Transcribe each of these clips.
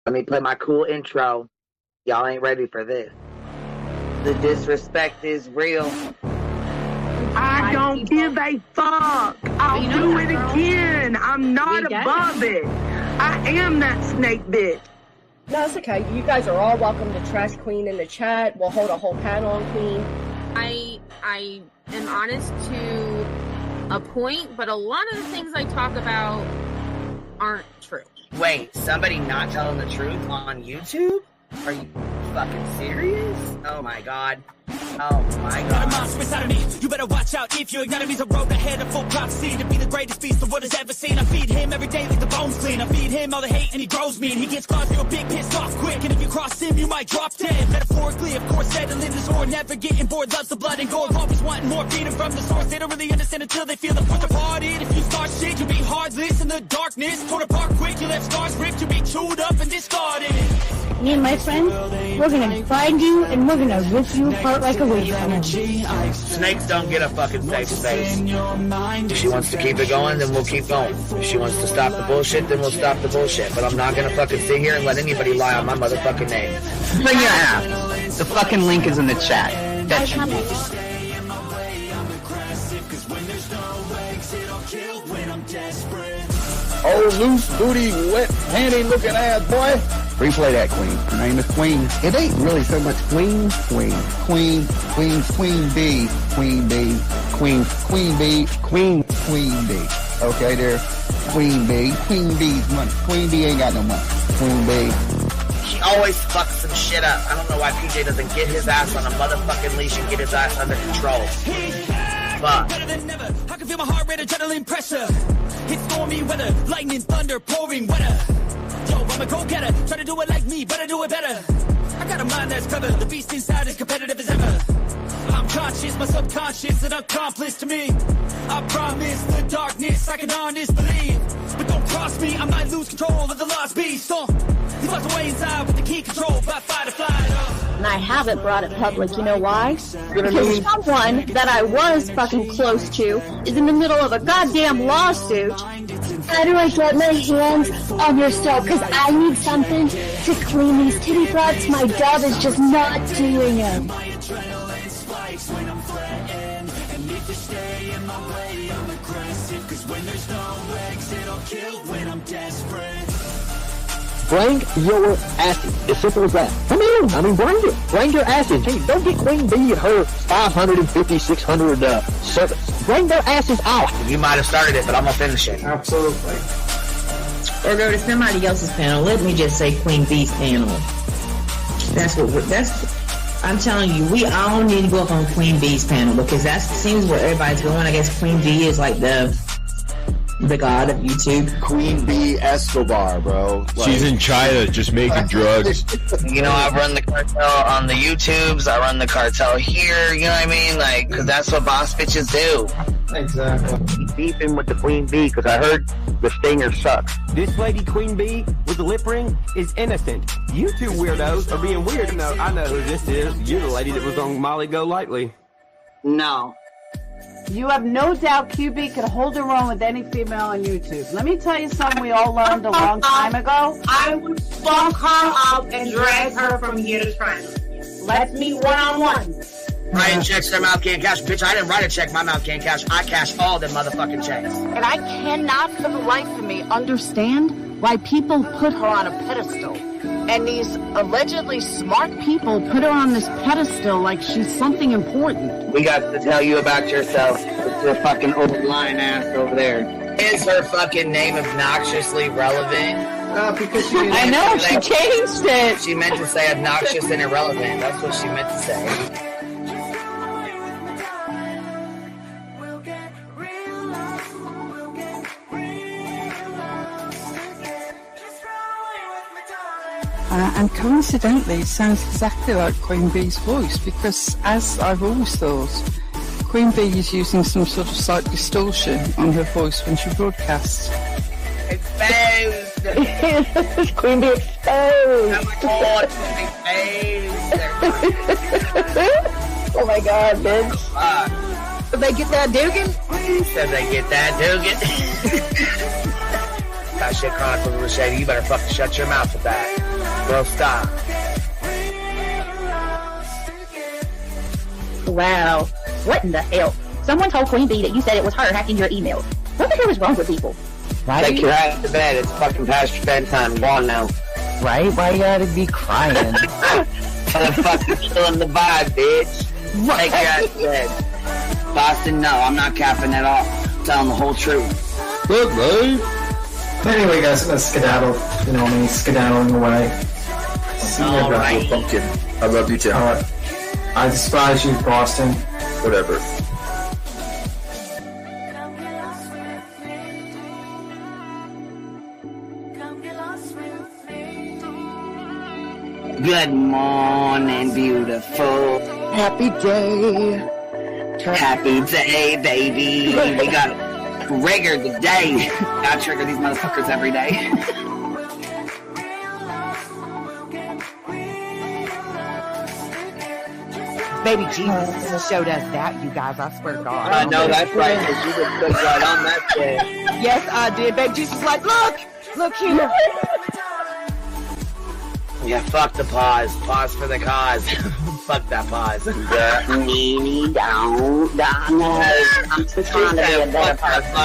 Let me play my cool intro. Y'all ain't ready for this. The disrespect is real. I don't give a fuck. I'll do it again. I'm not above it. I am that snake bitch. No, it's okay. You guys are all welcome to trash Queen in the chat. We'll hold a whole panel on Queen. I am honest to a point, but a lot of the things I talk about aren't true. Wait, somebody not telling the truth on YouTube? Are you fucking serious? Oh my god. Oh my god. Got a monster inside of me. You better watch out if you ignite me. The road ahead, a full prophecy to be the greatest beast the world has ever seen. I feed him every day like the bones clean. I feed him all the hate and he grows me. And he gets claws real big, pissed off quick. And if you cross him, you might drop dead. Metaphorically, of course, settling the sword. Never getting bored, loves the blood and gore. Always wanting more freedom from the source. They don't really understand until they feel the force departed. If you start shit, you'll be heartless in the darkness. Torn apart quick, you left scars ripped. You'll be chewed up and discarded. Me and my friends, we're gonna find you and we're gonna rip you apart like a wasteland. Snakes don't get a fucking safe space. If she wants to keep it going, then we'll keep going. If she wants to stop the bullshit, then we'll stop the bullshit. But I'm not gonna fucking sit here and let anybody lie on my motherfucking name. Bring your ass. The fucking link is in the chat. That's you. Oh, loose booty, wet panty looking ass boy. Replay that, Queen. Her name is Queen. It ain't really so much Queen. Queen B. Queen B. Queen B. Okay, there. Queen B. Queen B's money. Queen B ain't got no money. Queen B. She always fucks some shit up. I don't know why PJ doesn't get his ass on a motherfucking leash and get his ass under control. Fuck. Better than never. I can feel my heart rate, adrenaline pressure. It's stormy weather, lightning, thunder, pouring weather. Yo, I'm a go-getter, try to do it like me, but I do it better. I got a mind that's clever, the beast inside is competitive as ever. I'm conscious, my subconscious, an accomplice to me. I promise the darkness, I can honest believe. But don't cross me, I might lose control of the lost beast. So, he lost away inside with the key control by fight or flight. And I haven't brought it public, you know why? Because someone that I was fucking close to is in the middle of a goddamn lawsuit. How do I get my hands on your soul? Because I need something to clean these titty butts. My job is just not doing it. Bring your asses. As simple as that. Come in. I mean, bring it. Bring your asses. Hey, don't get Queen B at her 550, 600 service. Bring their asses out. You might have started it, but I'm gonna finish it. Absolutely. Or go to somebody else's panel. Let me just say Queen B's panel. I'm telling you, we all need to go up on Queen B's panel because that seems where everybody's going. I guess Queen B is like the god of YouTube. Queen B Escobar, bro. She's in China just making drugs. You know, I run the cartel on the YouTubes. I run the cartel here. You know what I mean? Like, because that's what boss bitches do. Exactly. He's beefing with the Queen B because I heard the stinger sucks. This lady Queen B with the lip ring is innocent. You two weirdos are being weird. No, I know who this is. You're the lady that was on Molly Go Lightly. No. You have no doubt QB could hold her own with any female on YouTube. Let me tell you something we all learned a long time ago. I would stalk her up and drag her from here to China. Let's meet one-on-one. Writing checks, their mouth can't cash. Bitch, I didn't write a check, my mouth can't cash. I cash all them motherfucking checks. And I cannot for the life of me understand why people put her on a pedestal. And these allegedly smart people put her on this pedestal like she's something important. We got to tell you about yourself. It's your fucking overlying ass over there. Is her fucking name obnoxiously relevant? Because I know, she changed it. She meant to say obnoxious and irrelevant. That's what she meant to say. And coincidentally, it sounds exactly like Queen Bee's voice because, as I've always thought, Queen Bee is using some sort of slight distortion on her voice when she broadcasts. Exposed! Queen Bee exposed! Oh my god, exposed! Oh my god, bitch. Did they get that Dugan? Said they get that Dugan. That shit chronicle was shady. You better fucking shut your mouth with that. Well, stop. Wow. What in the hell? Someone told Queen Bee that you said it was her hacking your emails. What the hell is wrong with people? Take your ass to bed. It's fucking past your bedtime. Go on now. Right? Why you gotta be crying? Motherfucker killing the vibe, bitch. Take your ass to bed. Boston, no, I'm not capping at all. I'm telling the whole truth. Look, babe. Anyway, guys, I'm gonna skedaddle. You know me, skedaddling away. See you guys. Pumpkin. I love you too. I despise you, Boston. Whatever. Good morning, beautiful. Happy day. Happy day, baby. We got rigor today. I trigger these motherfuckers every day. Baby Jesus showed us that, you guys. I swear to God. I know that's right, because you just put right on that shit. Yes, I did. Baby Jesus was like, look here. Yeah, fuck the pause. Pause for the cause. Fuck that pause. I'm just trying to be a better person.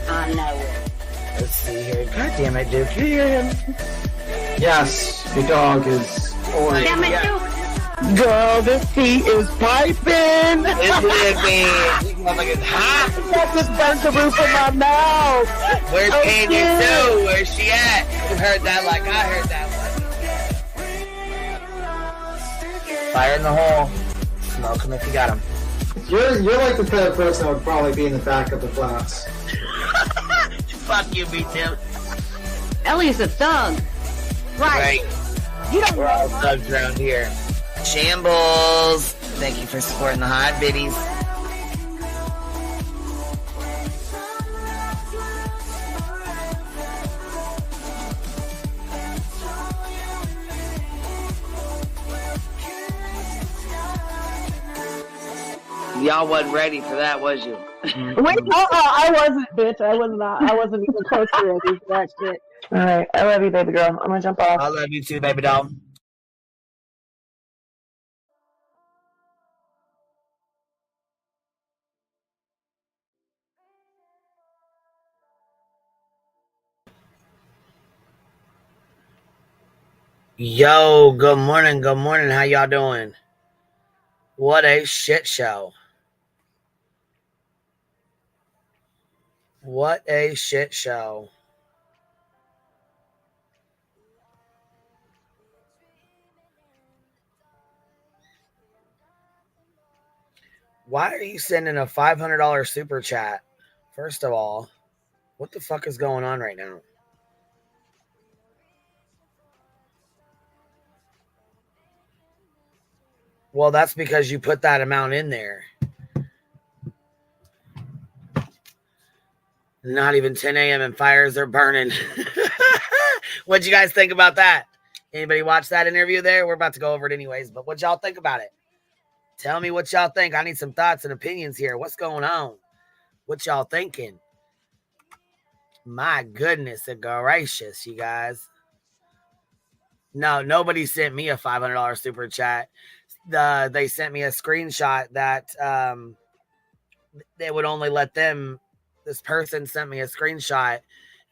I know it. Let's see here. God damn it, Duke. You hear him? Yes, your dog is. Damn it, Duke. Girl, this tea is piping. It's living. These motherfuckers hot. That just burnt the roof of my mouth. Where's Candy Sue? Where's she at? You heard that like I heard that one. Fire in the hole. Smoke him if you got him. You're like the type of person that would probably be in the back of the class. Fuck you, me too. Ellie's a thug. Right. You don't We're all thugs around here. Shambles. Thank you for supporting the hot biddies. Y'all wasn't ready for that, was you? Wait, I wasn't, bitch. I wasn't even close to ready for that shit. All right, I love you, baby girl. I'm gonna jump off. I love you too, baby doll. Yo, good morning, how y'all doing? What a shit show. What a shit show. Why are you sending a $500 super chat? First of all, what the fuck is going on right now? Well, that's because you put that amount in there. Not even 10 a.m. and fires are burning. What'd you guys think about that? Anybody watch that interview there? We're about to go over it anyways, but what'd y'all think about it? Tell me what y'all think. I need some thoughts and opinions here. What's going on? What y'all thinking? My goodness gracious, you guys. No, nobody sent me a $500 super chat. They sent me a screenshot that they would only let them. This person sent me a screenshot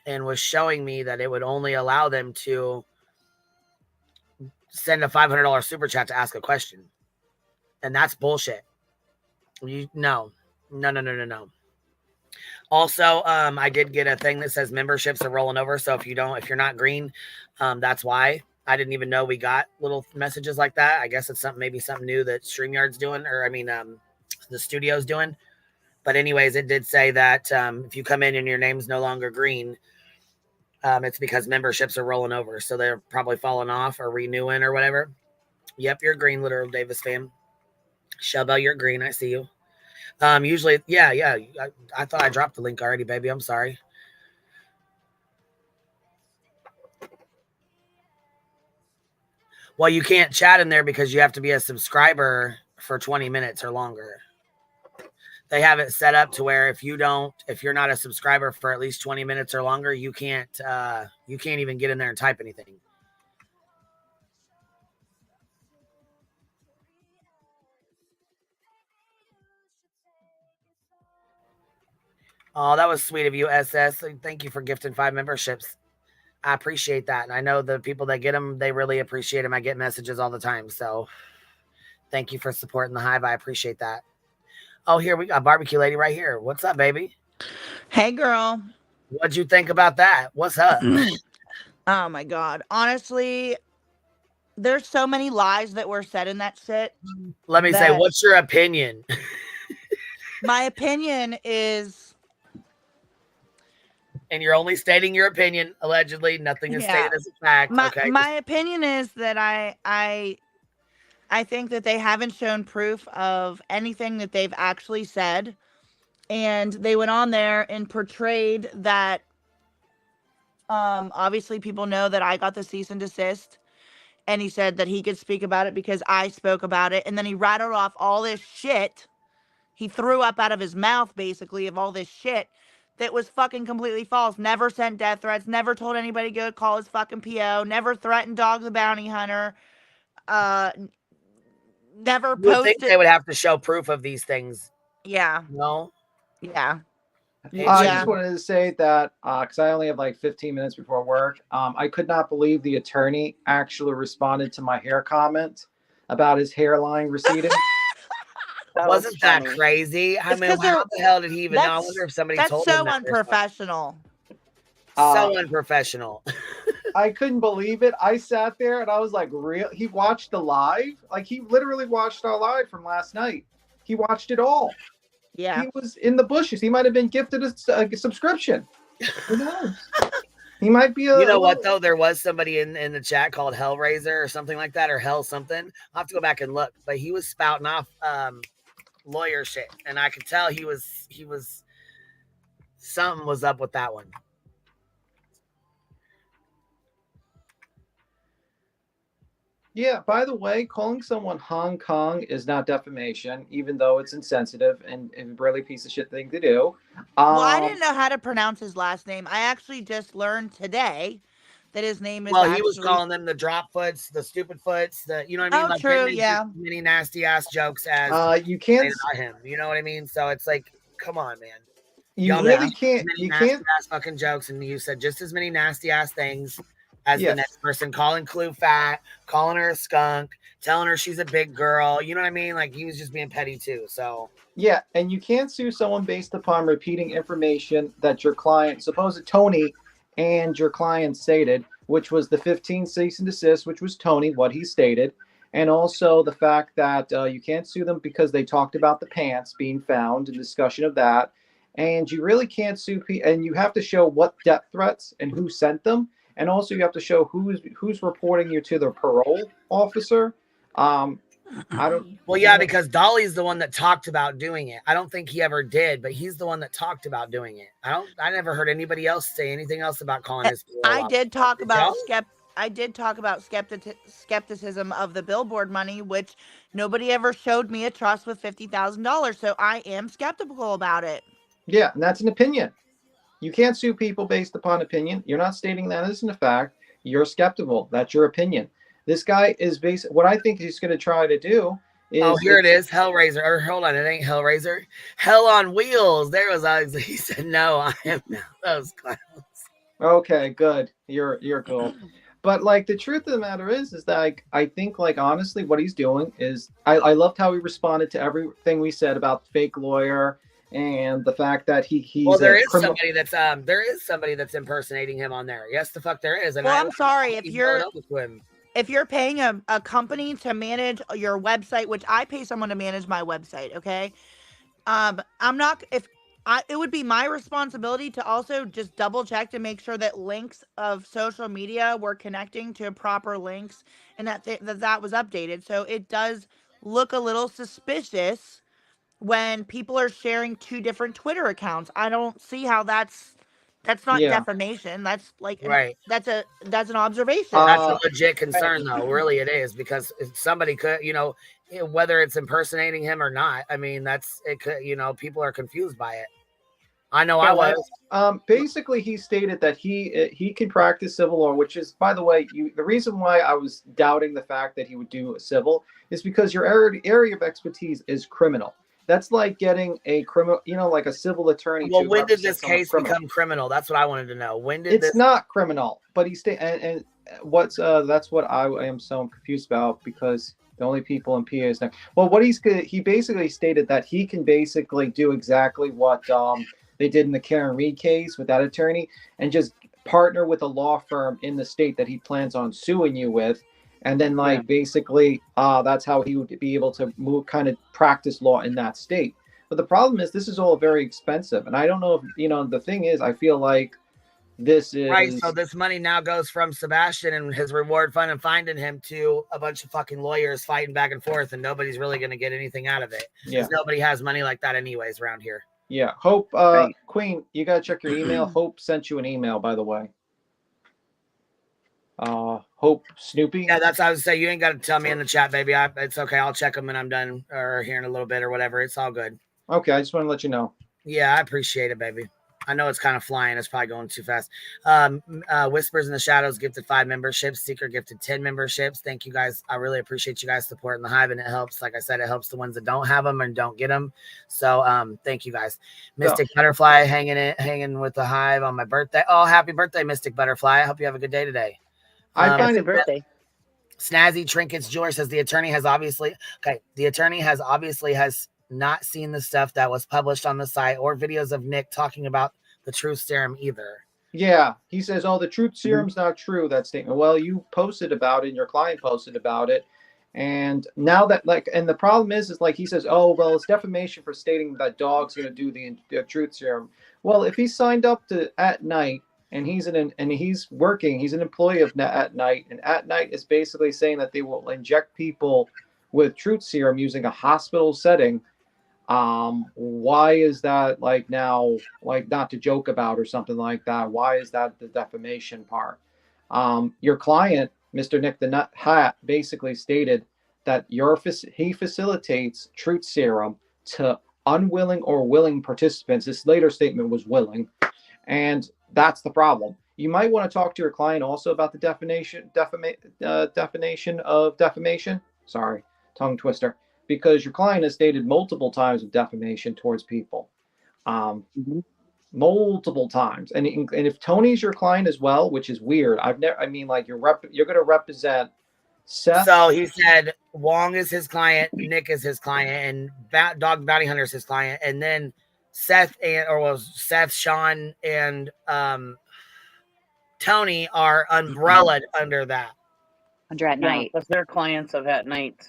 and was showing me that it would only allow them to send a $500 super chat to ask a question. And that's bullshit. No. Also, I did get a thing that says memberships are rolling over. So if you're not green, that's why. I didn't even know we got little messages like that. I guess it's maybe something new that StreamYard's doing, or the studio's doing. But anyways, it did say that if you come in and your name's no longer green, it's because memberships are rolling over. So they're probably falling off or renewing or whatever. Yep, you're green, Literal Davis fam. Shelbell, you're green. I see you. Usually, yeah. I thought I dropped the link already, baby. I'm sorry. Well, you can't chat in there because you have to be a subscriber for 20 minutes or longer. They have it set up to where if you're not a subscriber for at least 20 minutes or longer, you can't even get in there and type anything. Oh, that was sweet of you, SS. Thank you for gifting 5 memberships. I appreciate that. And I know the people that get them, they really appreciate them. I get messages all the time. So thank you for supporting the Hive. I appreciate that. Oh, here we got Barbecue Lady right here. What's up, baby? Hey, girl. What'd you think about that? What's up? Oh, my God. Honestly, there's so many lies that were said in that shit. Let me say, what's your opinion? My opinion is... And you're only stating your opinion, allegedly. Nothing is stated as a fact. My opinion is that I think that they haven't shown proof of anything that they've actually said. And they went on there and portrayed that, obviously people know that I got the cease and desist. And he said that he could speak about it because I spoke about it. And then he rattled off all this shit. He threw up out of his mouth, basically, of all this shit that was fucking completely false. Never sent death threats. Never told anybody to go call his fucking PO. Never threatened Dog the Bounty Hunter. Never posted. You think they would have to show proof of these things? Yeah. No? Yeah. I just wanted to say that, because I only have like 15 minutes before work, I could not believe the attorney actually responded to my hair comment about his hairline receding. Wasn't that crazy? I mean, how the hell did he even know? I wonder if somebody told him. That's so unprofessional. So unprofessional. I couldn't believe it. I sat there and I was like, real? He watched the live? Like, he literally watched our live from last night. He watched it all. Yeah. He was in the bushes. He might have been gifted a subscription. Who knows? He might be a... You know what, though? There was somebody in the chat called Hellraiser or something like that, or Hell something. I'll have to go back and look. But he was spouting off lawyer shit. And I could tell he was... Something was up with that one. Yeah, by the way, calling someone Hong Kong is not defamation, even though it's insensitive and really piece of shit thing to do. Well, I didn't know how to pronounce his last name. I actually just learned today that his name is he was calling them the drop foots, the stupid foots, the, you know what I mean? Oh, like, true, yeah. Many nasty ass jokes as you can't about him. You know what I mean? So it's like, come on, man. You really can't. You can't ass fucking jokes, and you said just as many nasty ass things as the next person, calling Clue fat, calling her a skunk, telling her she's a big girl. You know what I mean? Like, he was just being petty too. So yeah, and you can't sue someone based upon repeating information that your client, supposed Tony, and your client stated, which was the 15 cease and desist, which was Tony, what he stated, and also the fact that you can't sue them because they talked about the pants being found and discussion of that, and you really can't sue and you have to show what death threats and who sent them. And also, you have to show who's reporting you to the parole officer. I don't. Well, yeah, because Dolly's the one that talked about doing it. I don't think he ever did, but he's the one that talked about doing it. I never heard anybody else say anything else about calling his. I did talk about skepticism of the billboard money, which nobody ever showed me a trust with $50,000. So I am skeptical about it. Yeah, and that's an opinion. You can't sue people based upon opinion. You're not stating that isn't a fact. You're skeptical. That's your opinion. This guy is what I think he's going to try to do is... Oh, here it is. Hellraiser. Or hold on. It ain't Hellraiser. Hell on Wheels. There was always... He said, no, I am now. Those clowns. Okay, good. You're cool. But, like, the truth of the matter is that I think, like, honestly, what he's doing is... I loved how he responded to everything we said about the fake lawyer and the fact that he's there is somebody that's impersonating him on there. Yes, the fuck there is. And I'm sorry if you're paying a company to manage your website, which I pay someone to manage my website. Okay, it would be my responsibility to also just double check to make sure that links of social media were connecting to proper links and that was updated. So it does look a little suspicious when people are sharing 2 different Twitter accounts. I don't see how that's not defamation. That's like that's an observation. That's a legit concern, though. Really, it is, because if somebody could, whether it's impersonating him or not. I mean, it could. People are confused by it. I know I was. Basically, he stated that he can practice civil law, which is, by the way, the reason why I was doubting the fact that he would do a civil is because your area of expertise is criminal. That's like getting a criminal, like a civil attorney. Well, to when did represent this someone case criminal. become criminal? That's what I wanted to know. When did It's this? not criminal, but and what's that's what I am so confused about, because the only people in PA is now. Well, what he basically stated that he can basically do exactly what they did in the Karen Reed case with that attorney, and just partner with a law firm in the state that he plans on suing you with, and then basically that's how he would be able to kind of practice law in that state. But the problem is this is all very expensive, and I don't know if the thing is, I feel like this is Right, so this money now goes from Sebastian and his reward fund and finding him to a bunch of fucking lawyers fighting back and forth, and nobody's really going to get anything out of it. Yeah. Because nobody has money like that anyways around here. Yeah. Hope, Queen, you got to check your email. Hope sent you an email, by the way. Hope Snoopy. Yeah, that's what I was saying. You ain't got to tell me in the chat, baby. It's okay. I'll check them when I'm done, or here in a little bit or whatever. It's all good. Okay, I just want to let you know. Yeah, I appreciate it, baby. I know it's kind of flying. It's probably going too fast. Whispers in the Shadows gifted 5 memberships. Seeker gifted 10 memberships. Thank you guys. I really appreciate you guys supporting the Hive, and it helps. Like I said, it helps the ones that don't have them and don't get them. So thank you guys. Mystic Butterfly hanging with the Hive on my birthday. Oh, happy birthday, Mystic Butterfly. I hope you have a good day today. I find it birthday. Snazzy Trinkets Jeweler says the attorney has obviously has not seen the stuff that was published on the site or videos of Nick talking about the truth serum either. Yeah, he says, the truth serum's not true, that statement. Well, you posted about it and your client posted about it. And now that and the problem is like he says, it's defamation for stating that dog's going to do the truth serum. Well, if he signed up to At Night and he's working, he's an employee of At Night, and At Night is basically saying that they will inject people with truth serum using a hospital setting. Why is that now not to joke about or something like that? Why is that the defamation part? Your client, Mr. Nick the Nut Hat, basically stated that he facilitates truth serum to unwilling or willing participants. This later statement was willing, and that's the problem. You might want to talk to your client also about the definition of defamation. Sorry, tongue twister. Because your client has stated multiple times of defamation towards people, multiple times. And if Tony's your client as well, which is weird, you're going to represent Seth. So he said Wong is his client, Nick is his client, and Dog Bounty Hunter is his client, and then Seth, Sean, and Tony are umbrellaed under that. Under At Night. Because they're clients of At Night.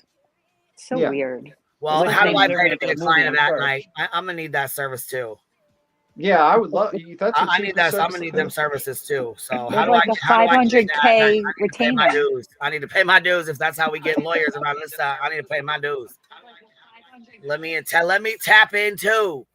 So weird. Well, how do I pay to be a client of At Night? I'm gonna need that service too. Yeah, I would love. I need that. I'm gonna need them services too. So how do like I? A 500K retainer. I need to pay my dues if that's how we get lawyers around this side. I need to pay my dues. Let me tap in too.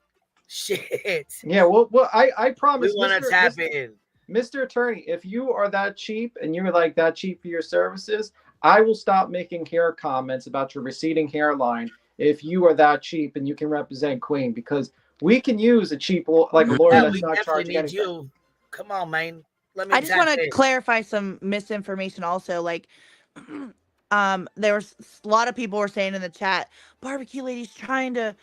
Shit. Yeah. Well, I promise. We want to tap in. Mr. Attorney, if you are that cheap and you're that cheap for your services, I will stop making hair comments about your receding hairline if you are that cheap and you can represent Queen, because we can use a cheap lawyer that's not charging anything. You. Come on, man. I just want to clarify some misinformation also. There was a lot of people were saying in the chat, Barbecue Lady's trying to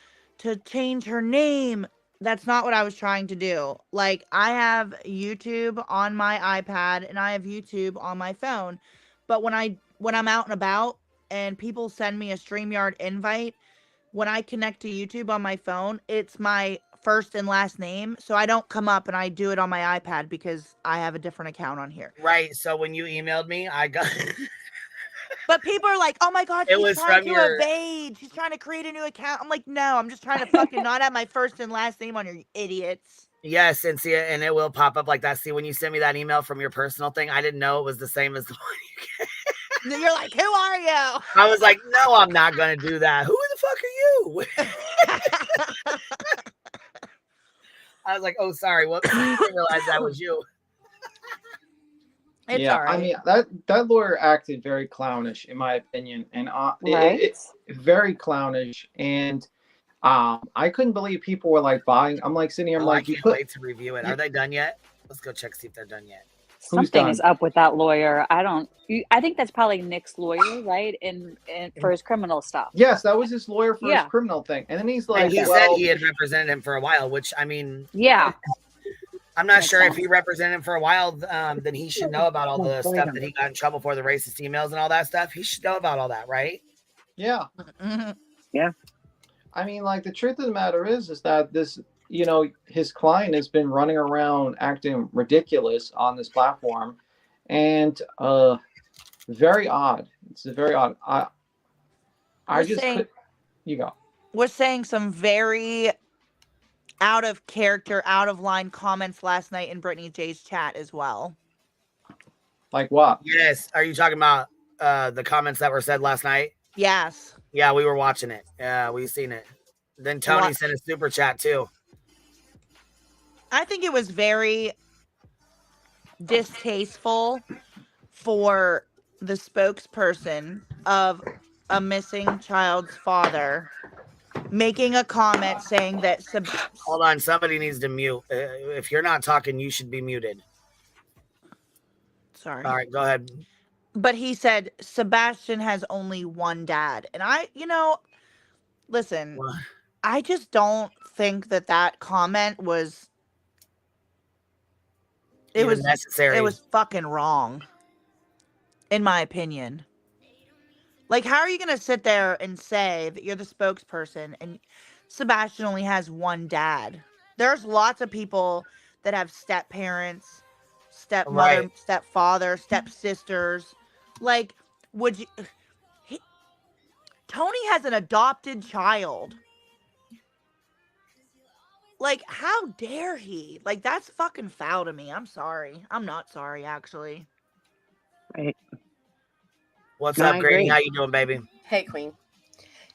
change her name. That's not what I was trying to do. I have YouTube on my iPad and I have YouTube on my phone. But when I'm out and about and people send me a StreamYard invite, when I connect to YouTube on my phone, it's my first and last name. So I don't come up and I do it on my iPad because I have a different account on here. Right. So when you emailed me, I got... But people are like, oh my God, she's trying to evade. She's trying to create a new account. I'm like, no, I'm just trying to fucking not have my first and last name on, you idiots. Yes, and see it, and it will pop up like that. See, when you send me that email from your personal thing, I didn't know it was the same as the one you get. You're like, who are you? I was like, no, I'm not going to do that. Who the fuck are you? I was like, oh, sorry. Whoops. I didn't realize that was you. It's all right. I mean, that lawyer acted very clownish, in my opinion, and it's very clownish. And I couldn't believe people were buying. I'm sitting here, I can't wait to review it. Are they done yet? Let's go check see if they're done yet. Something done? is up with that lawyer. I think that's probably Nick's lawyer, right? In for his criminal stuff. Yes, that was his lawyer for his Yeah. criminal thing. And then he's And like, he said well, he had represented him for a while, which I mean, Yeah. I'm not Makes sure if sense. he represented him for a while. Then he should know about all the stuff that he got in trouble for, the racist emails and all that stuff. He should know about all that, right? yeah. Yeah. I mean, like, the truth of the matter is that this, his client has been running around acting ridiculous on this platform, and very odd. It's very odd. You go. We're saying some very out of character, out of line comments last night in Brittany J's chat as well. Like what? Yes. Are you talking about the comments that were said last night? Yes. Yeah, we were watching it. Yeah, we seen it. Then Tony sent a super chat too. I think it was very distasteful for the spokesperson of a missing child's father making a comment saying that hold on, somebody needs to mute. If you're not talking, you should be muted. Sorry. All right, go ahead. But he said Sebastian has only one dad. And listen, I just don't think that comment was necessary. It was fucking wrong, in my opinion. Like, how are you going to sit there and say that you're the spokesperson and Sebastian only has one dad? There's lots of people that have step parents, stepmother, stepfather, stepsisters. Like, would you... Tony has an adopted child. Like, how dare he? Like, that's fucking foul to me. I'm sorry. I'm not sorry, actually. Right. What's up, Grady? How you doing, baby? Hey, Queen.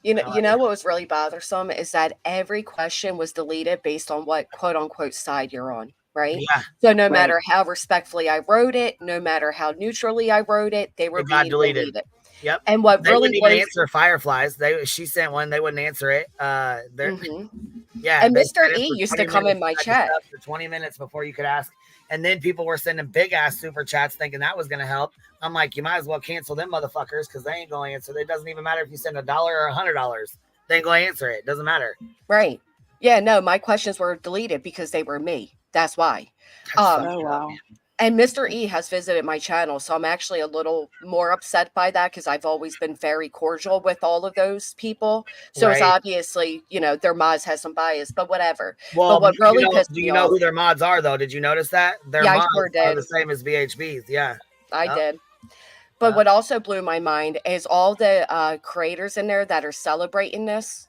You know what was really bothersome is that every question was deleted based on what quote unquote side you're on, right? Yeah. So no matter how respectfully I wrote it, no matter how neutrally I wrote it, they were being deleted. Yep. And what they really wouldn't even answer Fireflies. She sent one. They wouldn't answer it. Yeah. And Mr. E used to come in my chat for 20 minutes before you could ask. And then people were sending big ass super chats thinking that was going to help. I'm like, you might as well cancel them motherfuckers because they ain't going to answer. It doesn't even matter if you send $1 or $100. They ain't going to answer it. It doesn't matter. Right. Yeah, no, my questions were deleted because they were me. That's why. Oh, wow. And Mr. E has visited my channel, so I'm actually a little more upset by that because I've always been very cordial with all of those people. So it's obviously, their mods has some bias, but whatever. Well, but what really pissed do me you know off, who their mods are, though? Did you notice that? Their Yeah, I mods sure are did. the same as VHBs. Yeah. I did. But what also blew my mind is all the creators in there that are celebrating this.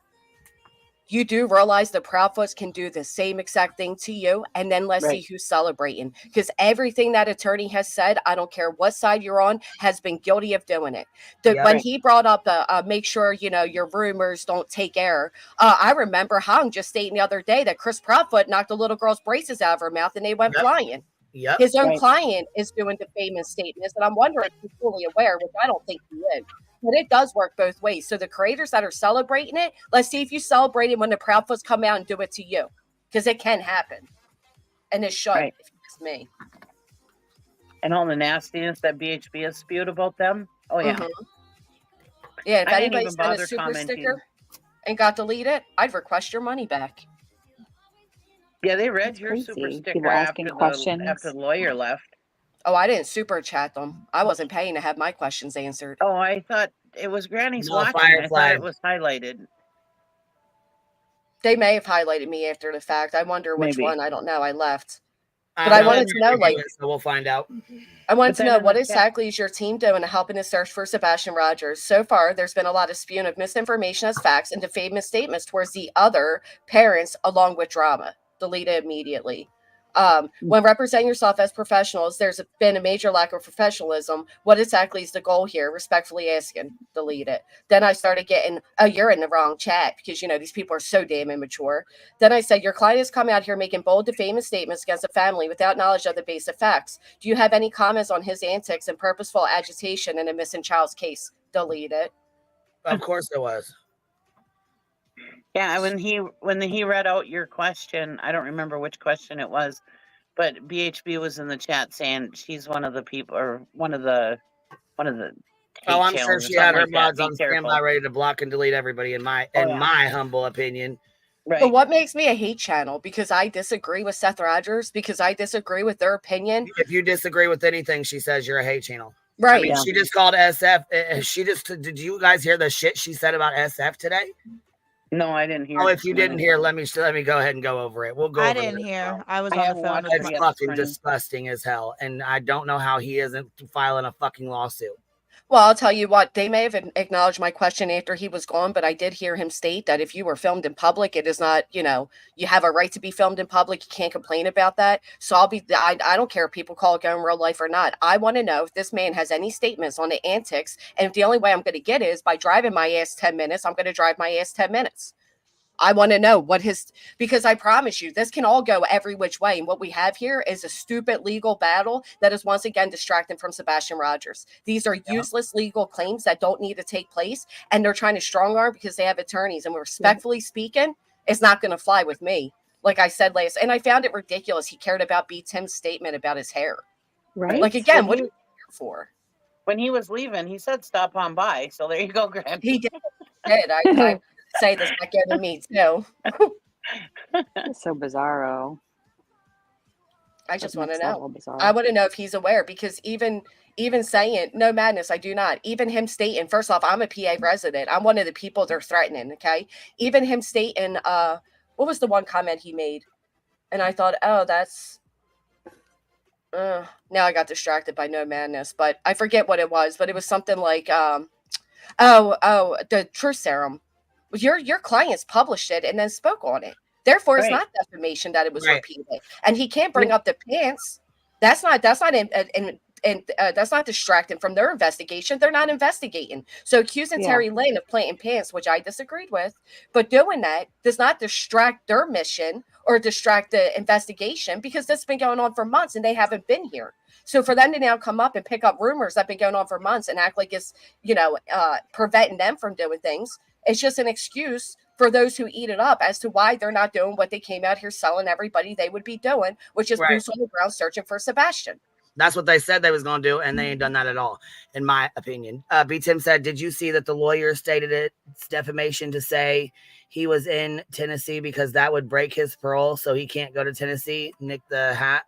You do realize the Proudfoots can do the same exact thing to you, and then let's see who's celebrating. Because everything that attorney has said, I don't care what side you're on, has been guilty of doing it. When he brought up make sure, your rumors don't take air, I remember Hong just stating the other day that Chris Proudfoot knocked the little girl's braces out of her mouth and they went flying. Yep. His own client is doing defaming statements, and I'm wondering if he's fully aware, which I don't think he is. But it does work both ways. So the creators that are celebrating it, let's see if you celebrate it when the Proudfoots come out and do it to you. Because it can happen. And it should, if it's me. And all the nastiness that BHB has spewed about them. Oh, yeah. Yeah, if I didn't anybody even sent a bother super commenting. sticker and got deleted, I'd request your money back. Yeah, they read That's your crazy. super sticker People asking after questions. the lawyer left. Oh, I didn't super chat them. I wasn't paying to have my questions answered. Oh, I thought it was Granny's No, watching. Firefly. I thought it was highlighted. They may have highlighted me after the fact. I wonder which Maybe. one. I don't know. I left. But I wanted to know, so we'll find out. I wanted to But know then what in the chat- exactly is your team doing to help in the search for Sebastian Rogers? So far, there's been a lot of spewing of misinformation as facts and defaming statements towards the other parents, along with drama. Deleted immediately. When representing yourself as professionals, there's been a major lack of professionalism. What exactly is the goal here? Respectfully asking, delete it. Then I started getting, oh, you're in the wrong chat because, these people are so damn immature. Then I said, your client has come out here making bold, defaming statements against a family without knowledge of the basic facts. Do you have any comments on his antics and purposeful agitation in a missing child's case? Delete it. Of course there was. Yeah, when he read out your question, I don't remember which question it was, But BHB was in the chat saying she's one of the people, or one of the Oh, I'm hate sure channels or she had something her like that. mods Be on careful. standby ready to block and delete everybody in my humble opinion. Right. But what makes me a hate channel? Because I disagree with Seth Rogers? Because I disagree with their opinion? If you disagree with anything she says, you're a hate channel. Right. I mean, she just called SF. Did you guys hear the shit she said about SF today? No, I didn't hear. Oh, if you didn't hear, let me go ahead and go over it. We'll go over I it. didn't hear. I was I on the haven't phone. watched with It's her. fucking disgusting as hell. And I don't know how he isn't filing a fucking lawsuit. Well, I'll tell you what, they may have acknowledged my question after he was gone, but I did hear him state that if you were filmed in public, it is not, you have a right to be filmed in public. You can't complain about that. So I don't care if people call it going real life or not. I want to know if this man has any statements on the antics. And if the only way I'm going to get is by driving my ass 10 minutes, I'm going to drive my ass 10 minutes. I want to know because I promise you, this can all go every which way. And what we have here is a stupid legal battle that is once again distracting from Sebastian Rogers. These are useless legal claims that don't need to take place. And they're trying to strong arm because they have attorneys. And respectfully speaking, it's not going to fly with me. Like I said last, and I found it ridiculous. He cared about B. Tim's statement about his hair. Right. Like, again, what are you here for? When he was leaving, he said, "Stop on by." So there you go, Graham. He did. I say this back to me too. It's so bizarro. I just want to next level know. bizarre. I want to know if he's aware, because even saying no madness, I do not. Even him stating, first off, I'm a PA resident. I'm one of the people they're threatening. Okay. Even him stating, what was the one comment he made? And I thought, oh, that's. Now I got distracted by no madness, but I forget what it was. But it was something like, the truth serum. Your clients published it and then spoke on it. Therefore, it's not defamation that it was repeated. And he can't bring up the pants. That's not distracting from their investigation. They're not investigating. So accusing Terry Lynn of planting pants, which I disagreed with, but doing that does not distract their mission or distract the investigation, because this has been going on for months and they haven't been here. So for them to now come up and pick up rumors that have been going on for months and act like it's, preventing them from doing things, it's just an excuse for those who eat it up as to why they're not doing what they came out here selling everybody they would be doing, which is boots on the ground searching for Sebastian. That's what they said they was going to do, and they ain't done that at all, in my opinion. B. Tim said, did you see that the lawyer stated it's defamation to say he was in Tennessee because that would break his parole, so he can't go to Tennessee? Nick the Hat.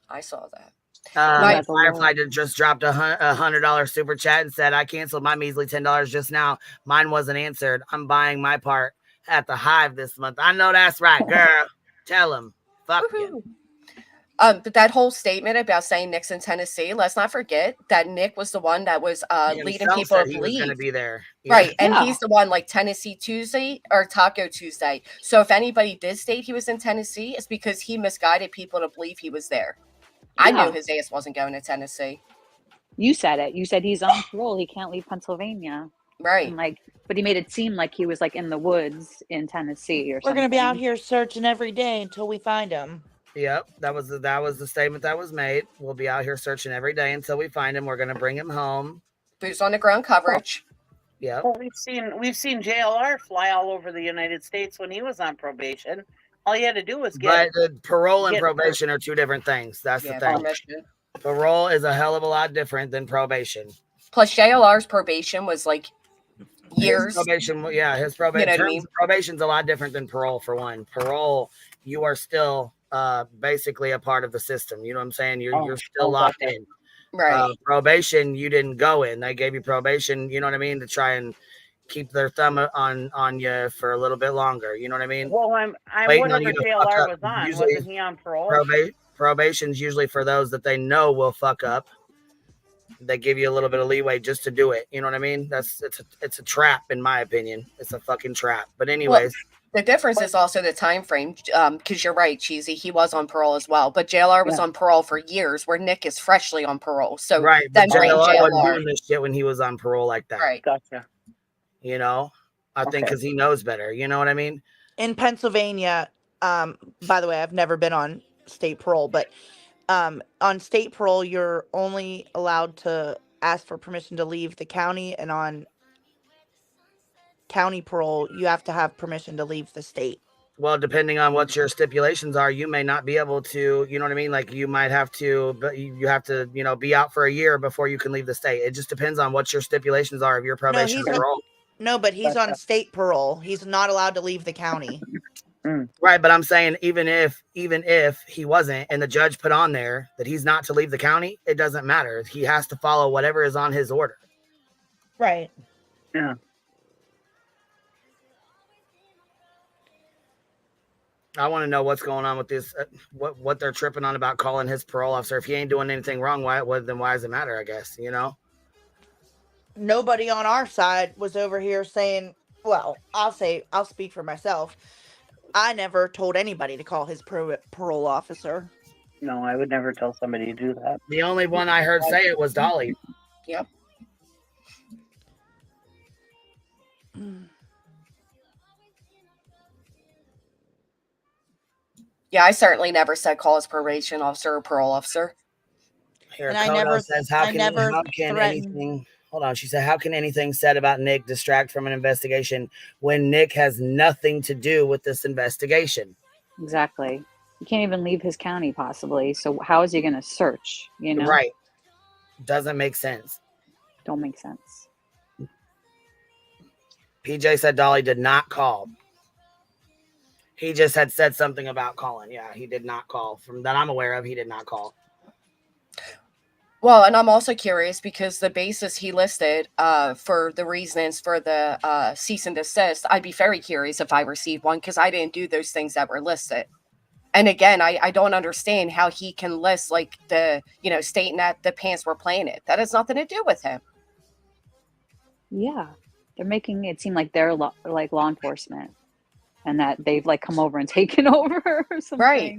I saw that. Firefly just dropped a $100 super chat and said, I canceled my measly $10 just now. Mine wasn't answered. I'm buying my part at the Hive this month. I know that's right, girl. Tell him. Fuck you. But that whole statement about saying Nick's in Tennessee, let's not forget that Nick was the one that was leading people to he was going to believe. be there. Right. And he's the one like Tennessee Tuesday or Taco Tuesday. So if anybody did state he was in Tennessee, it's because he misguided people to believe he was there. I knew his ass wasn't going to Tennessee. You said it. You said he's on parole. He can't leave Pennsylvania. Right. And but he made it seem like he was in the woods in Tennessee or something. We're going to be out here searching every day until we find him. Yep, that was the statement that was made. We'll be out here searching every day until we find him. We're going to bring him home. Boots on the ground coverage. Yeah. Well, we've seen JLR fly all over the United States when he was on probation. All you had to do was get. But parole and probation are two different things. That's the thing. Permission. Parole is a hell of a lot different than probation. Plus, JLR's probation was years. His probation, his probation. You know what I mean? Probation's a lot different than parole. For one, parole, you are still basically a part of the system. You know what I'm saying? You're still locked in. Right. Probation, you didn't go in. They gave you probation. You know what I mean, to try and keep their thumb on you for a little bit longer. You know what I mean? Well, I'm whatever JLR was on. Wasn't he on parole? Probation's usually for those that they know will fuck up. They give you a little bit of leeway just to do it. You know what I mean? It's a trap, in my opinion. It's a fucking trap. But anyways. The difference is also the time frame, because you're right, Cheesy. He was on parole as well, but JLR was on parole for years, where Nick is freshly on parole. So right, but JLR wasn't doing this shit when he was on parole like that. Right, gotcha. You know, I think because he knows better. You know what I mean? In Pennsylvania, by the way, I've never been on state parole, but on state parole, you're only allowed to ask for permission to leave the county, and on county parole, you have to have permission to leave the state. Well, depending on what your stipulations are, you may not be able to, you know what I mean? Like you might have to, but you have to, be out for a year before you can leave the state. It just depends on what your stipulations are of your No, probation or parole. No, but he's on state parole. He's not allowed to leave the county. Right, but I'm saying even if he wasn't and the judge put on there that he's not to leave the county, it doesn't matter. He has to follow whatever is on his order. Right. Yeah. I want to know what's going on with this, what they're tripping on about calling his parole officer. If he ain't doing anything wrong, why does it matter, I guess, Nobody on our side was over here saying, well, I'll speak for myself. I never told anybody to call his parole officer. No, I would never tell somebody to do that. The only one I heard say it was Dolly. Yep. Yeah, I certainly never said call his probation officer or parole officer. Here, and Kodo says, how can anything... Hold on. She said, how can anything said about Nick distract from an investigation when Nick has nothing to do with this investigation? Exactly. You can't even leave his county, possibly. So how is he going to search, Right. Doesn't make sense. Don't make sense. PJ said Dolly did not call. He just had said something about calling. Yeah, he did not call. From that I'm aware of, he did not call. Well, and I'm also curious because the basis he listed for the reasons for the cease and desist, I'd be very curious if I received one because I didn't do those things that were listed. And again, I don't understand how he can list like stating that the pants were playing it. That has nothing to do with him. Yeah. They're making it seem like they're like law enforcement and that they've like come over and taken over or something. Right.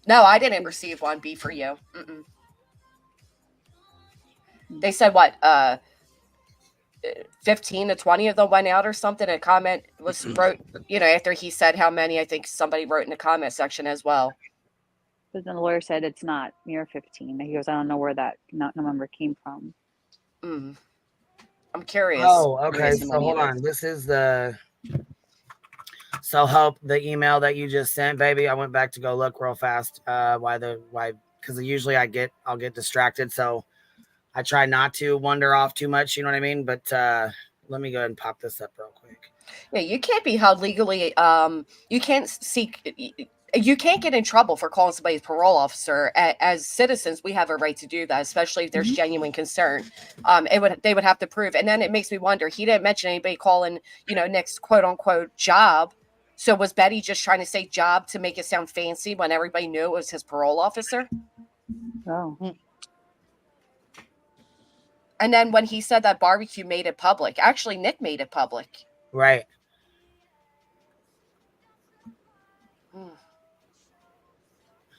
No, I didn't receive one. B for you. Mm-mm. They said what 15 to 20 of them went out or something. A comment was wrote, after he said how many, I think somebody wrote in the comment section as well. But then the lawyer said it's not near 15. He goes, I don't know where that number came from. I'm curious. Oh, okay. So hold on. This is so Hope, the email that you just sent, baby. I went back to go look real fast. Because usually I'll get distracted. So I try not to wander off too much, you know what I mean? But let me go ahead and pop this up real quick. Yeah, you can't be held legally. You can't get in trouble for calling somebody's parole officer. As citizens, we have a right to do that, especially if there's genuine concern. They would have to prove. And then it makes me wonder, he didn't mention anybody calling, Nick's quote unquote job. So was Betty just trying to say job to make it sound fancy when everybody knew it was his parole officer? Oh. And then when he said that barbecue made it public, actually Nick made it public. Right.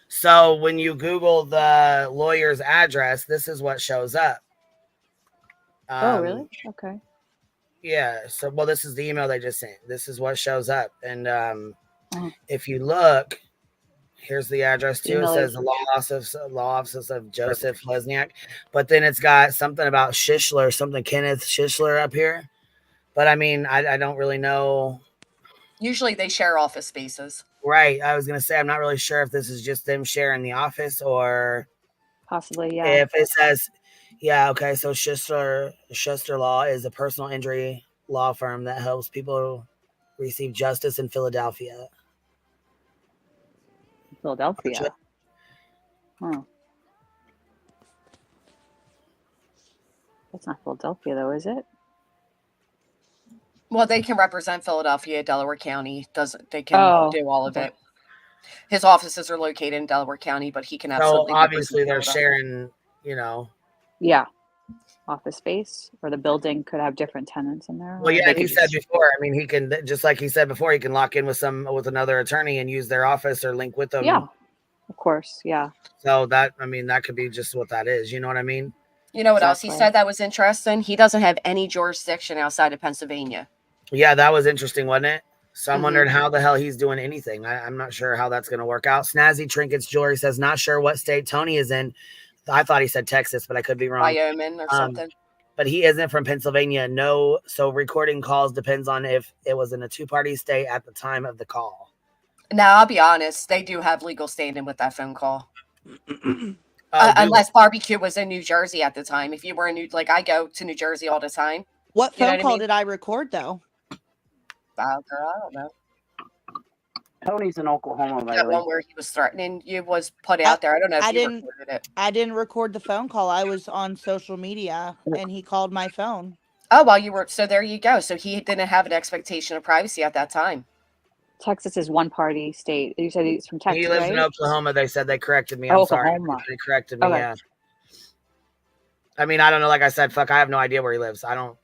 So when you Google the lawyer's address, this is what shows up. Oh, really? Okay. Yeah. So, this is the email they just sent. This is what shows up. And if you look, here's the address too. It says the law office of Joseph Lesniak, but then it's got something about Shishler, Kenneth Shishler up here. But I mean, I don't really know. Usually they share office spaces. Right. I was going to say, I'm not really sure if this is just them sharing the office or possibly, yeah. If it says, yeah. Okay. So Schuster Law is a personal injury law firm that helps people receive justice in Philadelphia. Philadelphia. Huh. That's not Philadelphia, though, is it? Well, they can represent Philadelphia, Delaware County. They can do all of it. His offices are located in Delaware County, but he can absolutely. So obviously they're sharing, Yeah. Office space, or the building could have different tenants in there. Well, yeah, he said before. I mean, he can, just like he said before, he can lock in with another attorney and use their office or link with them. Yeah, of course, yeah. So that could be just what that is. You know what I mean? You know what else he said that was interesting? He doesn't have any jurisdiction outside of Pennsylvania. Yeah, that was interesting, wasn't it? So I'm wondering how the hell he's doing anything. I'm not sure how that's going to work out. Snazzy Trinkets Jewelry says, not sure what state Tony is in. I thought he said Texas, but I could be wrong. Wyoming or something. But he isn't from Pennsylvania. No. So recording calls depends on if it was in a two-party state at the time of the call. Now, I'll be honest. They do have legal standing with that phone call. Unless barbecue was in New Jersey at the time. If you were in I go to New Jersey all the time. What You know phone what I call mean? did I record though? Girl, I don't know. Tony's in Oklahoma, by That the way. one where he was threatening you was put out there. I don't know if I you didn't. recorded it. I didn't record the phone call. I was on social media, and he called my phone. Oh, well, you were. So there you go. So he didn't have an expectation of privacy at that time. Texas is one party state. You said he's from Texas, He lives right? in Oklahoma. They said they corrected me. I'm sorry. Oklahoma. They corrected me, Okay. yeah. I mean, I don't know. Like I said, fuck, I have no idea where he lives. I don't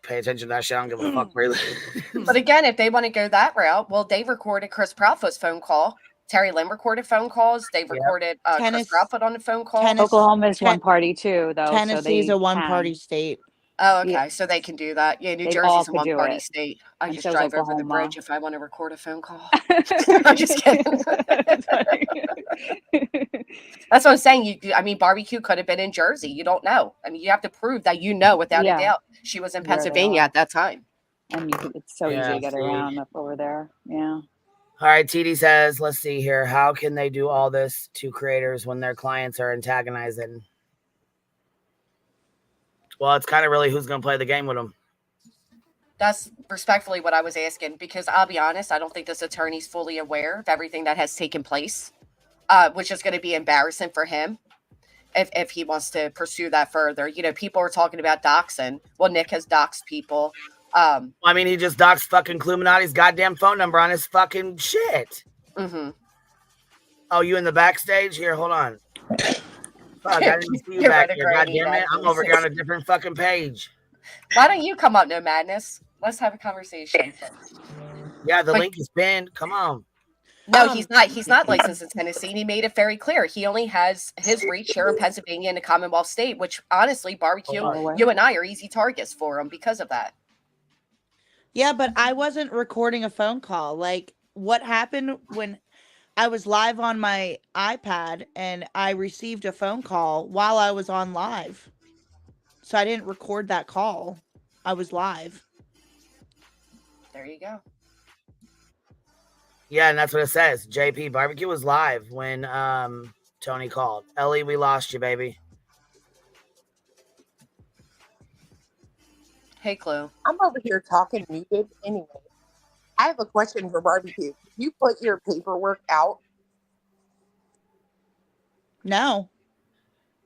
pay attention to that shit. I don't give a fuck where he lives. But again, if they want to go that route, well, they recorded Chris Proudfoot's phone call. Terry Lynn recorded phone calls. They recorded Chris Proudfoot on the phone call. Oklahoma is one party too, though. Tennessee's so a one-party state. Oh, okay. Yeah. So they can do that. Yeah, New They all Jersey's a could do one-party it. state. I And just so's drive over the Oklahoma. bridge if I want to record a phone call. I'm just kidding. That's what I'm saying. I mean, barbecue could have been in Jersey. You don't know. I mean, you have to prove that without a doubt she was in Where they Pennsylvania are. at that time. And it's so easy Yeah, to get see. around up over there. Yeah. All right, TD says, let's see here. How can they do all this to creators when their clients are antagonizing? Well, it's kind of really who's going to play the game with them. That's respectfully what I was asking, because I'll be honest, I don't think this attorney's fully aware of everything that has taken place, which is going to be embarrassing for him if he wants to pursue that further. You know, people are talking about doxing. Well, Nick has doxed people. I mean, he just doxed fucking Illuminati's goddamn phone number on his fucking shit. Mm-hmm. Oh, you in the backstage? Here, hold on. Fuck, I didn't see you You're back right, here. God Granny, damn it. I'm over here on a different fucking page. Why don't you come up, No Madness? Let's have a conversation. Yeah, the link is pinned. Come on. No, he's not. He's not licensed in Tennessee. And he made it very clear. He only has his reach here in Pennsylvania and the Commonwealth state, which honestly, barbecue, you and I are easy targets for him because of that. Yeah, but I wasn't recording a phone call. Like, what happened when I was live on my iPad and I received a phone call while I was on live. So I didn't record that call. I was live. There you go. Yeah, and that's what it says. JP, barbecue was live when Tony called. Ellie, we lost you, baby. Hey, Clue. I'm over here talking muted. Anyway, I have a question for barbecue. You put your paperwork out? No.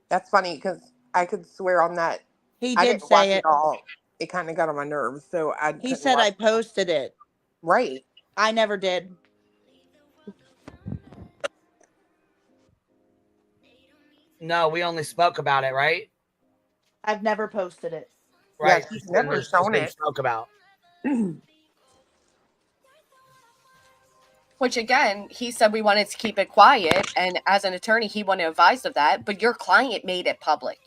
That's funny because I could swear on that. He I did didn't watch say it it. all. It kind of got on my nerves, so I. He couldn't said watch I it. posted it. Right. I never did. No, we only spoke about it, right? I've never posted it. Right. Yeah, he's never shown it. Spoke about. Which again, he said we wanted to keep it quiet, and as an attorney, he wanted to advise of that. But your client made it public.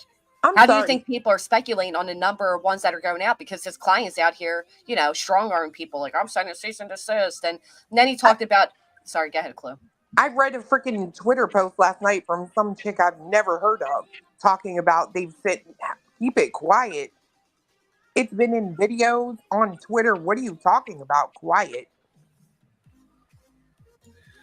How do you think people are speculating on the number of ones that are going out? Because his client's out here, you know, strong arm people like I'm signing a cease and desist, and then he talked about. Sorry, go ahead, Clue. I read a freaking Twitter post last night from some chick I've never heard of talking about they've said keep it quiet. It's been in videos on Twitter. What are you talking about? Quiet.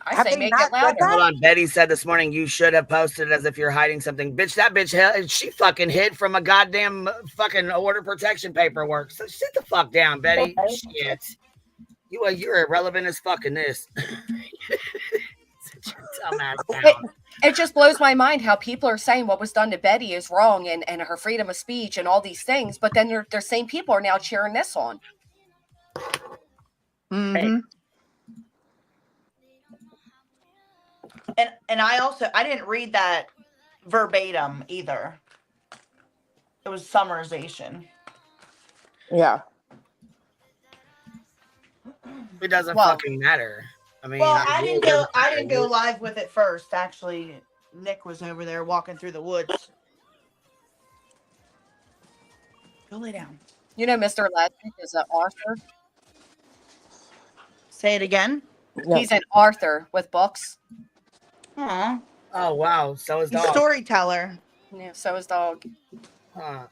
I say make it louder. Hold on. Betty said this morning you should have posted it as if you're hiding something. Bitch, that bitch, she fucking hid from a goddamn fucking order protection paperwork. So sit the fuck down, Betty. Shit. You're irrelevant as fucking this. It just blows my mind how people are saying what was done to Betty is wrong and her freedom of speech and all these things, but then they're same people are now cheering this on. Mm-hmm. And I didn't read that verbatim either. It was summarization. Yeah. It doesn't fucking matter. I mean, Well, I didn't go live with it first. Actually, Nick was over there walking through the woods. Go lay down. You know, Mr. Lednick is an author. Say it again. He's an author with books. Aw. Oh wow, so is He's dog. storyteller. Yeah, so is dog. Huh.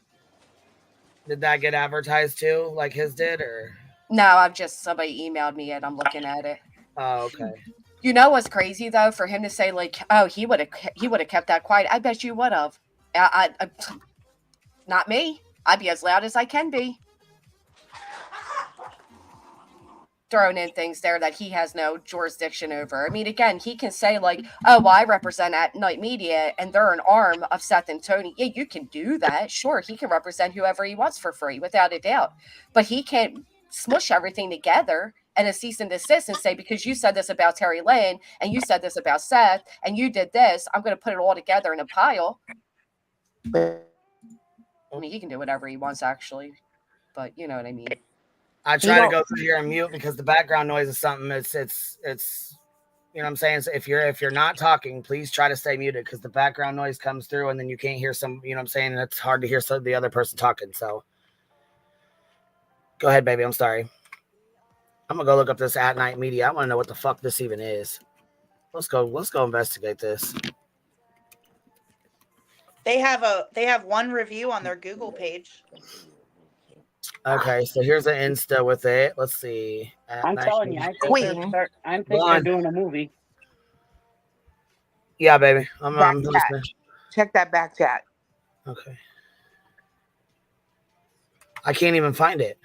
Did that get advertised too, like his did, or? No, somebody emailed me and I'm looking at it. Oh, okay. You know what's crazy though? For him to say like, "Oh, he would have kept that quiet." I bet you would have. I not me. I'd be as loud as I can be. Throwing in things there that he has no jurisdiction over. I mean, again, he can say like, "Oh, well, I represent At Night Media, and they're an arm of Seth and Tony." Yeah, you can do that. Sure, he can represent whoever he wants for free, without a doubt. But he can't smush everything together and a cease and desist and say, because you said this about Terry Lynn and you said this about Seth and you did this, I'm going to put it all together in a pile. I mean, he can do whatever he wants, actually. But you know what I mean. I try to go through here and mute because the background noise is something. It's you know what I'm saying. So if you're not talking, please try to stay muted because the background noise comes through and then you can't hear some. You know what I'm saying. It's hard to hear the other person talking. So go ahead, baby. I'm sorry. I'm gonna go look up this At Night Media. I want to know what the fuck this even is. Let's go investigate this. They have one review on their Google page. Okay, so here's an Insta with it. Let's see. I'm telling you, I think they're doing a movie. Yeah, baby. I'm listening. Check that back chat. Okay. I can't even find it.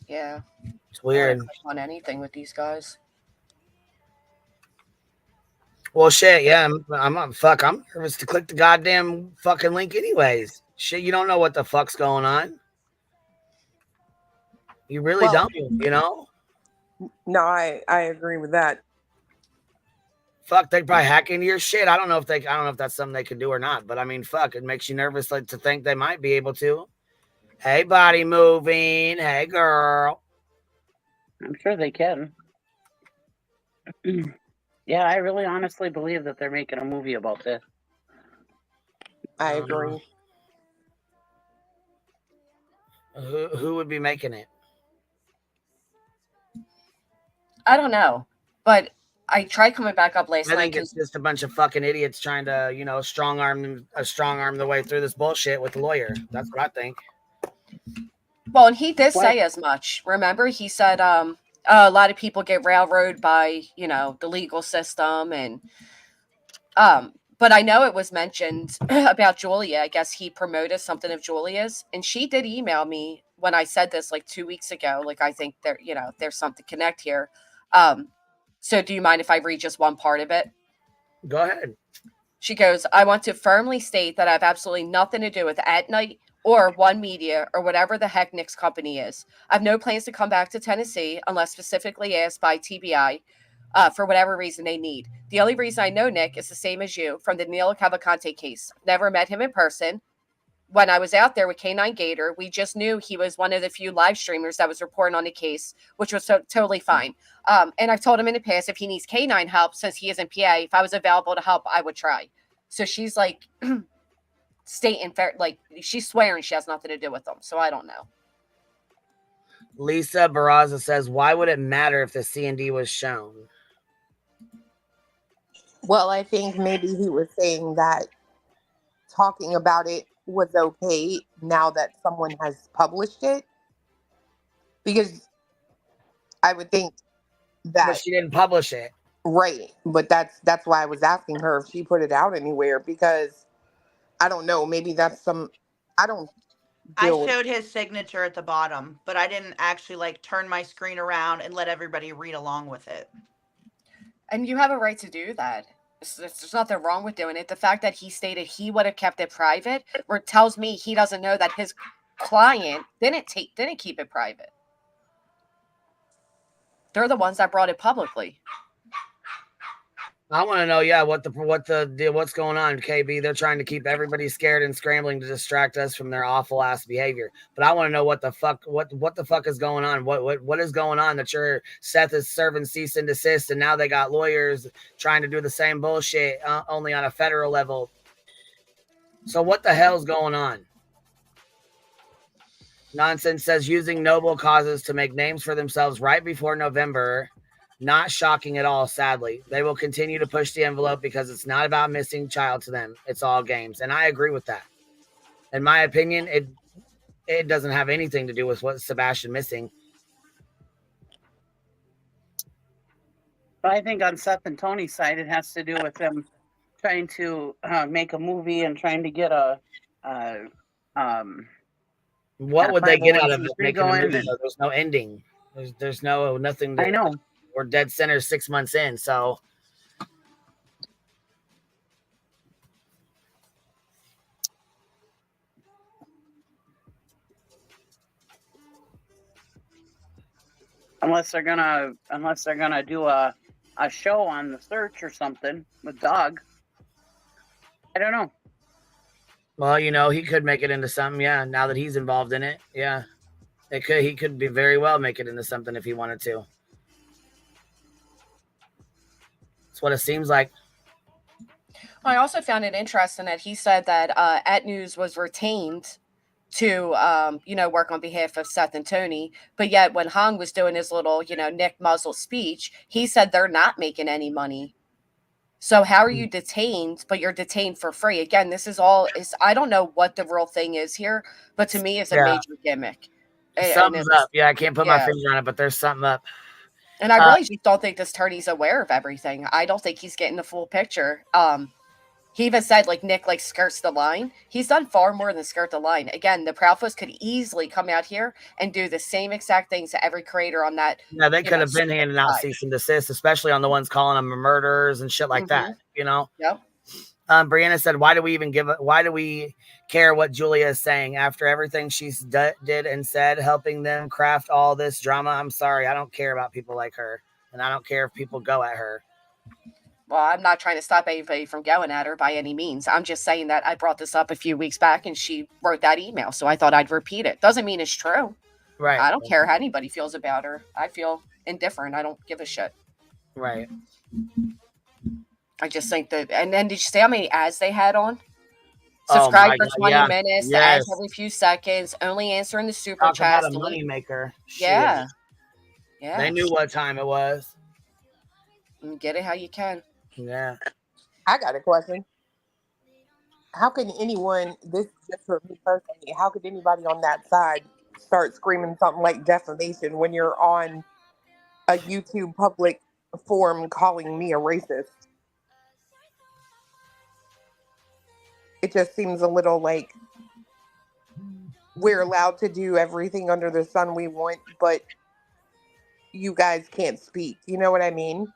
Yeah. It's weird. On anything with these guys. Well, shit, yeah, I'm nervous to click the goddamn fucking link anyways. Shit, you don't know what the fuck's going on. You really don't, you know? No, I agree with that. Fuck, they probably hack into your shit. I don't know if that's something they can do or not, but I mean, fuck, it makes you nervous to think they might be able to. Hey, body moving. Hey, girl. I'm sure they can. Yeah, I really honestly believe that they're making a movie about this. I agree. Who would be making it? I don't know, but I tried coming back up last night. I think it's just a bunch of fucking idiots trying to, you know, strong arm the way through this bullshit with the lawyer. That's what I think. Well, and he did say as much. Remember, he said a lot of people get railroaded by, you know, the legal system, and but I know it was mentioned about Julia. I guess he promoted something of Julia's, and she did email me when I said this like 2 weeks ago. Like, I think there, you know, there's something to connect here. So do you mind if I read just one part of it? Go ahead. She goes, I want to firmly state that I have absolutely nothing to do with At Night or One Media or whatever the heck Nick's company is. I have no plans to come back to Tennessee unless specifically asked by TBI for whatever reason they need. The only reason I know Nick is the same as you from the Neil Cavalcante case. Never met him in person. When I was out there with K9 Gator, we just knew he was one of the few live streamers that was reporting on the case, which was totally fine. And I've told him in the past, if he needs K9 help, since he is in PA, if I was available to help, I would try. So she's like stating fair, like she's swearing she has nothing to do with them. So I don't know. Lisa Barraza says, why would it matter if the C&D was shown? Well, I think maybe he was saying that talking about it was okay now that someone has published it, because I would think that, but she didn't publish it, right? But that's why I was asking her if she put it out anywhere, because I don't know, maybe that's some, I showed his signature at the bottom, but I didn't actually like turn my screen around and let everybody read along with it. And you have a right to do that. There's nothing wrong with doing it. The fact that he stated he would have kept it private tells me he doesn't know that his client didn't keep it private. They're the ones that brought it publicly. I want to know, yeah, what's going on, KB? They're trying to keep everybody scared and scrambling to distract us from their awful ass behavior. But I want to know what the fuck is going on. What is going on that Seth is serving cease and desist, and now they got lawyers trying to do the same bullshit only on a federal level. So what the hell's going on? Nonsense says using noble causes to make names for themselves right before November. Not shocking at all, sadly. They will continue to push the envelope because it's not about missing child to them. It's all games. And I agree with that. In my opinion, it doesn't have anything to do with what Sebastian missing. But I think on Seth and Tony's side, it has to do with them trying to make a movie and trying to get a what would they get out of it 501c3 making a movie? going. Though? There's no ending. There's nothing. I know. We're dead center 6 months in, so. Unless they're gonna do a show on the search or something with Doug. I don't know. Well, he could make it into something, yeah. Now that he's involved in it, yeah. He could be very well make it into something if he wanted to. That's what it seems like. I also found it interesting that he said that At News was retained to work on behalf of Seth and Tony, but yet when Hong was doing his little Nick Muzzle speech, he said they're not making any money. So how are you detained, but you're detained for free? Again, this is I don't know what the real thing is here, but to me it's a major gimmick. Something's up. Yeah, I can't put my finger on it, but there's something up. And I really just don't think this attorney's aware of everything. I don't think he's getting the full picture. He even said Nick skirts the line. He's done far more than skirt the line. Again, the Proudfoots could easily come out here and do the same exact things to every creator on that. Yeah, they could have been handing out cease and desist, especially on the ones calling them murderers and shit like that. Yep. Brianna said, why do we care what Julia is saying after everything she's did and said, helping them craft all this drama? I'm sorry. I don't care about people like her. And I don't care if people go at her. Well, I'm not trying to stop anybody from going at her by any means. I'm just saying that I brought this up a few weeks back and she wrote that email. So I thought I'd repeat it. Doesn't mean it's true. Right. I don't care how anybody feels about her. I feel indifferent. I don't give a shit. Right. I just think that, and then did you see how many ads they had on? Subscribe for 20 minutes, the ads every few seconds, only answering the super chat. A money maker. Yeah. Yeah. They knew what time it was. Get it how you can. Yeah. I got a question. How can anyone, this is just for me personally, how could anybody on that side start screaming something like defamation when you're on a YouTube public forum calling me a racist? It just seems a little like we're allowed to do everything under the sun we want, but you guys can't speak. You know what I mean?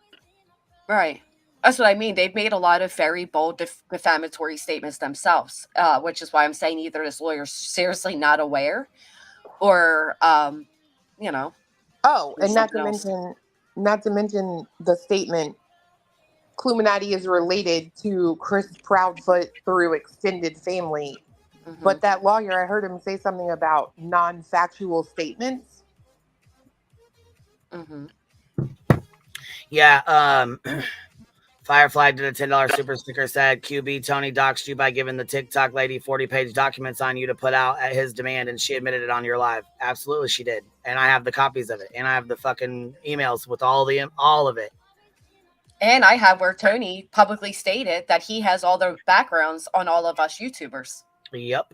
Right. That's what I mean. They've made a lot of very bold defamatory statements themselves, which is why I'm saying either this lawyer's seriously not aware or, Oh, and not to mention the statement, Cluminati is related to Chris Proudfoot through extended family. Mm-hmm. But that lawyer, I heard him say something about non-factual statements. Mm-hmm. Yeah, Firefly did a $10 super sticker, said QB Tony doxed you by giving the TikTok lady 40-page documents on you to put out at his demand, and she admitted it on your live. Absolutely, she did. And I have the copies of it, and I have the fucking emails with all of it. And I have where Tony publicly stated that he has all the backgrounds on all of us YouTubers. Yep.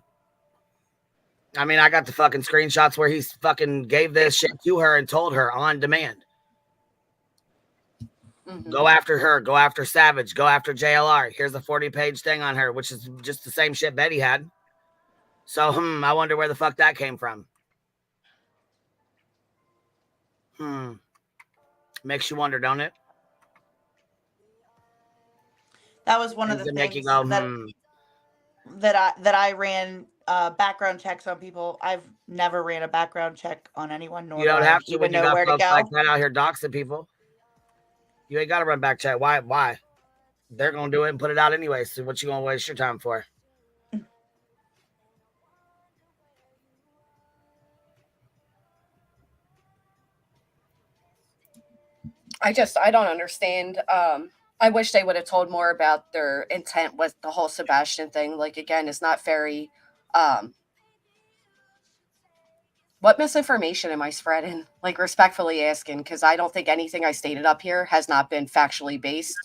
I mean, I got the fucking screenshots where he fucking gave this shit to her and told her on demand. Mm-hmm. Go after her. Go after Savage. Go after JLR. Here's a 40-page thing on her, which is just the same shit Betty had. So, I wonder where the fuck that came from. Makes you wonder, don't it? That was one of the things that I ran background checks on people. I've never ran a background check on anyone. Nor you don't have to when you got folks like go. that out here doxing people. You ain't got to run back check. Why? They're going to do it and put it out anyway. So what you going to waste your time for? I don't understand. I wish they would have told more about their intent with the whole Sebastian thing. Like, again, it's not very, what misinformation am I spreading? Like, respectfully asking, because I don't think anything I stated up here has not been factually based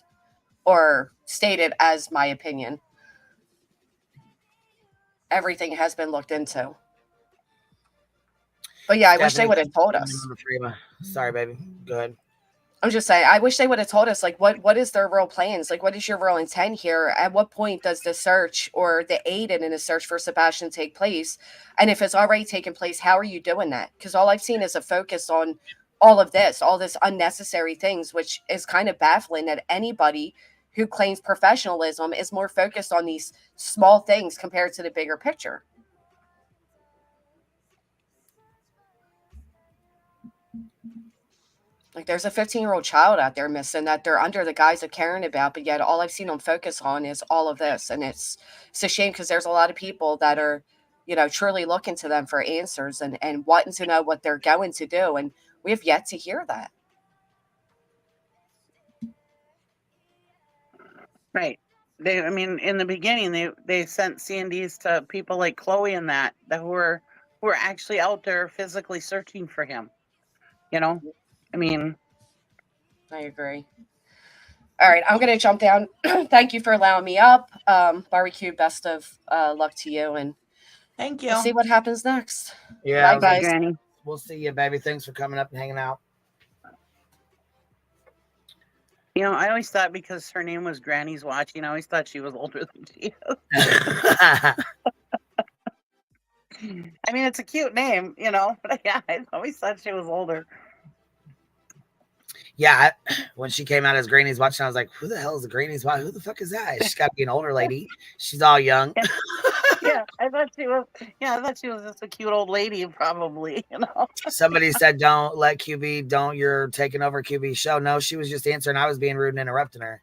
or stated as my opinion. everything has been looked into. But yeah, I wish they would have told us. Sorry, baby. Go ahead. I'm just saying, I wish they would have told us, like, what is their real plans? Like, what is your real intent here? At what point does the search or the aid in a search for Sebastian take place? And if it's already taken place, how are you doing that? Because all I've seen is a focus on all of this, all this unnecessary things, which is kind of baffling that anybody who claims professionalism is more focused on these small things compared to the bigger picture. Like, there's a 15-year-old child out there missing that they're under the guise of caring about, but yet all I've seen them focus on is all of this. And it's a shame because there's a lot of people that are, you know, truly looking to them for answers and wanting to know what they're going to do. And we have yet to hear that. Right. I mean, in the beginning, they sent C&Ds to people like Chloe and that who were actually out there physically searching for him. You know, I mean, I agree. All right, I'm going to jump down. Thank you for allowing me up. Barbecue, best of luck to you. And thank you. We'll see what happens next. Yeah, bye, guys. We'll see you, baby. Thanks for coming up and hanging out. You know, I always thought because her name was Granny's Watching, I always thought she was older than she is. I mean, it's a cute name, you know, but yeah, I always thought she was older. Yeah, when she came out as Granny's Watching, I was like, who the hell is the Granny's Watching? Who the fuck is that? She's got to be an older lady. She's all young. Yeah, I thought she was just a cute old lady, probably, you know. Somebody said, don't let QB, you're taking over QB's show. No, she was just answering. I was being rude and interrupting her.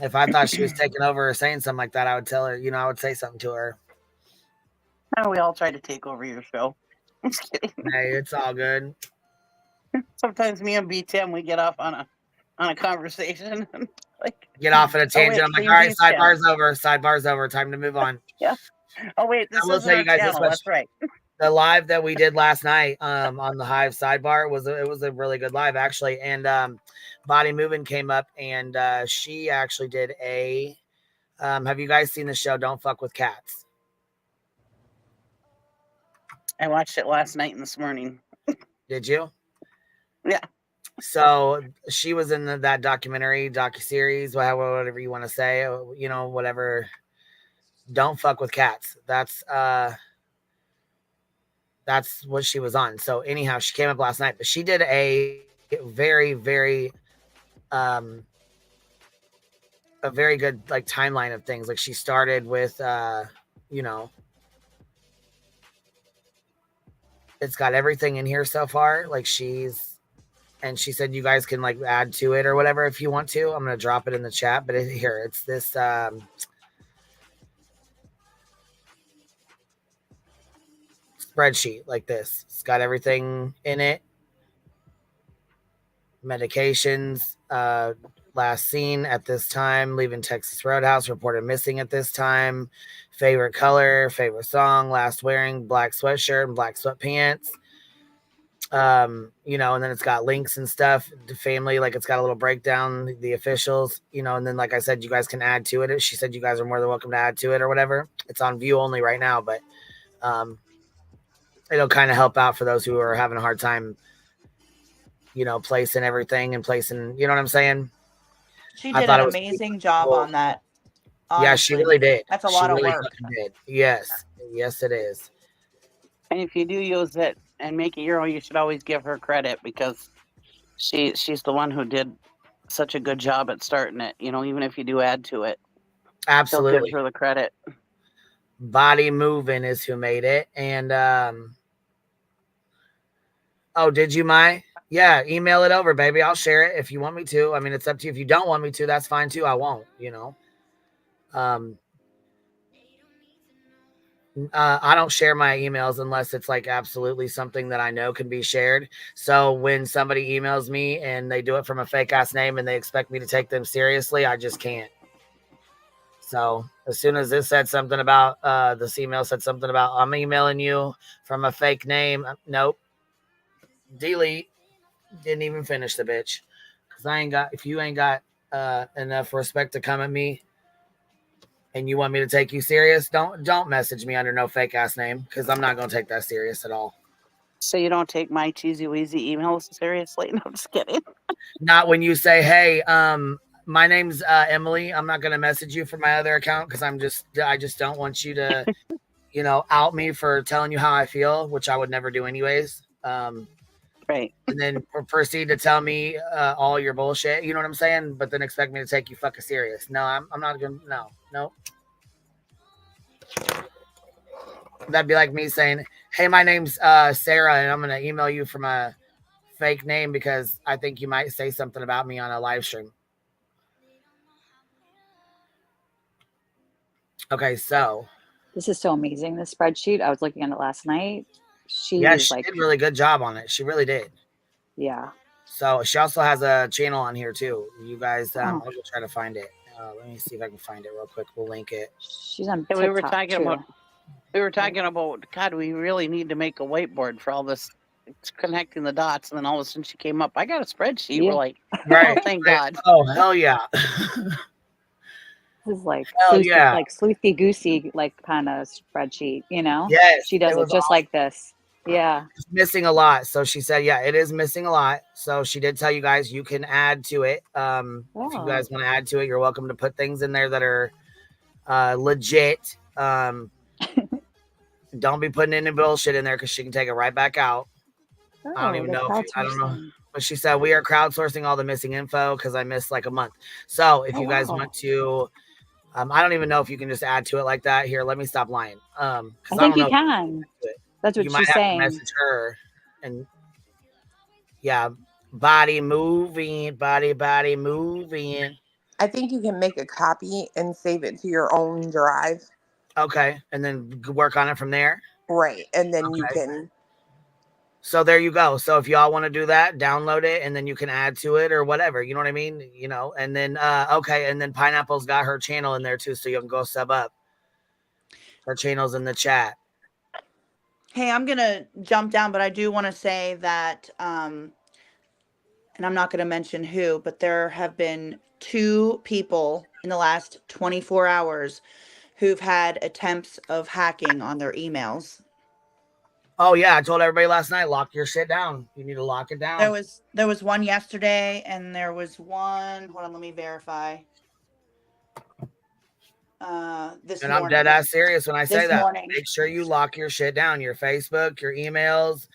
If I thought she was taking over or saying something like that, I would tell her, you know, I would say something to her. Oh, we all try to take over your show. I'm just kidding. Hey, it's all good. Sometimes me and B-Tim, we get off on a conversation. Like, get off at a tangent. I'm like, all right, sidebar's over. Sidebar's over. Time to move on. Yeah. Oh wait, this is our channel. That's right. The live that we did last night on the Hive sidebar was a really good live actually. And Body Moving came up and she actually did a. Have you guys seen the show Don't Fuck with Cats? I watched it last night and this morning. Did you? Yeah. So she was in that docuseries, whatever you want to say, you know, whatever. Don't Fuck with Cats. That's what she was on. So anyhow, she came up last night, but she did a very, very, a very good like timeline of things. Like she started with, you know, it's got everything in here so far. Like and she said you guys can like add to it or whatever if you want to. I'm going to drop it in the chat, but here it's this spreadsheet like this. It's got everything in it. Medications, last seen at this time, leaving Texas Roadhouse, reported missing at this time, favorite color, favorite song, last wearing black sweatshirt and black sweatpants. You know, and then it's got links and stuff to family, like it's got a little breakdown, the officials, you know, and then like I said, you guys can add to it. She said you guys are more than welcome to add to it or whatever. It's on view only right now, but it'll kind of help out for those who are having a hard time, you know, placing everything and placing, you know what I'm saying? She did an amazing job on that. Honestly. Yeah, she really did. That's a lot of work. Did. Yes, it is. And if you do use it and make it your own, you should always give her credit because she's the one who did such a good job at starting it. You know, even if you do add to it, absolutely give her the credit. Body Moving is who made it, and oh, did you, Mai? Yeah, email it over, baby. I'll share it if you want me to. I mean, it's up to you. If you don't want me to, that's fine too. I won't. You know. I don't share my emails unless it's like absolutely something that I know can be shared. So when somebody emails me and they do it from a fake ass name and they expect me to take them seriously, I just can't. So as soon as this said something about this email said something about I'm emailing you from a fake name. Nope. Delete. Didn't even finish the bitch. Cause if you ain't got enough respect to come at me, and you want me to take you serious, don't message me under no fake ass name, because I'm not gonna take that serious at all. So you don't take my cheesy weezy emails seriously? No, I'm just kidding. Not when you say, hey, my name's Emily. I'm not gonna message you for my other account because I just don't want you to, out me for telling you how I feel, which I would never do anyways. Right. And then proceed to tell me all your bullshit. You know what I'm saying? But then expect me to take you fucking serious. No, I'm not gonna. No. That'd be like me saying, hey, my name's Sarah, and I'm gonna email you from a fake name because I think you might say something about me on a live stream. Okay, so this is so amazing. This spreadsheet, I was looking at it last night. She did a really good job on it. She really did. Yeah. So she also has a channel on here too. You guys, I'll go try to find it. Let me see if I can find it real quick. We'll link it. She's on TikTok. We were talking too. about God. We really need to make a whiteboard for all this connecting the dots. And then all of a sudden she came up. I got a spreadsheet. Yeah. We're like, right? Oh, thank God. Oh hell yeah! This is like yeah. sleuthy goosey kind of spreadsheet, Yes, she does it just awesome. like this. Yeah, it's missing a lot. So she said, yeah, it is missing a lot. So she did tell you guys you can add to it. If you guys want to add to it, you're welcome to put things in there that are legit. Don't be putting any bullshit in there because she can take it right back out. I don't even know I don't know. But she said we are crowdsourcing all the missing info because I missed like a month. So if you guys want to, I don't even know if you can just add to it like that. Here, let me stop lying. I think you can. That's what she's saying. To message her and body moving. I think you can make a copy and save it to your own drive. Okay, and then work on it from there. Right, and then you can. So there you go. So if y'all want to do that, download it, and then you can add to it or whatever. You know what I mean? And then and then Pineapple's got her channel in there too, so you can go sub up. Her channel's in the chat. Hey, I'm gonna jump down, but I do want to say that, and I'm not gonna mention who, but there have been 2 people in the last 24 hours who've had attempts of hacking on their emails. Oh yeah, I told everybody last night, lock your shit down. You need to lock it down. There was one yesterday, and there was one. Hold on, let me verify. This and morning. I'm dead ass serious when I say that. Morning. Make sure you lock your shit down. Your Facebook, your emails.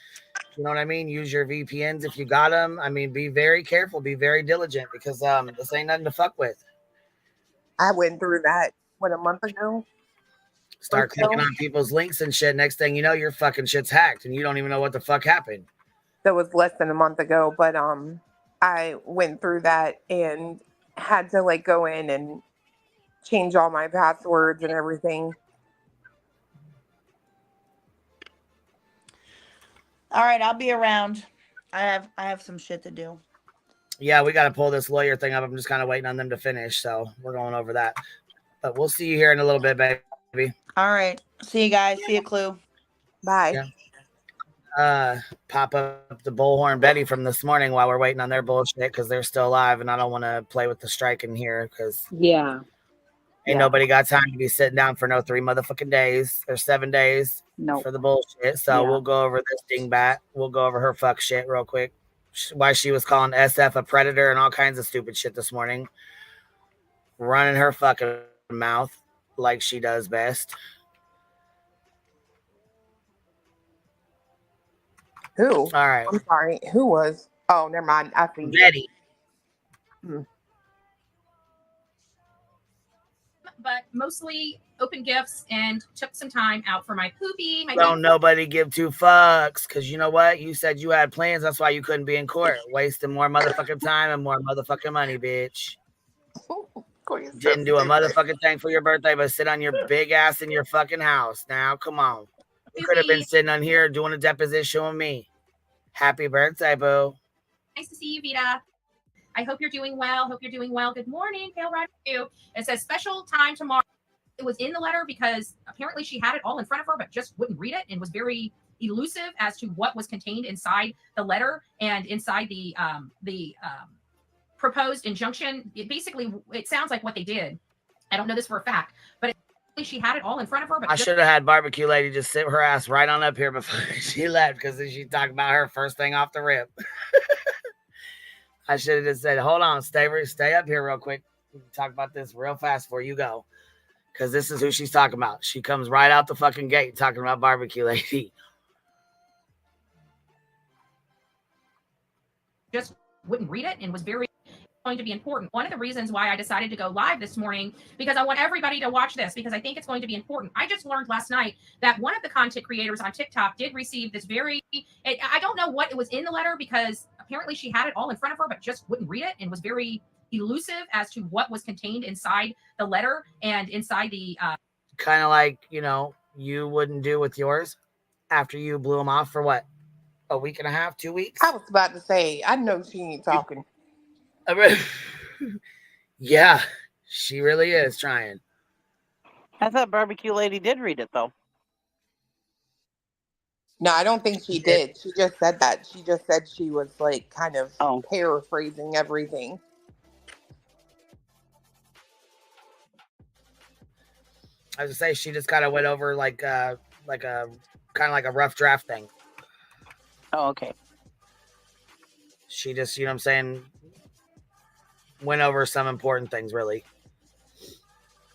You know what I mean? Use your VPNs if you got them. I mean, be very careful. Be very diligent because this ain't nothing to fuck with. I went through that a month ago. Start clicking on people's links and shit. Next thing you know, your fucking shit's hacked and you don't even know what the fuck happened. That was less than a month ago, but I went through that and had to go in and change all my passwords and everything. All right, I'll be around. I have some shit to do. Yeah, we got to pull this lawyer thing up. I'm just kind of waiting on them to finish, so we're going over that. But we'll see you here in a little bit, baby. All right. See you guys. See you, Clue. Bye. Yeah. Pop up the Bullhorn Betty from this morning while we're waiting on their bullshit because they're still alive, and I don't want to play with the strike in here because ain't nobody got time to be sitting down for no 3 motherfucking days or 7 days for the bullshit. So we'll go over this dingbat. We'll go over her fuck shit real quick. Why she was calling SF a predator and all kinds of stupid shit this morning. Running her fucking mouth like she does best. Who? All right. I'm sorry. Who was? Oh, never mind. I see. Betty. But mostly open gifts and took some time out for my poopy. Don't nobody give 2 fucks because you know what? You said you had plans. That's why you couldn't be in court. Wasting more motherfucking time and more motherfucking money, bitch. Didn't do a motherfucking thing for your birthday, but sit on your big ass in your fucking house. Now, come on. You could have been sitting on here doing a deposition with me. Happy birthday, boo. Nice to see you, Vita. I hope you're doing well. Hope you're doing well. Good morning, Pale Rider. It says special time tomorrow. It was in the letter because apparently she had it all in front of her, but just wouldn't read it and was very elusive as to what was contained inside the letter and inside the proposed injunction. It sounds like what they did I don't know this for a fact, but she had it all in front of her. But I should have had Barbecue Lady just sit her ass right on up here before she left, because then she talked about her first thing off the rip. I should have just said, hold on, stay up here real quick. We can talk about this real fast before you go. Because this is who she's talking about. She comes right out the fucking gate talking about Barbecue Lady. Just wouldn't read it and was very going to be important. One of the reasons why I decided to go live this morning, because I want everybody to watch this, because I think it's going to be important. I just learned last night that one of the content creators on TikTok did receive this I don't know what it was in the letter, because apparently she had it all in front of her, but just wouldn't read it and was very elusive as to what was contained inside the letter and inside the... Kind of like, you wouldn't do with yours after you blew them off for what? A week and a half, 2 weeks? I was about to say, I know she ain't talking. Yeah, she really is trying. I thought Barbecue Lady did read it, though. No, I don't think she did. She just said that. She just said she was like kind of paraphrasing everything. I was gonna say she just kind of went over like a kind of like a rough draft thing. Oh, okay. She just, you know what I'm saying, went over some important things, really.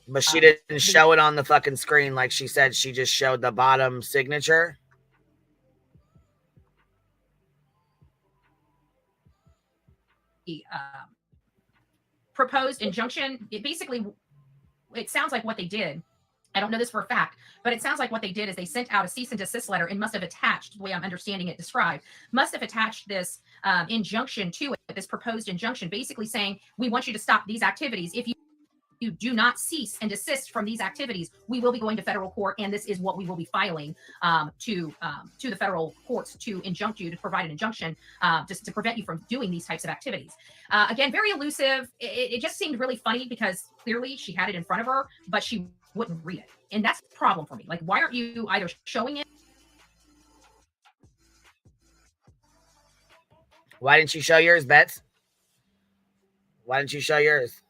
But she didn't show it on the fucking screen like she said. She just showed the bottom signature. Proposed injunction, it sounds like what they did. I don't know this for a fact, but it sounds like what they did is they sent out a cease and desist letter and must have attached, the way I'm understanding it described, must have attached this injunction to it, this proposed injunction, basically saying, we want you to stop these activities. If you do not cease and desist from these activities, we will be going to federal court, and this is what we will be filing to the federal courts to injunct you, to provide an injunction just to prevent you from doing these types of activities. Again, very elusive. It just seemed really funny because clearly she had it in front of her, but she wouldn't read it. And that's the problem for me. Like, why aren't you either showing it? Why didn't you show yours, Bets? Why didn't you show yours?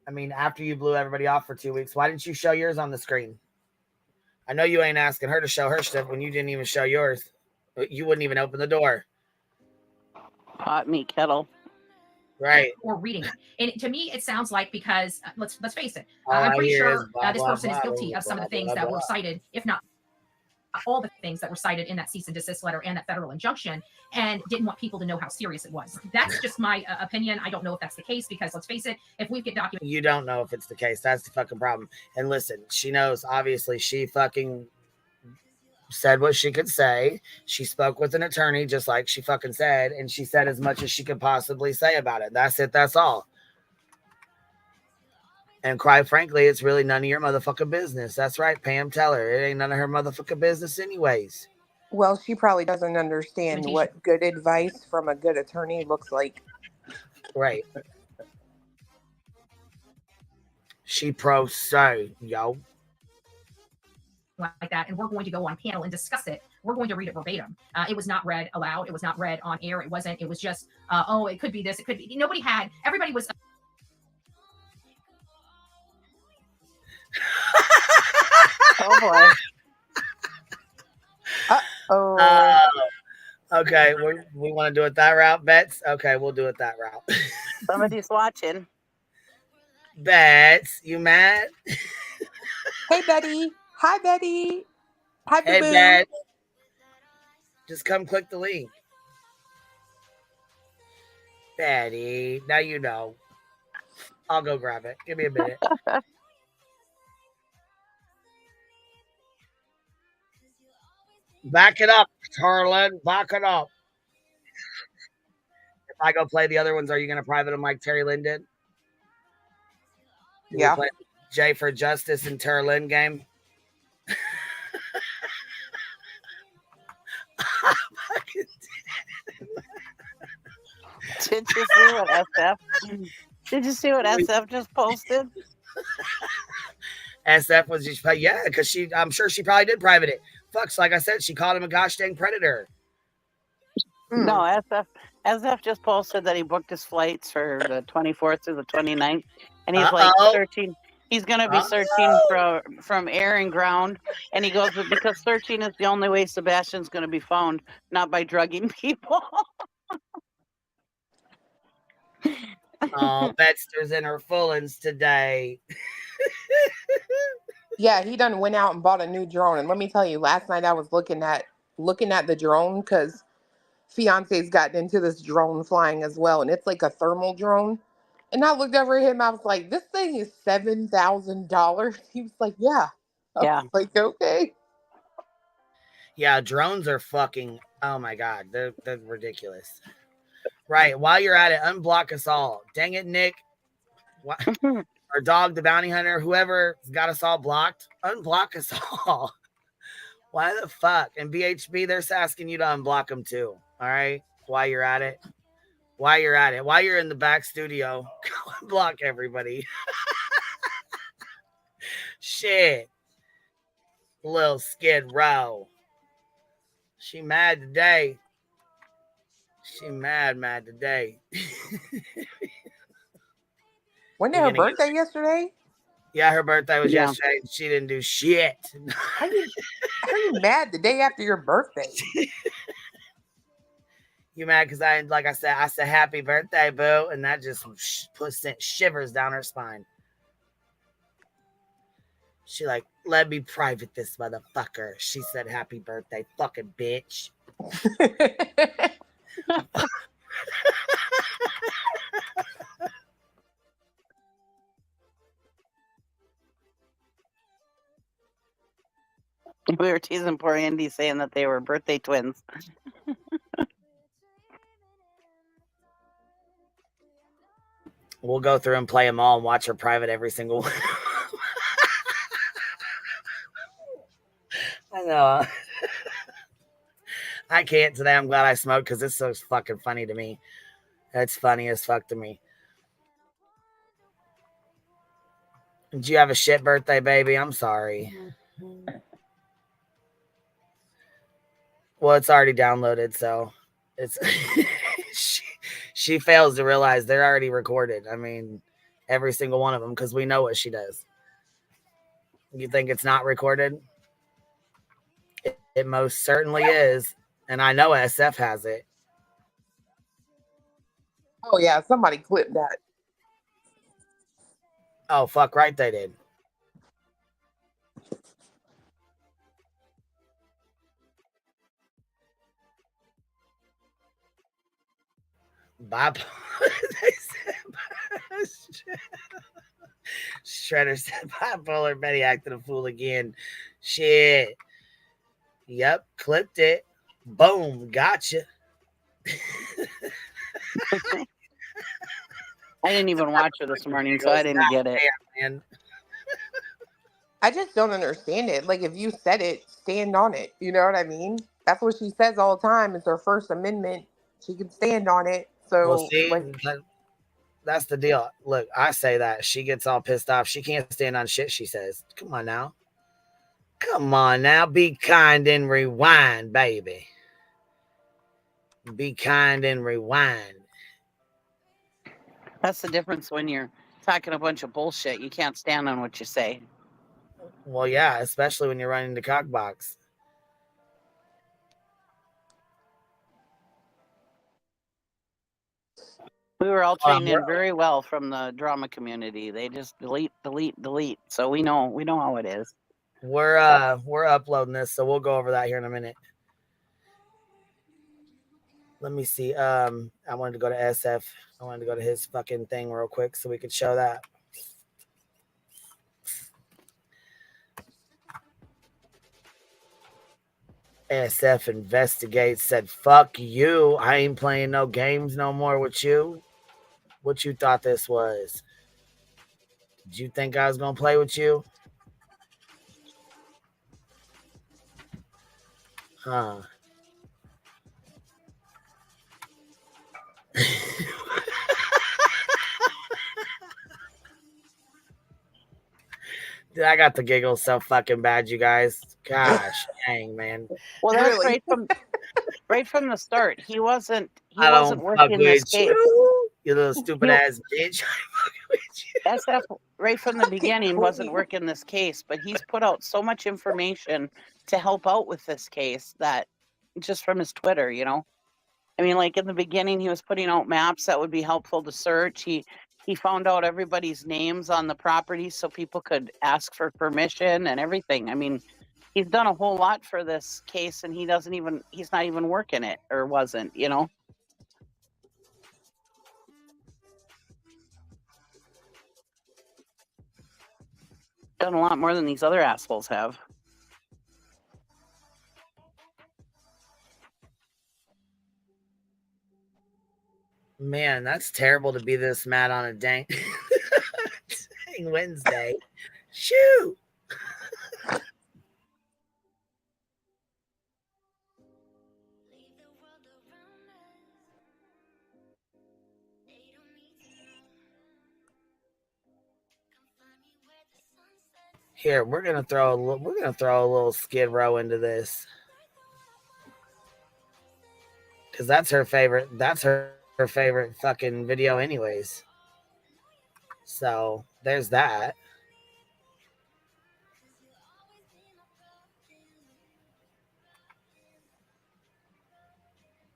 I mean, after you blew everybody off for 2 weeks, why didn't you show yours on the screen? I know you ain't asking her to show her stuff when you didn't even show yours. You wouldn't even open the door. Pot me kettle. Right. Or reading it. And to me, it sounds like, because let's face it, I'm pretty sure this person is guilty of some of the things that were cited, if not all the things that were cited in that cease and desist letter and that federal injunction, and didn't want people to know how serious it was. That's just my opinion. I don't know if that's the case, because let's face it, if we get documented. You don't know if it's the case. That's the fucking problem. And listen, she knows, obviously, she fucking said what she could say. She spoke with an attorney, just like she fucking said, and she said as much as she could possibly say about it. That's it. That's all. And quite frankly, it's really none of your motherfucking business. That's right, Pam. Tell her it ain't none of her motherfucking business anyways. Well, she probably doesn't understand what good advice from a good attorney looks like. Right. She pro se, yo. Like that, and we're going to go on panel and discuss it. We're going to read it verbatim. It was not read aloud. It was not read on air. It wasn't. It was just, it could be this. It could be. Everybody was. Oh boy. Okay, we want to do it that route, Bets? Okay, we'll do it that route. Somebody's watching. Bets, you mad? Hey, Betty. Hi, Betty. Hi, Hey, Boo. Bets. Just come click the link. Betty, now you know. I'll go grab it. Give me a minute. Back it up, Tarlin. Back it up. If I go play the other ones, are you going to private them like Terry Lynn did? Did Yeah. we play Jay for Justice and Terry Lynn game? Did you see what SF? Did you see what SF just posted? SF was just, yeah, because I'm sure she probably did private it. Fucks, like I said, she called him a gosh dang predator. No, SF just posted that he booked his flights for the 24th through the 29th, and he's like searching. He's gonna be searching from air and ground, and he goes, but because searching is the only way Sebastian's gonna be found, not by drugging people. Oh, Betster's in her fullins today. Yeah, he done went out and bought a new drone. And let me tell you, last night I was looking at the drone because fiance's gotten into this drone flying as well, and it's like a thermal drone. And I looked over at him, I was like, this thing is $7,000. He was like, yeah. I was like, okay. Yeah, drones are fucking, oh my God, they're ridiculous. Right, while you're at it, unblock us all. Dang it, Nick. Our dog, the bounty hunter, whoever got us all blocked, unblock us all. Why the fuck? And BHB, they're asking you to unblock them too. All right, while you're at it. While you're in the back studio, go unblock everybody. Shit. Little Skid Row. She mad today. She mad today. Wasn't it her birthday yesterday? Yeah, her birthday was yesterday. She didn't do shit. How are you mad the day after your birthday? You mad because I said happy birthday, boo, and that just sent shivers down her spine. She like, let me private this motherfucker. She said happy birthday, fucking bitch. We were teasing poor Andy saying that they were birthday twins. We'll go through and play them all and watch her private every single one. I know. I can't today. I'm glad I smoked because this is fucking funny to me. It's funny as fuck to me. Did you have a shit birthday, baby? I'm sorry. Well, it's already downloaded, so it's she fails to realize they're already recorded. I mean, every single one of them, because we know what she does. You think it's not recorded? It most certainly is, and I know SF has it. Oh yeah, somebody clipped that. Oh fuck, right they did. Bipolar. Shredder said bipolar Betty acted a fool again. Shit. Yep, clipped it. Boom, gotcha. I didn't even watch it this morning, so I didn't get it. Man. I just don't understand it. Like, if you said it, stand on it. You know what I mean? That's what she says all the time. It's her First Amendment. She can stand on it. So, well, see, that's the deal. Look, I say that. She gets all pissed off. She can't stand on shit she says. Come on now. Come on now. Be kind and rewind, baby. Be kind and rewind. That's the difference when you're talking a bunch of bullshit. You can't stand on what you say. Well, yeah, especially when you're running the cockbox. We were all trained in very well from the drama community. They just delete. So we know how it is. We're uploading this, so we'll go over that here in a minute. Let me see. I wanted to go to SF. I wanted to go to his fucking thing real quick so we could show that. SF investigates, said, fuck you. I ain't playing no games no more with you. What you thought this was? Did you think I was going to play with you? Huh. Dude, I got the giggles so fucking bad, you guys. Gosh, dang, man. Well, that's really right from the start. He wasn't working this case. You little stupid ass bitch. SF right from the beginning wasn't working this case, but he's put out so much information to help out with this case that just from his Twitter, you know. I mean, like in the beginning, he was putting out maps that would be helpful to search. He found out everybody's names on the property so people could ask for permission and everything. I mean, he's done a whole lot for this case, and he's not even working it, or wasn't, you know. Done a lot more than these other assholes have. Man, that's terrible to be this mad on a dang Wednesday. Shoot. Here, we're gonna throw a little Skid Row into this, because that's her favorite. That's her favorite fucking video, anyways. So there's that.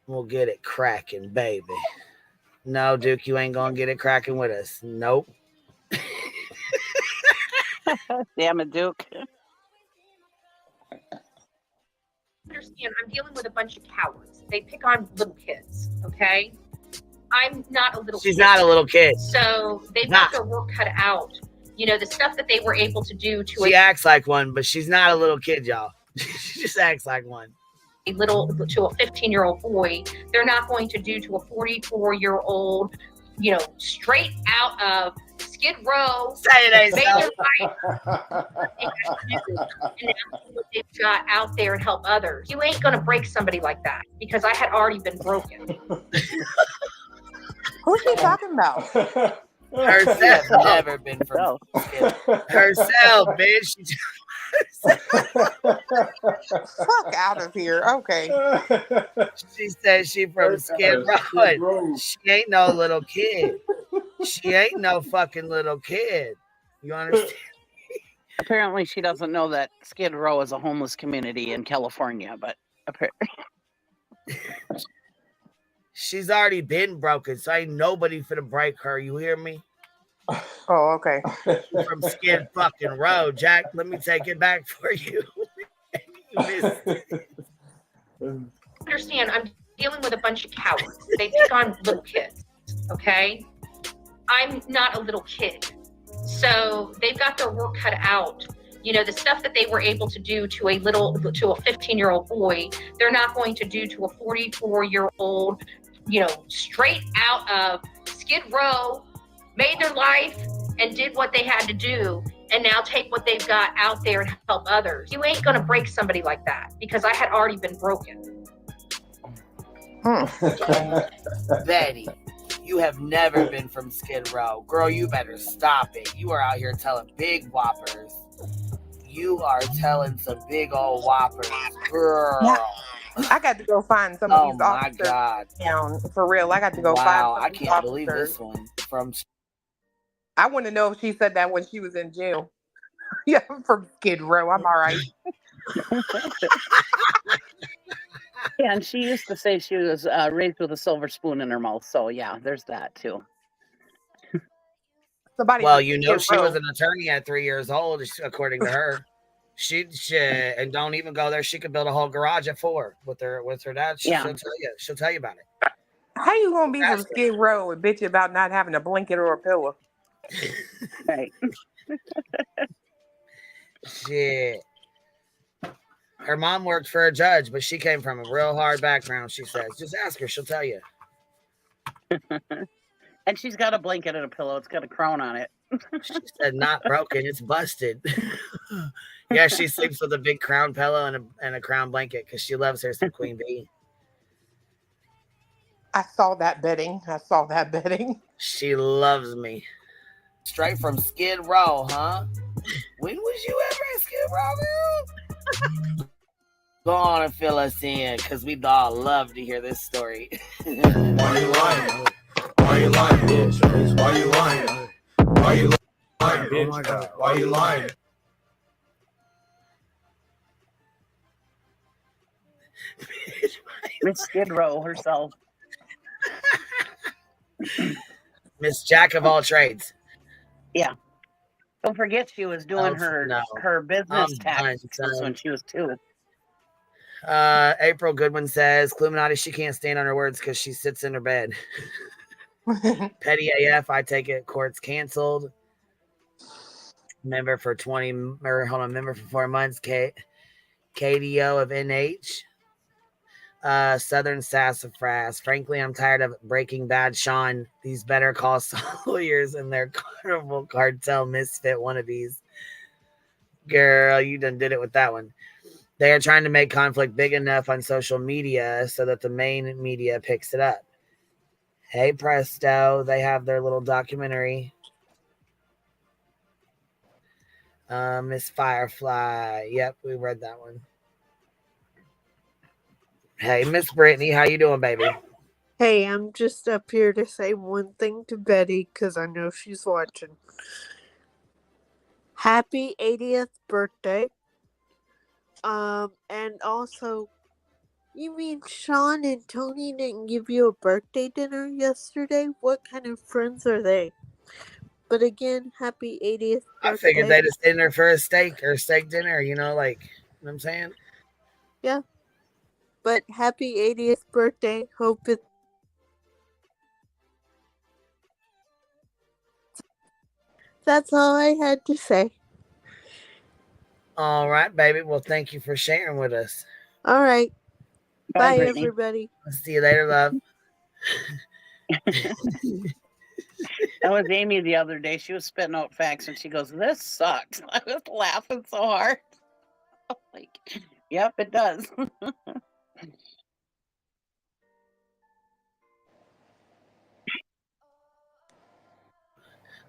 We'll get it cracking, baby. No, Duke, you ain't gonna get it cracking with us. Nope. Damn it, Duke. Understand, I'm dealing with a bunch of cowards. They pick on little kids, okay? I'm not a little She's kid. not a little kid. So they've got their work cut out. You know, the stuff that they were able to do to She acts like one, but she's not a little kid, y'all. She just acts like one. to a 15-year-old boy, they're not going to do to a 44-year-old, you know, straight out of Skid Row. Saturday, Made their life. And now they've got out there and help others. You ain't gonna break somebody like that, because I had already been broken. Who's she talking about? Herself. Never been from herself, bitch. Fuck out of here. Okay. She said she from Skid Row. She ain't no little kid. She ain't no fucking little kid. You understand? Apparently, she doesn't know that Skid Row is a homeless community in California, but apparently. She's already been broken, so ain't nobody finna break her. You hear me? Oh, okay. From Skid fucking Row, Jack. Let me take it back for you. You missed it. Understand, I'm dealing with a bunch of cowards. They pick on little kids, okay? I'm not a little kid. So they've got their work cut out. You know, the stuff that they were able to do to a 15-year-old boy, they're not going to do to a 44-year-old, you know, straight out of Skid Row, made their life and did what they had to do, and now take what they've got out there and help others. You ain't gonna break somebody like that, because I had already been broken. Betty, you have never been from Skid Row. Girl, you better stop it. You are out here telling big whoppers. You are telling some big old whoppers. Girl. Yeah. I got to go find some of these officers. Oh, my God. Down. For real, I got to go find some I of these can't officers. believe this one. From I want to know if she said that when she was in jail. Yeah, I'm from Skid Row. I'm all right. Yeah, and she used to say she was raised with a silver spoon in her mouth. So, yeah, there's that, too. Well, you know, she was an attorney at 3 years old, according to her. She and don't even go there. She could build a whole garage at 4 with her dad. Yeah. She'll tell you about it. How you gonna be from Skid Row and bitch about not having a blanket or a pillow? Right. Shit. Her mom worked for a judge, but she came from a real hard background, she says. Just ask her, she'll tell you. And she's got a blanket and a pillow. It's got a crown on it. She said not broken, it's busted. Yeah, she sleeps with a big crown pillow and a crown blanket because she loves her some Queen Bee. I saw that betting. She loves me. Straight from Skid Row, huh? When was you ever at Skid Row, girl? Go on and fill us in, because we'd all love to hear this story. Why you lying? Why Why you lying, bitch? Why you lying? Why you lying, bitch? Oh my God. Why you lying? Miss Skid Row herself. Miss Jack of all trades. Yeah. Don't forget she was doing her business taxes when she was 2. April Goodwin says, Cluminati, she can't stand on her words because she sits in her bed. Petty AF, I take it. Court's canceled. Member for 4 months. KDO of NH. Southern Sassafras. Frankly, I'm tired of Breaking Bad Sean. These Better Call Saul lawyers and their carnival cartel misfit wannabes. Girl, you done did it with that one. They are trying to make conflict big enough on social media so that the main media picks it up. Hey, presto. They have their little documentary. Miss Firefly. Yep, we read that one. Hey, Miss Brittany, how you doing, baby? Hey, I'm just up here to say one thing to Betty because I know she's watching. Happy 80th birthday. And also, you mean Sean and Tony didn't give you a birthday dinner yesterday? What kind of friends are they? But again, happy 80th birthday. I figured they just in there for a steak dinner, you know what I'm saying? Yeah. But happy 80th birthday. Hope it. That's all I had to say. All right, baby. Well, thank you for sharing with us. All right. Bye Brittany. everybody. I'll see you later, love. That was Amy the other day. She was spitting out facts and she goes, "This sucks." I was laughing so hard. Like, yep, it does.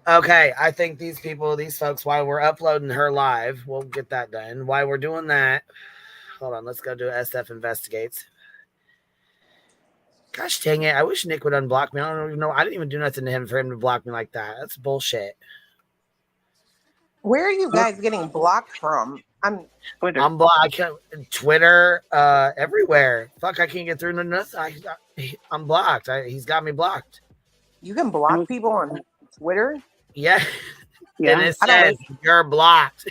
Okay, I think these folks, while we're uploading her live, we'll get that done. While we're doing that, hold on, let's go do SF Investigates. Gosh dang it, I wish Nick would unblock me. I don't even know. I didn't even do nothing to him for him to block me like that. That's bullshit. Where are you guys getting blocked from? I'm blocked. Twitter, everywhere. Fuck, I can't get through nothing. I'm blocked. He's got me blocked. You can block people on Twitter? Yeah. And it says you're blocked.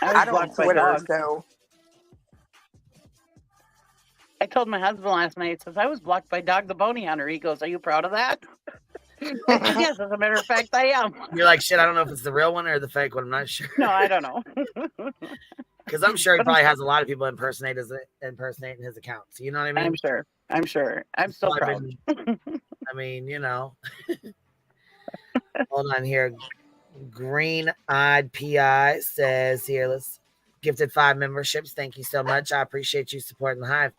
I don't Twitter, so. I told my husband last night, says, I was blocked by Dog the Bounty Hunter. He goes, are you proud of that? I said, yes, as a matter of fact, I am. You're like, shit, I don't know if it's the real one or the fake one. I'm not sure. No, I don't know. Because I'm sure he probably has a lot of people impersonating his accounts. You know what I mean? I'm sure. I'm so proud. I mean, you know. Hold on here. Green-eyed PI says here, let's gifted 5 memberships. Thank you so much. I appreciate you supporting the Hive.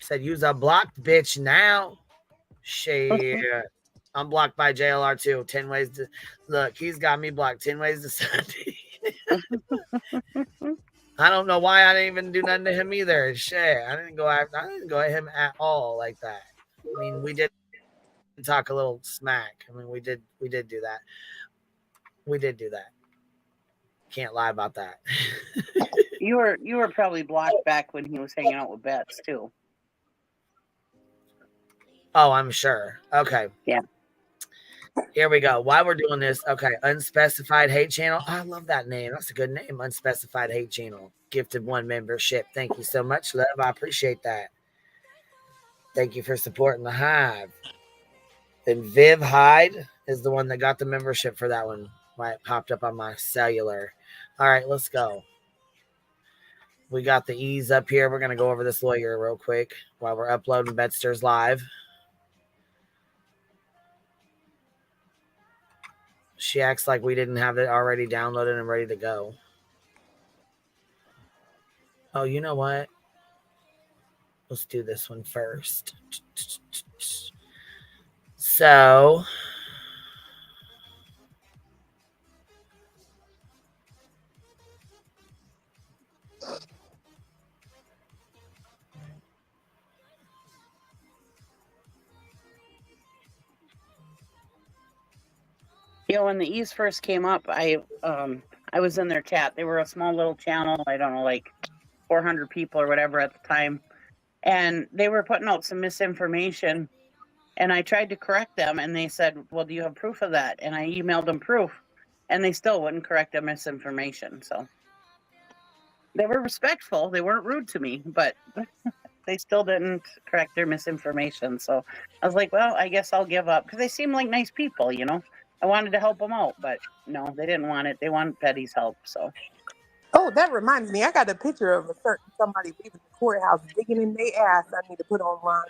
Said use a blocked bitch now. Shit. I'm blocked by JLR too. 10 ways to look. He's got me blocked 10 ways to Sunday. I don't know why I didn't even do nothing to him either. Shit. I didn't go at him at all like that. I mean, we did talk a little smack. I mean, we did do that. We did do that. Can't lie about that. You were probably blocked back when he was hanging out with Bets too. Oh, I'm sure. Okay. Yeah. Here we go. While we're doing this, okay. Unspecified Hate Channel. Oh, I love that name. That's a good name. Unspecified Hate Channel. Gifted 1 membership. Thank you so much, love. I appreciate that. Thank you for supporting the Hive. And Viv Hyde is the one that got the membership for that one. Why it popped up on my cellular. All right, let's go. We got the ease up here. We're going to go over this lawyer real quick while we're uploading Bedsters live. She acts like we didn't have it already downloaded and ready to go. Oh, you know what? Let's do this one first. So, You know, when the E's first came up, I was in their chat. They were a small little channel. I don't know, like 400 people or whatever at the time. And they were putting out some misinformation. And I tried to correct them. And they said, well, do you have proof of that? And I emailed them proof. And they still wouldn't correct the misinformation. So they were respectful. They weren't rude to me. But they still didn't correct their misinformation. So I was like, well, I guess I'll give up. Because they seem like nice people, you know. I wanted to help them out, but no, they didn't want it. They wanted Betty's help. So, Oh, that reminds me. I got a picture of a certain somebody leaving the courthouse digging in their ass. I need to put online.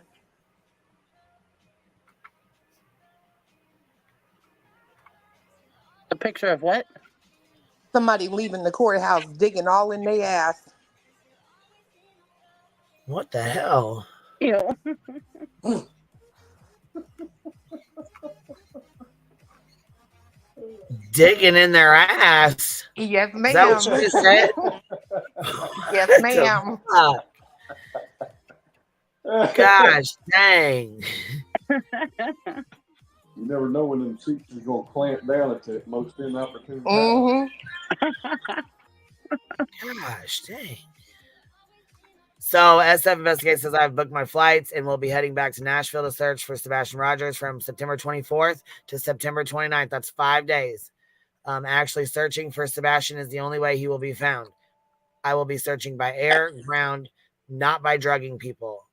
a picture of what? Somebody leaving the courthouse digging all in their ass. What the hell? Ew. Digging in their ass. Yes, ma'am. Is that what you just said? Yes, ma'am. Gosh dang. You never know when them seats is going to clamp down at the most inopportune time. Mm-hmm. Gosh dang. So SF Investigates says I've booked my flights and will be heading back to Nashville to search for Sebastian Rogers from September 24th to September 29th. That's 5 days. Actually searching for Sebastian is the only way he will be found. I will be searching by air, ground, not by drugging people.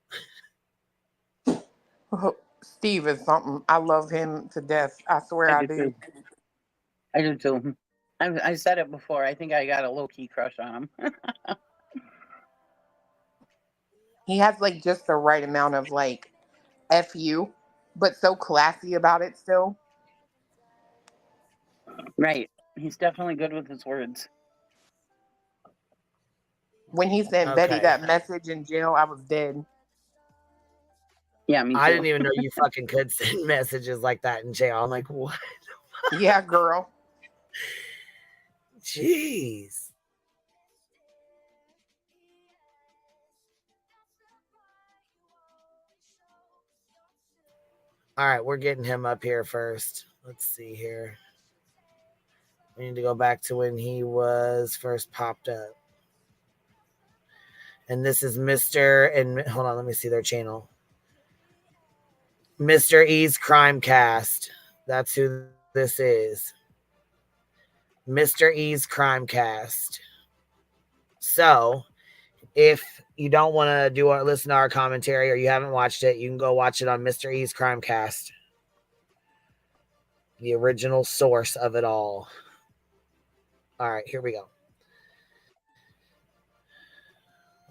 Steve is something. I love him to death. I swear I do. I do too. I said it before. I think I got a low-key crush on him. He has like just the right amount of like FU, but so classy about it still. Right. He's definitely good with his words. When he sent Betty that message in jail, I was dead. Yeah, me too. I didn't even know you fucking could send messages like that in jail. I'm like, what? Yeah, girl. Jeez. All right, we're getting him up here first. Let's see here. We need to go back to when he was first popped up. And this is Mr. and hold on, let me see their channel. Mr. E's Crime Cast. That's who this is. Mr. E's Crime Cast. So, if you don't want to listen to our commentary or you haven't watched it, you can go watch it on Mr. E's Crime Cast. The original source of it all. All right, here we go.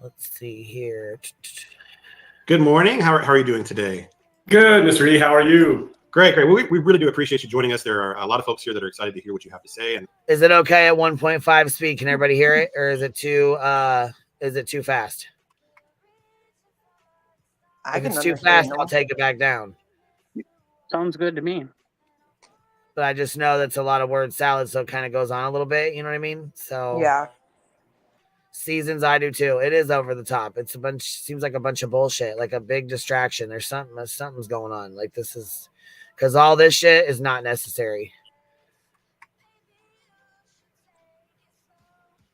Let's see here. Good morning. How are you doing today? Good, Mr. E. How are you? Great. Well, we really do appreciate you joining us. There are a lot of folks here that are excited to hear what you have to say. And is it okay at 1.5 speed? Can everybody hear it, or is it too fast? If it's too fast, I'll take it back down. Sounds good to me. But I just know that's a lot of word salad, so it kind of goes on a little bit. You know what I mean? So yeah. Seasons, I do too. It is over the top. It's seems like a bunch of bullshit, like a big distraction. There's something's going on. Like this is because all this shit is not necessary.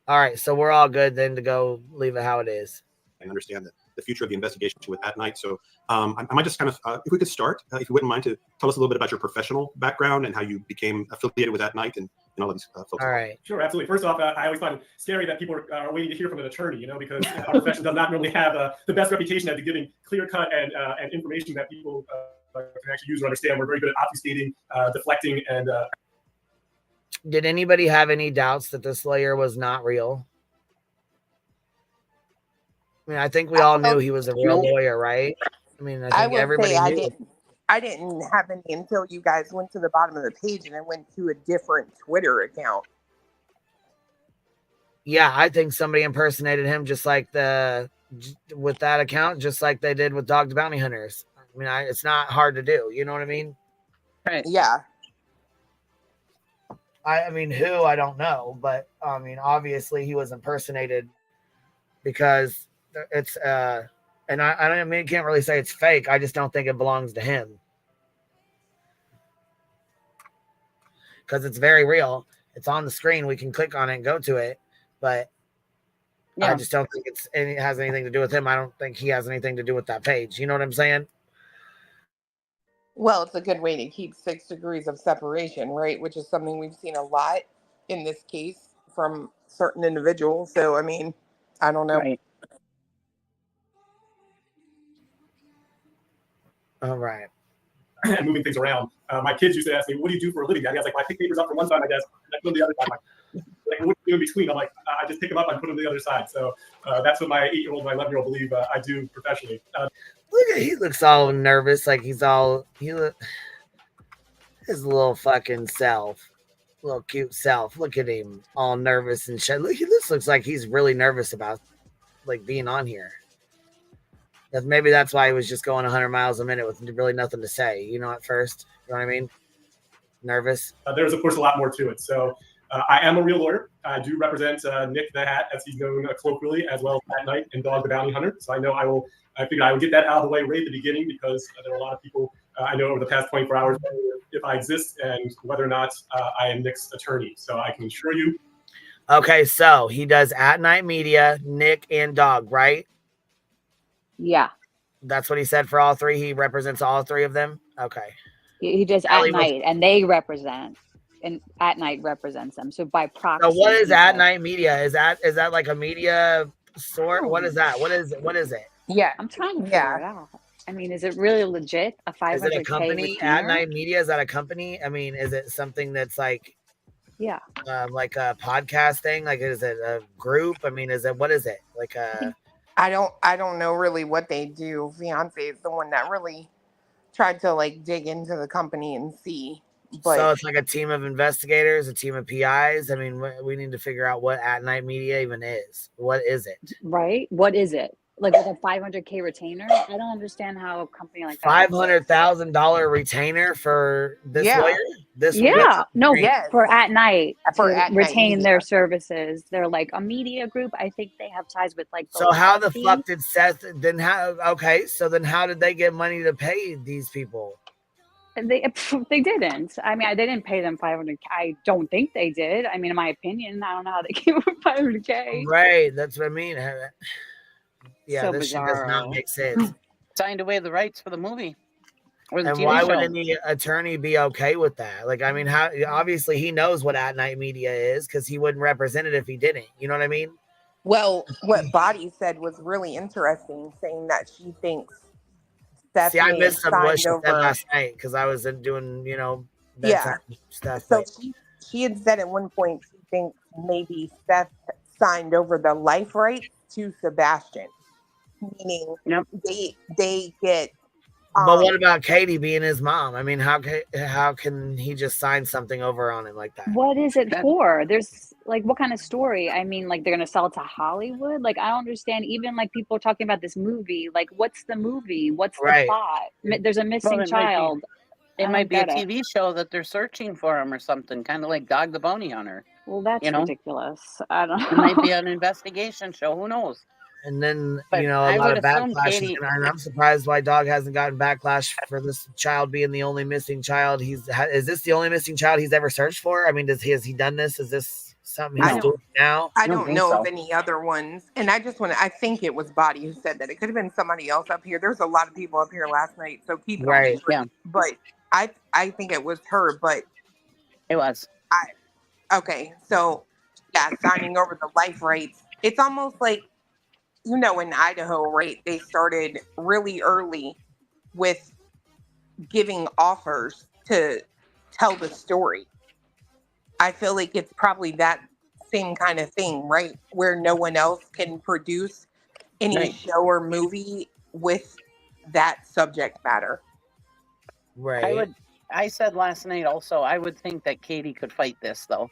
All right, so we're all good then to go leave it how it is. I understand that the future of the investigation with At Night. So I might just kind of, if we could start, if you wouldn't mind, to tell us a little bit about your professional background and how you became affiliated with At Night and all of these folks. All right. Sure, absolutely. First off, I always find it scary that people are waiting to hear from an attorney, because our profession does not normally have the best reputation at giving clear-cut and information that people can actually use or understand. We're very good at obfuscating, deflecting, and... Did anybody have any doubts that this lawyer was not real? I mean, I think we all knew he was a real lawyer, right? I mean, I think everybody knew. I didn't have any until you guys went to the bottom of the page and I went to a different Twitter account. Yeah, I think somebody impersonated him with that account, just like they did with Dog the Bounty Hunters. I mean, it's not hard to do. You know what I mean? Right. Yeah. I mean, who? I don't know. But, I mean, obviously he was impersonated because it's, and I mean, can't really say it's fake. I just don't think it belongs to him. because it's very real. It's on the screen. We can click on it and go to it, but I just don't think it has anything to do with him. I don't think he has anything to do with that page. You know what I'm saying? Well, it's a good way to keep 6 degrees of separation, right? Which is something we've seen a lot in this case from certain individuals. So, I mean, I don't know. Right. All right. And moving things around. My kids used to ask me, "What do you do for a living, Daddy?" I was like, "I pick papers up from one side of my desk, and I put them on the other side." Like, what do you do in between? I'm like, I just pick them up and put them on the other side. So that's what my 8-year-old, my 11-year-old believe I do professionally. He looks all nervous, like his little fucking self, little cute self. Look at him, all nervous and shit. Look, this looks like he's really nervous about like being on here. Maybe that's why he was just going 100 miles a minute with really nothing to say. You know, at first, you know what I mean? Nervous. There's of course a lot more to it. So I am a real lawyer. I do represent Nick the Hat, as he's known colloquially, as well as At Night and Dog the Bounty Hunter. So I know I figured I would get that out of the way right at the beginning, because there are a lot of people I know over the past 24 hours if I exist and whether or not I am Nick's attorney. So I can assure you. Okay, so he does At Night Media, Nick, and Dog, right? Yeah. That's what he said for all three. He represents all three of them. Okay. He does At Night, and they represent, and At Night represents them. So by proxy. So what is At Night Media? Is that like a media sort? What is that? What is it? Yeah, I'm trying to figure it out. I mean, is it really legit? A 500K Is it a company? retainer? At Night Media, is that a company? I mean, is it something that's like, yeah, like a podcast thing? Like, is it a group? I mean, what is it? Like a. I don't know really what they do. Fiance is the one that really tried to like dig into the company and see. But So it's like a team of investigators, a team of PIs. I mean, we need to figure out what At Night Media even is. What is it? Right? What is it? Like with a 500K retainer? I don't understand how a company like that. $500,000 retainer for this lawyer? For At Night For to At Night retain Media. their services. They're like a media group. I think they have ties with like. So how the fuck did Seth then so then how did they get money to pay these people? They didn't. I mean, they didn't pay them 500K. I don't think they did. I mean, in my opinion, I don't know how they came up with 500K. Right, that's what I mean. Yeah, So this shit does not bizarro. make sense. Signed away the rights for the movie. Or the And TV why show. would any attorney be okay with that? Like, I mean, how obviously he knows what At Night Media is, because he wouldn't represent it if he didn't. You know what I mean? well, what Body said was really interesting, saying that she thinks Stephanie See, I missed some of what signed she said over. last night because I was doing, Yeah. bedtime stuff. So but- she had said at one point she thinks maybe Steph signed over the life rights to Sebastian, meaning they get. But what about Katie being his mom? I mean, how can he just sign something over on him like that? What is it for? There's like, what kind of story? I mean, like they're gonna sell it to Hollywood? Like, I don't understand. Even like people talking about this movie. Like, what's the movie? What's the Right. plot? There's a missing child. It I might don't be a get it. TV show that they're searching for him or something, kind of like Dog the Bounty Hunter. Well, that's you know? ridiculous. I don't know. It might be an investigation show. Who knows? And then, But a I lot would of assume backlash. Katie- And I'm surprised why Dog hasn't gotten backlash for this child being the only missing child. Is this the only missing child he's ever searched for? I mean, has he done this? Is this something he's doing now? I don't know of any other ones. And I think it was Body who said that. It could have been somebody else up here. There's a lot of people up here last night, so keep it on Right. the street. But I think it was her, but it was. Okay, so yeah, signing over the life rights. It's almost like, in Idaho, right? They started really early with giving offers to tell the story. I feel like it's probably that same kind of thing, right? Where no one else can produce any Right. show or movie with that subject matter. Right. I said last night also, I would think that Katie could fight this though.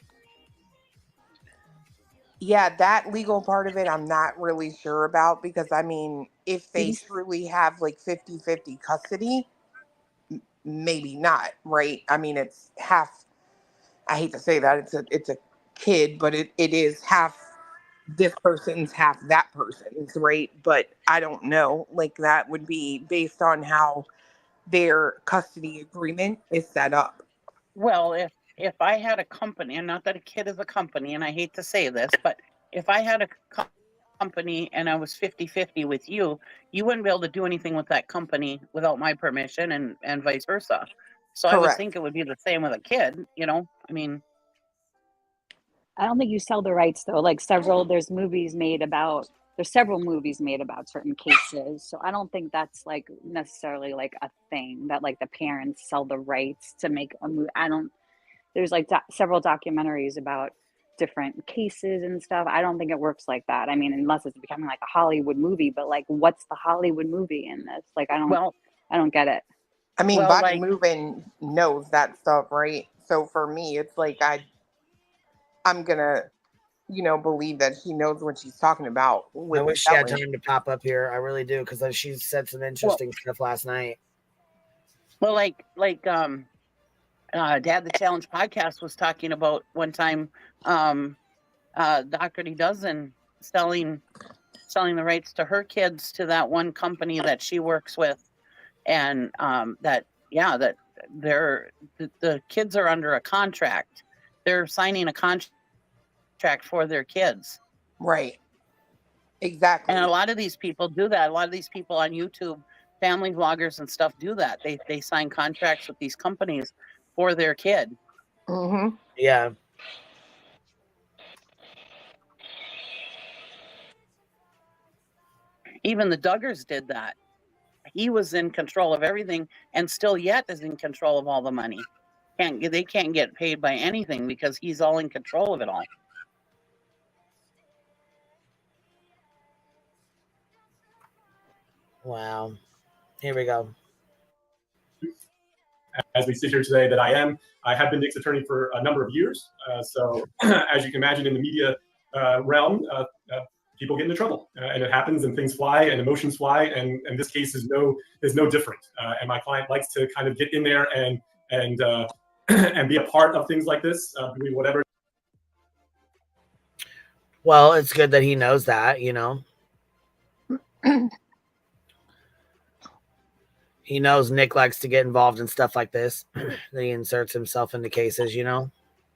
Yeah, that legal part of it, I'm not really sure about, because I mean, if they truly have like 50-50 custody, maybe not, right? I mean, it's half, I hate to say that, it's a kid, but it is half this person's, half that person's, right? But I don't know, like that would be based on how their custody agreement is set up. Well, if I had a company, and not that a kid is a company, and I hate to say this, but if I had a company and I was 50-50 with you, you wouldn't be able to do anything with that company without my permission, and vice versa. So I would Correct. think it would be the same with a kid, you know? I mean, I don't think you sell the rights though. Like several, there's several movies made about certain cases. So I don't think that's like necessarily like a thing that like the parents sell the rights to make a movie. There's like several documentaries about different cases and stuff. I don't think it works like that. I mean, unless it's becoming like a Hollywood movie, but like what's the Hollywood movie in this? Like I don't get it. I mean, Well, Body like- Moving knows that stuff, right? So for me, it's like I'm gonna, believe that she knows what she's talking about. I wish she had time to pop up here. I really do, because she said some interesting stuff last night. Well, Dad the Challenge podcast was talking about one time, Dr. D Dozen selling the rights to her kids to that one company that she works with, and that the kids are under a contract. They're signing a contract for their kids. Right. Exactly. And a lot of these people do that. A lot of these people on YouTube, family vloggers and stuff, do that. They sign contracts with these companies for their kid. Mm-hmm. Yeah. Even the Duggars did that. He was in control of everything, and still yet is in control of all the money. They can't get paid by anything because he's all in control of it all. Wow. Here we go. As we sit here today, that I have been Nick's attorney for a number of years. So as you can imagine, in the media realm, people get into trouble, and it happens, and things fly, and emotions fly, and this case is no different. And my client likes to kind of get in there and and be a part of things like this, doing whatever. Well, it's good that he knows that, He knows Nick likes to get involved in stuff like this. That he inserts himself into cases,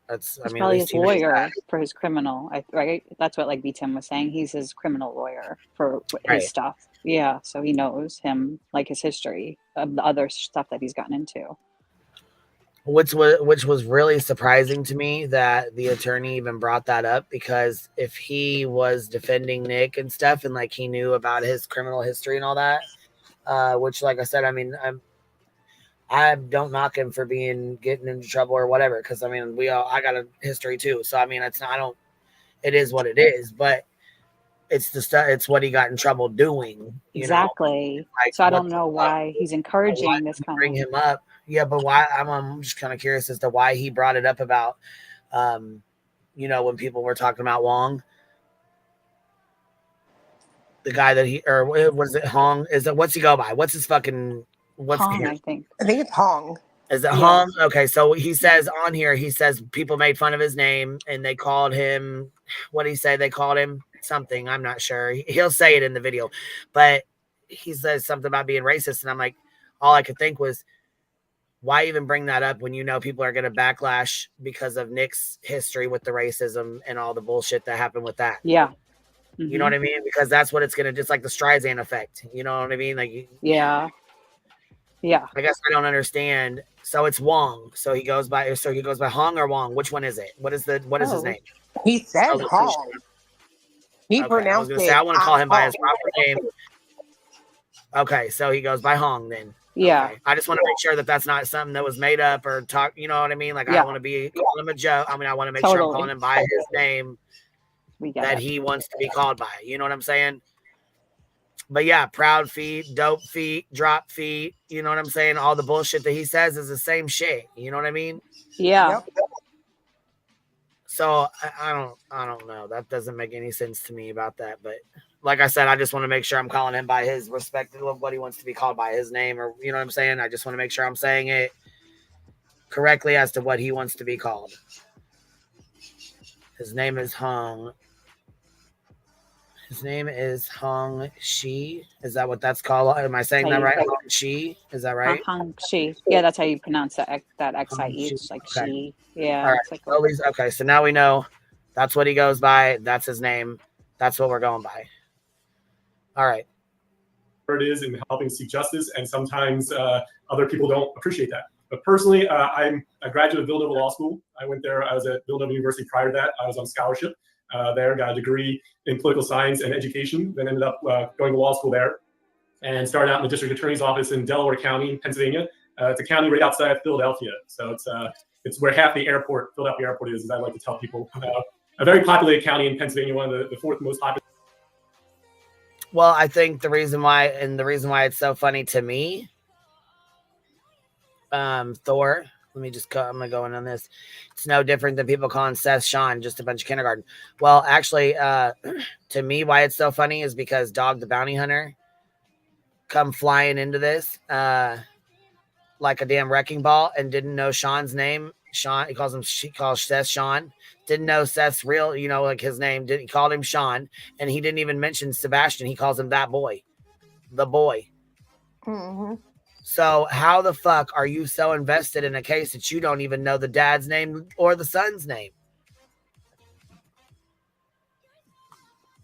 That's Probably his lawyer for his criminal, right? That's what like B-Tim was saying. He's his criminal lawyer for his stuff. Yeah, so he knows him, like his history of the other stuff that he's gotten into. Which was really surprising to me that the attorney even brought that up, because if he was defending Nick and stuff, and like he knew about his criminal history and all that, which, like I said, I don't knock him for getting into trouble or whatever, because I got a history too. So it is what it is, but it's the stuff. It's what he got in trouble doing. Exactly. So I don't know why he's encouraging this kind bring him up. Yeah, but why? I'm just kind of curious as to why he brought it up about, when people were talking about Wong, the guy that or was it Hong? What's he go by? What's his fucking? Hong, I think it's Hong. Is it Hong? Okay, so he says on here, people made fun of his name and they called him, what did he say? They called him something. I'm not sure. He'll say it in the video, but he says something about being racist. And I'm like, all I could think was, why even bring that up when people are going to backlash because of Nick's history with the racism and all the bullshit that happened with that? Yeah. Mm-hmm. You know what I mean? Because that's what it's going to, just like the Streisand effect. You know what I mean? Like, yeah. I guess I don't understand. So it's Wong. So he goes by Hong or Wong. Which one is it? What is his name? He said Hong. He pronounced it. I want to call him by his proper name. Okay, so he goes by Hong then. Yeah. Okay. I just want to make sure that that's not something that was made up or talk. You know what I mean? Like, I don't want to be calling him a joke. I want to make sure I'm calling him by his name that he wants to be called by. You know what I'm saying? But yeah, proud feet, dope feet, drop feet. You know what I'm saying? All the bullshit that he says is the same shit. You know what I mean? Yeah. So I don't know. That doesn't make any sense to me about that. But like I said, I just want to make sure I'm calling him by his respect of what he wants to be called by, his name, or you know what I'm saying? I just want to make sure I'm saying it correctly as to what he wants to be called. His name is Hong. His name is Hong Shi. Is that what that's called? Am I saying that right? Hong Shi. Is that right? Hong Shi. Yeah, that's how you pronounce that. That Hong Shi. XIH, like Okay. she. Yeah, All right. it's like Well, okay, so now we know that's what he goes by. That's his name. That's what we're going by. All right. It is in helping seek justice, and sometimes other people don't appreciate that. But personally, I'm a graduate of Villanova Law School. I went there. I was at Villanova University prior to that. I was on scholarship there, got a degree in political science and education, then ended up going to law school there and started out in the district attorney's office in Delaware County, Pennsylvania. It's a county right outside of Philadelphia. So it's where half the airport, Philadelphia airport is, as I like to tell people. A very populated county in Pennsylvania, one of the fourth most popular. Well, I think the reason why it's so funny to me, Thor, let me just I'm gonna go in on this. It's no different than people calling Seth Sean, just a bunch of kindergarten. Well, actually, to me, why it's so funny is because Dog the Bounty Hunter come flying into this like a damn wrecking ball and didn't know Sean's name. Sean, she calls Seth Sean. Didn't know Seth's real, like his name. He called him Sean, and he didn't even mention Sebastian. He calls him that boy, the boy. Mm-hmm. So how the fuck are you so invested in a case that you don't even know the dad's name or the son's name?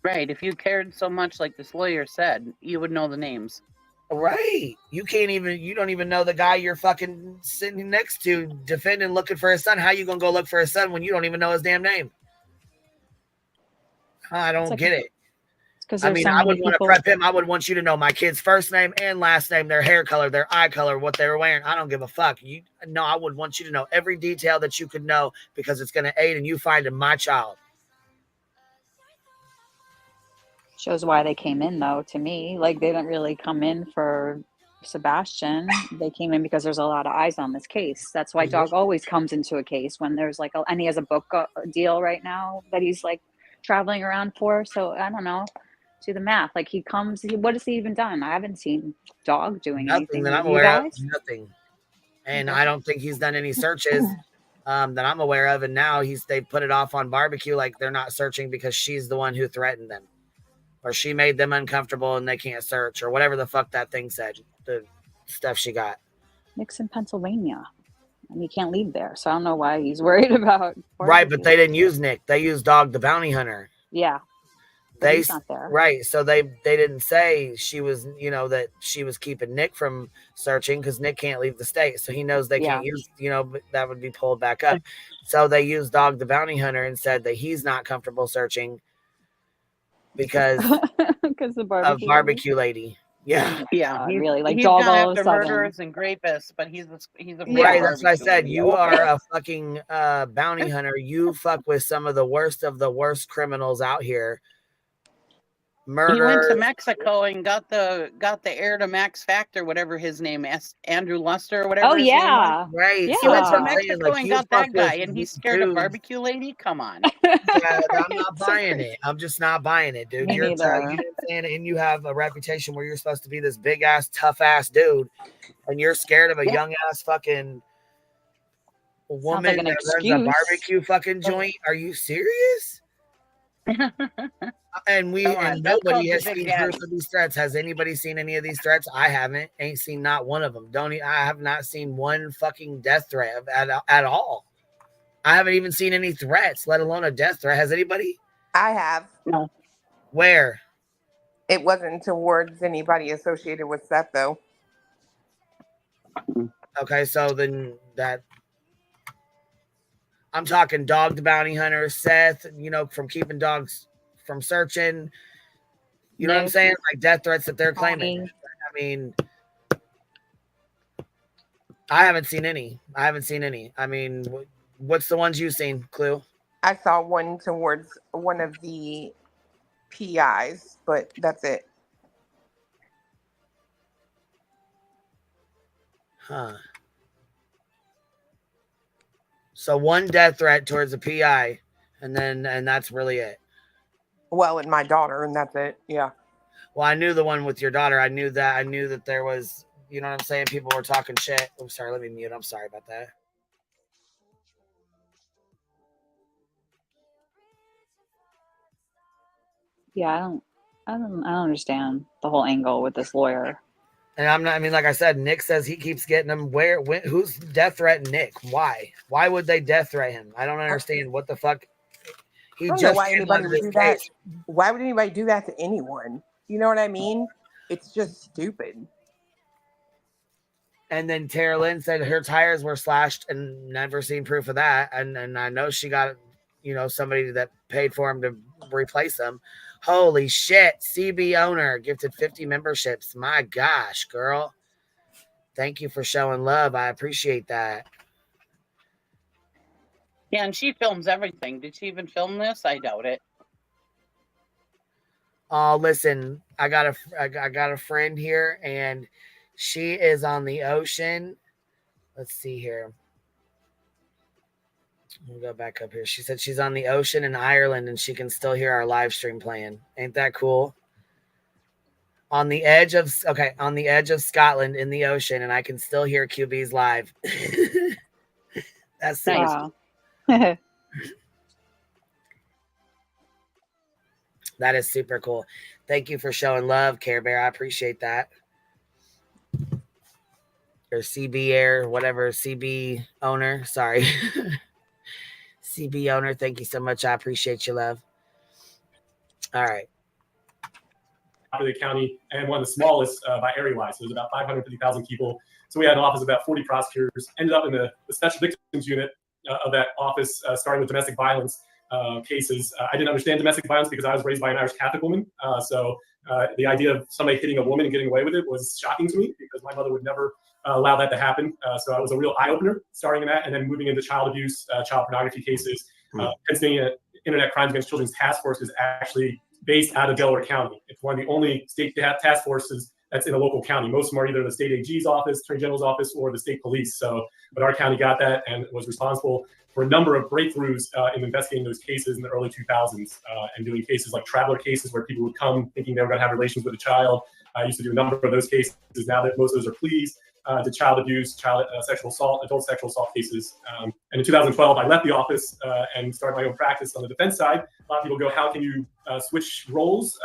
Right. If you cared so much, like this lawyer said, you would know the names. Right. You don't even know the guy you're fucking sitting next to defending, looking for his son. How you gonna go look for his son when you don't even know his damn name? I don't get it. I mean, I would want to prep him. I would want you to know my kid's first name and last name, their hair color, their eye color, what they were wearing. I don't give a fuck. I would want you to know every detail that you could know because it's going to aid in you finding my child. Shows why they came in, though, to me. Like, they didn't really come in for Sebastian. They came in because there's a lot of eyes on this case. That's why Dog always comes into a case when there's like and he has a book deal right now that he's like traveling around for. So I don't know. Do the math. Like he comes. What has he even done? I haven't seen Dog doing anything. That I'm aware of. Nothing. And I don't think he's done any searches that I'm aware of. And now they put it off on barbecue, like they're not searching because she's the one who threatened them, or she made them uncomfortable and they can't search, or whatever the fuck that thing said. The stuff she got. Nick's in Pennsylvania, and he can't leave there. So I don't know why he's worried about barbecue. Right, but they didn't use Nick. They used Dog the Bounty Hunter. Yeah. He's not there. Right, so they didn't say she was, that she was keeping Nick from searching because Nick can't leave the state, so he knows they can't use, but that would be pulled back up. So they used Dog the Bounty Hunter and said that he's not comfortable searching because the barbecue lady. Yeah, really, like he's Dog gone all of a after sudden. murderers and rapists, but he's a right. That's what I said. You are a fucking bounty hunter. You fuck with some of the worst criminals out here. Murder. He went to Mexico and got the heir to Max Factor, whatever his name is, Andrew Luster or whatever. Oh his yeah, name was. Right. Yeah. He went to So Mexico and got that guy, and he's scared of barbecue lady. Come on. Yeah, I'm not buying it. I'm just not buying it, dude. Me neither. And you have a reputation where you're supposed to be this big ass, tough ass dude, and you're scared of a young ass fucking woman like that runs a barbecue fucking joint. Are you serious? And nobody has seen proof of these threats. Has anybody seen any of these threats? I haven't. Ain't seen not one of them. I have not seen one fucking death threat at all. I haven't even seen any threats, let alone a death threat. Has anybody? I have. No. Where? It wasn't towards anybody associated with Seth, though. Okay, so then I'm talking Dog the Bounty Hunter, Seth, from keeping dogs from searching. You know what I'm saying? Like death threats that they're claiming. I mean, I haven't seen any. I mean, what's the ones you've seen, Clue? I saw one towards one of the PIs, but that's it. Huh. So one death threat towards a PI, and that's really it. Well, and my daughter, and that's it. Yeah. Well, I knew the one with your daughter. I knew that there was, you know what I'm saying? People were talking shit. Oh, sorry. Let me mute. I'm sorry about that. Yeah, I don't understand the whole angle with this lawyer. And I'm not. I mean, like I said, Nick says he keeps getting them. Who's death threatened Nick? Why? Why would they death threat him? I don't understand. What the fuck? He I don't know just why anybody handled would this do that. case. Why would anybody do that to anyone? You know what I mean? It's just stupid. And then Tara Lynn said her tires were slashed and never seen proof of that. And I know she got, somebody that paid for him to replace them. Holy shit. CB owner gifted 50 memberships. My gosh, girl. Thank you for showing love. I appreciate that. Yeah, and she films everything. Did she even film this? I doubt it. Oh, listen, I got a friend here, and she is on the ocean. Let's see here. We'll go back up here. She said she's on the ocean in Ireland, and she can still hear our live stream playing. Ain't that cool? On the edge of Scotland in the ocean, and I can still hear QB's live. That's Wow. That is super cool. Thank you for showing love, Care Bear. I appreciate that. Or CB Air, whatever, CB owner. Sorry. CB owner, thank you so much. I appreciate your love. All right. The county and one of the smallest by area-wise. So there's about 550,000 people. So we had an office of about 40 prosecutors. Ended up in the special victims unit of that office, starting with domestic violence cases. I didn't understand domestic violence because I was raised by an Irish Catholic woman. So the idea of somebody hitting a woman and getting away with it was shocking to me because my mother would never allow that to happen. So it was a real eye-opener starting in that and then moving into child abuse, child pornography cases. Pennsylvania Internet Crimes Against Children's Task Force is actually based out of Delaware County. It's one of the only state task forces that's in a local county. Most of them are either the state AG's office, Attorney General's office, or the state police. So, but our county got that and was responsible for a number of breakthroughs in investigating those cases in the early 2000s and doing cases like traveler cases where people would come thinking they were going to have relations with a child. I used to do a number of those cases. Now that most of those are pleas, to child abuse, child sexual assault, adult sexual assault cases. And in 2012, I left the office and started my own practice on the defense side. A lot of people go, how can you switch roles?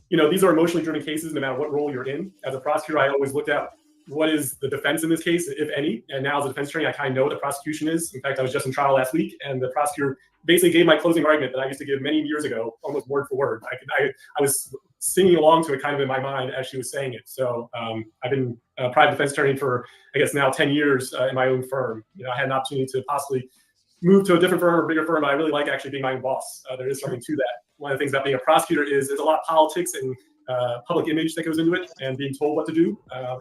These are emotionally driven cases, no matter what role you're in. As a prosecutor, I always looked at what is the defense in this case, if any. And now as a defense attorney, I kind of know what the prosecution is. In fact, I was just in trial last week, and the prosecutor basically gave my closing argument that I used to give many years ago, almost word for word. I was singing along to it kind of in my mind as she was saying it. So I've been a private defense attorney for, I guess, now 10 years in my own firm. I had an opportunity to possibly move to a different firm or bigger firm, but I really like actually being my own boss. There is something to that. One of the things about being a prosecutor is there's a lot of politics and public image that goes into it and being told what to do.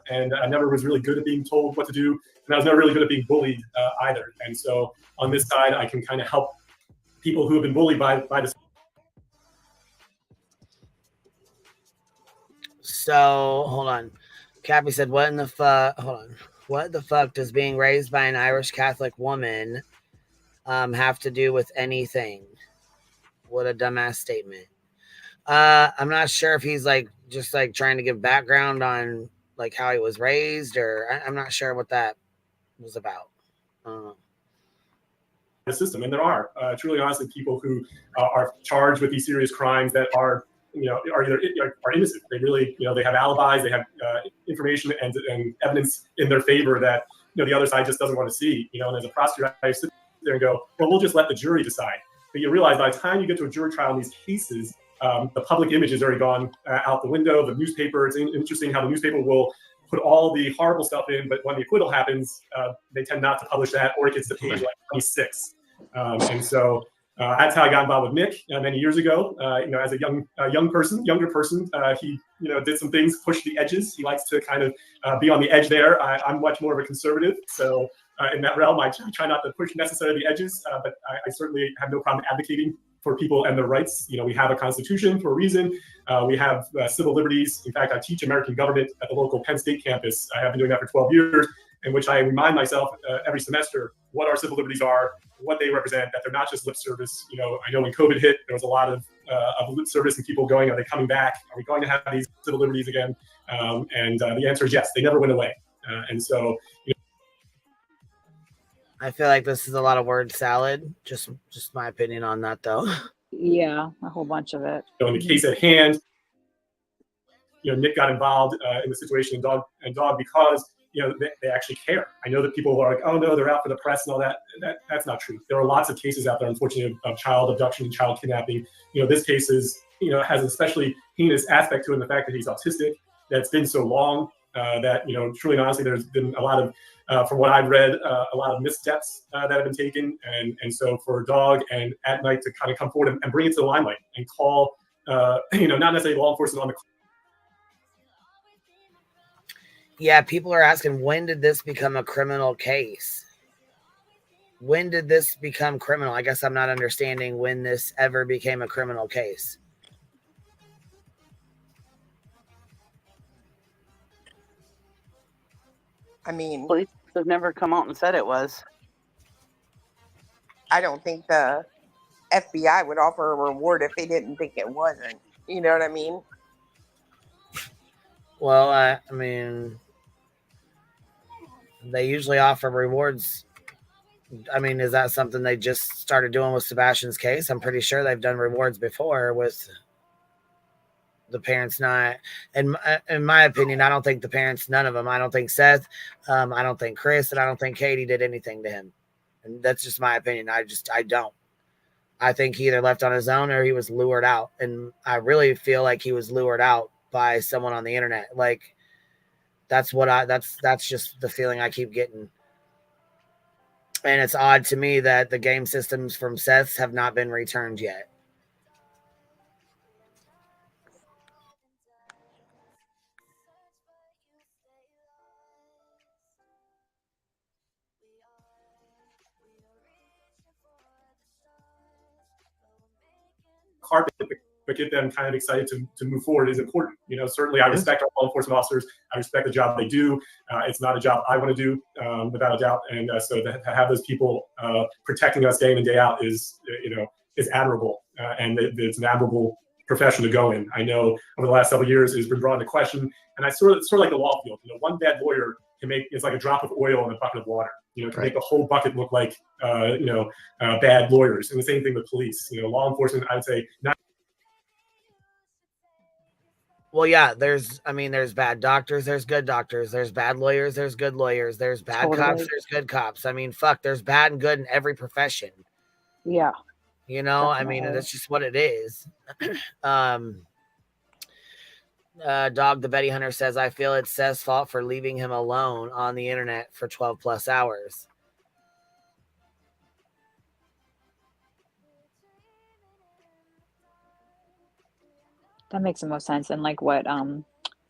And I never was really good at being told what to do. And I was never really good at being bullied either. And so on this side, I can kind of help people who have been bullied by this. So hold on. Cappy said, what in the fuck? Hold on. What the fuck does being raised by an Irish Catholic woman have to do with anything? What a dumbass statement. I'm not sure if he's just trying to give background on how he was raised, or I'm not sure what that was about. The system, and there are truly honestly people who are charged with these serious crimes that are either innocent. They really they have alibis, they have information and evidence in their favor that the other side just doesn't want to see. And as a prosecutor, I sit there and go, well, we'll just let the jury decide. But you realize by the time you get to a jury trial in these cases, the public image has already gone out the window. The newspaper, it's interesting how the newspaper will put all the horrible stuff in, but when the acquittal happens, they tend not to publish that, or it gets to page 26. And so that's how I got involved with Nick many years ago. As a younger person, he did some things, pushed the edges. He likes to kind of be on the edge there. I'm much more of a conservative, so in that realm, I try not to push necessarily the edges, but I certainly have no problem advocating for people and their rights. We have a constitution for a reason. We have civil liberties. In fact, I teach American government at the local Penn State campus. I have been doing that for 12 years, in which I remind myself every semester what our civil liberties are, what they represent, that they're not just lip service. I know when COVID hit, there was a lot of lip service and people going, are they coming back? Are we going to have these civil liberties again? And the answer is yes, they never went away. And so, I feel like this is a lot of word salad. Just my opinion on that, though. Yeah, a whole bunch of it. So in the case at hand, Nick got involved in the situation and dog because they actually care. I know that people are like, oh no, they're out for the press and all that. That's not true. There are lots of cases out there, unfortunately, of child abduction and child kidnapping. This case is has an especially heinous aspect to it in the fact that he's autistic. That's been so long that truly and honestly, there's been a lot of from what I've read, a lot of missteps that have been taken, and so for Dog and At Night to kind of come forward and bring it to the limelight and call not necessarily law enforcement on the. Yeah, people are asking, when did this become a criminal case? When did this become criminal? I guess I'm not understanding when this ever became a criminal case. I mean, police have never come out and said it was. I don't think the FBI would offer a reward if they didn't think it wasn't. You know what I mean? Well, I mean, they usually offer rewards. I mean, is that something they just started doing with Sebastian's case? I'm pretty sure they've done rewards before with the parents not. And in my opinion, I don't think the parents, none of them, I don't think Seth, I don't think Chris, and I don't think Katie did anything to him. And that's just my opinion. I don't. I think he either left on his own or he was lured out. And I really feel like he was lured out by someone on the internet. Like, that's just the feeling I keep getting. And it's odd to me that the game systems from Seth's have not been returned yet. Carpet, but get them kind of excited to move forward is important. Certainly I respect our law enforcement officers. I respect the job they do. It's not a job I want to do, without a doubt. And so to have those people protecting us day in and day out is admirable. And it's an admirable profession to go in. I know over the last several years it's been brought into question, and I sort of like the law field. One bad lawyer it's like a drop of oil in a bucket of water. Can make the whole bucket look like bad lawyers. And the same thing with police. Law enforcement, I would say not. Well, yeah, there's bad doctors, there's good doctors, there's bad lawyers, there's good lawyers, there's bad cops, there's good cops. I mean, fuck, there's bad and good in every profession. Yeah. Definitely. I mean, that's just what it is. Dog the Betty Hunter says, I feel it's Seth's fault for leaving him alone on the internet for 12 plus hours. That makes the most sense. And like what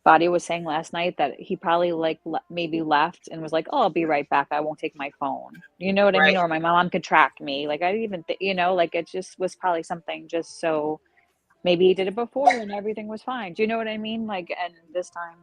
Body was saying last night, that he probably like maybe left and was like, oh, I'll be right back. I won't take my phone. You know what I mean? Or my mom could track me. Like I didn't even think, like it just was probably something just so maybe he did it before and everything was fine. Do you know what I mean? Like, and this time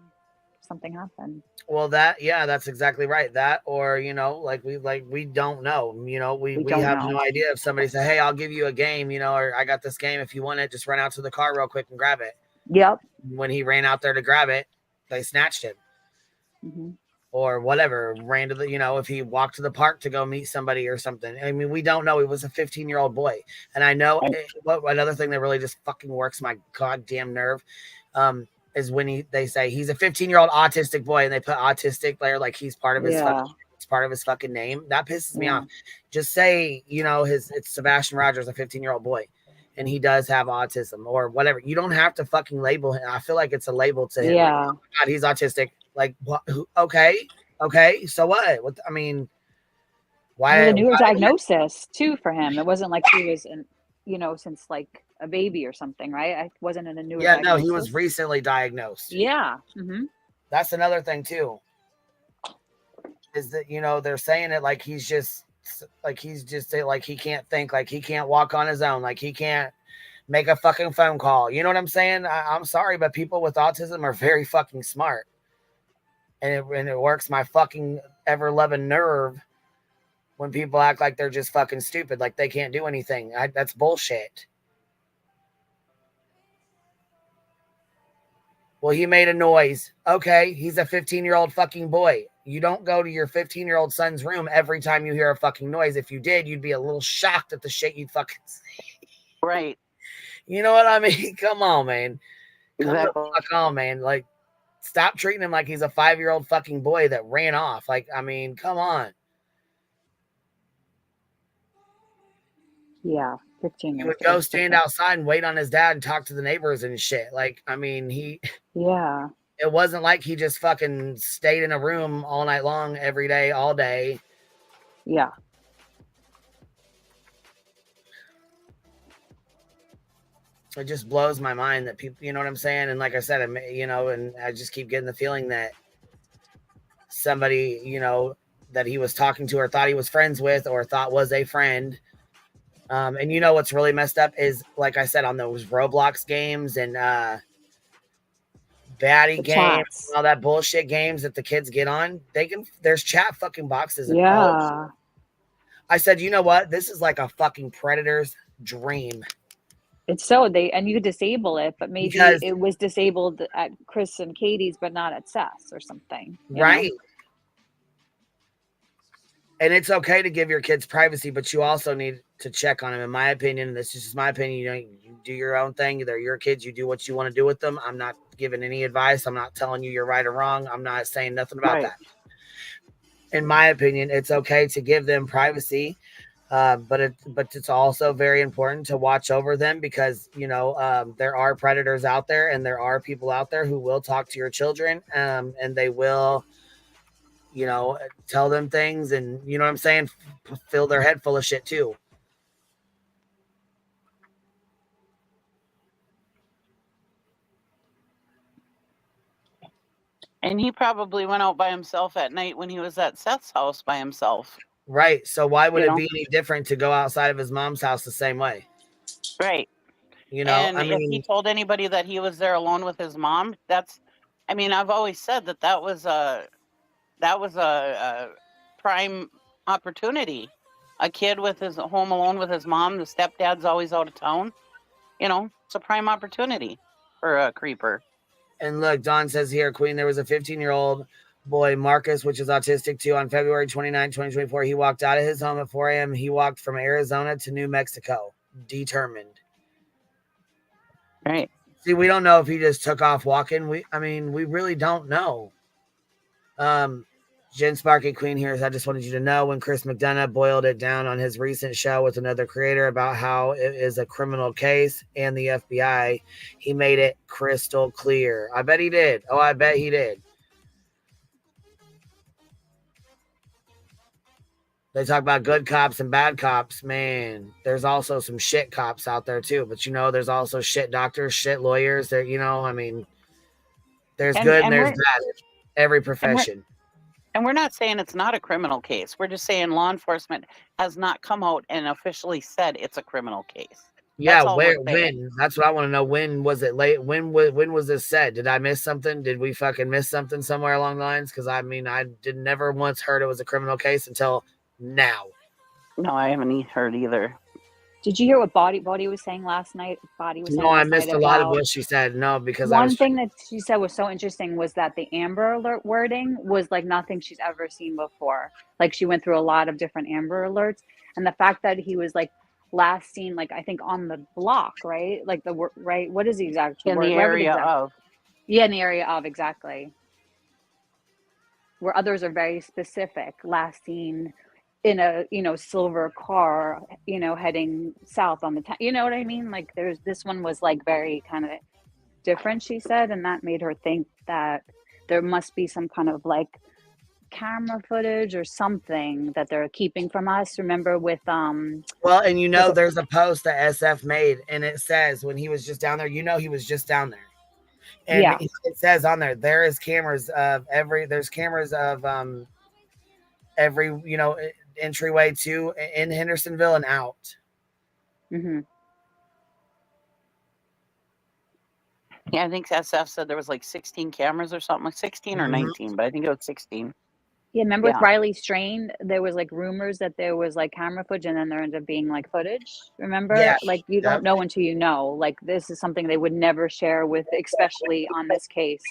something happened. Well, that's exactly right. That, or, we don't know, we have no idea if somebody said, hey, I'll give you a game, or I got this game. If you want it, just run out to the car real quick and grab it. Yep. When he ran out there to grab it, they snatched him. Mm-hmm. Or whatever, ran to the, if he walked to the park to go meet somebody or something. I mean, we don't know. He was a 15-year-old boy. And I know another thing that really just fucking works my goddamn nerve is when they say he's a 15-year-old autistic boy and they put autistic there like he's part of his it's part of his fucking name. That pisses me off. Just say, it's Sebastian Rogers, a 15-year-old boy, and he does have autism or whatever. You don't have to fucking label him. I feel like it's a label to him. Yeah. Like, oh God, he's autistic. Like, what? Okay. So what? I mean, why? A newer diagnosis too for him. It wasn't like he was since like a baby or something, right? I wasn't in a newer diagnosis. No, he was recently diagnosed. Yeah. Mm-hmm. That's another thing too. Is that, they're saying it like he's just like he can't think, like he can't walk on his own, like he can't make a fucking phone call. You know what I'm saying? I'm sorry, but people with autism are very fucking smart. And it works my fucking ever-loving nerve when people act like they're just fucking stupid, like they can't do anything. That's bullshit. Well, he made a noise. Okay, he's a 15-year-old fucking boy. You don't go to your 15-year-old son's room every time you hear a fucking noise. If you did, you'd be a little shocked at the shit you'd fucking see. Right. You know what I mean? Come on, man. Come the fuck on, man. Like, stop treating him like he's a 5-year-old fucking boy that ran off. Like, I mean, come on. Yeah, 15 He years would go old. stand outside and wait on his dad and talk to the neighbors and shit. Like, I mean, Yeah. it wasn't like he just fucking stayed in a room all night long, every day, all day. Yeah. It just blows my mind that people, you know what I'm saying? And like I said, and I just keep getting the feeling that somebody, that he was talking to or thought he was friends with or thought was a friend. And what's really messed up is, like I said, on those Roblox games and baddie games, and all that bullshit games that the kids get on, there's chat fucking boxes. Yeah. I said, you know what? This is like a fucking predator's dream. It's and you could disable it, but maybe it was disabled at Chris and Katie's, but not at Seth's or something. Right. And it's okay to give your kids privacy, but you also need to check on them. In my opinion, this is just my opinion. You do your own thing. They're your kids. You do what you want to do with them. I'm not giving any advice. I'm not telling you you're right or wrong. I'm not saying nothing about that. In my opinion, it's okay to give them privacy. But it's also very important to watch over them because, there are predators out there and there are people out there who will talk to your children and they will, tell them things and, you know what I'm saying, fill their head full of shit too. And he probably went out by himself at night when he was at Seth's house by himself. Right. So why would it be any different to go outside of his mom's house the same way? Right. And if he told anybody that he was there alone with his mom, I've always said that was a prime opportunity. A kid with his home alone with his mom, the stepdad's always out of town. It's a prime opportunity for a creeper. And look, Don says here, Queen, there was a 15-year-old boy, Marcus, which is autistic too, on February 29, 2024. He walked out of his home at 4 a.m. He walked from Arizona to New Mexico, determined. Right. See, we don't know if he just took off walking. We really don't know. Jen Sparky Queen here says, I just wanted you to know when Chris McDonough boiled it down on his recent show with another creator about how it is a criminal case and the FBI, he made it crystal clear. I bet he did. Oh, I bet he did. They talk about good cops and bad cops. Man, there's also some shit cops out there too. But there's also shit doctors, shit lawyers. There's good and there's bad. Every profession. And we're not saying it's not a criminal case. We're just saying law enforcement has not come out and officially said it's a criminal case. Yeah, when? That's what I want to know. When was it late? When was this said? Did I miss something? Did we fucking miss something somewhere along the lines? Because I never once heard it was a criminal case until now. No, I haven't heard either. Did you hear what Body was saying last night? No, I missed a lot of what she said. No, because one thing that she said was so interesting was that the Amber Alert wording was like nothing she's ever seen before. Like she went through a lot of different Amber Alerts, and the fact that he was like last seen, like I think on the block, right? Like right? What is the exact word? In the area of. Yeah, in the area of, exactly. Where others are very specific. Last seen in a silver car, heading south on the town. You know what I mean? Like this one was like very kind of different, she said, and that made her think that there must be some kind of like camera footage or something that they're keeping from us. Remember with well, and there's a post that SF made and it says when he was just down there, he was just down there. And yeah. It says on there, there's cameras of every entryway to in Hendersonville and out. Mm-hmm. Yeah, I think SF said there was like 16 cameras or something, like 16 or 19, but I think it was 16. Yeah, remember with Riley Strain, there was like rumors that there was like camera footage and then there ended up being like footage. Remember? Yeah. Like you don't know until you know. Like this is something they would never share with, especially on this case.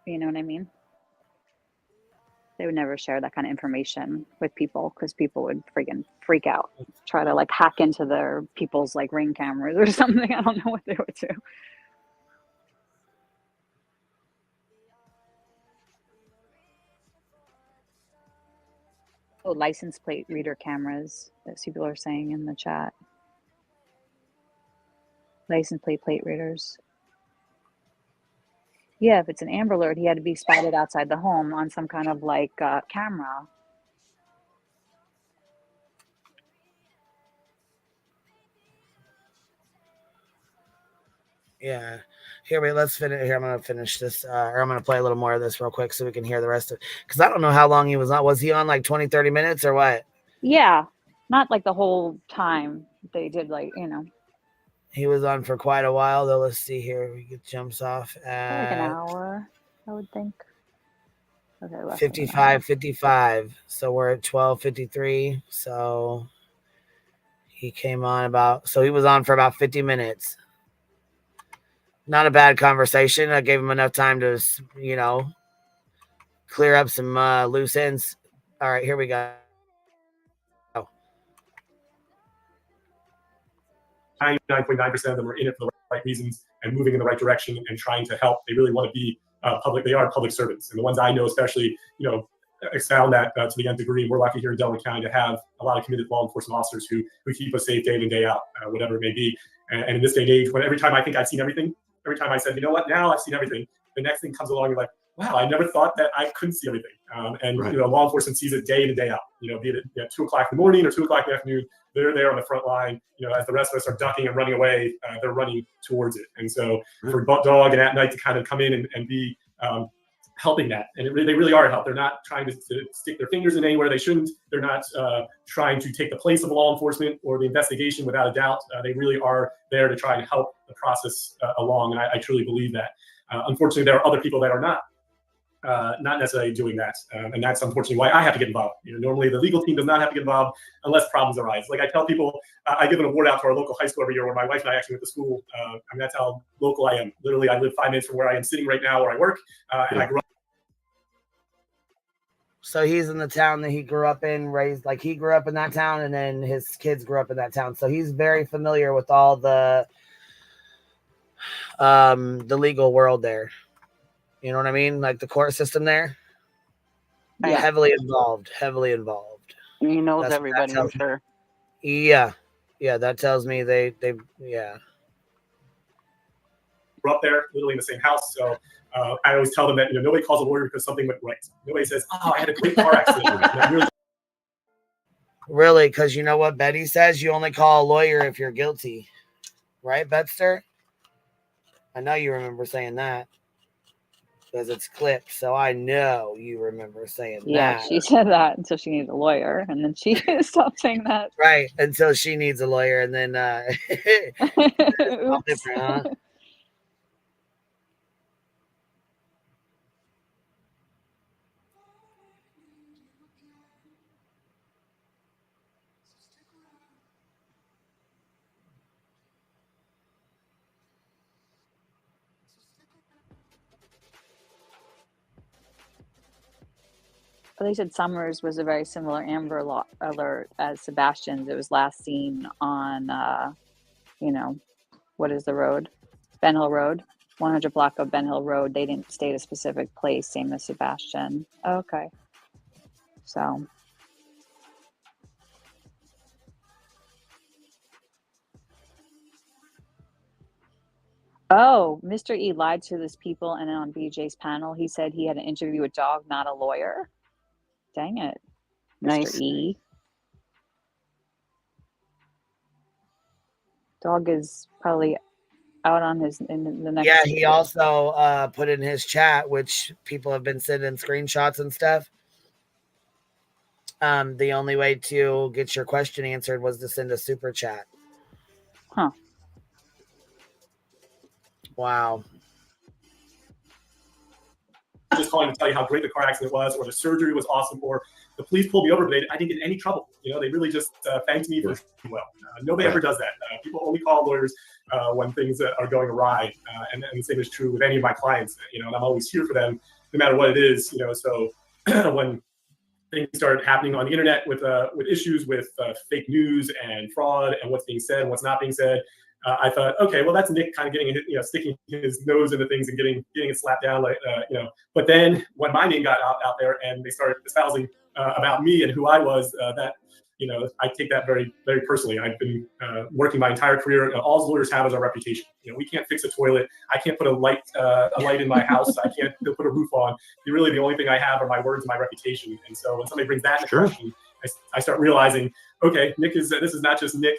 You know what I mean? They would never share that kind of information with people because people would freaking freak out, try to like hack into their people's like Ring cameras or something. I don't know what they would do. Oh, license plate reader cameras that people are saying in the chat. License plate readers. Yeah, if it's an Amber Alert, he had to be spotted outside the home on some kind of like camera. Yeah. Here, wait, let's finish. Here, I'm going to finish this, or I'm going to play a little more of this real quick so we can hear the rest of it. Because I don't know how long he was on. Was he on like 20, 30 minutes or what? Yeah, not like the whole time. They did like, you know. He was on for quite a while, though. Let's see here. We get jumps off at Like an hour, I would think. Okay, 55. So we're at 12:53. So he came on about, so he was on for about 50 minutes. Not a bad conversation. I gave him enough time to, you know, clear up some loose ends. All right, here we go. 99.9% of them are in it for the right reasons and moving in the right direction and trying to help. They really want to be public. They are public servants. And the ones I know, especially, you know, expound that to the nth degree. And we're lucky here in Delaware County to have a lot of committed law enforcement officers who keep us safe day in and day out, whatever it may be. And in this day and age, when every time I think I've seen everything, every time I said, you know what, now I've seen everything, the next thing comes along, you're like, wow, I never thought that I couldn't see everything. And you know, law enforcement sees it day in and day out. You know, be it at 2 o'clock in the morning or 2 o'clock in the afternoon, they're there on the front line. You know, as the rest of us are ducking and running away, they're running towards it. And so for Dog and At Night to kind of come in and be helping that, and they really are help. They're not trying to stick their fingers in anywhere they shouldn't. They're not trying to take the place of law enforcement or the investigation. Without a doubt, they really are there to try and help the process along. And I truly believe that. Unfortunately, there are other people that are not necessarily doing that, and that's unfortunately why I have to get involved. You know, normally the legal team does not have to get involved unless problems arise. Like I tell people, I give an award out to our local high school every year where my wife and I actually went to school. I mean, that's how local I am. Literally, I live 5 minutes from where I am sitting right now, where I work, and I grew up. So he's in the town that he grew up in, raised, like he grew up in that town, and then his kids grew up in that town. So he's very familiar with all the legal world there. You know what I mean? Like the court system there. Yeah. Heavily involved. He knows That's what everybody, that I'm tells me. sure. Yeah. That tells me they We're up there, literally in the same house. So I always tell them that, you know, nobody calls a lawyer because something went right. Nobody says, "Oh, I had a great car accident." Really, because you know what Betty says? You only call a lawyer if you're guilty, right, Betster? I know you remember saying that because it's clipped, so I know you remember saying Yeah, that. she said that until she needed a lawyer, and then she stopped saying that. Right, until she needs a lawyer, and then it's all different, huh? They said Summers was a very similar Amber Alert as Sebastian's. It was last seen on, you know, what is the road? Ben Hill Road, 100 block of Ben Hill Road. They didn't state a specific place, same as Sebastian. Okay. So. Oh, Mr. E lied to his people, and then on BJ's panel, he said he had an interview with Dog, not a lawyer. Dang it, Nice. Mr. E. Dog is probably out on his in the next. Yeah, he also put in his chat, which people have been sending screenshots and stuff. The only way to get your question answered was to send a super chat. Huh. Wow. Just calling to tell you how great the car accident was, or the surgery was awesome, or the police pulled me over, but I didn't get in any trouble. You know, they really just thanked me for doing well. Nobody ever does that. People only call lawyers when things are going awry, and the same is true with any of my clients. You know, and I'm always here for them, no matter what it is. You know, so when things started happening on the internet with issues with fake news and fraud and what's being said and what's not being said. I thought, okay, well, that's Nick kind of getting, sticking his nose into things and getting it slapped down, But then when my name got out there and they started espousing about me and who I was, I take that very, very personally. I've been working my entire career. All lawyers have is our reputation. We can't fix a toilet. I can't put a light in my house. I can't put a roof on. Really, the only thing I have are my words and my reputation. And so when somebody brings that into question, I start realizing, okay, this is not just Nick,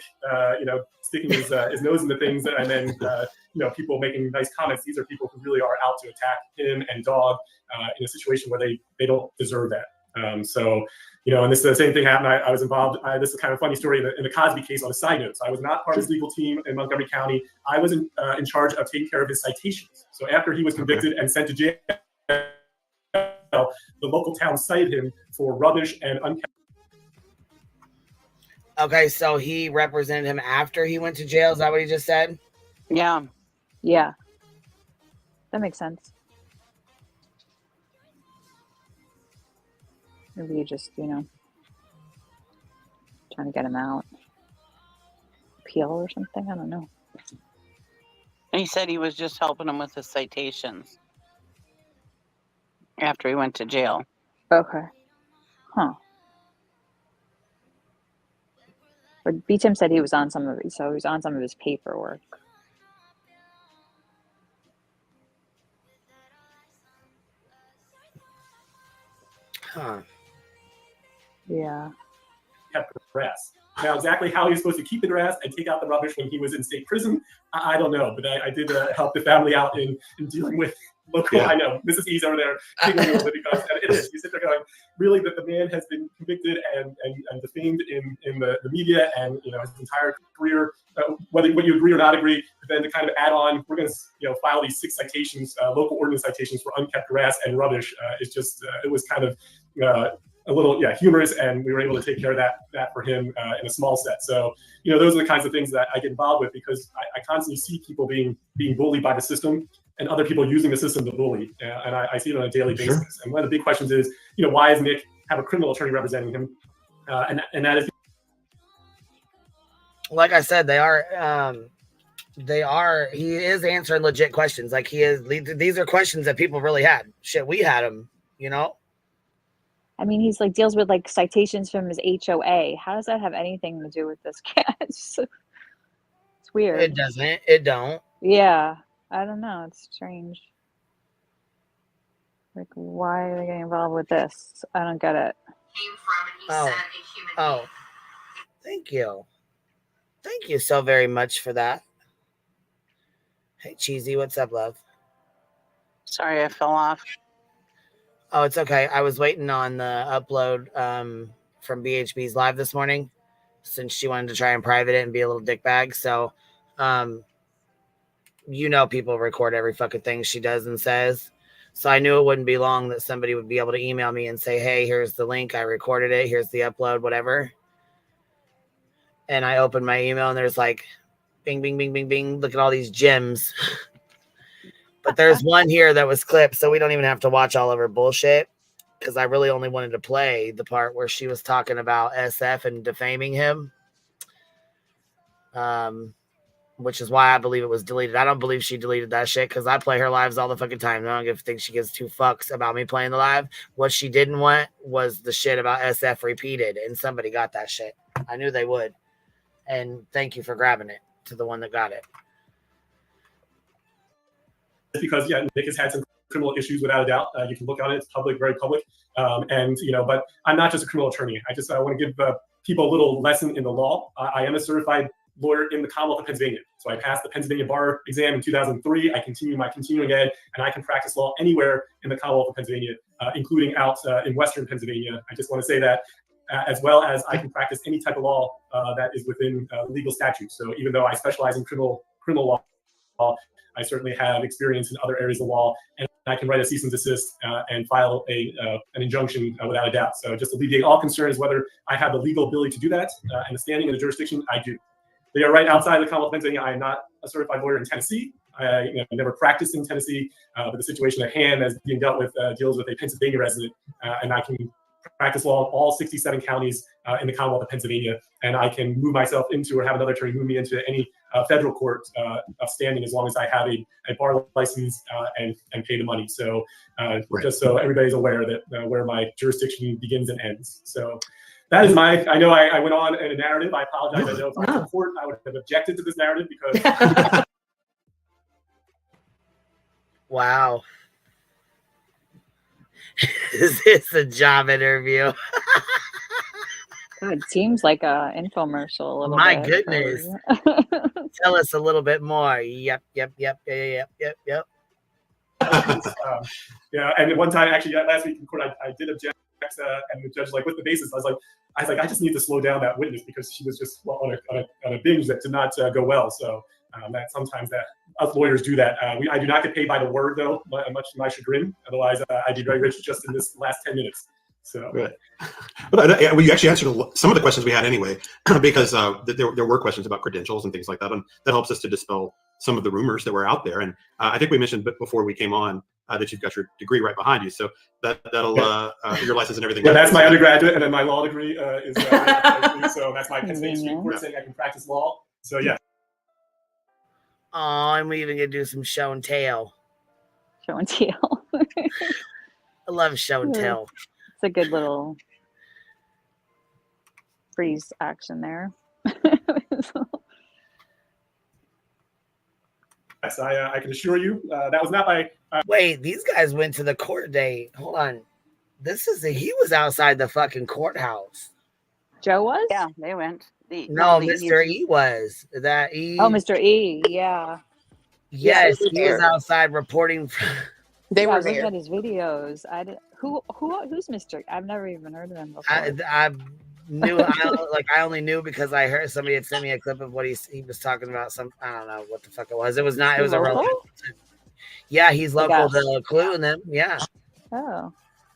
sticking his nose into things and then people making nice comments. These are people who really are out to attack him and Dog in a situation where they don't deserve that. And this the same thing happened. I was involved. This is kind of a funny story in the Cosby case. On a side note, so I was not part of his legal team in Montgomery County. I was in charge of taking care of his citations. So after he was convicted and sent to jail, the local town cited him for rubbish and unkept. Okay, so he represented him after he went to jail. Is that what he just said? Yeah. Yeah. That makes sense. Maybe you just, trying to get him out. Appeal or something? I don't know. He said he was just helping him with his citations after he went to jail. Okay. Huh. But B-Tim said he was on some of it, so he was on some of his paperwork. Huh. Yeah. Kept harass. Now, exactly how he was supposed to keep the harass and take out the rubbish when he was in state prison, I don't know. But I did help the family out in dealing with local. Yeah. I know Mrs. E's over there because it is. You sit there going, really, that the man has been convicted and defamed in the media and his entire career. Whether you agree or not agree, but then to kind of add on, we're going to file these 6 citations, local ordinance citations for unkept harass and rubbish. It's just it was kind of a little humorous, and we were able to take care of that for him in a small set. So those are the kinds of things that I get involved with because I constantly see people being bullied by the system and other people using the system to bully, and I see it on a daily basis. Sure. And one of the big questions is why does Nick have a criminal attorney representing him? And that is, like I said, he is answering legit questions. Like these are questions that people really had. Shit, we had them, I mean, he's deals with citations from his HOA. How does that have anything to do with this cat? It's weird. It doesn't. It don't. Yeah. I don't know. It's strange. Why are they getting involved with this? I don't get it. Oh. Thank you. Thank you so very much for that. Hey, Cheesy, what's up, love? Sorry, I fell off. Oh, it's okay. I was waiting on the upload from BHB's live this morning since she wanted to try and private it and be a little dickbag. So, people record every fucking thing she does and says. So I knew it wouldn't be long that somebody would be able to email me and say, hey, here's the link. I recorded it. Here's the upload, whatever. And I opened my email and there's bing, bing, bing, bing, bing. Look at all these gems. But there's one here that was clipped, so we don't even have to watch all of her bullshit because I really only wanted to play the part where she was talking about SF and defaming him, which is why I believe it was deleted. I don't believe she deleted that shit because I play her lives all the fucking time. I don't think she gives 2 fucks about me playing the live. What she didn't want was the shit about SF repeated, and somebody got that shit. I knew they would. And thank you for grabbing it to the one that got it. Because Nick has had some criminal issues without a doubt. You can look on it; it's public, very public. But I'm not just a criminal attorney. I want to give people a little lesson in the law. I am a certified lawyer in the Commonwealth of Pennsylvania. So I passed the Pennsylvania bar exam in 2003. I continue my continuing ed, and I can practice law anywhere in the Commonwealth of Pennsylvania, including out in Western Pennsylvania. I just want to say that. As well as I can practice any type of law that is within legal statutes. So even though I specialize in criminal law, I certainly have experience in other areas of law, and I can write a cease and desist and file an injunction without a doubt. So just to alleviate all concerns whether I have the legal ability to do that and the standing in the jurisdiction, I do. They are right outside the Commonwealth of Pennsylvania. I am not a certified lawyer in Tennessee. I never practiced in Tennessee, but the situation at hand as being dealt with deals with a Pennsylvania resident, and I can practice law in all 67 counties in the Commonwealth of Pennsylvania, and I can move myself into or have another attorney move me into any federal court of standing as long as I have a bar license and pay the money. So just so everybody's aware that where my jurisdiction begins and ends. So that is I know I went on in a narrative. I apologize. I know if I was in court, I would have objected to this narrative because. Wow. Is this a job interview? God, it seems like a infomercial a little My bit. goodness. Tell us a little bit more. Yep. Yeah, and one time actually last week in court, I did object, and the judge was like, "What's the basis?" I was like, I just need to slow down that witness because she was just on a binge that did not go well. So that sometimes that us lawyers do that. I do not get paid by the word though, much to my chagrin. Otherwise, I'd be very rich just in this last 10 minutes. So. Right. But you actually answered some of the questions we had anyway, because there were questions about credentials and things like that, and that helps us to dispel some of the rumors that were out there. And I think we mentioned before we came on that you've got your degree right behind you, so that'll your license and everything. Yeah, that's my undergraduate, and then my law degree is so that's my Penn State Supreme Court saying I can practice law. So yeah. Oh, and we even gonna do some show and tell. Show and tell. I love show and tell. It's a good little freeze action there. Yes, I can assure you that was not my. Wait, these guys went to the court date. Hold on, he was outside the fucking courthouse. Joe was? Yeah, they went. No, Mr. E was. That E. Oh, Mr. E, yeah. Yes, he was outside reporting. They were looking there. at his videos. Who's Mr. I've never even heard of him before. I knew. I only knew because I heard somebody had sent me a clip of what he was talking about. I don't know what the fuck it was. It was not. It was local? Yeah, he's local to Clue and them. Yeah. Oh.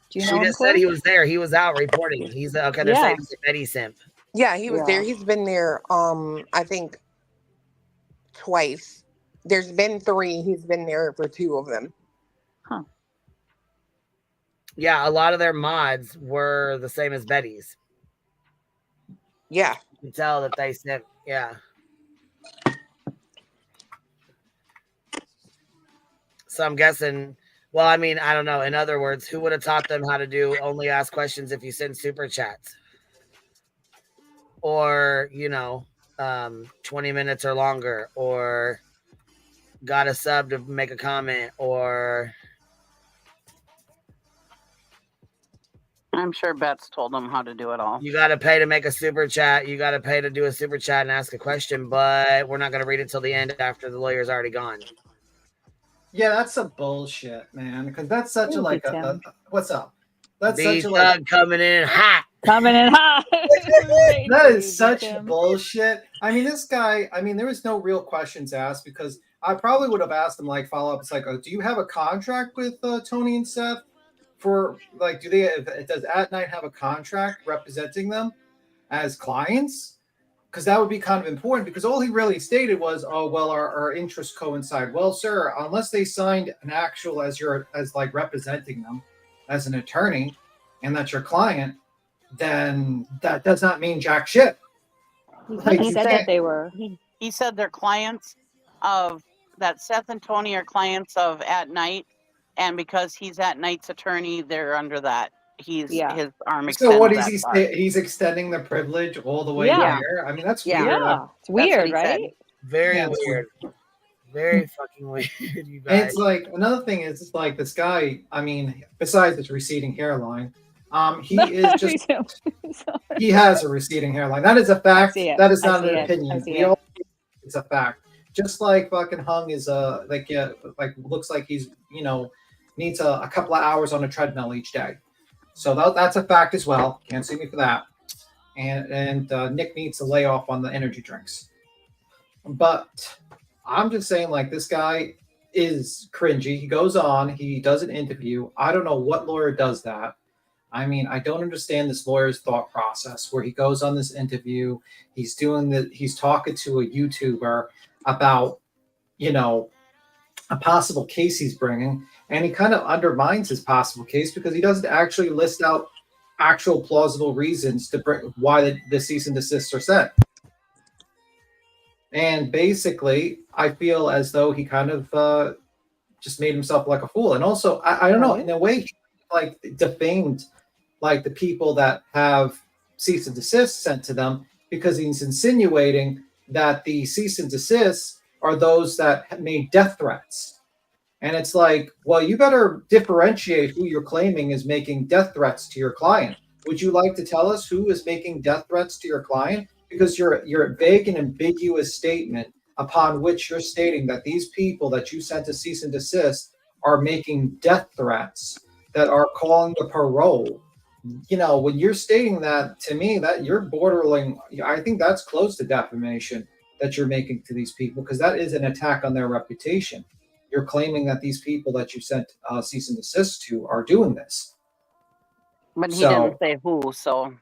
Do you She know just him, said he Cliff? was there. He was out reporting. He's okay. They're saying he's a Betty simp. Yeah, he was there. He's been there. I think twice. There's been 3. He's been there for 2 of them. Huh. Yeah, a lot of their mods were the same as Betty's. Yeah. You can tell that they sent. Yeah. So I'm guessing. Well, I mean, I don't know. In other words, who would have taught them how to do only ask questions if you send super chats? Or, 20 minutes or longer, or got a sub to make a comment, or I'm sure Bets told them how to do it all. you got to pay to make a super chat. You got to pay to do a super chat and ask a question, but we're not going to read it till the end after the lawyer's already gone. Yeah, that's some bullshit, man. Because that's such a what's up? That's The such a coming in hot. Coming in hot. That is such bullshit. I mean, this guy. I mean, there was no real questions asked because I probably would have asked him like follow up. It's like, do you have a contract with Tony and Seth? For like, does At Night have a contract representing them as clients? Because that would be kind of important. Because all he really stated was, "Oh, well, our interests coincide." Well, sir, unless they signed an actual as like representing them as an attorney, and that's your client, then that does not mean jack shit. Like, He said that they were. He said they're clients of that. Seth and Tony are clients of At Night, and because he's At Night's attorney, they're under that. His arm extends. So what is that he? far. He's extending the privilege all the way there. I mean, that's weird. Yeah, it's weird, right? Very Yeah, it's weird. Very fucking weird, you guys. And it's like another thing is it's like this guy. I mean, besides his receding hairline, he is just he has a receding hairline. That is a fact. That is not an opinion. It's a fact. Just like fucking Hung is like looks like he's needs a couple of hours on a treadmill each day. So that's a fact as well. Can't sue me for that. And Nick needs to lay off on the energy drinks. But I'm just saying, like, this guy is cringy. He goes on, he does an interview. I don't know what lawyer does that. I mean, I don't understand this lawyer's thought process where he goes on this interview. He's talking to a YouTuber about, a possible case he's bringing. And he kind of undermines his possible case because he doesn't actually list out actual plausible reasons to bring why the cease and desist are sent. And basically, I feel as though he kind of just made himself like a fool. And also, I don't know, in a way, he like defamed like the people that have cease and desist sent to them, because he's insinuating that the cease and desist are those that made death threats. And it's like, well, you better differentiate who you're claiming is making death threats to your client. Would you like to tell us who is making death threats to your client? Because your vague and ambiguous statement upon which you're stating that these people that you sent to cease and desist are making death threats that are calling to parole. You know, when you're stating that, to me, that you're bordering, I think that's close to defamation that you're making to these people, because that is an attack on their reputation. You're claiming that these people that you sent cease and desist to are doing this. But he didn't say who, so.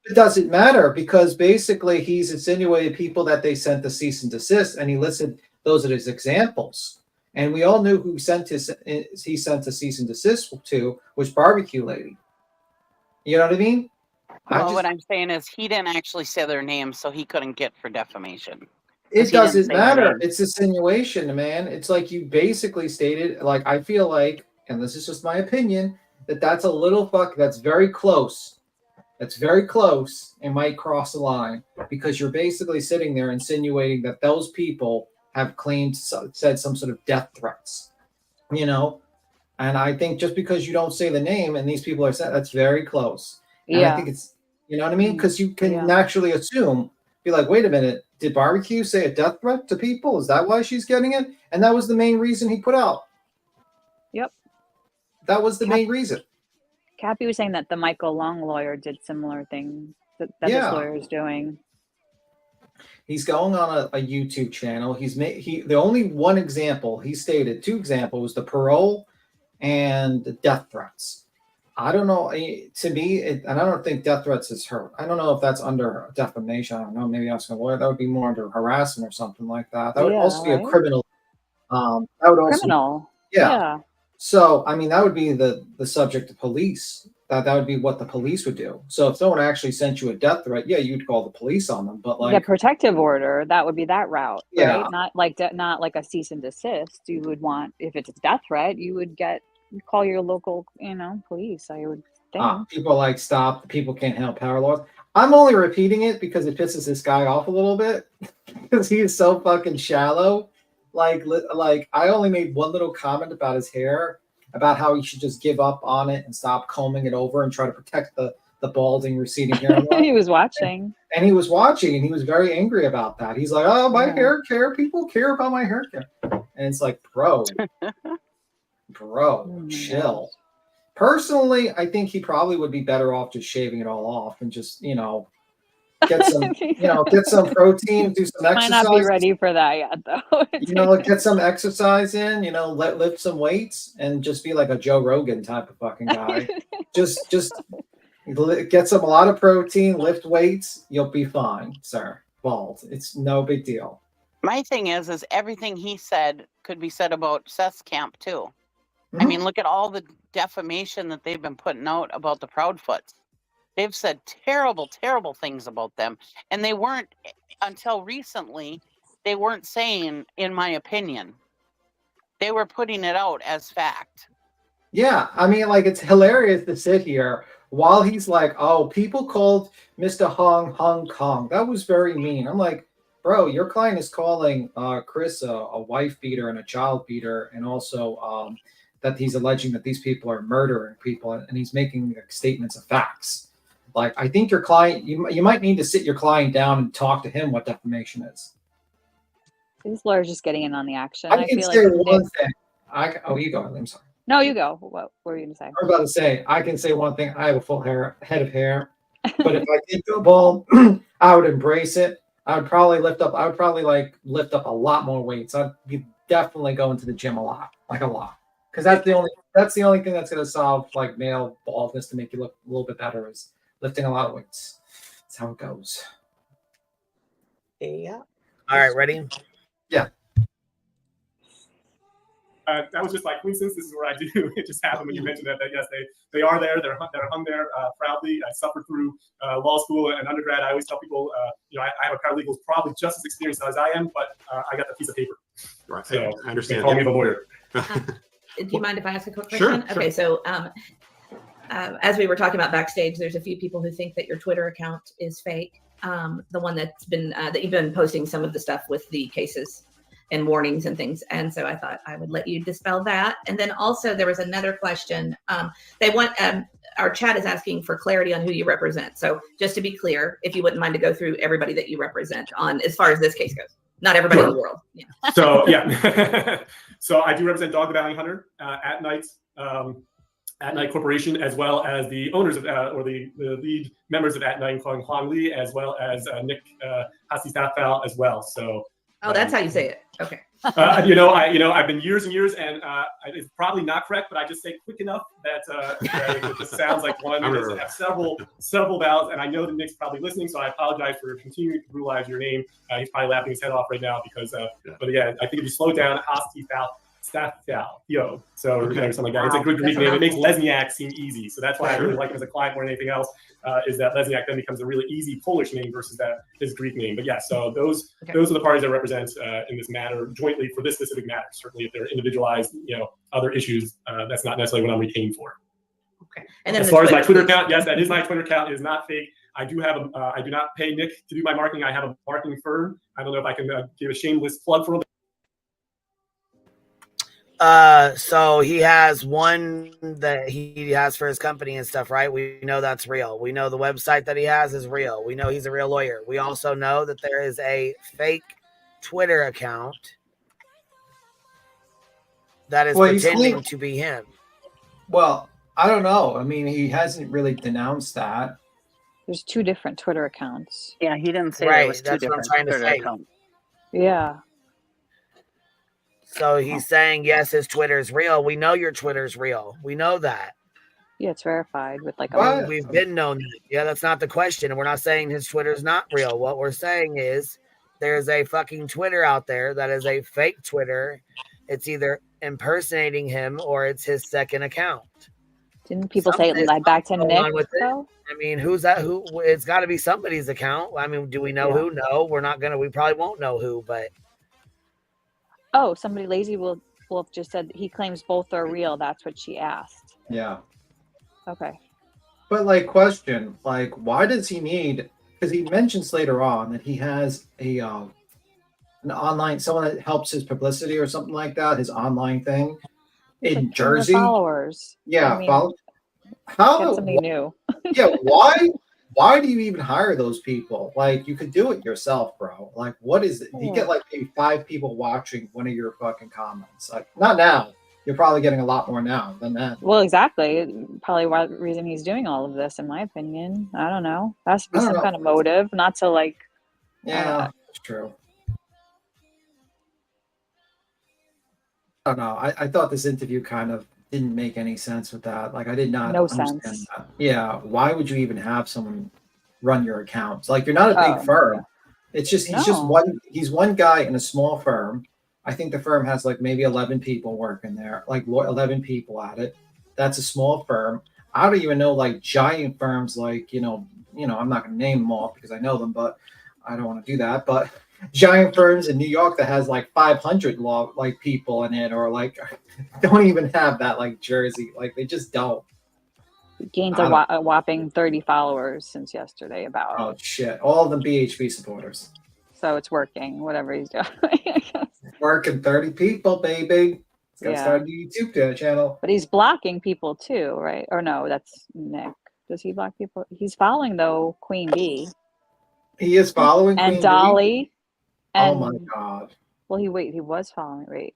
It doesn't matter, because basically he's insinuated people that they sent the cease and desist, and he listed those as examples. And we all knew who he sent a cease and desist to, was Barbecue Lady. You know what I mean? Well, what I'm saying is he didn't actually say their name, so he couldn't get for defamation. It doesn't matter. It's insinuation, man. It's like you basically stated, like, I feel like, and this is just my opinion, that's a little that's very close. That's very close and might cross the line, because you're basically sitting there insinuating that those people have said some sort of death threats, you know? And I think just because you don't say the name and these people are said, that's very close. And I think it's, you know what I mean? Because you can naturally assume, be like, wait a minute, did Barbecue say a death threat to people? Is that why she's getting it? And that was the main reason he put out. Yep. That was the main reason. Cappy was saying that the Michael Long lawyer did similar things that this lawyer is doing. He's going on a YouTube channel. The only one example he stated, 2 examples, the parole and the death threats. I don't know. To me, and I don't think death threats is hurt. I don't know if that's under defamation. I don't know. Maybe asking a lawyer. That would be more under harassment or something like that. That would also be a criminal. That would also criminal. Yeah. So I mean, that would be the subject of police. That would be what the police would do. So if someone actually sent you a death threat, you'd call the police on them. But like the protective order, that would be that route, Yeah. right? Not like a cease and desist. You would want, if it's a death threat, you would call your local, police. I would think. People like stop. People can't handle power laws. I'm only repeating it because it pisses this guy off a little bit, because he is so fucking shallow. Like I only made one little comment about his hair, about how he should just give up on it and stop combing it over and try to protect the balding, receding hair. He was watching. And he was watching, and he was very angry about that. He's like, oh, my hair care. People care about my hair care. And it's like, bro, chill. Personally, I think he probably would be better off just shaving it all off and just, get some protein, do some exercise. Might not be ready for that yet, though. Get some exercise in, lift some weights, and just be like a Joe Rogan type of fucking guy. just get a lot of protein, lift weights, you'll be fine, sir. Bald. It's no big deal. My thing is everything he said could be said about Seth's camp too. I mean, look at all the defamation that they've been putting out about the Proudfoots. They've said terrible, terrible things about them. And they weren't, until recently, they weren't saying, in my opinion. They were putting it out as fact. Yeah, I mean, like, it's hilarious to sit here while he's like, oh, people called Mr. Hong Kong. That was very mean. I'm like, bro, your client is calling Chris a wife beater and a child beater, and also that he's alleging that these people are murdering people, and he's making statements of facts. Like, I think your client, you might need to sit your client down and talk to him what defamation is. This lawyer's just getting in on the action. I can say one thing. You go. I'm sorry. No, you go. What were you going to say? I'm about to say, I can say one thing. I have a full head of hair, but if I did go bald, I would embrace it. I would probably lift up a lot more weights. I'd be definitely going to the gym a lot. Because that's the only thing that's going to solve like male baldness, to make you look a little bit better, is lifting a lot of weights. That's how it goes. Yeah. All right, ready? Yeah. that was just by coincidence. This is what I do. It just happened when you mentioned that yes, they are there. They're hung there proudly. I suffered through law school and undergrad. I always tell people, I have a paralegal who's probably just as experienced as I am, but I got the piece of paper. Right. So I understand. call me the lawyer. Do you mind if I ask a quick Sure, question? Okay, so as we were talking about backstage, there's a few people who think that your Twitter account is fake. The one that's been that you've been posting some of the stuff with the cases and warnings and things. And so I thought I would let you dispel that. And then also there was another question. They want our chat is asking for clarity on who you represent. So just to be clear, if you wouldn't mind to go through everybody that you represent on as far as this case goes. Not everybody in the world. Yeah. So yeah, so I do represent Dog the Bounty Hunter at Night Corporation, as well as the owners of or the lead members of At Night, including Huang Li, as well as Nick Hasistafal as well. So. Oh, that's how you say it. Okay. I've been years and years, and it's probably not correct, but I just say quick enough that it just sounds like one. I have several vowels, and I know that Nick's probably listening, so I apologize for continuing to brutalize your name. He's probably laughing his head off right now because, but yeah, I think if you slow down, Hasistafal, so or something like that. It's a good Greek name. It makes Lesniak seem easy, so that's why I really like him as a client more than anything else. Is that Lesniak then becomes a really easy Polish name versus his Greek name. But yeah, so those are the parties I represent in this matter jointly for this specific matter. Certainly, if they're individualized, other issues, that's not necessarily what I'm retained for. Okay. And then as far as my Twitter account, yes, that is my Twitter account. It is not fake. I do have I do not pay Nick to do my marketing. I have a marketing firm. I don't know if I can give a shameless plug for them. So he has one that he has for his company and stuff, right? We know that's real. We know the website that he has is real. We know he's a real lawyer. We also know that there is a fake Twitter account that is pretending to be him. Well, I don't know. I mean, he hasn't really denounced that. There's two different Twitter accounts. Yeah, he didn't say Right, there was two that's what I'm different trying to Twitter say. accounts. Yeah. So he's saying, yes, his Twitter is real. We know your Twitter's real. We know that. Yeah, it's verified with like a. We've been known that. Yeah, that's not the question. And we're not saying his Twitter's not real. What we're saying is there's a fucking Twitter out there that is a fake Twitter. It's either impersonating him or it's his second account. Didn't people say it led back to Nick? I mean, who's that? Who? It's got to be somebody's account. I mean, do we know who? No, we're not gonna. We probably won't know who, but. Oh, somebody lazy Wolf just said he claims both are real. That's what she asked. Yeah. Okay. But question, why does he need? Because he mentions later on that he has an online someone that helps his publicity or something like that. His online thing in Jersey. Followers. Yeah. How? Something new. Yeah. Why? Why do you even hire those people? You could do it yourself, bro. What is it? You get maybe 5 people watching one of your fucking comments. Not now. You're probably getting a lot more now than that. Well, exactly. Probably why the reason he's doing all of this, in my opinion. I don't know. That has to be some kind of motive, not to Yeah, that's true. I don't know. I thought this interview kind of didn't make any sense with that. I did not understand that. Yeah. Why would you even have someone run your accounts? You're not a big firm. It's just he's one guy in a small firm. I think the firm has maybe 11 people working there, 11 people at it. That's a small firm. I don't even know giant firms I'm not gonna name them all because I know them, but I don't want to do that. But giant firms in New York that has 500 law people in it, or don't even have that Jersey. They just don't. Gains a whopping 30 followers since yesterday. Oh shit! All of them BHP supporters. So it's working. Whatever he's doing. Working 30 people, baby. He's gonna start a YouTube channel. But he's blocking people too, right? Or no, that's Nick. Does he block people? He's following though Queen Bee. He is following and Queen Dolly. Bee? Oh my god. Well, he was following. Wait,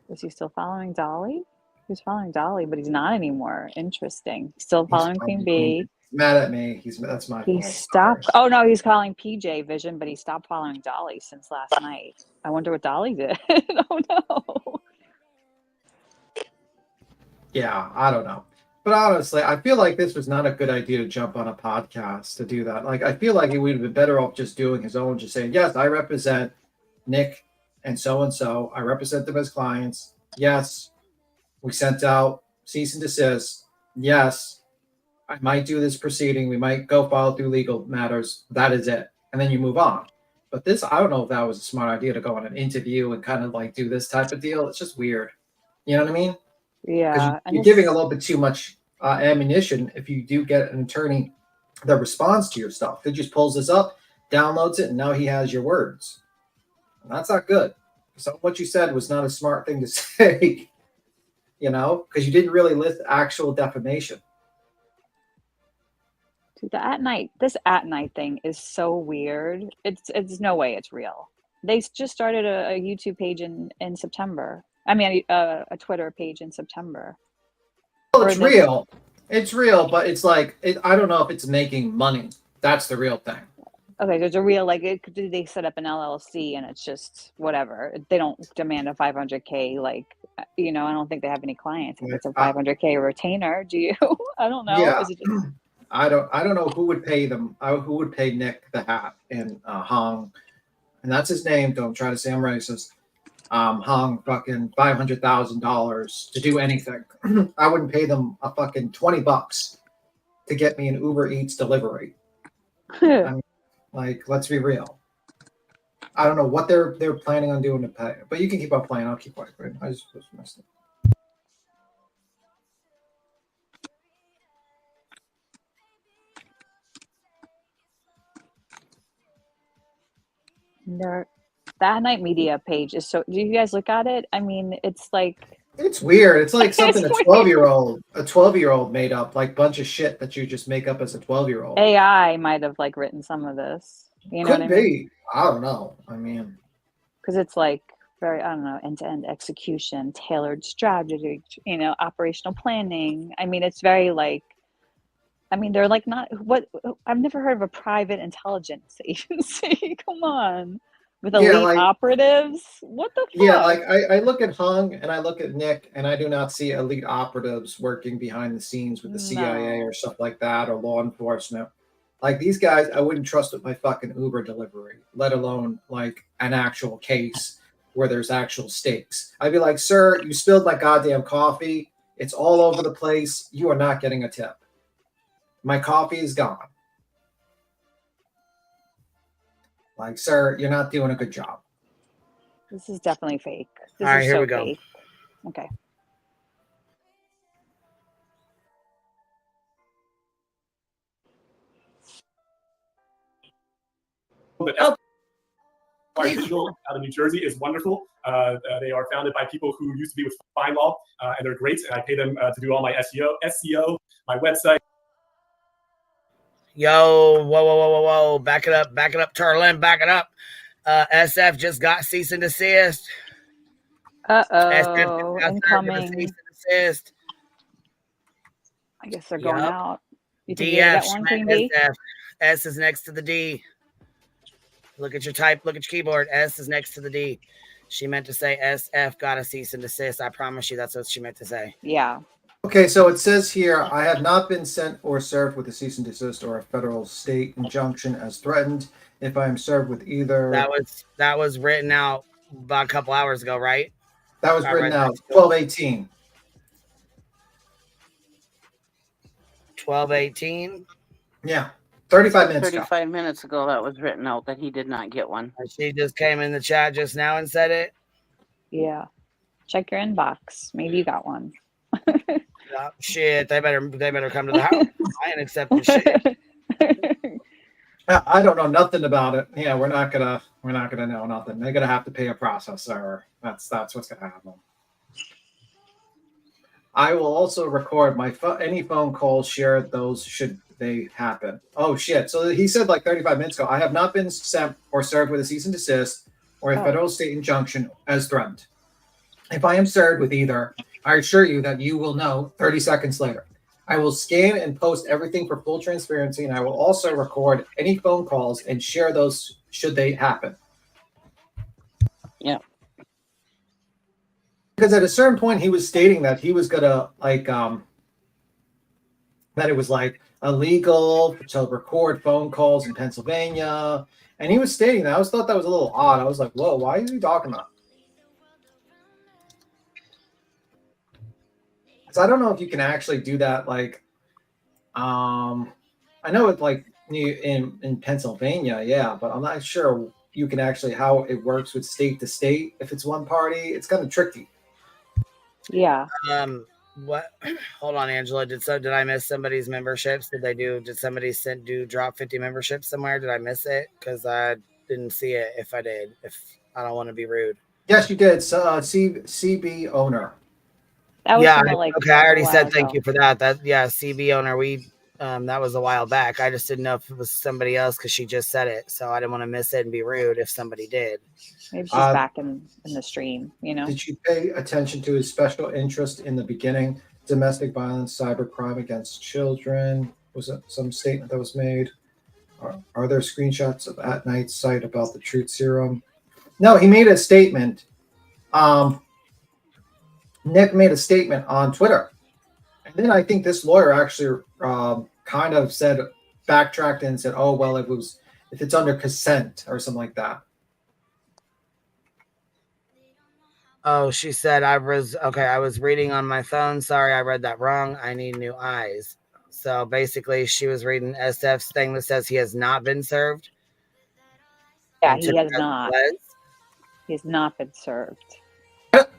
is he still following Dolly? He was following Dolly, but he's not anymore. Interesting. Still following Queen Bee. He's mad at me. That's my fault. He stopped. Oh no, he's calling PJ Vision, but he stopped following Dolly since last night. I wonder what Dolly did. Oh no. Yeah, I don't know. But honestly, I feel like this was not a good idea to jump on a podcast to do that. I feel like he would have been better off just doing his own, just saying, yes, I represent Nick and so. I represent them as clients. Yes, We sent out cease and desist. Yes, I might do this proceeding. We might go follow through legal matters. That is it. And then you move on. But this, I don't know if that was a smart idea to go on an interview and kind of like do this type of deal. It's just weird. You know what I mean? Yeah. You're giving a little bit too much ammunition if you do get an attorney that responds to your stuff. He just pulls this up, downloads it, and now he has your words. And that's not good. So what you said was not a smart thing to say, you know, because you didn't really list actual defamation. Dude, this at night thing is so weird. It's no way it's real. They just started a YouTube page in September. I mean, a Twitter page in September. Well, it's real. It's real, but it's like, I don't know if it's making money. That's the real thing. Okay, there's a real, like, they set up an LLC and it's just whatever. They don't demand a 500K, like, you know, I don't think they have any clients. If it's a 500K retainer, do you? I don't know. Yeah. Is it just... I don't know who would pay them. Who would pay Nick the Hat and Hong, and that's his name. Don't try to say I'm racist. Hong fucking $500,000 to do anything. I wouldn't pay them a fucking $20 to get me an Uber Eats delivery. I mean, like, let's be real. I don't know what they're planning on doing to pay, but you can keep on playing. I'll keep quiet. I just messed up. That Night Media page is so. Do you guys look at it? I mean, it's like, it's weird. It's like something It's a 12-year-old made up, like bunch of shit that you just make up as a 12-year-old. AI might have like written some of this. You know Could what I mean? be. I don't know. I mean, Because it's like very, I don't know, end-to-end execution, tailored strategy, you know, operational planning. I mean, it's very like, I mean, they're like not what I've never heard of a private intelligence agency. Come on, with elite like- operatives. What the fuck? yeah, like I look at Hung and I look at Nick, and I do not see elite operatives working behind the scenes with the CIA or stuff like that, or law enforcement. Like these guys, I wouldn't trust with my fucking Uber delivery, let alone like an actual case where there's actual stakes. I'd be like, sir, you spilled my goddamn coffee. It's all over the place. You are not getting a tip. My coffee is gone. Like, sir, you're not doing a good job. This is definitely fake. This All right, is here so we go. fake. Okay. But Digital out of New Jersey is wonderful. They are founded by people who used to be with Fine Law, and they're great. And I pay them to do all my SEO, my website. Yo, whoa. Back it up, Turlin, back it up. SF just got cease and desist. Uh-oh, incoming. Cease and desist. I guess they're going out. You think you DF, get one, Queen B? SF. S is next to the D. Look at your keyboard. S is next to the D. She meant to say SF got a cease and desist. I promise you that's what she meant to say. Yeah. Okay, so it says here, I have not been sent or served with a cease and desist or a federal state injunction as threatened. If I am served with either... That was written out about a couple hours ago, right? That was written out 12/18. 12/18? Yeah. 35 minutes ago. 35 minutes ago, that was written out that he did not get one. She just came in the chat just now and said it. Yeah. Check your inbox. Maybe you got one. Oh, shit, they better come to the house. I ain't accepting shit. I don't know nothing about it. Yeah, we're not gonna know nothing. They're gonna have to pay a processor. That's what's gonna happen. I will also record my any phone calls shared. Those should they happen. Oh shit! So he said like 35 minutes ago. I have not been sent or served with a cease and desist or a federal state injunction as threatened. If I am served with either, I assure you that you will know 30 seconds later. I will scan and post everything for full transparency, and I will also record any phone calls and share those should they happen. Yeah. Because at a certain point, he was stating that he was gonna that it was like illegal to record phone calls in Pennsylvania, and he was stating that. I thought that was a little odd. I was like, whoa, why is he talking about? Because I don't know if you can actually do that. Like, I know it's like in Pennsylvania, yeah, but I'm not sure you can actually how it works with state to state. If it's one party, it's kind of tricky. Yeah. What? Hold on, Angela. Did I miss somebody's memberships? Did somebody drop 50 memberships somewhere? Did I miss it? Because I didn't see it. If I did, if I don't want to be rude. Yes, you did. CB owner. That was Yeah. from like Okay. I a already while said thank ago. you for that. CB owner. That was a while back. I just didn't know if it was somebody else because she just said it, so I didn't want to miss it and be rude if somebody did. Maybe she's back in the stream. You know. Did you pay attention to his special interest in the beginning? Domestic violence, cybercrime against children. Was it some statement that was made? Are there screenshots of At Night's site about the truth serum? No, he made a statement. Nick made a statement on Twitter. And then I think this lawyer actually kind of backtracked and said, oh, well, if it's under consent or something like that. Oh, she said I was reading on my phone. Sorry, I read that wrong. I need new eyes. So basically she was reading SF's thing that says he has not been served. Yeah, he has not. He has not been served.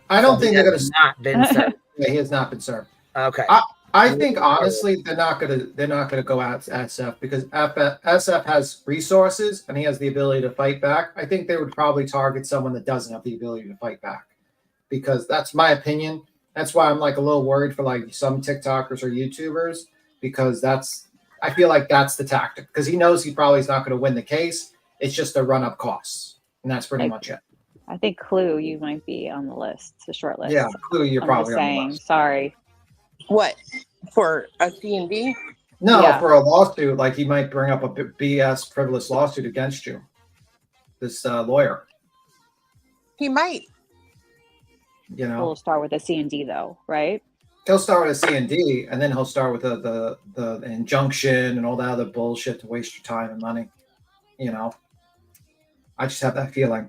I don't think they're going to not been served. Yeah, he has not been served. Okay. I think honestly they're not gonna go at SF because SF has resources and he has the ability to fight back. I think they would probably target someone that doesn't have the ability to fight back, because that's my opinion. That's why I'm like a little worried for like some TikTokers or YouTubers, because I feel like that's the tactic, because he knows he probably is not going to win the case. It's just to run up costs, and that's pretty much it. I think Clue, you might be on the list, the short list. Yeah, Clue, you're probably on the list. Sorry. What, for a C&D? No, for a lawsuit, like he might bring up a BS frivolous lawsuit against you. This lawyer. He might. You know, He'll start with a C&D though, right? He'll start with a C&D, and then he'll start with the injunction and all that other bullshit to waste your time and money. You know, I just have that feeling.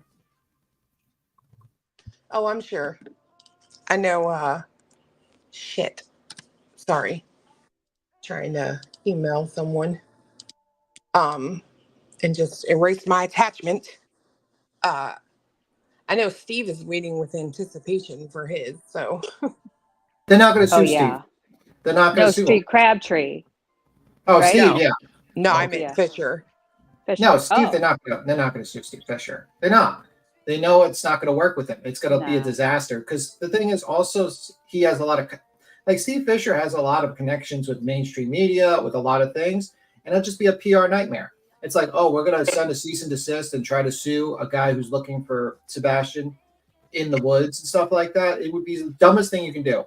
Oh, I'm sure. I know. Shit. Sorry. Trying to email someone. And just erase my attachment. I know Steve is waiting with anticipation for his, so. They're not going to sue yeah. Steve. They're not going to sue him. Crabtree. Oh, right? Steve, yeah. No, I meant Fisher. No, Steve, they're not going to sue Steve Fisher. They're not. They know it's not going to work with him. It's going to be a disaster. Because the thing is also, he has a lot of, like Steve Fisher has a lot of connections with mainstream media, with a lot of things. And it'll just be a PR nightmare. It's like, oh, we're going to send a cease and desist and try to sue a guy who's looking for Sebastian in the woods and stuff like that. It would be the dumbest thing you can do.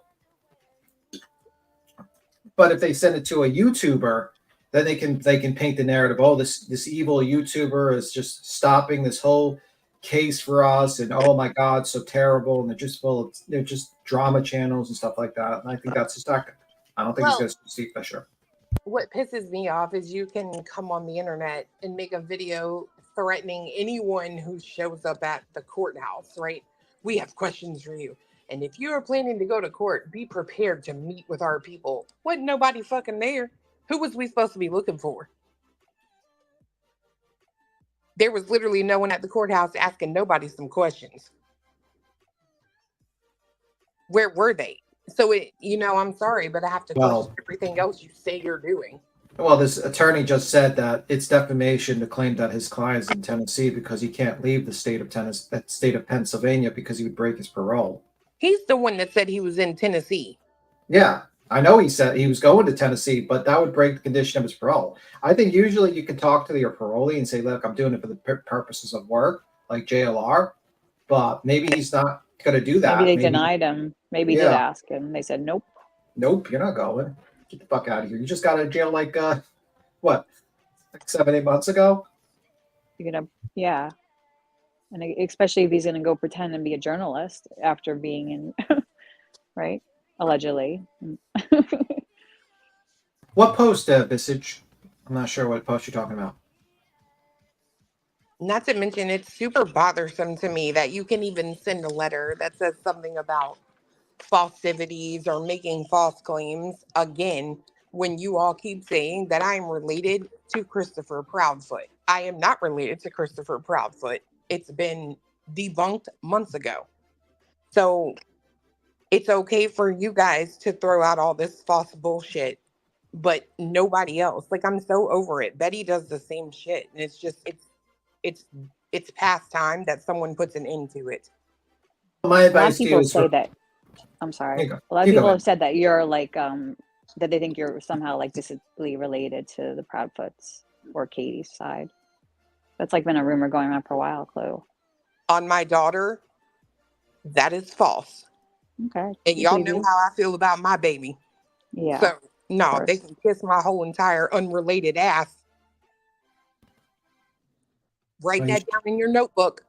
But if they send it to a YouTuber, then they can paint the narrative. Oh, this evil YouTuber is just stopping this whole case for us, and oh my God, so terrible. And they're just drama channels and stuff like that. And I think that's his tactic. I don't think he's going to Steve Fisher. What pisses me off is you can come on the internet and make a video threatening anyone who shows up at the courthouse, right? We have questions for you. And if you are planning to go to court, be prepared to meet with our people. Wasn't nobody fucking there. Who was we supposed to be looking for? There was literally no one at the courthouse asking nobody some questions. Where were they? So I'm sorry, but I have to question everything else you say you're doing. Well, this attorney just said that it's defamation to claim that his client's in Tennessee because he can't leave the state of Pennsylvania because he would break his parole. He's the one that said he was in Tennessee. Yeah, I know he said he was going to Tennessee, but that would break the condition of his parole. I think usually you can talk to your parolee and say, look, I'm doing it for the purposes of work, like JLR, but maybe he's not going to do that. Maybe they denied him. Maybe did ask him. They said, nope. Nope, you're not going. Get the fuck out of here. You just got out of jail like 7-8 months ago? You're going to, yeah. And especially if he's going to go pretend and be a journalist after being in, right? Allegedly. What post, Visage? I'm not sure what post you're talking about. Not to mention, it's super bothersome to me that you can even send a letter that says something about falsivities or making false claims again when you all keep saying that I'm related to Christopher Proudfoot. I am not related to Christopher Proudfoot. It's been debunked months ago. So it's okay for you guys to throw out all this false bullshit, but nobody else. Like, I'm so over it. Betty does the same shit, and it's just it's past time that someone puts an end to it. My A lot of advice to you people is say that. I'm sorry. go. A lot of You go people ahead. have said that you're like that they think you're somehow like distantly related to the Proudfoots or Katie's side. That's like been a rumor going on for a while, Chloe. On my daughter, that is false. Okay. And We y'all believe know you. how I feel about my baby. Yeah. So no, course. they can kiss my whole entire unrelated ass. Write that down in your notebook.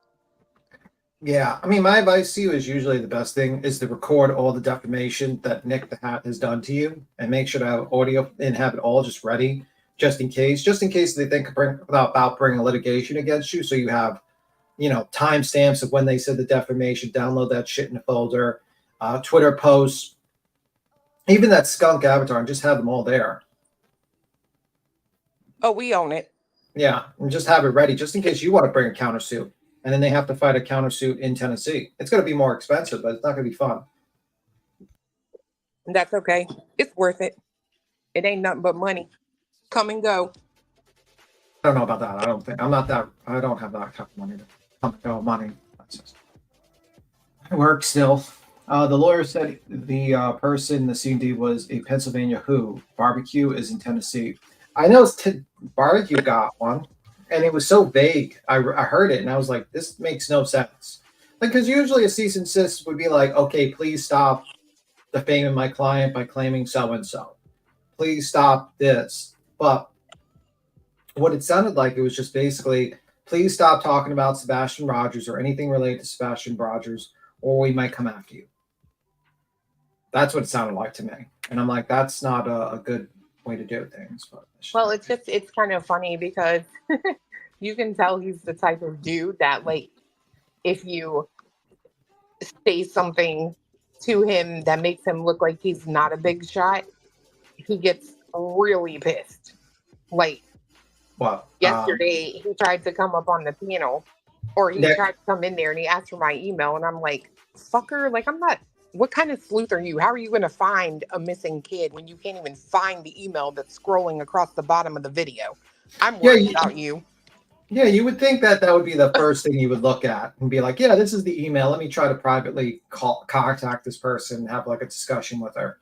Yeah, I mean, my advice to you is usually the best thing is to record all the defamation that Nick the Hat has done to you, and make sure to have audio and have it all just ready, just in case they think about bringing litigation against you. So you have, timestamps of when they said the defamation. Download that shit in a folder, Twitter posts, even that skunk avatar, and just have them all there. Oh, we own it. Yeah, and just have it ready, just in case you want to bring a countersuit. And then they have to fight a countersuit in Tennessee. It's going to be more expensive, but it's not going to be fun. That's okay. It's worth it. It ain't nothing but money. Come and go. I don't know about that. I don't have that type of money to come and go. Money. It works still. The lawyer said the person, the C&D, was a Pennsylvania who. Barbecue is in Tennessee. I know Barbecue got one. And it was so vague. I heard it and I was like, this makes no sense. Like, because usually a cease and desist would be like, okay, please stop defaming my client by claiming so-and-so. Please stop this. But what it sounded like, it was just basically, please stop talking about Sebastian Rogers or anything related to Sebastian Rogers, or we might come after you. That's what it sounded like to me. And I'm like, that's not a good way to do things. But well, it's kind of funny because you can tell he's the type of dude that, like, if you say something to him that makes him look like he's not a big shot, he gets really pissed. Like, wow. Yesterday, he tried to come up on the panel, or he tried to come in there and he asked for my email, and I'm like, fucker, like, I'm not. What kind of sleuth are you? How are you going to find a missing kid when you can't even find the email that's scrolling across the bottom of the video? I'm worried about you. Yeah, you would think that would be the first thing you would look at and be like, yeah, this is the email. Let me try to privately contact this person and have like a discussion with her.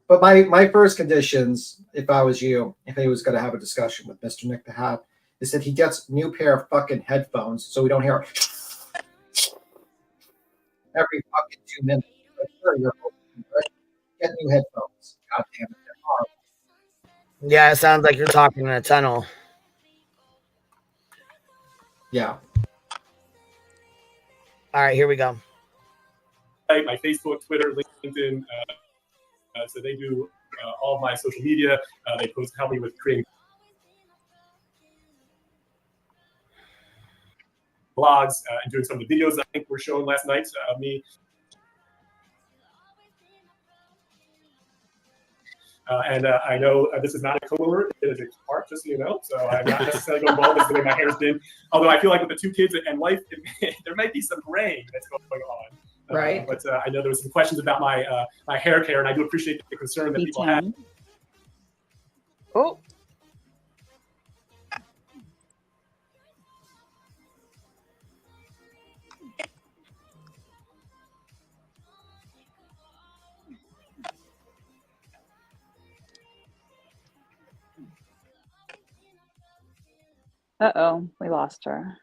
But my first conditions, if I was you, if he was going to have a discussion with Mr. Nick the Hat, is that he gets a new pair of fucking headphones so we don't hear every fucking 2 minutes. Get new headphones. God damn it. They're horrible. Yeah, it sounds like you're talking in a tunnel. Yeah. All right, here we go. My Facebook, Twitter, LinkedIn. So they do all of my social media. They help me with creating blogs and doing some of the videos I think were shown last night of me. And I know this is not a comb over, it is a part, just so you know. So I'm not necessarily going bald. This is the way my hair's been. Although I feel like with the 2 kids and life, there might be some graying that's going on. Right. But I know there was some questions about my hair care, and I do appreciate the concern that people have. Oh. Uh-oh, we lost her.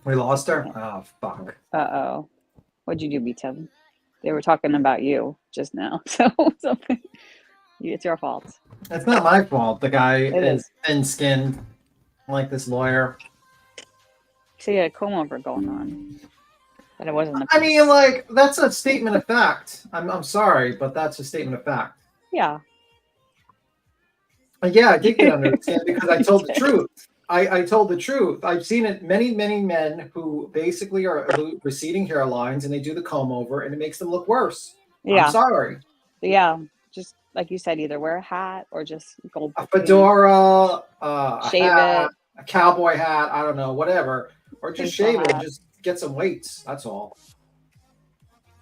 We lost her? Oh, fuck. Uh-oh. What'd you do, B-Tub? They were talking about you just now, so it's your fault. It's not my fault. The guy It is is. thin-skinned, like this lawyer. So you had a comb over going on. But it wasn't a I mean, like, that's a statement of fact. I'm sorry, but that's a statement of fact. Yeah. Yeah, I did get understand because I told the truth. I told the truth. I've seen it many men who basically are receding hairlines and they do the comb over and it makes them look worse. Yeah. I'm sorry. Yeah. Just like you said, either wear a hat or just go A fedora, shave hat, it, a cowboy hat, I don't know, whatever. Or just Baseball shave it and hat. just get some weights. That's all.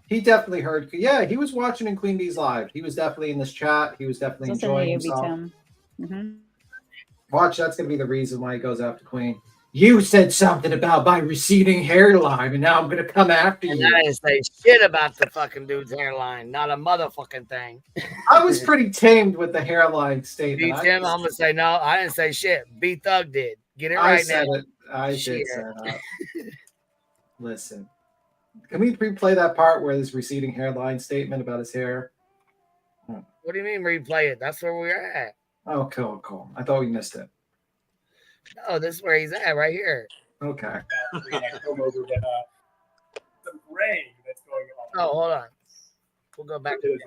He definitely heard. Yeah, he was watching in Queen Bee's live. He was definitely in this chat. He was definitely listen to enjoying you, himself. Tim. Mm-hmm. Watch, that's going to be the reason why he goes after Queen. You said something about my receding hairline, and now I'm going to come after And you. I didn't say shit about the fucking dude's hairline. Not a motherfucking thing. I was pretty tamed with the hairline statement. Tim, I'm going to say no. I didn't say shit. B Thug did. Get it I right said now. it. I Shit. did say that. Listen. Can we replay that part where this receding hairline statement about his hair? What do you mean replay it? That's where we're at. Oh, cool. I thought we missed it. No, this is where he's at, right here. Okay. Some gray that's going on. Oh, hold on. We'll go back to it.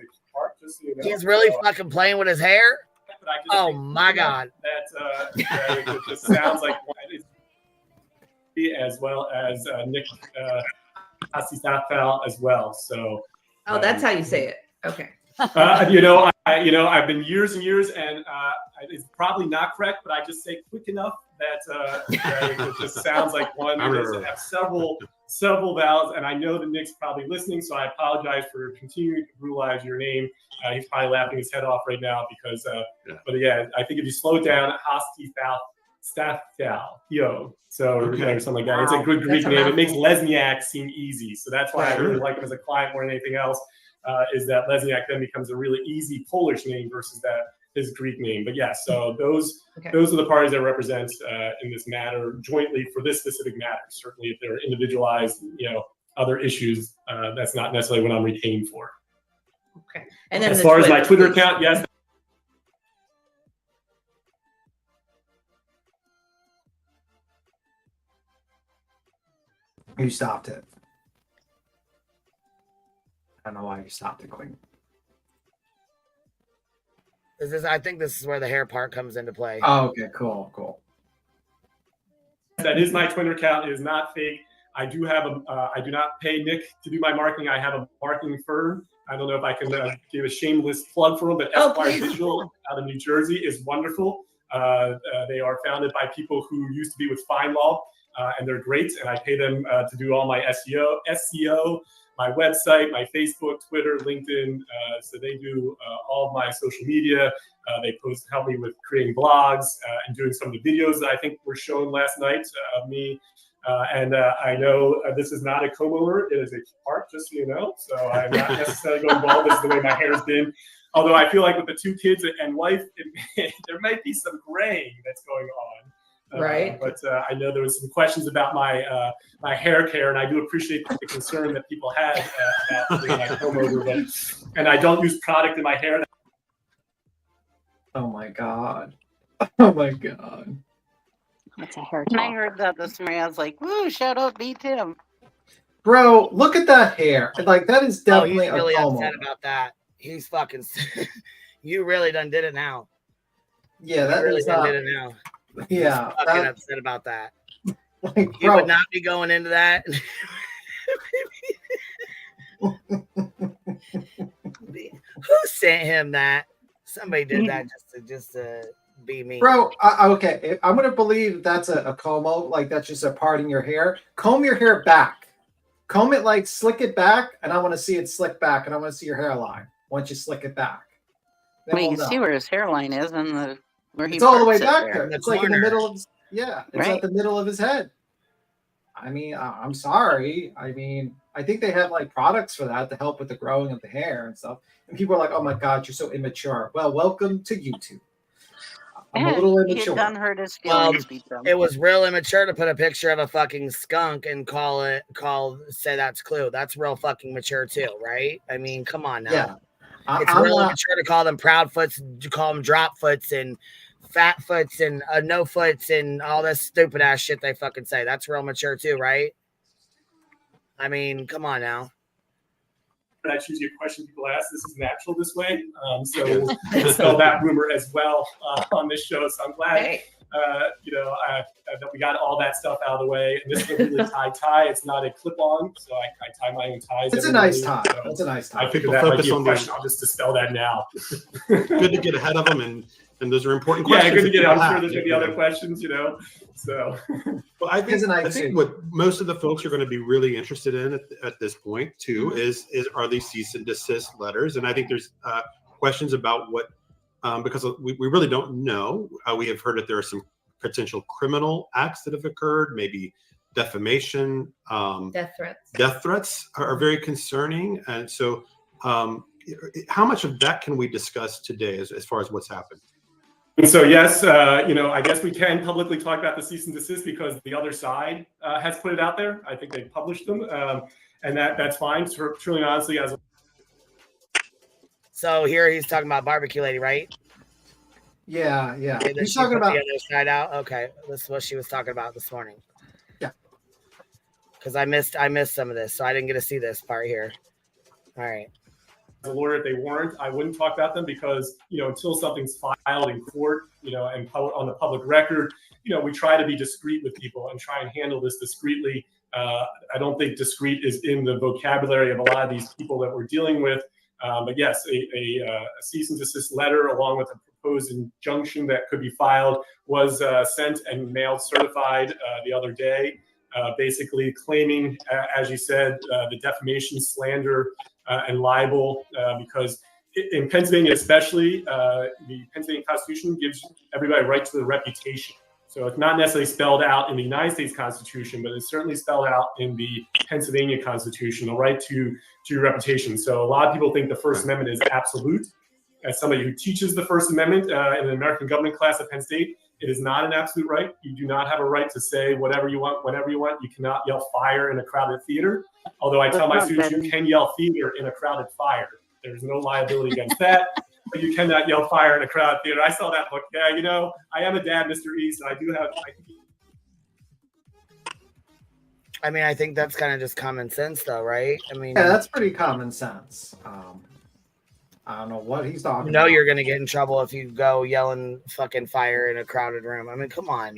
Just so you know. He's really fucking playing with his hair? But I just Oh, think my God. That it just sounds like as well as Nick Asisafal as well. So. Oh, that's how you say it. Okay. I've been years and years, and it's probably not correct, but I just say quick enough that it just sounds like one that doesn't have several vowels. And I know that Nick's probably listening, so I apologize for continuing to brutalize your name. He's probably laughing his head off right now because, but yeah, I think if you slow it down, Staftal, so or something like that. It's a good Greek name. It makes Lesniak seem easy, so that's why I really like him as a client more than anything else. Is that Lesniak then becomes a really easy Polish name versus his Greek name. But yeah, so those are the parties that represent in this matter jointly for this specific matter. Certainly, if they're individualized, other issues, that's not necessarily what I'm retained for. Okay. And then as far as my Twitter account, yes. You stopped it. I don't know why you stopped it, Queen. I think this is where the hair part comes into play. Oh, okay, cool. That is my Twitter account. It is not fake. I do have I do not pay Nick to do my marketing. I have a marketing firm. I don't know if I can give a shameless plug for them, but Esquire Digital out of New Jersey is wonderful. They are founded by people who used to be with FindLaw, and they're great. And I pay them to do all my SEO, my website, my Facebook, Twitter, LinkedIn. So they do all of my social media. They help me with creating blogs and doing some of the videos that I think were shown last night of me. And I know this is not a comb over. It is a part, just so you know. So I'm not necessarily going bald. This is the way my hair has been. Although I feel like with the 2 kids and wife, there might be some graying that's going on. Right. But I know there was some questions about my my hair care, and I do appreciate the concern that people had about doing my comb over. And I don't use product in my hair. Oh my God. Oh my God. That's a hair When talk. I heard that this morning, I was like, "Woo! Shout out, B Tim." Bro, look at that hair. Like, that is definitely he's really a comb upset over. about that. He's fucking. You really done did it now. Yeah, that you really is done not. did it now. Yeah, He's fucking upset about that. Like, He would not be going into that. Who sent him that? Somebody did that just to be mean. Bro, okay, I'm gonna believe that's a comb over, like that's just a part in your hair. Comb your hair back. Comb it, like slick it back, and I want to see it slick back, and I want to see your hairline once you slick it back. Then Well, you we'll can see know. where his hairline is and where he It's all the way parts it back there. there. It's like in the middle of it's Right. at the middle of his head. I mean, I'm sorry. I mean, I think they have like products for that to help with the growing of the hair and stuff. And people are like, "Oh my God, you're so immature." Well, welcome to YouTube. I'm a little He immature. done hurt his Well, feelings, B Tim. it was real immature to put a picture of a fucking skunk and say that's Clue. That's real fucking mature too, right? I mean, come on now. Yeah. It's I'm real not- immature to call them proud foots, to call them drop foots and fat foots and no foots and all this stupid ass shit they fucking say. That's real mature too, right? I mean, come on now. That's usually a question people ask. This is natural this way. So we'll dispel that rumor as well on this show. So I'm glad that we got all that stuff out of the way. And this is a really tight tie. It's not a clip-on, so I tie my own ties. It's a nice tie. That's a nice tie. I figured People that might focus be a on question. I'll just dispel that now. Good to get ahead of them, and those are important Yeah, questions. good to get. I'm people sure have, there's gonna be other questions, So, well, I think what most of the folks are going to be really interested in at this point too is are these cease and desist letters, and I think there's questions about what because we really don't know. We have heard that there are some potential criminal acts that have occurred, maybe defamation, death threats. Death threats are very concerning, and so how much of that can we discuss today as far as what's happened? And so, yes, I guess we can publicly talk about the cease and desist because the other side has put it out there. I think they published them, and that's fine. Truly and honestly, So here he's talking about barbecue lady, right? Yeah. Okay, He's she talking put about the other side out. Okay, this is what she was talking about this morning. Yeah. Because I missed some of this, so I didn't get to see this part here. All right. As a lawyer, if they weren't, I wouldn't talk about them because until something's filed in court, and on the public record, we try to be discreet with people and try and handle this discreetly. I don't think discreet is in the vocabulary of a lot of these people that we're dealing with. But yes, a cease and desist letter along with a proposed injunction that could be filed was sent and mailed certified the other day, basically claiming, as you said, the defamation, slander, and libel, because in Pennsylvania especially, the Pennsylvania Constitution gives everybody a right to the reputation. So it's not necessarily spelled out in the United States Constitution, but it's certainly spelled out in the Pennsylvania Constitution, the right to your reputation. So a lot of people think the First Amendment is absolute. As somebody who teaches the First Amendment in an American government class at Penn State, it is not an absolute right. You do not have a right to say whatever you want, whenever you want. You cannot yell fire in a crowded theater. Although I tell my students you can yell theater in a crowded fire. There's no liability against that. But you cannot yell fire in a crowded theater. I saw that book. Yeah, I am a dad, Mr. East. And I do have. I mean, I think that's kind of just common sense, though, right? I mean, yeah, that's pretty common sense. I don't know what he's talking about. You're going to get in trouble if you go yelling fucking fire in a crowded room. I mean, come on.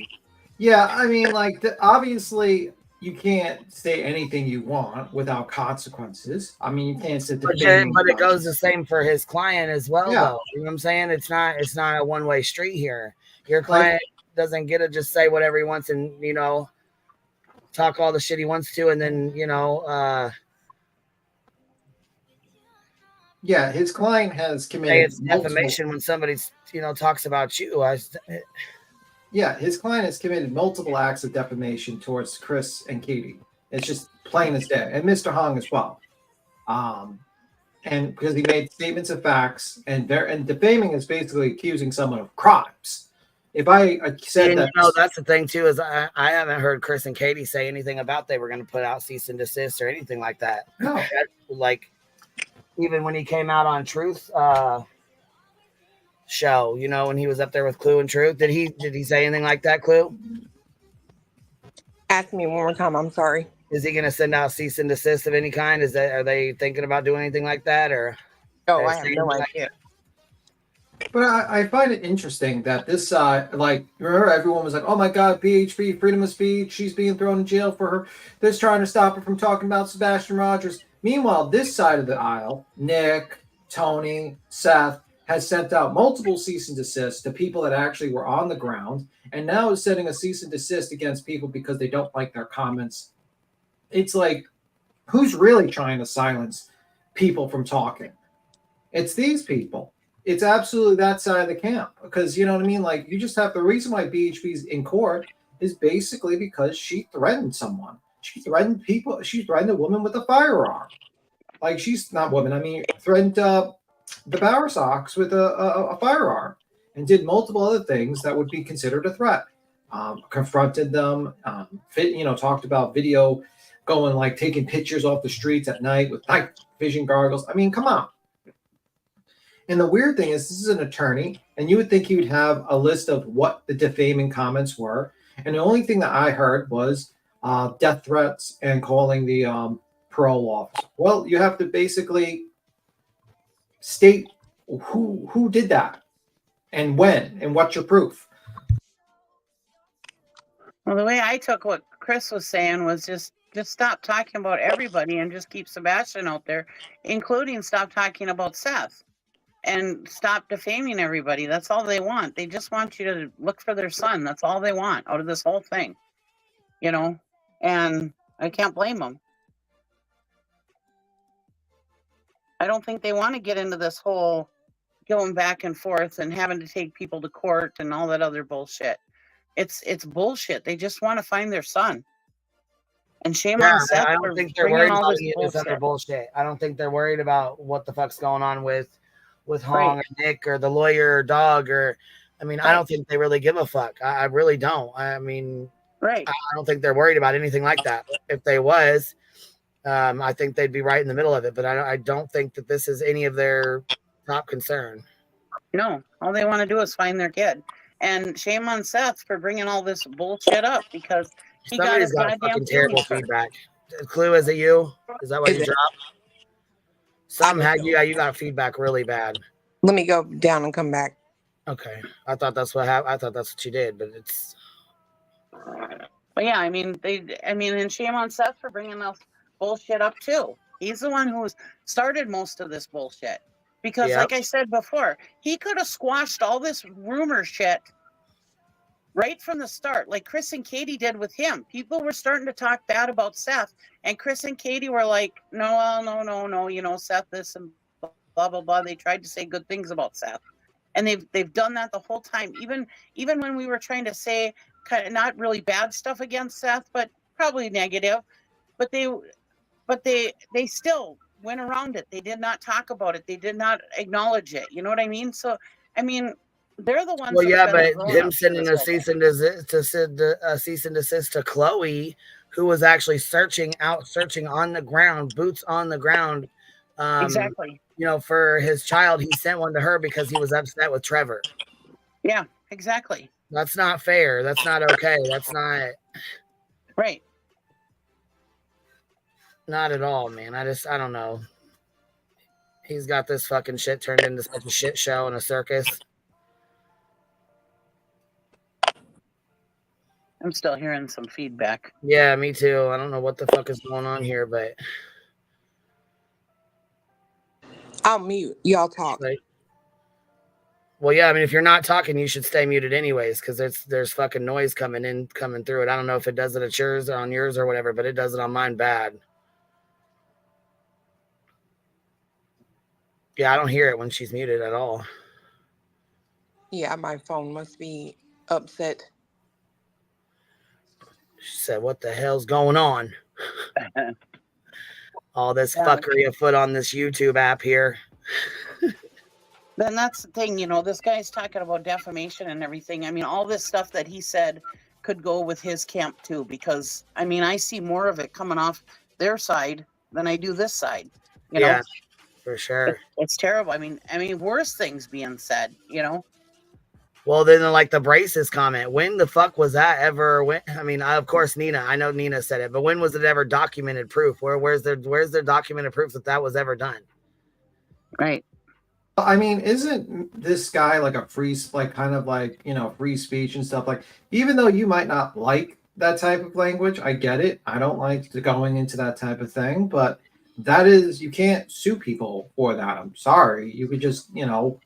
Yeah, I mean, obviously, you can't say anything you want without consequences. I mean, you can't sit there. But it goes the same for his client as well, though. You know what I'm saying? It's not a one-way street here. Your client doesn't get to just say whatever he wants and, talk all the shit he wants to, and then, yeah, his client has committed. It's defamation when somebody, talks about you. Yeah, his client has committed multiple acts of defamation towards Chris and Katie. It's just plain as day, and Mr. Hung as well. And because he made statements of facts, and defaming is basically accusing someone of crimes. If I said that, that's the thing too, is I haven't heard Chris and Katie say anything about they were going to put out cease and desist or anything like that. No, even when he came out on Truth show, when he was up there with Clue and Truth, did he say anything like that, Clue? Ask me one more time. I'm sorry. Is he going to send out cease and desist of any kind? Are they thinking about doing anything like that, or? No, I have no idea. But I find it interesting that this side, remember everyone was like, "Oh my God, PHP, freedom of speech. She's being thrown in jail for her. They're trying to stop her from talking about Sebastian Rogers." Meanwhile, this side of the aisle, Nick, Tony, Seth, has sent out multiple cease and desist to people that actually were on the ground, and now is sending a cease and desist against people because they don't like their comments. It's like, who's really trying to silence people from talking? It's these people. It's absolutely that side of the camp, because you know what I mean? You just have the reason why BHP's in court is basically because she threatened someone. She threatened people. She threatened a woman with a firearm. She's not woman. I mean, threatened the Bower Sox with a firearm, and did multiple other things that would be considered a threat. Confronted them. Talked about video going taking pictures off the streets at night with night vision goggles. I mean, come on. And the weird thing is, this is an attorney, and you would think he would have a list of what the defaming comments were. And the only thing that I heard was death threats and calling the parole officer. Well, you have to basically state who did that and when and what's your proof. Well, the way I took what Chris was saying was just stop talking about everybody and just keep Sebastian out there, including stop talking about Seth and stop defaming everybody. That's all they want. They just want you to look for their son. That's all they want out of this whole thing, you know? And I can't blame them. I don't think they want to get into this whole going back and forth and having to take people to court and all that other bullshit. It's bullshit. They just want to find their son. And shame Yeah, on Seth I for don't think they're bringing worried all about this any of this other bullshit. bullshit. I don't think they're worried about what the fuck's going on with Hong or Nick or the lawyer or Dog or, I mean, I don't think they really give a fuck. I really don't. I mean, right. I don't think they're worried about anything like that. If they was, I think they'd be right in the middle of it. But I don't think that this is any of their top concern. No, all they want to do is find their kid. And shame on Seth for bringing all this bullshit up because he Somebody's got got his goddamn fucking terrible feelings hurt. feedback. Clue, is it you? Is that what Is you it? dropped? Some had you. Yeah, you got feedback really bad. Let me go down and come back. Okay, I thought that's what happened. I thought that's what you did, but it's. But yeah, I mean, and shame on Seth for bringing this bullshit up too. He's the one who started most of this bullshit. Because, like I said before, he could have squashed all this rumor shit right from the start, like Chris and Katie did with him. People were starting to talk bad about Seth, and Chris and Katie were like, no, you know, Seth this and blah, blah, blah. They tried to say good things about Seth. And they've done that the whole time. Even when we were trying to say kind of not really bad stuff against Seth, but probably negative, but they still went around it. They did not talk about it. They did not acknowledge it. You know what I mean? So, I mean, they're the ones. Well, that yeah, have been but the him grown-ups sending in a this whole cease thing. and desist to Chloe, who was actually searching on the ground, boots on the ground. Exactly. You know, for his child, he sent one to her because he was upset with Trevor. Yeah, exactly. That's not fair. That's not okay. That's not right. Not at all, man. I don't know. He's got this fucking shit turned into such a shit show and a circus. I'm still hearing some feedback. Yeah, me too. I don't know what the fuck is going on here, but I'll mute. Y'all talk. Well, yeah, I mean, if you're not talking, you should stay muted anyways, because there's fucking noise coming through it. I don't know if it does it at yours or on yours or whatever, but it does it on mine bad. Yeah, I don't hear it when she's muted at all. Yeah, my phone must be upset. She said, what the hell's going on? All this fuckery afoot on this YouTube app here. Then that's the thing, you know, this guy's talking about defamation and everything. I mean, all this stuff that he said could go with his camp too, because I mean, I see more of it coming off their side than I do this side. You know? For sure. It's terrible. I mean, worse things being said, you know. Well, then, like the braces comment, when the fuck was that ever? When, I mean, of course, Nina. I know Nina said it, but when was it ever documented proof? Where's their documented proof that was ever done? Right. I mean, isn't this guy like a free, like kind of like, you know, free speech and stuff? Like, even though you might not like that type of language, I get it. I don't like going into that type of thing, but that is, you can't sue people for that. I'm sorry. You could just, you know,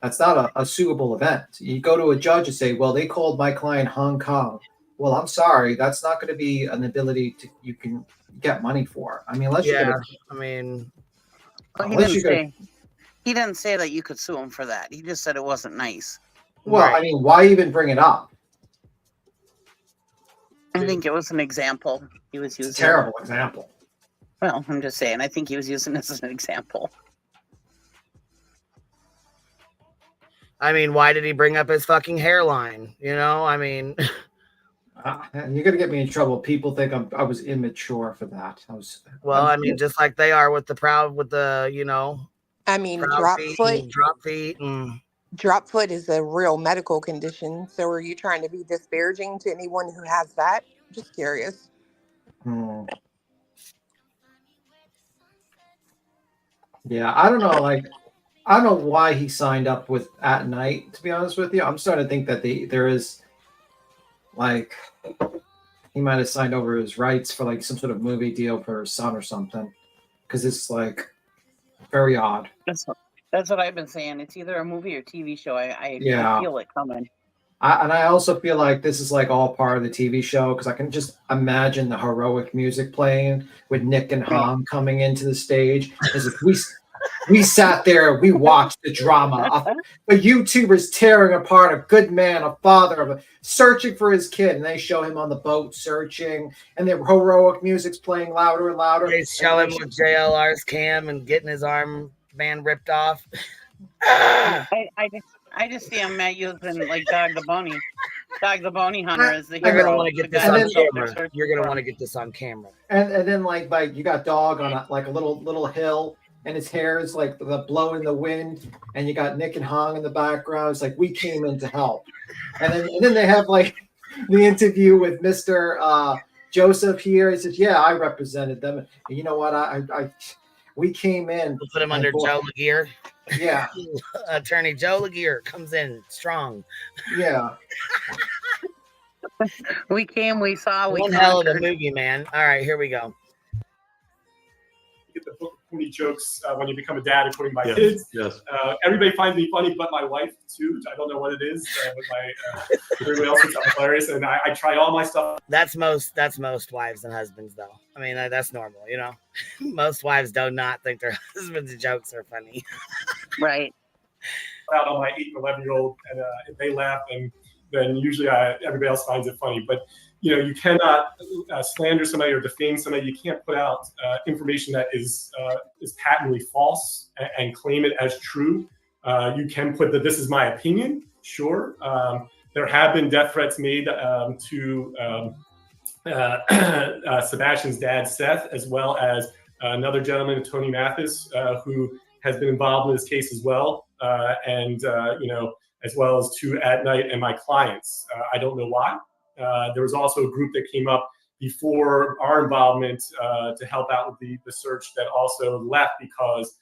that's not a suable event. You go to a judge and say, well, they called my client Hong Kong. Well, I'm sorry. That's not going to be an ability you can get money for. I mean, unless you're going to. I mean, well, he didn't say that you could sue him for that. He just said it wasn't nice. Well, right. I mean, why even bring it up? I think it was an example he was using. It's a terrible example. Well, I'm just saying, I think he was using this as an example. I mean, why did he bring up his fucking hairline? You know, I mean, you're gonna get me in trouble. People think I was immature for that. Well, I mean, just like they are with the you know. I mean, drop foot. Drop foot is a real medical condition. So, are you trying to be disparaging to anyone who has that? Just curious. Yeah, I don't know. Like, I don't know why he signed up with At Night, to be honest with you. I'm starting to think that there is like he might have signed over his rights for like some sort of movie deal for his son or something, because it's like very odd. That's what I've been saying. It's either a movie or TV show. I Yeah. feel it coming. I also feel like this is like all part of the TV show, because I can just imagine the heroic music playing with Nick and Ham coming into the stage. As if we sat there, we watched the drama. A YouTuber's tearing apart a good man, a father, searching for his kid, and they show him on the boat searching, and the heroic music's playing louder and louder. They show him with JLR's cam and getting his arm band ripped off. I just see him using like Dog the Bounty Hunter as the hero. You're gonna want to get this on camera. You're gonna want to get this on camera. And then like you got Dog on a little hill, and his hair is like the blow in the wind, and you got Nick and Hong in the background. It's like we came in to help. And then they have like the interview with Mr. Joseph here. He says, "Yeah, I represented them. And you know what? We came in." We'll put him under Joe Laguerre. Yeah. Attorney Joe Laguerre comes in strong. Yeah. We came, we saw, we One hell of a conquered. movie, man. All right, here we go. Get the book funny jokes when you become a dad, including my Yes, kids. yes. Everybody finds me funny, but my wife too. I don't know what it is, but everybody else thinks I'm hilarious, and I try all my stuff. That's most wives and husbands, though. I mean, that's normal, you know. Most wives do not think their husbands' jokes are funny. Right. Out on my 8 and 11-year-old, and if they laugh, and then usually everybody else finds it funny. But you cannot slander somebody or defame somebody. You can't put out information that is patently false and claim it as true. You can put that this is my opinion. Sure, there have been death threats made to Sebastian's dad, Seth, as well as another gentleman, Tony Mathis, who has been involved in this case as well, and as well as to At Night and my clients. I don't know why. There was also a group that came up before our involvement to help out with the search that also left because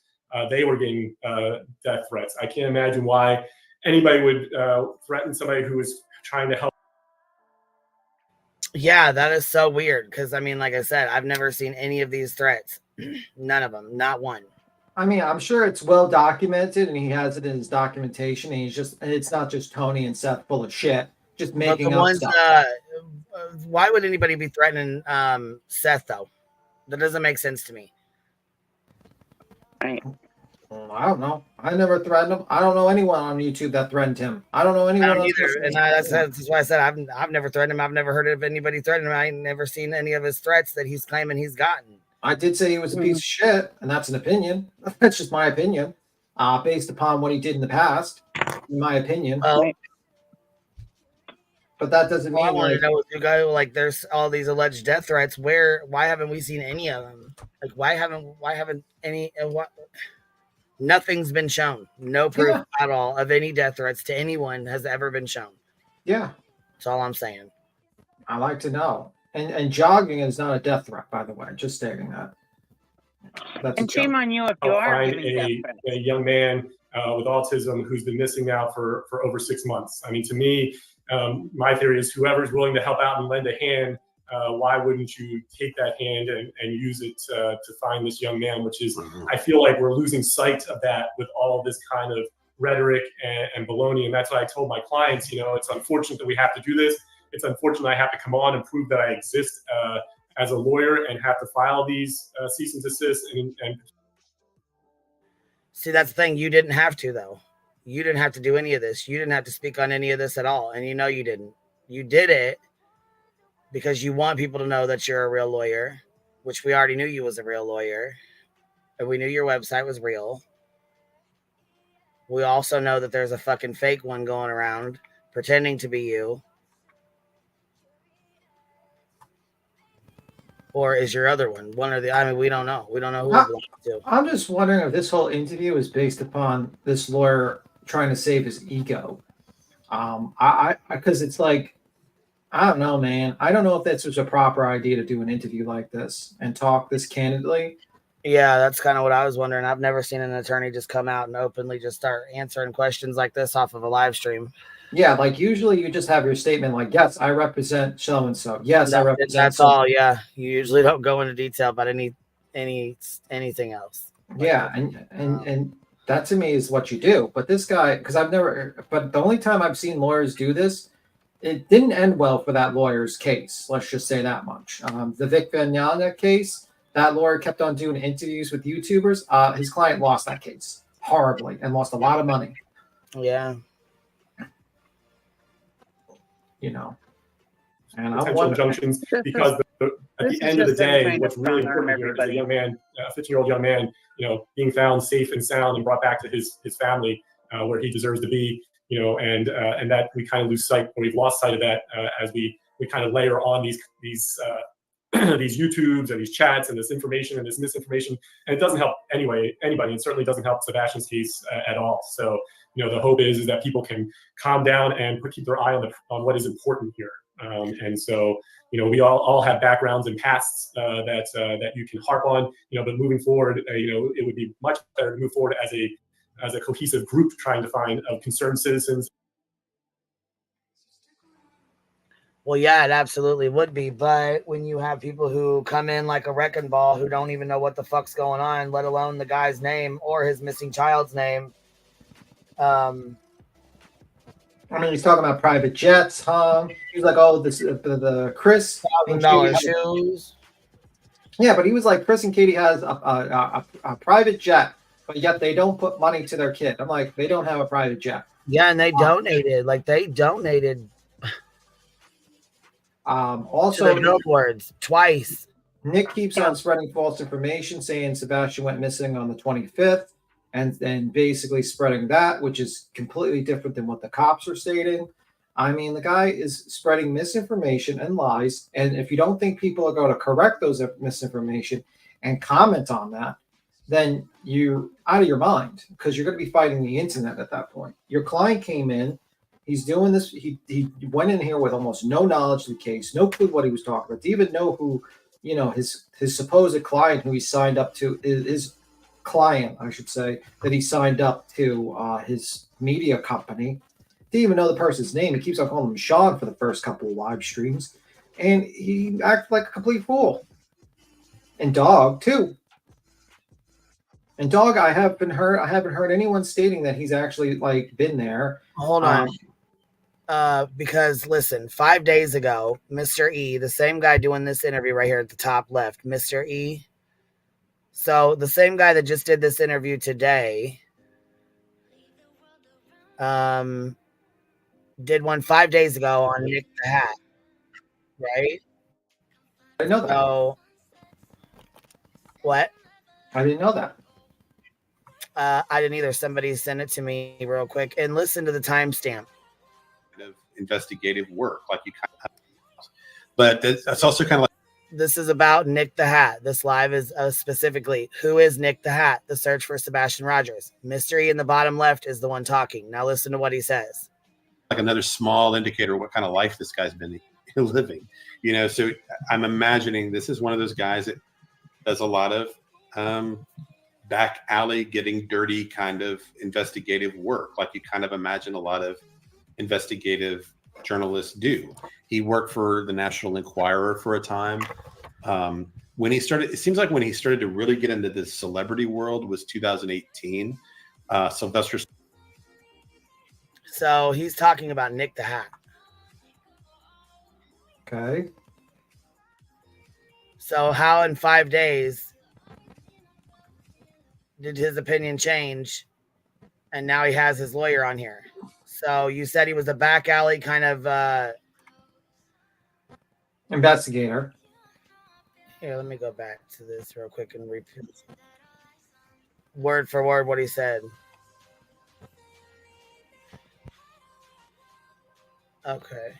they were getting death threats. I can't imagine why anybody would threaten somebody who is trying to help. Yeah, that is so weird because, I mean, like I said, I've never seen any of these threats. None of them, not one. I mean, I'm sure it's well documented, and he has it in his documentation. And it's not just Tony and Seth full of shit, just making up stuff. Why would anybody be threatening Seth though? That doesn't make sense to me. Right. I don't know. I never threatened him. I don't know anyone on YouTube that threatened him. I don't know anyone I don't else. either. And that's why I said I've never threatened him. I've never heard of anybody threatening him. I ain't never seen any of his threats that he's claiming he's gotten. I did say he was a piece of shit, and that's an opinion. That's just my opinion, based upon what he did in the past, in my opinion. But that doesn't mean I want to know with you guys, like, there's all these alleged death threats. Why haven't we seen any of them? Like, why haven't any? Nothing's been shown. No proof at all of any death threats to anyone has ever been shown. Yeah, that's all I'm saying. I like to know. And jogging is not a death threat, by the way. Just stating that. And shame on you if you I'll are find giving death threats. a young man with autism who's been missing now for over 6 months. I mean, to me, my theory is whoever's willing to help out and lend a hand, why wouldn't you take that hand and use it to find this young man, which is, I feel like we're losing sight of that with all this kind of rhetoric and baloney. And that's why I told my clients, it's unfortunate that we have to do this. It's unfortunate I have to come on and prove that I exist as a lawyer and have to file these cease and desist. And see, that's the thing. You didn't have to, though. You didn't have to do any of this. You didn't have to speak on any of this at all. And you didn't. You did it because you want people to know that you're a real lawyer, which we already knew you was a real lawyer. And we knew your website was real. We also know that there's a fucking fake one going around pretending to be you. Or is your other one or the? I mean, we don't know. We don't know who it belongs to. I'm just wondering if this whole interview is based upon this lawyer trying to save his ego. Because it's like, I don't know, man. I don't know if this was a proper idea to do an interview like this and talk this candidly. Yeah, that's kind of what I was wondering. I've never seen an attorney just come out and openly just start answering questions like this off of a live stream. Yeah, like usually you just have your statement like, yes, I represent so and so. Yes, I represent. That's all. Yeah, you usually don't go into detail about anything else. Yeah, and that to me is what you do. But this guy, because but the only time I've seen lawyers do this, it didn't end well for that lawyer's case. Let's just say that much. The Vic Vignana case, that lawyer kept on doing interviews with YouTubers. His client lost that case horribly and lost a lot of money. Yeah. And potential injunctions because at the end of the day, what's really important here is a young man, a 15-year-old young man, being found safe and sound and brought back to his family where he deserves to be, and that we kind of lose sight, or we've lost sight of that as we kind of layer on these these YouTubes and these chats and this information and this misinformation, and it doesn't help anybody. It certainly doesn't help Sebastian's case at all. So, the hope is that people can calm down and keep their eye on what is important here. And so, we all have backgrounds and pasts that you can harp on, but moving forward, it would be much better to move forward as a cohesive group trying to find concerned citizens. Well, yeah, it absolutely would be. But when you have people who come in like a wrecking ball who don't even know what the fuck's going on, let alone the guy's name or his missing child's name. I mean, he's talking about private jets, huh? He's like, oh, the Chris $1,000 shoes. Yeah, but he was like, Chris and Katie has a private jet, but yet they don't put money to their kid. I'm like, they don't have a private jet. Yeah, and they donated. Like, they donated. Also, to the billboards twice. Nick keeps on spreading false information, saying Sebastian went missing on the 25th. And basically spreading that, which is completely different than what the cops are stating. I mean, the guy is spreading misinformation and lies. And if you don't think people are going to correct those misinformation and comment on that, then you're out of your mind, because you're going to be fighting the internet at that point. Your client came in. He's doing this. He went in here with almost no knowledge of the case, no clue what he was talking about, didn't even know who, his supposed client who he signed up to is client, I should say, that he signed up to his media company. Didn't even know the person's name. He keeps on calling him Sean for the first couple of live streams, and he acted like a complete fool. And Dog too. And Dog, I haven't heard anyone stating that he's actually like been there. Hold on. Because listen, 5 days ago, Mr. E, the same guy doing this interview right here at the top left, Mr. E. So the same guy that just did this interview today did one 5 days ago on Nick the Hat, right? I know that. So, what? I didn't know that. I didn't either. Somebody sent it to me real quick. And listen to the timestamp. Investigative work, like you kind of, but that's also kind of like. This is about Nick the Hat. This live is specifically, who is Nick the Hat? The search for Sebastian Rogers. Mystery in the bottom left is the one talking. Now listen to what he says. Like another small indicator of what kind of life this guy's been living. So I'm imagining this is one of those guys that does a lot of back alley, getting dirty kind of investigative work. Like you kind of imagine a lot of investigative journalists do. He worked for the National Enquirer for a time. When he started, it seems like when he started to really get into the celebrity world was 2018. Sylvester. So he's talking about Nick the Hat. Okay. So how in 5 days did his opinion change? And now he has his lawyer on here. So you said he was a back alley kind of investigator. Here, let me go back to this real quick and repeat word for word what he said. Okay.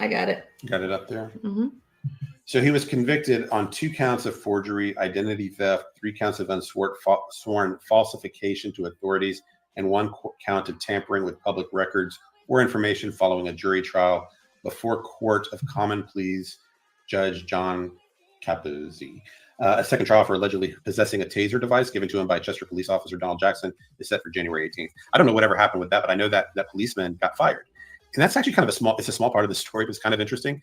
I got it. Got it up there? Mm-hmm. So he was convicted on 2 counts of forgery, identity theft, 3 counts of unsworn falsification to authorities, and 1 count of tampering with public records or information following a jury trial before Court of Common Pleas Judge John Capuzzi. A second trial for allegedly possessing a taser device given to him by Chester police officer Donald Jackson is set for January 18th. I don't know whatever happened with that, but I know that that policeman got fired. And that's actually kind of it's a small part of the story, but it's kind of interesting.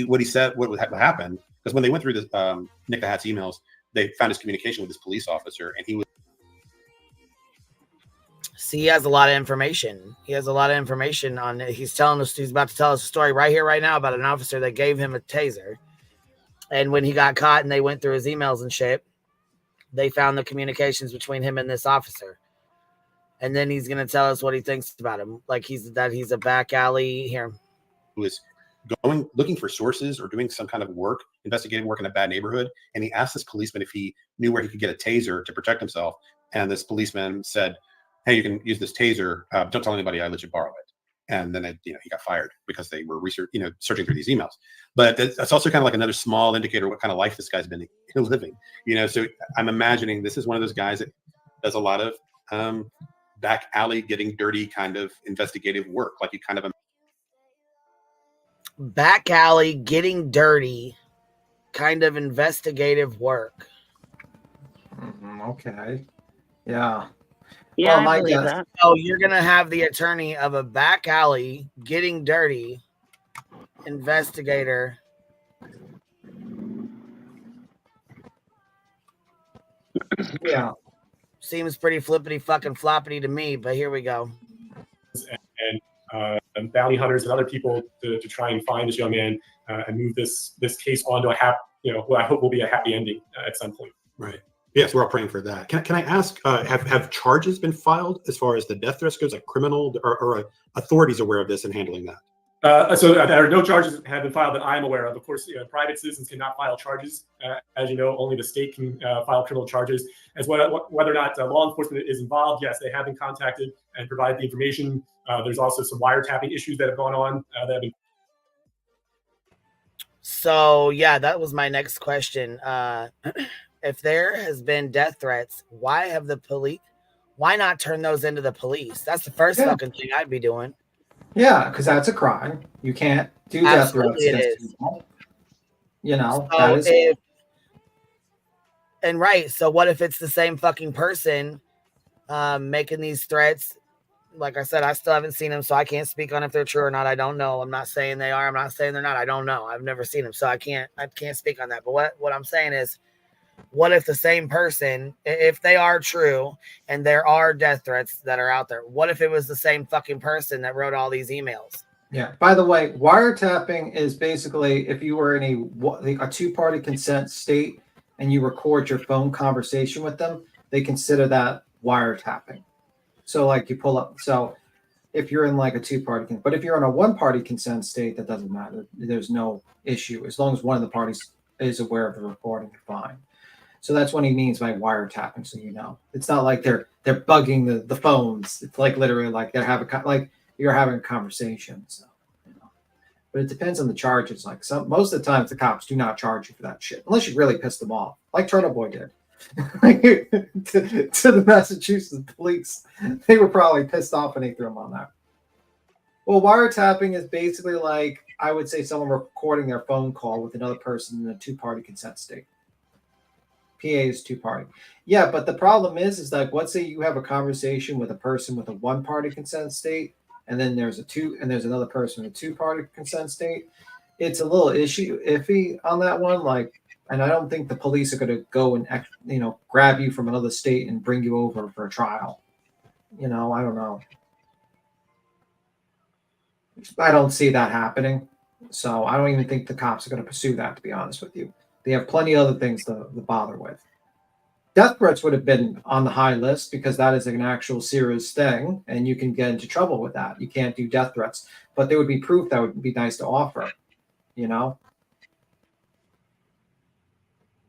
What he said, what happened, because when they went through the Nick the Hat's emails, they found his communication with this police officer, and he was. See, he has a lot of information. He has a lot of information on it. He's telling us, he's about to tell us a story right here, right now about an officer that gave him a taser. And when he got caught and they went through his emails and shit, they found the communications between him and this officer. And then he's going to tell us what he thinks about him. Like he's a back alley here. Who is looking for sources or doing some kind of work, investigative work in a bad neighborhood. And he asked this policeman if he knew where he could get a taser to protect himself. And this policeman said, hey, you can use this taser. Don't tell anybody I let you borrow it. And then he got fired because they were searching through these emails. But that's also kind of like another small indicator of what kind of life this guy's been living. So I'm imagining this is one of those guys that does a lot of back alley, getting dirty kind of investigative work. Like you kind of back alley, getting dirty kind of investigative work. Okay. Yeah. Yeah, Well, I believe that. Oh, you're going to have the attorney of a back alley getting dirty investigator. Yeah. Seems pretty flippity fucking floppity to me, but here we go. And bounty hunters and other people to try and find this young man and move this case onto a what I hope will be a happy ending at some point. Right. Yes, we're all praying for that. Can I ask, have charges been filed as far as the death threats goes, like criminal or authorities aware of this and handling that? So there are no charges that have been filed that I'm aware of. Of course, private citizens cannot file charges. As you know, only the state can file criminal charges. As whether or not law enforcement is involved, yes, they have been contacted and provided the information. There's also some wiretapping issues that have gone on that have been. So, yeah, that was my next question. If there has been death threats, why not turn those into the police? That's the first fucking thing I'd be doing. Yeah, because that's a crime. You can't do death threats against people. So what if it's the same fucking person making these threats? Like I said, I still haven't seen them, so I can't speak on if they're true or not. I don't know. I'm not saying they are. I'm not saying they're not. I don't know. I've never seen them, so I can't speak on that. But what I'm saying is, what if the same person, if they are true and there are death threats that are out there, what if it was the same fucking person that wrote all these emails? Yeah. By the way, wiretapping is basically if you were in a two-party consent state and you record your phone conversation with them, they consider that wiretapping. So like you pull up. So if you're in like a two-party, but if you're in a one-party consent state, that doesn't matter. There's no issue as long as one of the parties is aware of the recording. You're fine. So that's what he means by wiretapping. So it's not like they're bugging the phones. It's like literally like they're having you're having a conversation. So but it depends on the charges. Like most of the times the cops do not charge you for that shit unless you really piss them off, like Turtle Boy did. to the Massachusetts police, they were probably pissed off and they threw him on that. Well, wiretapping is basically like I would say someone recording their phone call with another person in a two-party consent state. PA is two-party. Yeah, but the problem is like, let's say you have a conversation with a person with a one-party consent state, and then there's another person in a two-party consent state. It's a little iffy on that one. Like, and I don't think the police are going to go and grab you from another state and bring you over for a trial. I don't know. I don't see that happening. So I don't even think the cops are going to pursue that, to be honest with you. They have plenty of other things to bother with. Death threats would have been on the high list because that is an actual serious thing, and you can get into trouble with that. You can't do death threats, but there would be proof that would be nice to offer,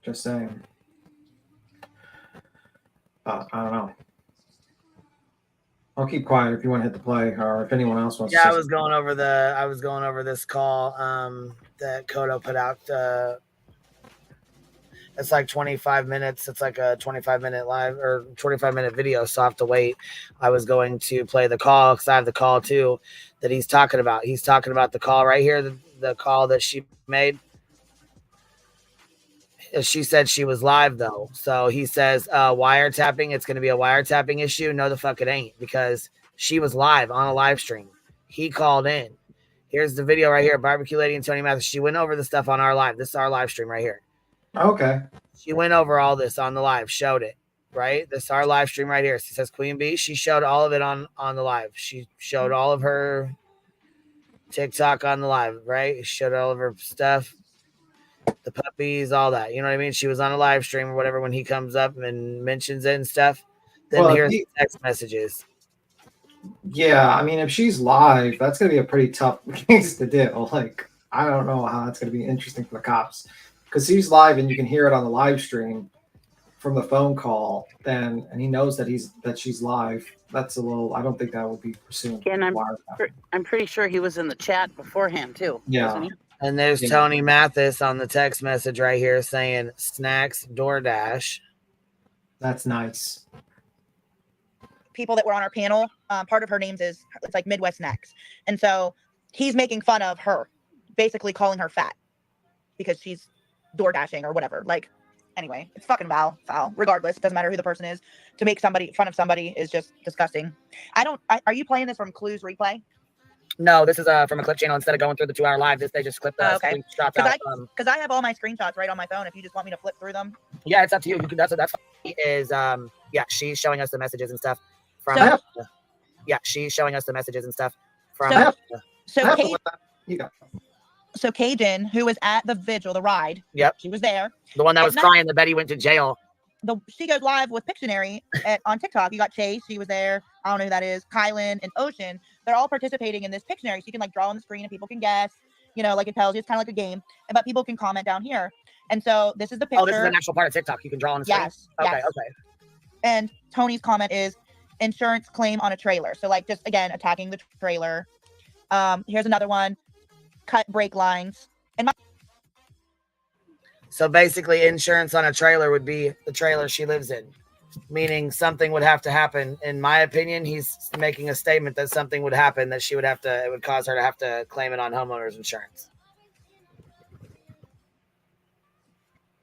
Just saying. I don't know. I'll keep quiet if you want to hit the play, or if anyone else wants. Yeah, I was going over this call that Kodo put out. It's like 25 minutes. It's like a 25-minute live or 25-minute video, so I have to wait. I was going to play the call because I have the call too that he's talking about. He's talking about the call right here, the call that she made. She said she was live though. So he says wiretapping, it's going to be a wiretapping issue. No, the fuck it ain't, because she was live on a live stream. He called in. Here's the video right here. Barbecue Lady and Tony Mathis. She went over the stuff on our live. This is our live stream right here. Okay. She went over all this on the live, showed it, right? This is our live stream right here. It says Queen Bee. She showed all of it on the live. She showed all of her TikTok on the live, right? She showed all of her stuff, the puppies, all that. You know what I mean? She was on a live stream or whatever when he comes up and mentions it and stuff. Then Well, here's the text messages. Yeah, I mean, if she's live, that's going to be a pretty tough case to do. Like, I don't know how that's going to be interesting for the cops, because she's live and you can hear it on the live stream from the phone call. Then, and he knows that she's live. That's a little. I don't think that would be pursuing. And I'm pretty sure he was in the chat beforehand too. Yeah. Wasn't he? And there's Tony Mathis on the text message right here saying snacks DoorDash. That's nice. People that were on our panel, part of her names is, it's like Midwest Snacks. And so he's making fun of her, basically calling her fat because she's door dashing or whatever. Like, anyway, it's fucking foul. Regardless, it doesn't matter who the person is. To make fun of somebody is just disgusting. Are you playing this from Clues Replay? No, this is from a clip channel. Instead of going through the 2-hour live, they just clip the screenshots out. Because I have all my screenshots right on my phone. If you just want me to flip through them. Yeah, it's up to you. You can. That's yeah. She's showing us the messages and stuff from. Yeah, she's showing us the messages and stuff from. So Cajun, who was at the vigil, the ride. Yep. She was there. The one that was crying that Betty went to jail. She goes live with Pictionary on TikTok. You got Chase, she was there. I don't know who that is. Kylan and Ocean. They're all participating in this Pictionary. So you can like draw on the screen and people can guess. You know, like it tells you, it's kind of like a game. But people can comment down here. And so this is the picture. Oh, this is an actual part of TikTok. You can draw on the screen? Yes. Okay, yes. okay. And Tony's comment is insurance claim on a trailer. So like just again attacking the trailer. Here's another one. Cut brake lines. And so basically insurance on a trailer would be the trailer she lives in, meaning something would have to happen. In my opinion, he's making a statement that something would happen that she would have to, it would cause her to have to claim it on homeowners insurance.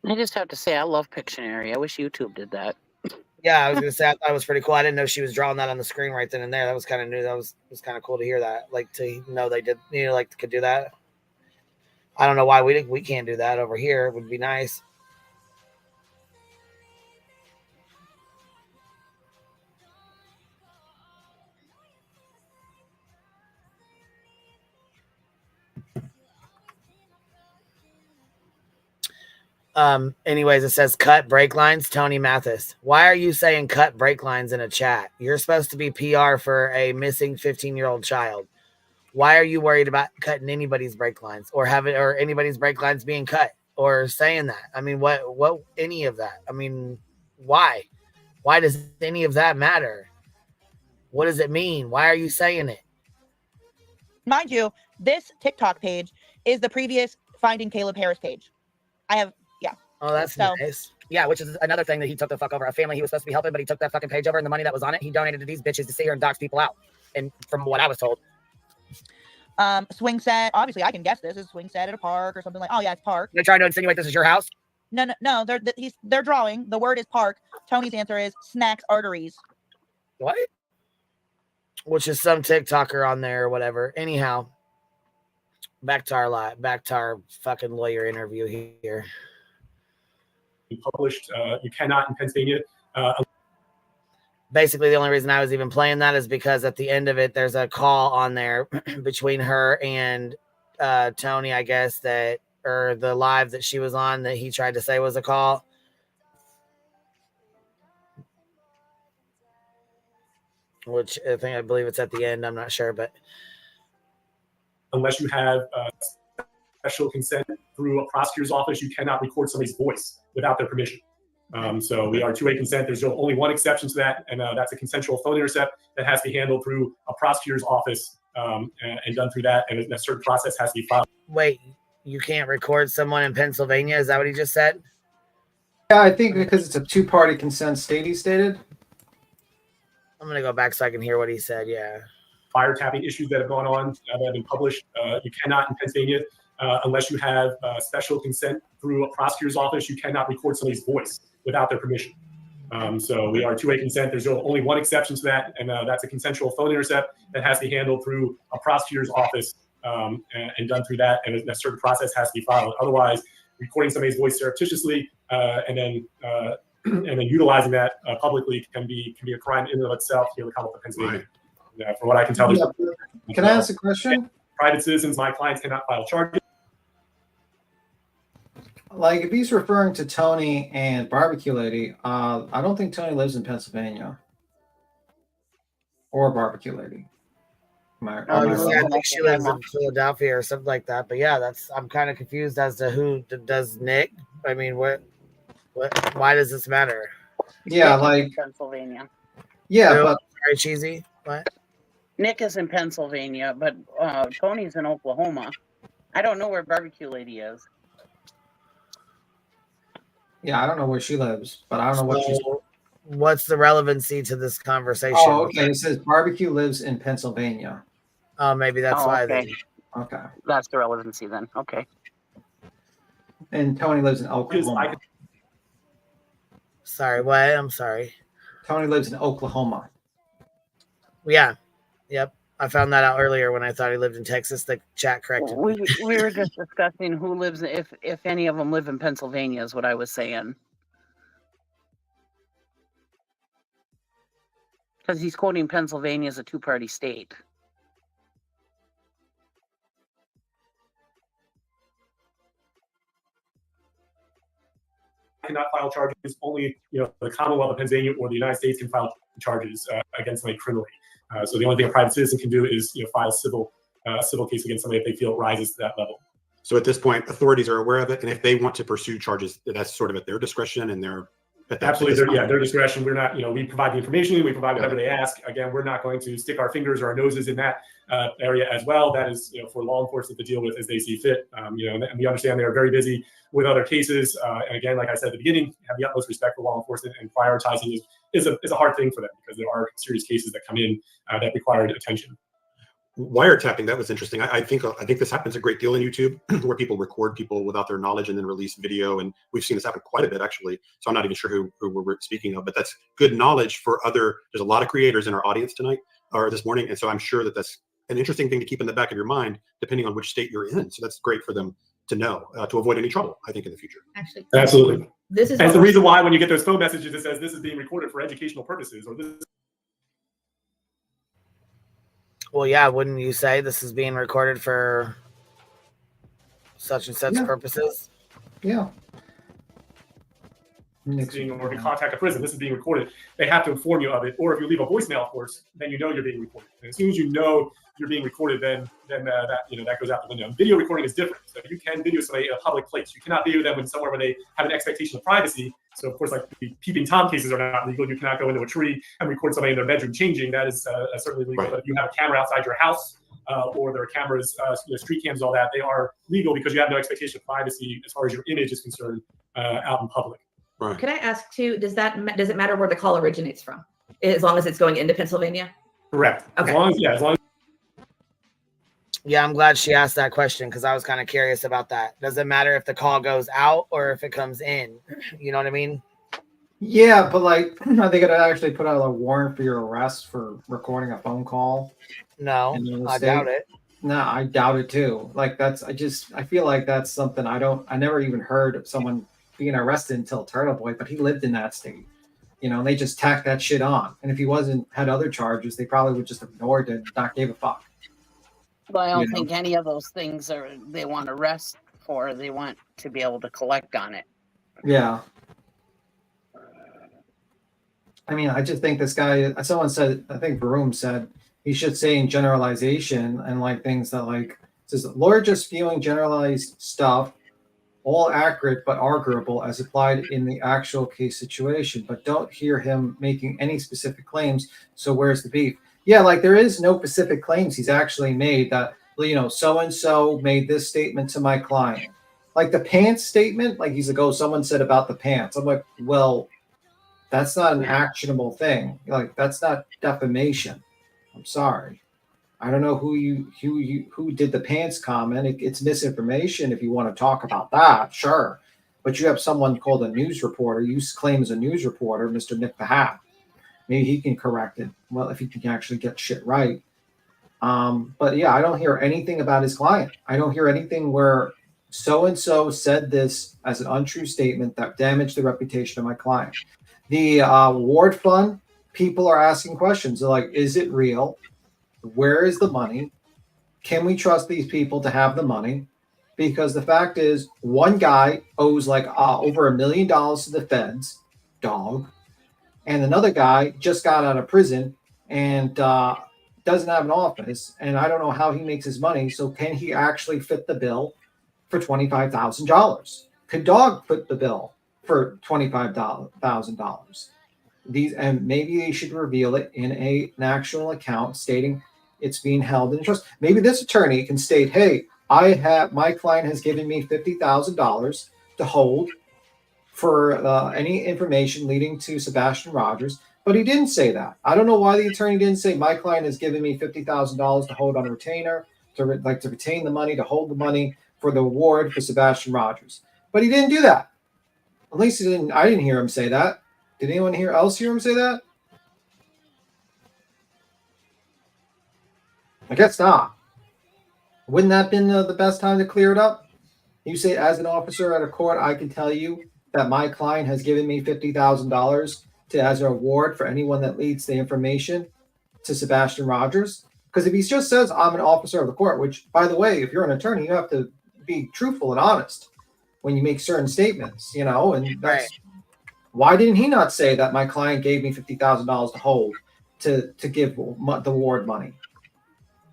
I just have to say, I love Pictionary. I wish YouTube did that. Yeah, I was gonna say that was pretty cool. I didn't know she was drawing that on the screen right then and there. That was kind of new. That was kind of cool to hear that. Like to know they did, like could do that. I don't know why we can't do that over here. It would be nice. Anyways, it says cut brake lines. Tony Mathis. Why are you saying cut brake lines in a chat? You're supposed to be PR for a missing 15-year-old child. Why are you worried about cutting anybody's brake lines or anybody's brake lines being cut or saying that? I mean, what any of that? I mean, why? Why does any of that matter? What does it mean? Why are you saying it? Mind you, this TikTok page is the previous Finding Caleb Harris page. Oh, that's nice. Yeah, which is another thing that he took the fuck over. A family he was supposed to be helping, but he took that fucking page over, and the money that was on it, he donated to these bitches to sit here and dox people out. And from what I was told. Swing set. Obviously, I can guess this is swing set at a park or something like. Oh yeah, it's park. They're trying to insinuate this is your house. No. They're drawing. The word is park. Tony's answer is snacks arteries. What? Which is some TikToker on there or whatever. Anyhow, back to our fucking lawyer interview here. Published. You cannot in Pennsylvania. Basically, the only reason I was even playing that is because at the end of it, there's a call on there between her and Tony, I guess, or the live that she was on that he tried to say was a call. Which I believe it's at the end. I'm not sure, but unless you have special consent through a prosecutor's office, you cannot record somebody's voice without their permission. So we are two-way consent. There's only one exception to that, and that's a consensual phone intercept that has to be handled through a prosecutor's office and done through that, and a certain process has to be followed. Wait, you can't record someone in Pennsylvania? Is that what he just said? Yeah, I think because it's a two-party consent state, he stated. I'm going to go back so I can hear what he said, yeah. Wiretapping issues that have gone on that have been published. You cannot in Pennsylvania unless you have special consent through a prosecutor's office, you cannot record somebody's voice without their permission. So we are two-way consent. There's only one exception to that, and that's a consensual phone intercept that has to be handled through a prosecutor's office and done through that, and a certain process has to be followed. Otherwise, recording somebody's voice surreptitiously and then utilizing that publicly can be a crime in and of itself here in the Commonwealth of Pennsylvania. From what I can tell, Can I ask a question? Private citizens, my clients, cannot file charges. Like, if he's referring to Tony and Barbecue Lady, I don't think Tony lives in Pennsylvania or Barbecue Lady. I think she lives in Philadelphia or something like that. But yeah, I'm kind of confused as to who does Nick. I mean, why does this matter? Yeah, Nick like is in Pennsylvania. Yeah, Real? but Sorry, cheesy. What? Nick is in Pennsylvania, but Tony's in Oklahoma. I don't know where Barbecue Lady is. yeah, I don't know where she lives, but I don't know what she's. What's the relevancy to this conversation? Oh, okay. It says Barbecue lives in Pennsylvania. Oh, maybe that's why. Okay. Then. Okay. That's the relevancy then. Okay. And Tony lives in Oklahoma. Sorry, what? I'm sorry. Tony lives in Oklahoma. Yeah. Yep. I found that out earlier when I thought he lived in Texas. The chat corrected me. We were just discussing who lives, if any of them live in Pennsylvania, is what I was saying. Because he's quoting Pennsylvania as a two-party state. Cannot file charges. Only the Commonwealth of Pennsylvania or the United States can file charges against somebody criminally. So the only thing a private citizen can do is file a civil case against somebody if they feel it rises to that level. So at this point, authorities are aware of it, and if they want to pursue charges, that's sort of at their discretion and their Absolutely, their discretion. We're not, we provide the information, we provide whatever they ask. Again, we're not going to stick our fingers or our noses in that area as well. That is, for law enforcement to deal with as they see fit. And we understand they are very busy with other cases. And again, like I said at the beginning, have the utmost respect for law enforcement, and prioritizing is a hard thing for them because there are serious cases that come in that require attention. Wiretapping, that was interesting. I think this happens a great deal in YouTube where people record people without their knowledge and then release video, and we've seen this happen quite a bit actually. So I'm not even sure who we're speaking of, but that's good knowledge for there's a lot of creators in our audience tonight or this morning, and so I'm sure that's an interesting thing to keep in the back of your mind depending on which state you're in. So that's great for them to know to avoid any trouble, I think, in the future. Actually, absolutely. This is the reason why when you get those phone messages it says this is being recorded for educational purposes, or this is. Well, yeah, wouldn't you say this is being recorded for such and such purposes? Yeah. Or to contact a prison, this is being recorded. They have to inform you of it, or if you leave a voicemail, of course, then you know you're being recorded. And as soon as you know you're being recorded, then that goes out the window. And video recording is different. So you can video somebody in a public place. You cannot video them in somewhere where they have an expectation of privacy. So of course, like the peeping Tom cases are not legal. You cannot go into a tree and record somebody in their bedroom changing. That is certainly legal. Right. But if you have a camera outside your house, or there are cameras, street cams, all that, they are legal because you have no expectation of privacy as far as your image is concerned out in public. Right. Can I ask too? Does it matter where the call originates from, as long as it's going into Pennsylvania? Correct. Okay. As long as. Yeah, I'm glad she asked that question because I was kind of curious about that. Does it matter if the call goes out or if it comes in? You know what I mean? Yeah, but like, are they going to actually put out a warrant for your arrest for recording a phone call? No, I doubt it. No, I doubt it too. Like I feel like that's something I never even heard of someone being arrested until Turtle Boy, but he lived in that state, and they just tacked that shit on. And if he had other charges, they probably would just ignored it and not give a fuck. But I don't think any of those things they want to arrest for. They want to be able to collect on it. Yeah. I mean, I just think this guy, someone said, I think Barum said, he should say in generalization and like things that like, says, lawyer just spewing generalized stuff, all accurate but arguable as applied in the actual case situation, but don't hear him making any specific claims. So where's the beef? Yeah, like there is no specific claims he's actually made that, so-and-so made this statement to my client. Like the pants statement, like he's like, oh, someone said about the pants. I'm like, well, that's not an actionable thing. Like that's not defamation. I'm sorry. I don't know who did the pants comment. It's misinformation. If you want to talk about that, sure. But you have someone called a news reporter. You claim as a news reporter, Mr. Nick the Hat. Maybe he can correct it. Well, if he can actually get shit right. But yeah, I don't hear anything about his client. I don't hear anything where so-and-so said this as an untrue statement that damaged the reputation of my client. The Ward Fund, people are asking questions. They're like, is it real? Where is the money? Can we trust these people to have the money? Because the fact is, one guy owes like over $1 million to the feds, dog, and another guy just got out of prison and doesn't have an office, and I don't know how he makes his money. So can he actually fit the bill for $25,000? Could dog fit the bill for $25,000? And maybe they should reveal it in an actual account stating it's being held in trust. Maybe this attorney can state, hey, my client has given me $50,000 to hold for any information leading to Sebastian Rogers, but he didn't say that. I don't know why the attorney didn't say my client has given me $50,000 to hold on a retainer, to retain the money, to hold the money for the award for Sebastian Rogers. But he didn't do that. At least I didn't hear him say that. Did anyone else hear him say that? I guess not. Wouldn't that have been the best time to clear it up? You say, as an officer at a court, I can tell you that my client has given me $50,000 as an award for anyone that leads the information to Sebastian Rogers. Because if he just says, I'm an officer of the court, which, by the way, if you're an attorney, you have to be truthful and honest when you make certain statements, and that's why didn't he not say that my client gave me $50,000 to hold to give the award money?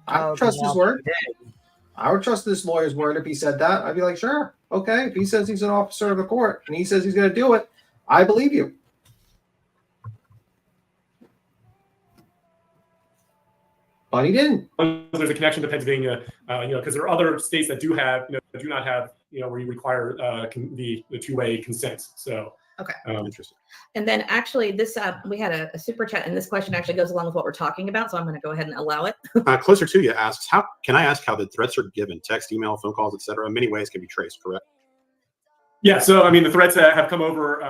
I would trust his word. I would trust this lawyer's word if he said that. I'd be like, sure, okay. If he says he's an officer of the court and he says he's going to do it, I believe you. But he didn't. There's a connection to Pennsylvania, because there are other states that do not have, where you require the two-way consent. So. Okay. Interesting. And then actually this, we had a super chat, and this question actually goes along with what we're talking about. So I'm going to go ahead and allow it. Closer to you asks, can I ask how the threats are given? Text, email, phone calls, etc. In many ways can be traced, correct? Yeah, so I mean, the threats have come over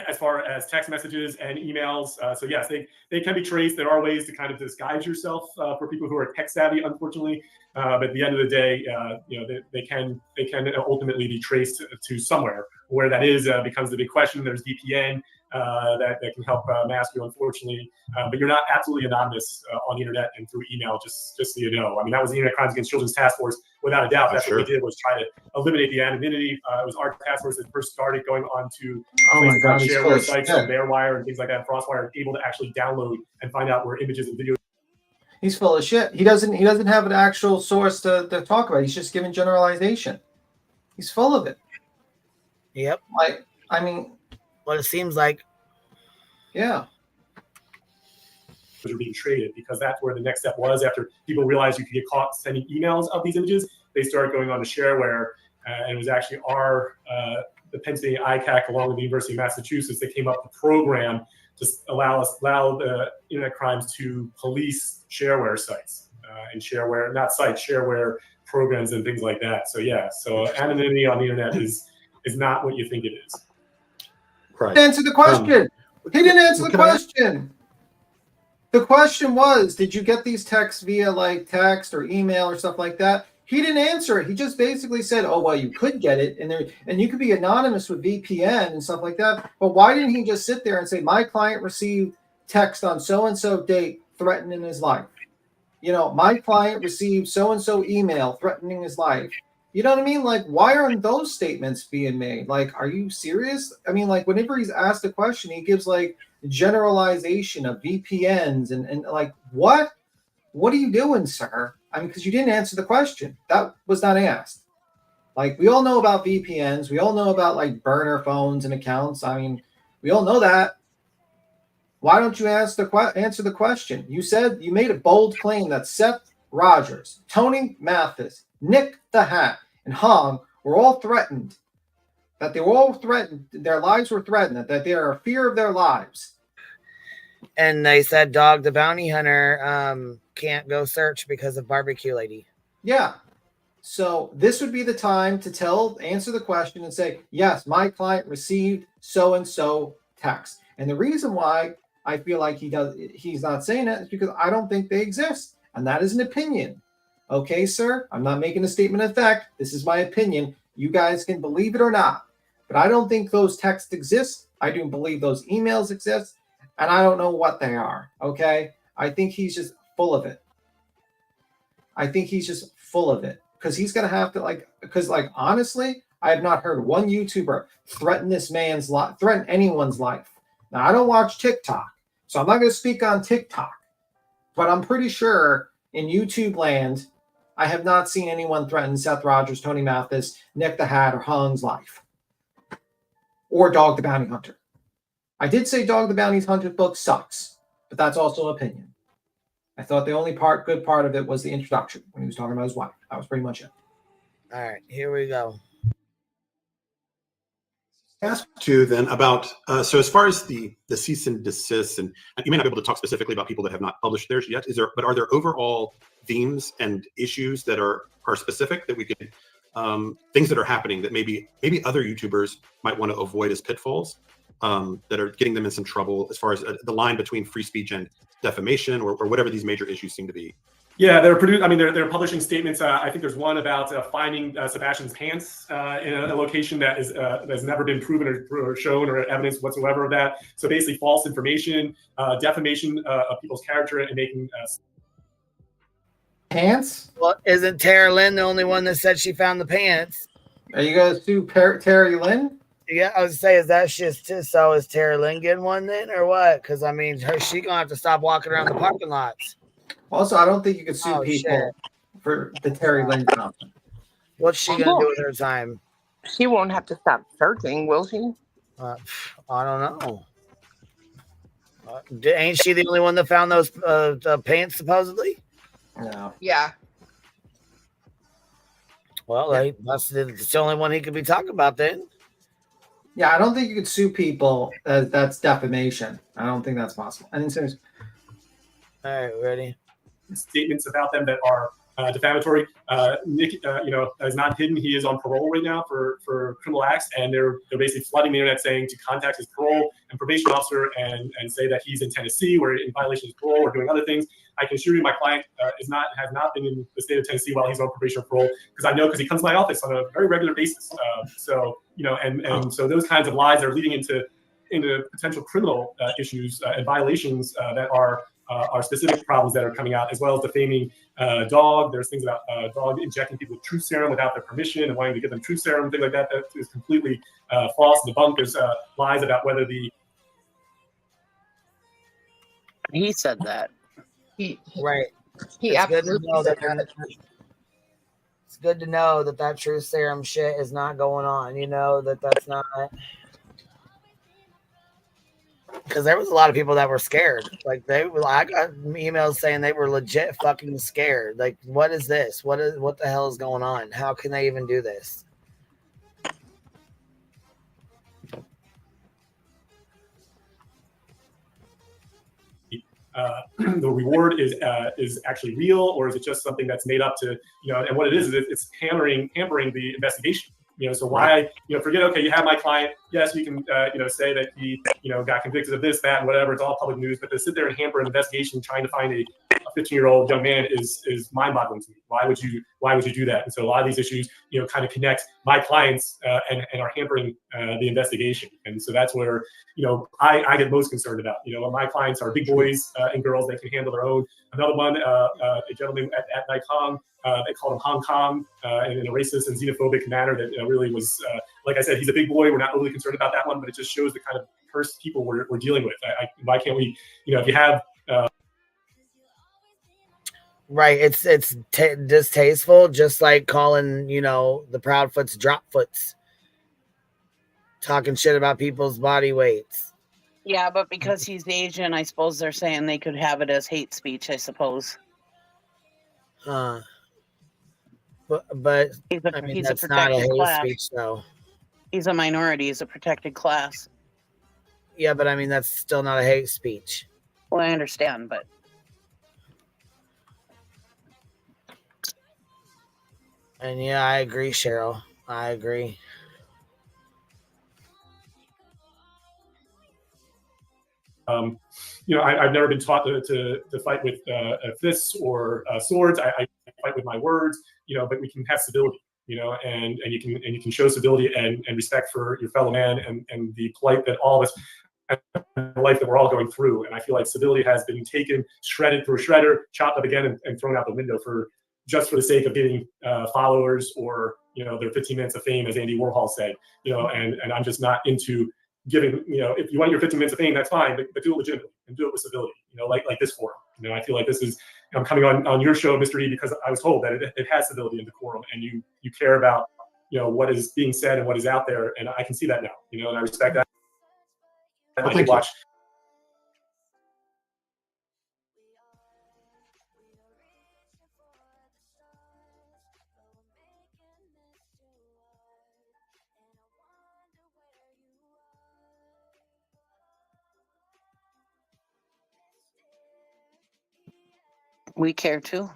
as far as text messages and emails. So yes, they can be traced. There are ways to kind of disguise yourself for people who are tech savvy, unfortunately. But at the end of the day, they can ultimately be traced to somewhere. Where that is becomes the big question. There's VPN that can help mask you, unfortunately. But you're not absolutely anonymous on the internet and through email, just so you know. I mean, that was the Internet Crimes Against Children's Task Force, without a doubt. That's what we did, was try to eliminate the anonymity. It was our task force that first started going on to shareware sites on Bearwire and things like that, Frostwire, able to actually download and find out where images and videos. He's full of shit. He doesn't have an actual source to talk about. He's just giving generalization. He's full of it. Yep. Well, it seems like. Yeah. Are being traded, because that's where the next step was. After people realized you could get caught sending emails of these images, they started going on to shareware, and it was actually the Pennsylvania ICAC, along with the University of Massachusetts, that came up with a program to allow the internet crimes to police shareware sites and shareware programs and things like that. So yeah, so anonymity on the internet is not what you think it is. Right. Answer the question. He didn't answer the question. The question was, did you get these texts via like text or email or stuff like that? He didn't answer it. He just basically said, oh, well, you could get it, and you could be anonymous with VPN and stuff like that. But why didn't he just sit there and say, my client received text on so-and-so date threatening his life? My client received so-and-so email threatening his life. You know what I mean? Like, why aren't those statements being made? Like, are you serious? I mean, like, whenever he's asked a question, he gives like generalization of VPNs and like, what? What are you doing, sir? I mean, because you didn't answer the question. That was not asked. Like, we all know about VPNs. We all know about like burner phones and accounts. I mean, we all know that. Why don't you answer the question? You said you made a bold claim that Seth Rogers, Tony Mathis, Nick the Hat, and Hong were all threatened. That they were all threatened. Their lives were threatened. That they are a fear of their lives. And they said Dog the Bounty Hunter can't go search because of Barbecue Lady. Yeah. So this would be the time to answer the question and say, yes, my client received so-and-so text. And the reason why I feel like he's not saying it is because I don't think they exist. And that is an opinion. Okay, sir? I'm not making a statement of fact. This is my opinion. You guys can believe it or not. But I don't think those texts exist. I do believe those emails exist. And I don't know what they are. Okay? I think he's just full of it. Because he's going to have to honestly, I have not heard one YouTuber threaten threaten anyone's life. Now, I don't watch TikTok, so I'm not going to speak on TikTok, but I'm pretty sure in YouTube land, I have not seen anyone threaten Seth Rogers, Tony Mathis, Nick the Hat, or Hung's life, or Dog the Bounty Hunter. I did say Dog the Bounty Hunter book sucks, but that's also opinion. I thought the only good part of it was the introduction when he was talking about his wife. That was pretty much it. All right, here we go. Ask too then about so as far as the cease and desist, and you may not be able to talk specifically about people that have not published theirs yet. But are there overall themes and issues that are specific that we could things that are happening that maybe other YouTubers might want to avoid as pitfalls that are getting them in some trouble as far as the line between free speech and defamation or whatever these major issues seem to be? Yeah, they're publishing statements. I think there's one about finding Sebastian's pants in a location that has never been proven or shown or evidence whatsoever of that. So basically, false information, defamation of people's character, and making pants. Well, isn't Tara Lynn the only one that said she found the pants? Are you going to sue Terry Lynn? Yeah, I was say, is that just so? Is Tara Lynn getting one then, or what? Because I mean, she gonna have to stop walking around the parking lots. Also, I don't think you could sue people for the Terry Lynn comment. What's she gonna do with her time? She won't have to stop searching, will she? I don't know. Ain't she the only one that found those pants supposedly? No. Yeah. Well, that's the only one he could be talking about then. Yeah, I don't think you could sue people. That's defamation. I don't think that's possible. And then serious. All right, ready? Statements about them that are defamatory. Nick, is not hidden. He is on parole right now for criminal acts, and they're basically flooding the internet saying to contact his parole and probation officer and say that he's in Tennessee, where in violation of his parole or doing other things. I can assure you, my client has not been in the state of Tennessee while he's on probation or parole, because he comes to my office on a very regular basis. So those kinds of lies are leading into potential criminal issues and violations that are specific problems that are coming out, as well as defaming Dog. There's things about Dog injecting people with truth serum without their permission and wanting to give them truth serum, things like that. That is completely false and debunked. There's lies about whether he said that. Right. It's good to know that truth serum shit is not going on. You know that's not. Because there was a lot of people that were scared. I got emails saying they were legit fucking scared. Like, what is this? What the hell is going on? How can they even do this? The reward is actually real, or is it just something that's made up to, and what it is it's hampering the investigation. So why, forget, okay, you have my client. Yes, you can, say that he, got convicted of this, that, and whatever. It's all public news. But to sit there and hamper an investigation trying to find a 15-year-old young man is mind-boggling to me. Why would you do that? And so a lot of these issues, kind of connect my clients and are hampering the investigation. And so that's where, I get most concerned about. My clients are big boys and girls that can handle their own. Another one, a gentleman at Nikon, they called him Hong Kong in a racist and xenophobic manner that really was, like I said, he's a big boy. We're not overly concerned about that one, but it just shows the kind of cursed people we're dealing with. Why can't we, if you have... Right, it's distasteful, just like calling, the Proudfoots Dropfoots, talking shit about people's body weights. Yeah, but because he's Asian, I suppose they're saying they could have it as hate speech, I suppose. But he's that's a not a protected hate class. speech, though. He's a minority. He's a protected class. Yeah, but I mean, that's still not a hate speech. Well, I understand, but And yeah, I agree, Cheryl. I agree. I've never been taught to fight with fists or swords. I fight with my words, but we can have civility, and you can show civility and respect for your fellow man and the plight that all of us, the life that we're all going through. And I feel like civility has been taken, shredded through a shredder, chopped up again, and thrown out the window just for the sake of getting followers or their 15 minutes of fame, as Andy Warhol said. And I'm just not into giving. If you want your 15 minutes of fame, that's fine, but do it legitimately and do it with civility. Like this forum. I feel like this is. I'm coming on your show, Mr. E, because I was told that it has civility and decorum, and you care about what is being said and what is out there, and I can see that now. And I respect that. Well, I watch. we care too.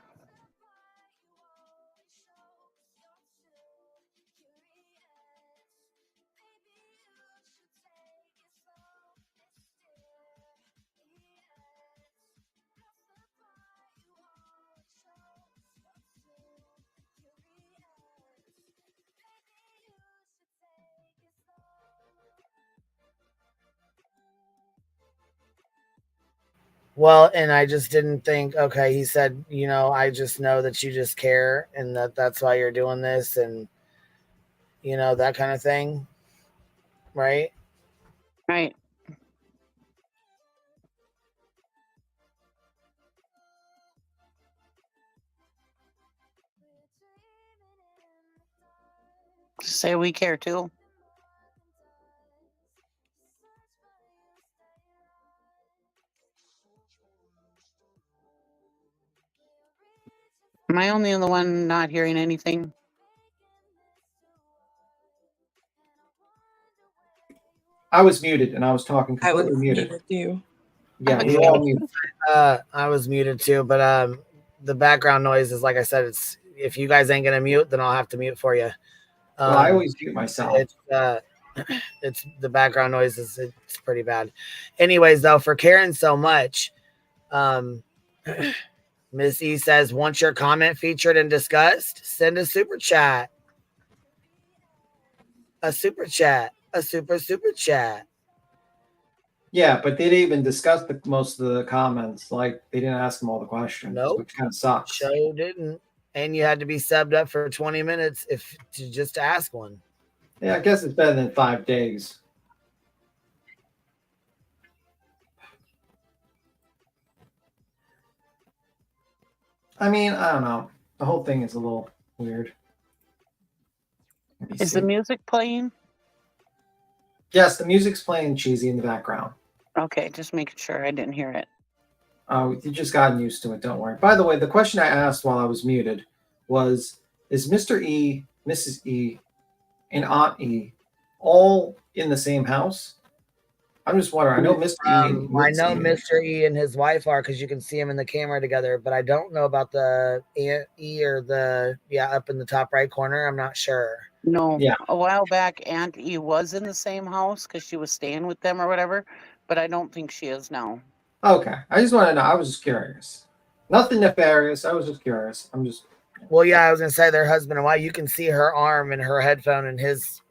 Well, and I just didn't think, okay, he said, I just know that you just care and that's why you're doing this and, that kind of thing. Right? Right. Say we care too. Am I only the one not hearing anything? I was muted and I was talking I was completely muted. too. Yeah, you're all muted. I was muted too, but the background noise is, like I said, it's, if you guys ain't gonna mute, then I'll have to mute for you. Well, I always mute myself. It's the background noise it's pretty bad. Anyways, though, for caring so much, Miss E says, once your comment featured and discussed, send a super chat. A super chat. A super chat. Yeah, but they didn't even discuss most of the comments. Like, they didn't ask them all the questions, Nope. which kind of sucks. Show didn't. And you had to be subbed up for 20 minutes just to ask one. Yeah, I guess it's better than 5 days. I mean, I don't know. The whole thing is a little weird. Is the music playing? Yes, the music's playing cheesy in the background. Okay, just making sure I didn't hear it. Oh, you just gotten used to it. Don't worry. By the way, the question I asked while I was muted was, is Mr. E, Mrs. E, and Aunt E all in the same house? I'm just wondering. I know Mr. E. I know Mr. E and his wife are, because you can see them in the camera together, but I don't know about the Aunt E or up in the top right corner. I'm not sure. No. Yeah. A while back, Aunt E was in the same house because she was staying with them or whatever, but I don't think she is now. Okay. I just want to know. I was just curious. Nothing nefarious. I was just curious. Well, yeah, I was gonna say they're husband and wife. You can see her arm and her headphone in his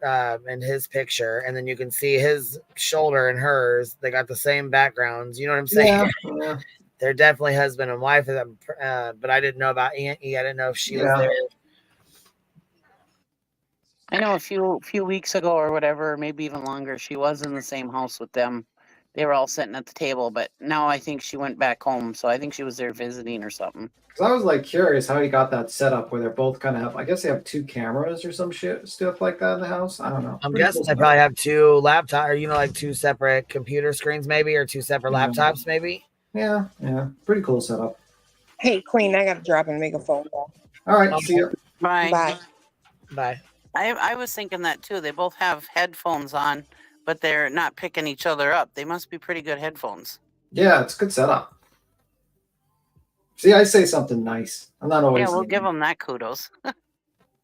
picture, and then you can see his shoulder and hers. They got the same backgrounds. You know what I'm saying? Yeah. They're definitely husband and wife. But I didn't know about Aunt E. I didn't know if she was there. I know a few weeks ago or whatever, maybe even longer, she was in the same house with them. They were all sitting at the table, but now I think she went back home. So I think she was there visiting or something. Because I was like curious how he got that set up where they're both kind of have, I guess they have 2 cameras or some stuff like that in the house. I don't know. I'm guessing they probably have 2 laptops, or like 2 separate computer screens, maybe, or 2 separate laptops, maybe. Yeah, pretty cool setup. Hey, Queen, I got to drop and make a phone call. All right, see you. Bye. Bye. I was thinking that too. They both have headphones on, but they're not picking each other up. They must be pretty good headphones. Yeah, it's a good setup. See, I say something nice. I'm not always Yeah, we'll give them that kudos.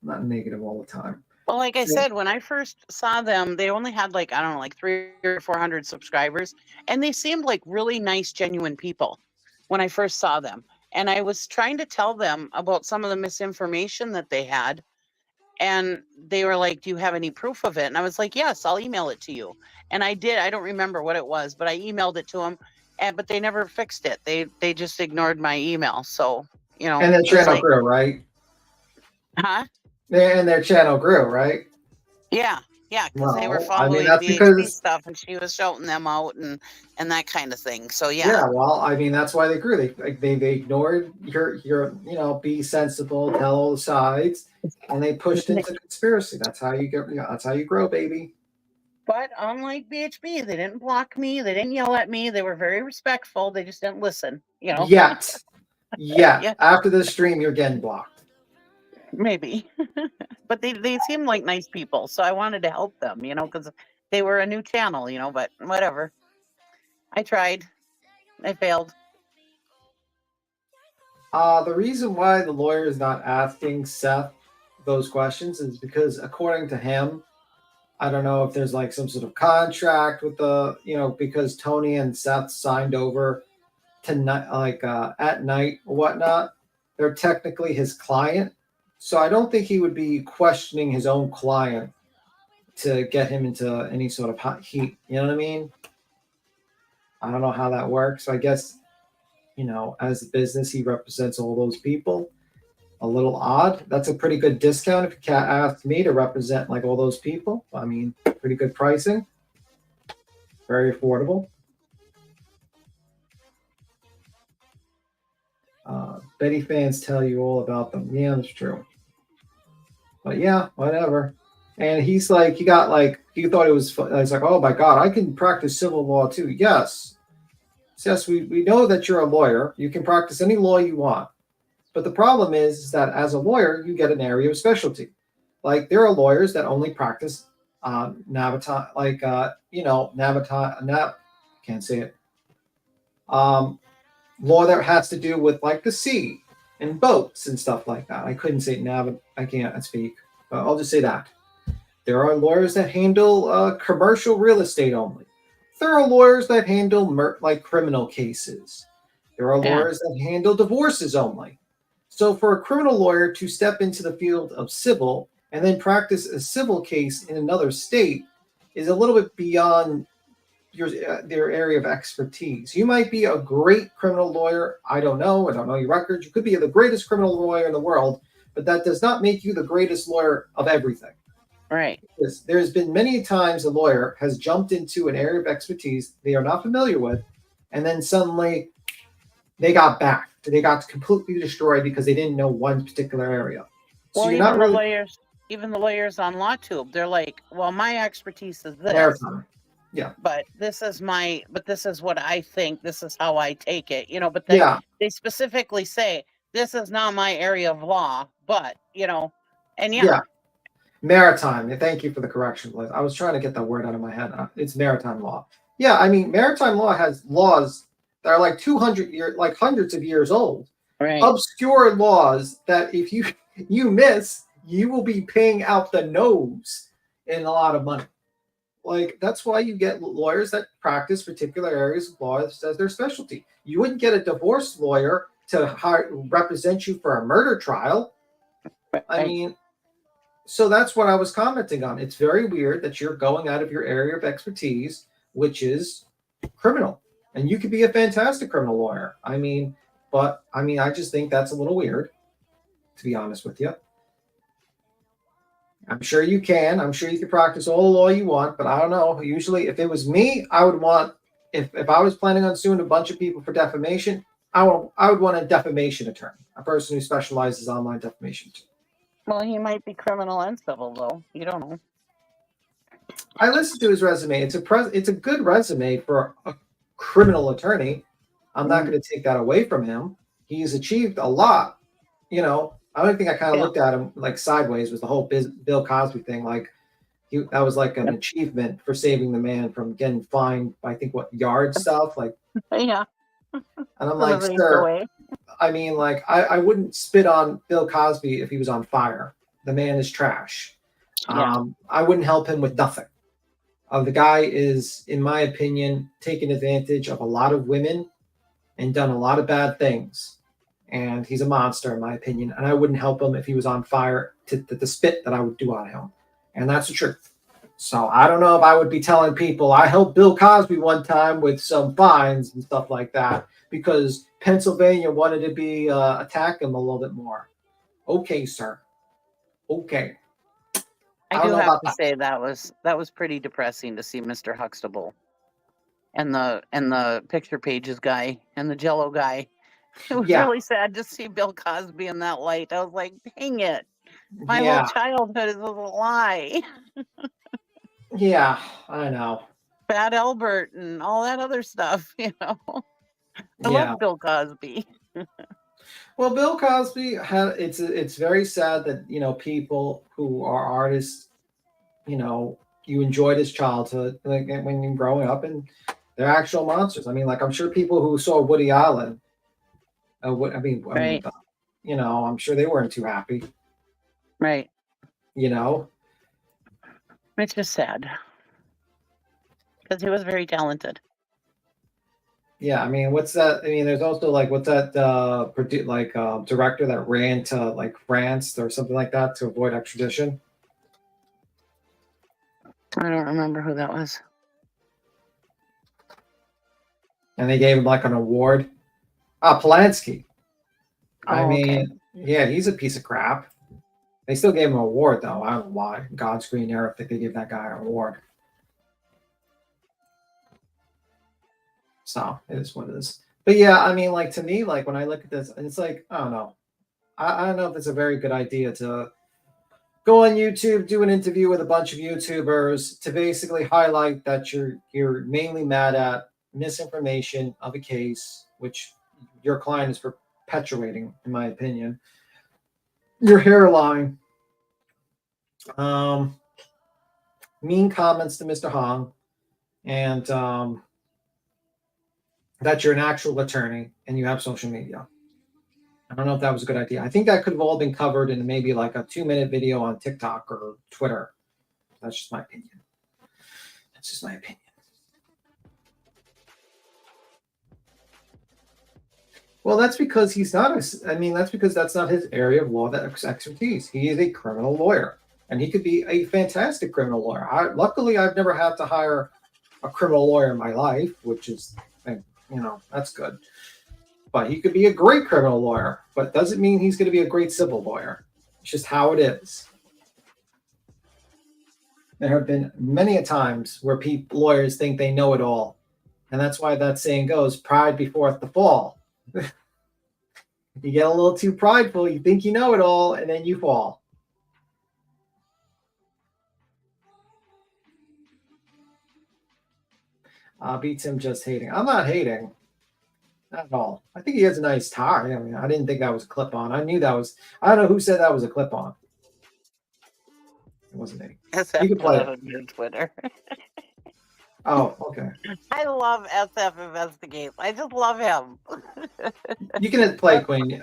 not negative all the time. Well, like I Yeah. said, when I first saw them, they only had like, I don't know, like 300 or 400 subscribers. And they seemed like really nice, genuine people when I first saw them. And I was trying to tell them about some of the misinformation that they had. And they were like, do you have any proof of it? And I was like, yes, I'll email it to you. And I did. I don't remember what it was, but I emailed it to them. But they never fixed it. They just ignored my email. So, you know. And their it's channel like, grew, right? huh? And their channel grew, right? Yeah, yeah, because they were Well, I mean, following that's VHB because stuff, and she was shouting them out and that kind of thing. So yeah, yeah, well, I mean, that's why they grew. They ignored your be sensible, tell all the sides, and they pushed into conspiracy. That's how you get. That's how you grow, baby. but unlike VHB, they didn't block me. They didn't yell at me. They were very respectful. They just didn't listen. You know. Yet, Yeah. after this stream, you're getting blocked. Maybe, but they seem like nice people, so I wanted to help them. You know, because they were a new channel. You know, but whatever. I tried. I failed. The reason why the lawyer is not asking Seth those questions is because, according to him, I don't know if there's like some sort of contract with the, because Tony and Seth signed over tonight, like at night or whatnot. They're technically his client. So I don't think he would be questioning his own client to get him into any sort of hot heat. You know what I mean? I don't know how that works. I guess, as a business, he represents all those people. A little odd. That's a pretty good discount if you asked me to represent like all those people. I mean, pretty good pricing. Very affordable. Betty fans tell you all about them. Yeah, that's true. But yeah, whatever. And he's like, he thought it was fun. It's like, oh my God, I can practice civil law too. Yes. Yes, we know that you're a lawyer. You can practice any law you want. But the problem is that as a lawyer, you get an area of specialty. Like there are lawyers that only practice can't say it. Law that has to do with like the sea and boats and stuff like that. I couldn't say I can't speak. But I'll just say that. There are lawyers that handle commercial real estate only. There are lawyers that handle criminal cases. There are lawyers that handle divorces only. So for a criminal lawyer to step into the field of civil and then practice a civil case in another state is a little bit beyond their area of expertise. You might be a great criminal lawyer. I don't know your records. You could be the greatest criminal lawyer in the world, but that does not make you the greatest lawyer of everything. Right. Because there's been many times a lawyer has jumped into an area of expertise they are not familiar with, and then suddenly they got back. They got completely destroyed because they didn't know one particular area. So Well, you're not really even the lawyers on LawTube, they're like, well, my expertise is this. maritime. Yeah. But this is what I think. This is how I take it. But they specifically say, this is not my area of law, but, and yeah. Maritime. Thank you for the correction, Liz. I was trying to get that word out of my head. It's maritime law. Yeah, I mean, maritime law has laws that are like 200 years, like hundreds of years old. Right. Obscure laws that if you miss, you will be paying out the nose in a lot of money. Like that's why you get lawyers that practice particular areas of law as their specialty. You wouldn't get a divorce lawyer to represent you for a murder trial. I mean, so that's what I was commenting on. It's very weird that you're going out of your area of expertise, which is criminal. And you could be a fantastic criminal lawyer. I just think that's a little weird, to be honest with you. I'm sure you can. I'm sure you can practice all the law you want, but I don't know. Usually, if it was me, I would want, if I was planning on suing a bunch of people for defamation, I would want a defamation attorney, a person who specializes in online defamation. Well, he might be criminal and civil, though. You don't know. I listened to his resume. It's a good resume for a criminal attorney. I'm not going to take that away from him. He's achieved a lot. I don't think I kind of looked at him like sideways was the whole Bill Cosby thing. Like that was like an achievement for saving the man from getting fined by, I think, what, yard stuff, like. Yeah. And I'm like, sir, I mean, like, I wouldn't spit on Bill Cosby if he was on fire. The man is trash. Yeah. I wouldn't help him with nothing. The guy is, in my opinion, taken advantage of a lot of women and done a lot of bad things. And he's a monster, in my opinion. And I wouldn't help him if he was on fire to the spit that I would do on him. And that's the truth. So I don't know if I would be telling people I helped Bill Cosby one time with some fines and stuff like that because Pennsylvania wanted to be attack him a little bit more. Okay, sir. Okay. I do have to say that was pretty depressing to see Mr. Huxtable and the picture pages guy and the Jello guy. It was really sad to see Bill Cosby in that light. I was like, dang it. My whole childhood is a lie. Yeah, I know. Bad Albert and all that other stuff, I love Bill Cosby. Well, Bill Cosby it's very sad that people who are artists, you enjoyed his childhood, like when you're growing up, and they're actual monsters. I mean, like, I'm sure people who saw Woody Allen, I'm sure they weren't too happy. Right. It's just sad because he was very talented. Yeah, I mean, what's that? I mean, there's also like, what's that director that ran to like France or something like that to avoid extradition? I don't remember who that was. And they gave him like an award. Polanski. I mean, yeah, he's a piece of crap. They still gave him an award though. I don't know why. God's green era, I think they gave that guy an award. So it is what it is. But yeah, I mean, like, to me, like, when I look at this, and it's like, I don't know. I don't know if it's a very good idea to go on YouTube, do an interview with a bunch of YouTubers to basically highlight that you're mainly mad at misinformation of a case, which your client is perpetuating, in my opinion. Your hairline. Mean comments to Mr. Hong. And that you're an actual attorney and you have social media. I don't know if that was a good idea. I think that could have all been covered in maybe like a 2-minute video on TikTok or Twitter. That's just my opinion. Well, that's because he's not. That's because that's not his area of law, that expertise. He is a criminal lawyer, and he could be a fantastic criminal lawyer. Luckily, I've never had to hire a criminal lawyer in my life, which is, that's good. But he could be a great criminal lawyer, but doesn't mean he's going to be a great civil lawyer. It's just how it is. There have been many a times where lawyers think they know it all. And that's why that saying goes, pride before the fall. You get a little too prideful, you think you know it all, and then you fall. Beats him just hating. I'm not hating. Not at all. I think he has a nice tie. I mean, I didn't think that was a clip-on. I knew that was... I don't know who said that was a clip-on. It wasn't me. You can play it on your Twitter. Oh, okay. I love SF Investigates. I just love him. You can hit play, Queen.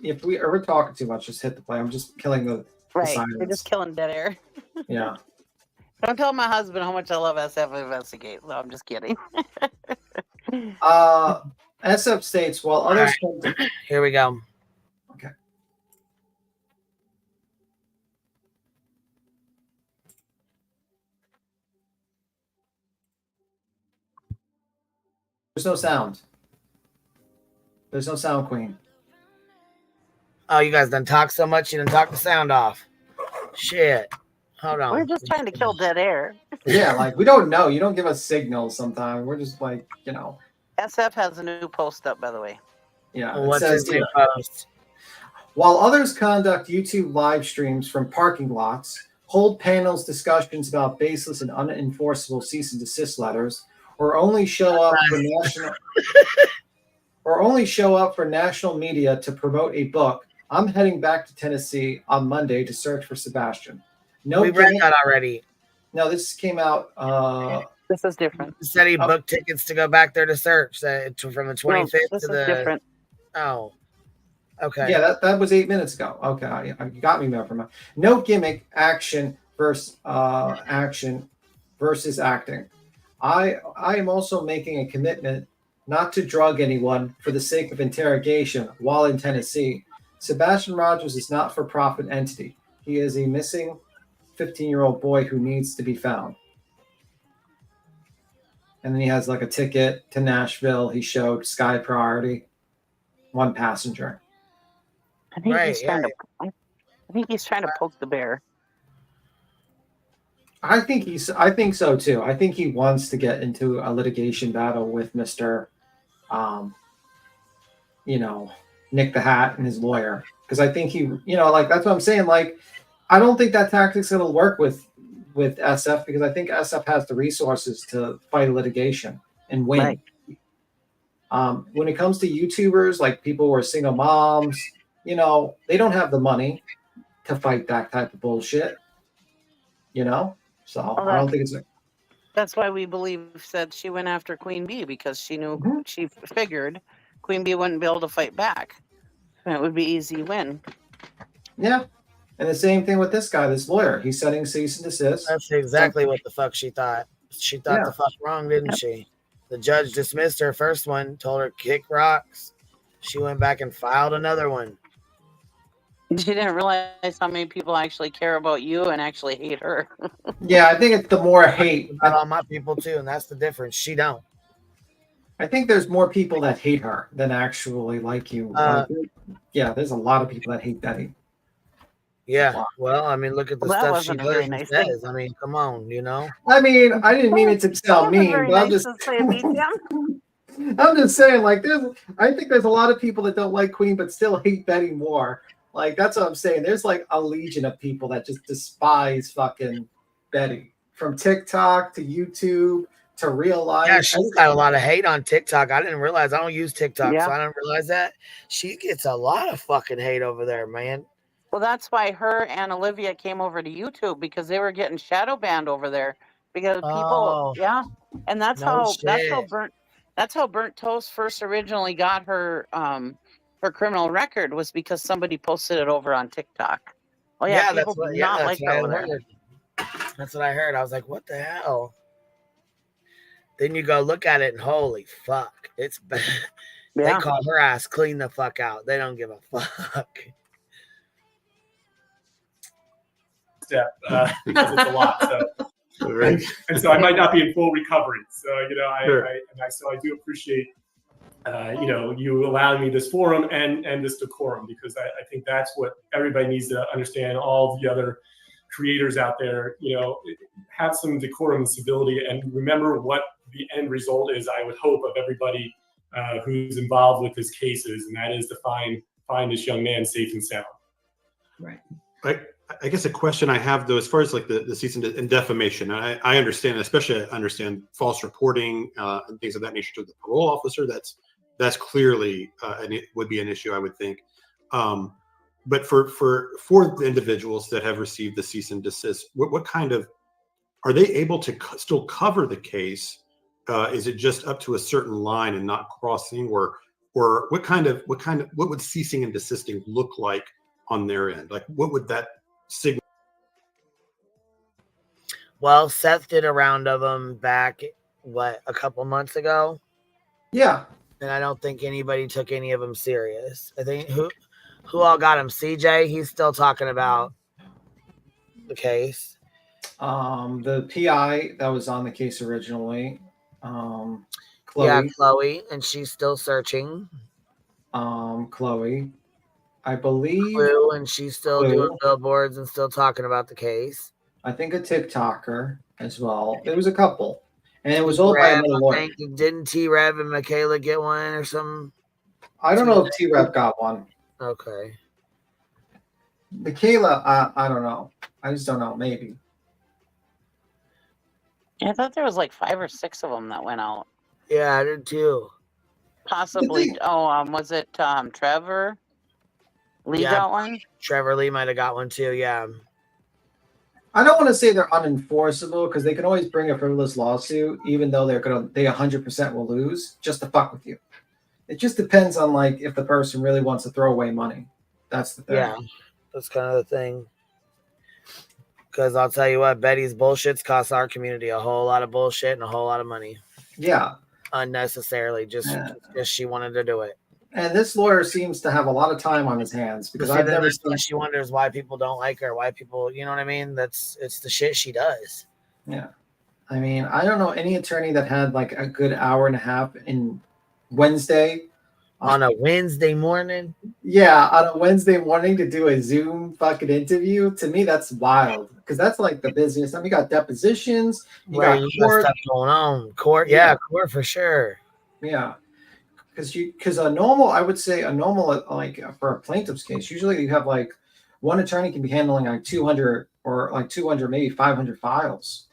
If we are talking too much, just hit the play. I'm just killing the silence. You're just killing dead air. Yeah. Don't tell my husband how much I love SF Investigates. No, I'm just kidding. SF states, while others... Right. Here we go. Okay. There's no sound. There's no sound, Queen. Oh, you guys done talk so much, you done talk the sound off. Shit. Hold on. We're just trying to kill dead air. Yeah, like, we don't know. You don't give us signals sometimes. We're just like, SF has a new post up, by the way. Yeah. What's his new post? While others conduct YouTube live streams from parking lots, hold panels discussions about baseless and unenforceable cease and desist letters, or only show up for national media to promote a book, I'm heading back to Tennessee on Monday to search for Sebastian. We read that already. No, this came out. This is different. He said he booked tickets to go back there to search from the 25th this to is the. different. Oh, okay. Yeah, that was 8 minutes ago. Okay, you got me there for a minute. No gimmick, action versus acting. I am also making a commitment not to drug anyone for the sake of interrogation while in Tennessee. Sebastian Rogers is not for profit entity. He is a missing 15-year-old boy who needs to be found. And then he has like a ticket to Nashville. He showed Sky Priority, one passenger. I think he's trying to. I think he's trying to poke the bear. I think so too. I think he wants to get into a litigation battle with Mr. Nick the Hat and his lawyer. Because I think that's what I'm saying. Like, I don't think that tactic's gonna work with SF, because I think SF has the resources to fight litigation and win. Right. When it comes to YouTubers, like people who are single moms, they don't have the money to fight that type of bullshit. So I don't think it's. That's why we said she went after Queen Bee, because she knew she figured Queen Bee wouldn't be able to fight back, and it would be easy win. Yeah, and the same thing with this guy, this lawyer. He's setting cease and desist. That's exactly what the fuck she thought. She thought the fuck wrong, didn't she? The judge dismissed her first one, told her kick rocks. She went back and filed another one. She didn't realize how many people actually care about you and actually hate her. Yeah, I think it's the more hate. About all my people too, and that's the difference. She don't. I think there's more people that hate her than actually like you. There's a lot of people that hate Betty. Yeah, well, I mean, look at the stuff she does and says. thing. I mean, come on, I mean, I didn't mean it to sound mean, but I'm just saying, like, I think there's a lot of people that don't like Queen but still hate Betty more. Like, that's what I'm saying. There's like a legion of people that just despise fucking Betty, from TikTok to YouTube to real life. Yeah, she's got a lot of hate on TikTok. I didn't realize. I don't use TikTok, so I didn't realize that. She gets a lot of fucking hate over there, man. Well, that's why her and Olivia came over to YouTube, because they were getting shadow banned over there, because people, and that's how Burnt Toast first originally got her criminal record, was because somebody posted it over on TikTok. Oh yeah, people do not like her over there. That's what I heard. I was like, what the hell? Then you go look at it and holy fuck, it's bad. They call her ass clean the fuck out. They don't give a fuck. Step because it's a lot. And so I might not be in full recovery. So I do appreciate you allowing me this forum and this decorum, because I think that's what everybody needs to understand. All the other creators out there, have some decorum and civility, and remember what the end result is. I would hope of everybody who's involved with his cases, and that is to find this young man safe and sound. Right. I guess a question I have, though, as far as like the cease and defamation, I understand, especially I understand false reporting and things of that nature to the parole officer. That's clearly and it would be an issue, I would think. But for the individuals that have received the cease and desist, what kind of, are they able to still cover the case? Is it just up to a certain line and not crossing, or what would ceasing and desisting look like on their end? Like, what would that signal? Well, Seth did a round of them back, a couple months ago? Yeah. And I don't think anybody took any of them serious. I think who all got him? CJ, he's still talking about the case. The PI that was on the case originally. Chloe. Yeah, Chloe, and she's still searching. Chloe, I believe. Clue, and she's still doing billboards and still talking about the case. I think a TikToker as well. There was a couple. And it was all by another lawyer. Didn't T-Rev and Michaela get one or something? I don't know if T-Rev got one. Okay. Michaela, I don't know. I just don't know. Maybe. I thought there was like 5 or 6 of them that went out. Yeah, I did too. Possibly. Was it Trevor Lee got one? Trevor Lee might have got one too. Yeah. I don't want to say they're unenforceable because they can always bring a frivolous lawsuit, even though they 100% will lose just to fuck with you. It just depends on like if the person really wants to throw away money. That's the thing. Yeah, that's kind of the thing. Because I'll tell you what, Betty's bullshits cost our community a whole lot of bullshit and a whole lot of money. Yeah. Unnecessarily, just she wanted to do it. And this lawyer seems to have a lot of time on his hands because I've never seen. She wonders why people don't like her, why people, you know what I mean? It's the shit she does. Yeah. I mean, I don't know any attorney that had like a good hour and a half in Wednesday. On a Wednesday morning? Yeah, on a Wednesday morning to do a Zoom fucking interview. To me, that's wild because that's like the busiest. I mean, you got depositions, you got court stuff going on. Court, yeah, court for sure. Yeah. Because a normal, I would say a normal, like for a plaintiff's case, usually you have like one attorney can be handling like 200 or like 200, maybe 500 files.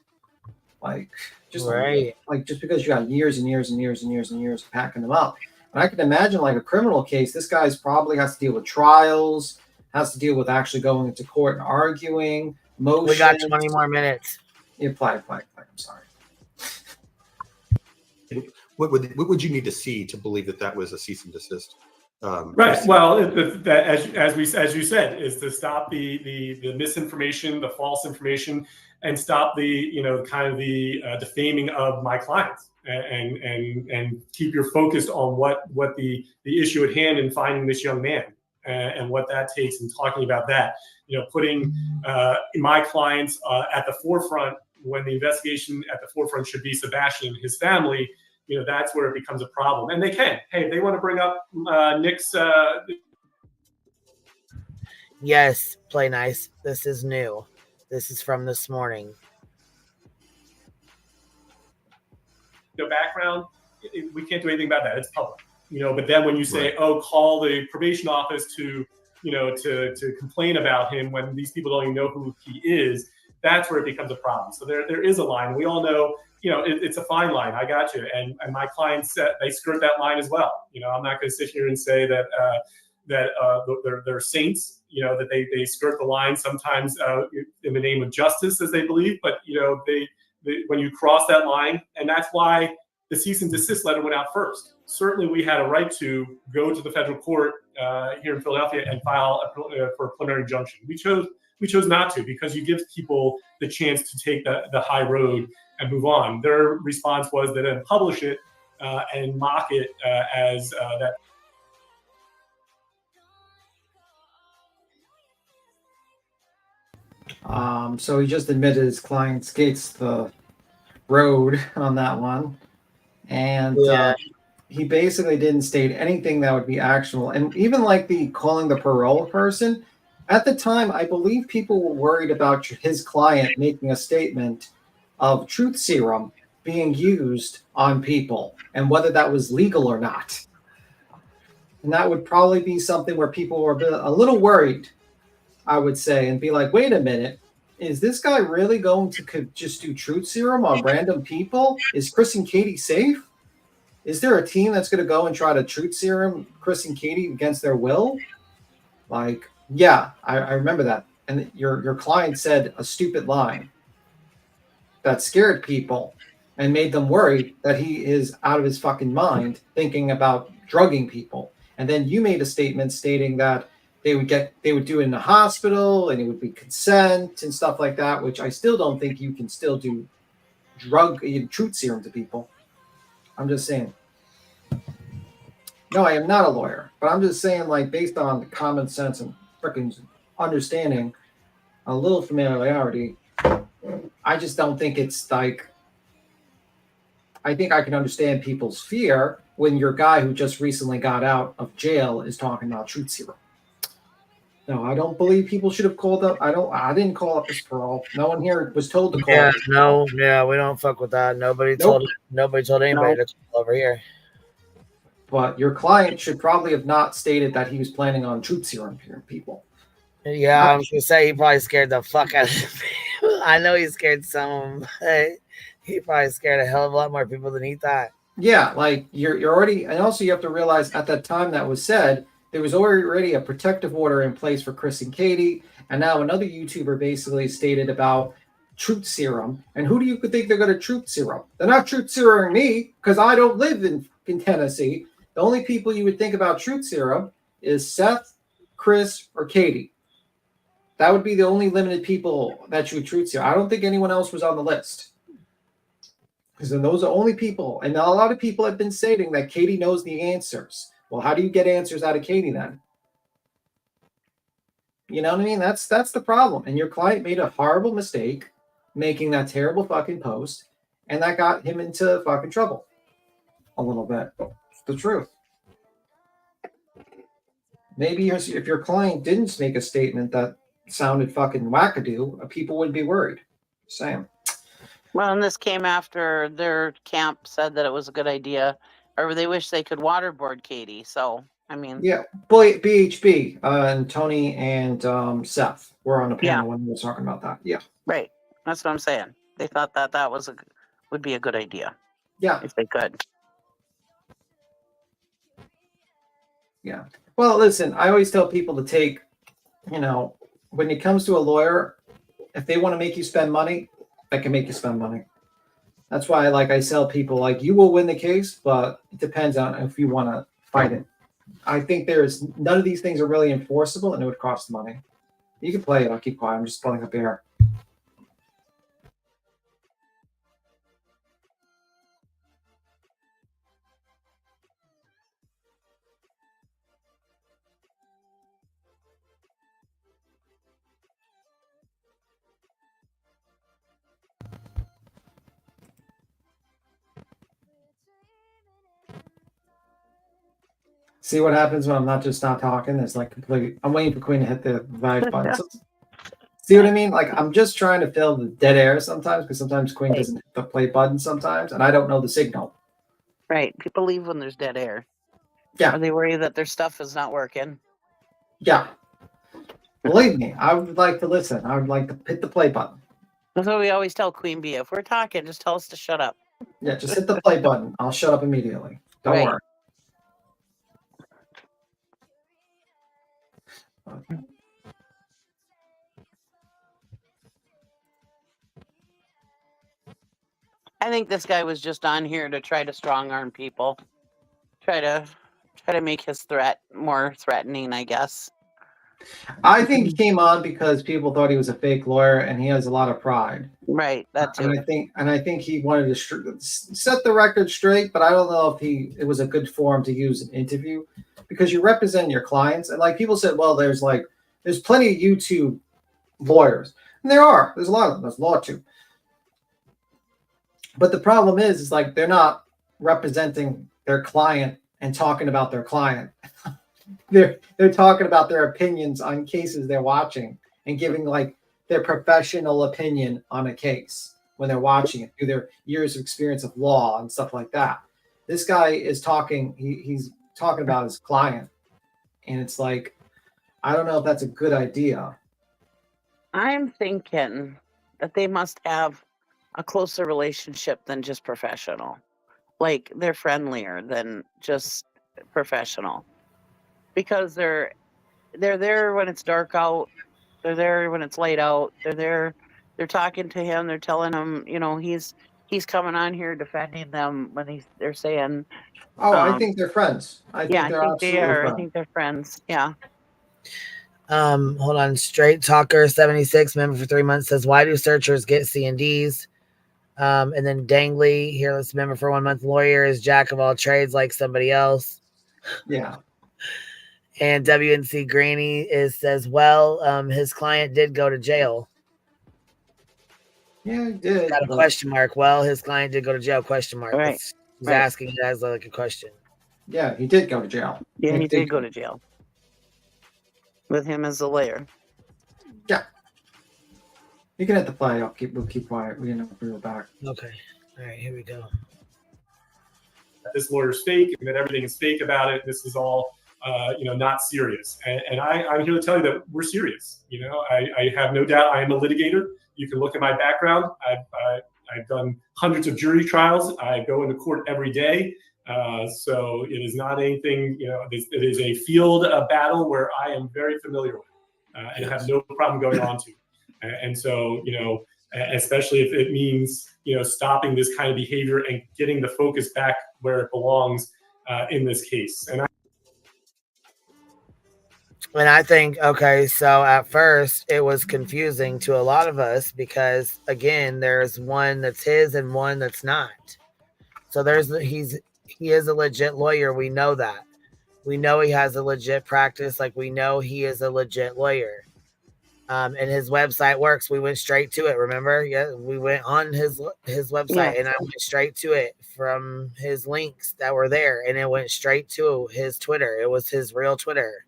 Like just like just because you got years and years and years and years and years packing them up. And I can imagine like a criminal case, this guy's probably has to deal with trials, has to deal with actually going into court and arguing. Motions. We got 20 more minutes. You apply. I'm sorry. What would you need to see to believe that was a cease and desist? Right. Well, as you said, is to stop the misinformation, the false information, and stop the defaming of my clients, and keep your focus on what the issue at hand in finding this young man and what that takes, and talking about that. Putting my clients at the forefront when the investigation at the forefront should be Sebastian and his family. That's where it becomes a problem. And they can. Hey, if they want to bring up Nick's. Yes, play nice. This is new. This is from this morning. Background, we can't do anything about that. It's public. But then when you say, call the probation office to complain about him when these people don't even know who he is, that's where it becomes a problem. So there is a line. We all know. It's a fine line. I got you. And my clients, they skirt that line as well. I'm not going to sit here and say that they're saints. That they skirt the line sometimes in the name of justice, as they believe. But they when you cross that line, and that's why the cease and desist letter went out first. Certainly, we had a right to go to the federal court here in Philadelphia and file for a preliminary injunction. We chose not to, because you give people the chance to take the high road and move on. Their response was to then publish it and mock it as that. So he just admitted his client skates the road on that one. And he basically didn't state anything that would be actionable. And even like the calling the parole person, at the time, I believe people were worried about his client making a statement of truth serum being used on people and whether that was legal or not. And that would probably be something where people were a little worried, I would say, and be like, wait a minute, is this guy really going to just do truth serum on random people? Is Chris and Katie safe? Is there a team that's going to go and try to truth serum Chris and Katie against their will? Like, yeah, I remember that. And your client said a stupid line that scared people and made them worry that he is out of his fucking mind thinking about drugging people. And then you made a statement stating that they would do it in the hospital and it would be consent and stuff like that, which I still don't think you can still do truth serum to people. I'm just saying. No, I am not a lawyer, but I'm just saying, like, based on the common sense and freaking understanding, a little familiarity, I just don't think it's like, I think I can understand people's fear when your guy who just recently got out of jail is talking about truth serum. No, I don't believe people should have called up. I didn't call up this parole. No one here was told to call. Yeah, we don't fuck with that. Nobody told anybody to call over here. But your client should probably have not stated that he was planning on truth serum people. Yeah, I was gonna say he probably scared the fuck out of me. I know he scared some of them, but he probably scared a hell of a lot more people than he thought. Yeah, like you're already, and also you have to realize at that time that was said, there was already a protective order in place for Chris and Katie, and now another YouTuber basically stated about truth serum. And who do you think they're going to truth serum? They're not truth seruming me because I don't live in Tennessee. The only people you would think about truth serum is Seth, Chris, or Katie. That would be the only limited people that you would truth serum. I don't think anyone else was on the list. Because those are only people. And a lot of people have been stating that Katie knows the answers. Well, how do you get answers out of Katie then? You know what I mean? That's the problem. And your client made a horrible mistake making that terrible fucking post, and that got him into fucking trouble a little bit. It's the truth. Maybe if your client didn't make a statement that sounded fucking wackadoo, people would be worried. Same. Well, and this came after their camp said that it was a good idea, or they wish they could waterboard Katie. So, I mean, Yeah, boy, BHB and Tony and Seth were on the panel when we were talking about that. Yeah, right. That's what I'm saying. They thought that was would be a good idea. Yeah, if they could. Yeah. Well, listen, I always tell people to take, when it comes to a lawyer, if they want to make you spend money, they can make you spend money. That's why, I tell people, you will win the case, but it depends on if you want to fight it. I think none of these things are really enforceable, and it would cost money. You can play it. I'll keep quiet. I'm just pulling up air. See what happens when I'm not talking? It's complete. I'm waiting for Queen to hit the vibe button. See what I mean? I'm just trying to fill the dead air sometimes, because sometimes Queen doesn't hit the play button sometimes, and I don't know the signal. Right. People leave when there's dead air. Yeah. Or they worry that their stuff is not working. Yeah. Believe me, I would like to listen. I would like to hit the play button. That's what we always tell Queen Bee. If we're talking, just tell us to shut up. Yeah, just hit the play button. I'll shut up immediately. Don't worry. I think this guy was just on here to try to strong arm people. Try to make his threat more threatening, I guess. I think he came on because people thought he was a fake lawyer, and he has a lot of pride. Right, that too. And I think he wanted to set the record straight, but I don't know if it was a good forum to use an interview, because you represent your clients. And people said, well, there's plenty of YouTube lawyers, and there's a lot of them. There's law too. But the problem is they're not representing their client and talking about their client. They're talking about their opinions on cases they're watching and giving their professional opinion on a case when they're watching it through their years of experience of law and stuff like that. This guy is talking, he's talking about his client, and it's I don't know if that's a good idea. I'm thinking that they must have a closer relationship than just professional. They're friendlier than just professional. Because they're there when it's dark out. They're there when it's light out. They're talking to him. They're telling him, he's coming on here defending them when they're saying. Oh, I think they're friends. I think they are. I think they're friends. Yeah. Hold on. Straight Talker 76, member for 3 months, says, why do searchers get C&Ds? And then Dangly, here, let's member for 1 month, lawyer is jack of all trades like somebody else. Yeah. And WNC Granny says, well, his client did go to jail. Yeah, he did. Got a question mark. Well, his client did go to jail, question mark. Right. He's asking you guys a question. Yeah, he did go to jail. Yeah, he did go to jail. With him as the lawyer. Yeah. You can hit the play. We'll keep quiet. We'll go back. Okay. All right, here we go. This lawyer's fake, and that everything is fake about it. This is all not serious. And I'm here to tell you that we're serious. I have no doubt I am a litigator. You can look at my background. I've done hundreds of jury trials. I go into court every day. So it is not anything, it is a field battle where I am very familiar with and have no problem going on to. And so, especially if it means, stopping this kind of behavior and getting the focus back where it belongs in this case. And I think, okay, so at first it was confusing to a lot of us because, again, there's one that's his and one that's not. So he is a legit lawyer. We know that. We know he has a legit practice. Like, we know he is a legit lawyer. And his website works. We went straight to it. Remember? Yeah, we went on his website, and I went straight to it from his links that were there, and it went straight to his Twitter. It was his real Twitter.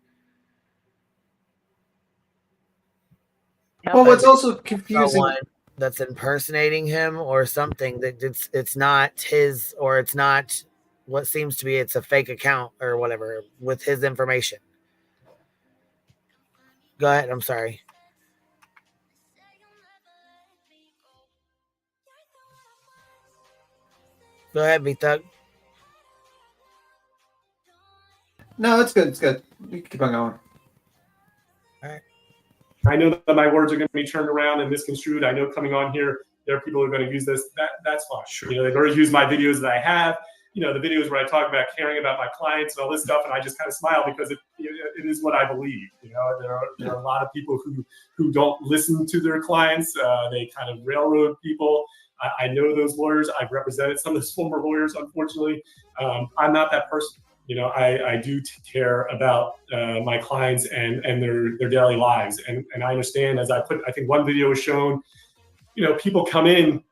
Well, what's also confusing, someone that's impersonating him or something, that it's not his, or it's not what seems to be, it's a fake account or whatever with his information. Go ahead. I'm sorry. Go ahead, B-Thug. No, it's good. It's good. You can keep on going. All right. I know that my words are going to be turned around and misconstrued. I know coming on here, there are people who are going to use this. That's fine. Sure. They've already used my videos that I have. The videos where I talk about caring about my clients and all this stuff, and I just kind of smile because it is what I believe. There are a lot of people who don't listen to their clients. They kind of railroad people. I know those lawyers. I've represented some of those former lawyers, unfortunately. I'm not that person. I do care about my clients and their daily lives. And I understand, as I think one video was shown, people come in,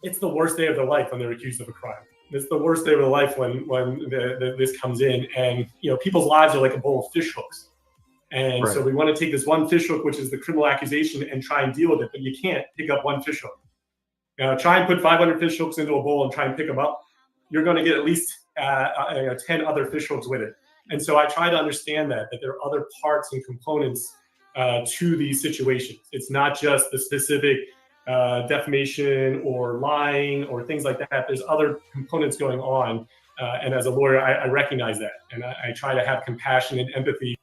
it's the worst day of their life when they're accused of a crime. It's the worst day of their life when this comes in. And, people's lives are like a bowl of fish hooks. And so we want to take this one fish hook, which is the criminal accusation, and try and deal with it. But you can't pick up one fish hook. Try and put 500 fish hooks into a bowl and try and pick them up. You're going to get at least 10 other fish hooks with it. And so I try to understand that there are other parts and components to these situations. It's not just the specific defamation or lying or things like that. There's other components going on. And as a lawyer, I recognize that. And I try to have compassion and empathy.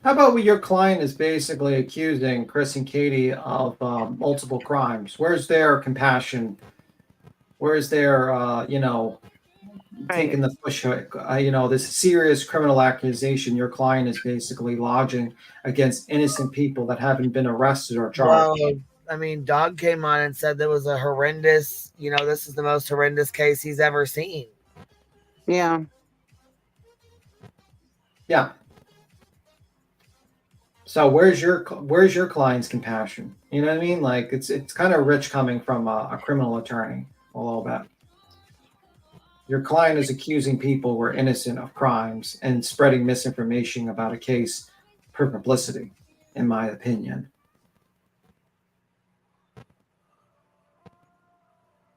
How about when your client is basically accusing Chris and Katie of multiple crimes? Where's their compassion? Where's their, taking the push? This serious criminal accusation your client is basically lodging against innocent people that haven't been arrested or charged. Well, I mean, Dog came on and said there was a horrendous, this is the most horrendous case he's ever seen. Yeah. Yeah. So where's your client's compassion? You know what I mean? Like it's kind of rich coming from a criminal attorney a little bit. Your client is accusing people who are innocent of crimes and spreading misinformation about a case for publicity, in my opinion.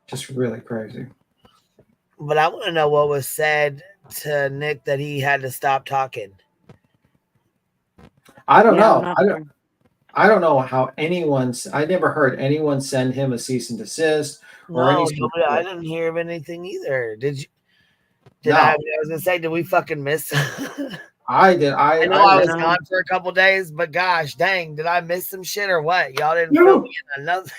Just really crazy. But I want to know what was said to Nick that he had to stop talking. I don't know. I don't know how I never heard anyone send him a cease and desist or anything. I didn't hear of anything either. Did you? No. I was gonna say, did we fucking miss? I did. I know I was gone for a couple days, but gosh dang, did I miss some shit or what? Y'all didn't fill me in another.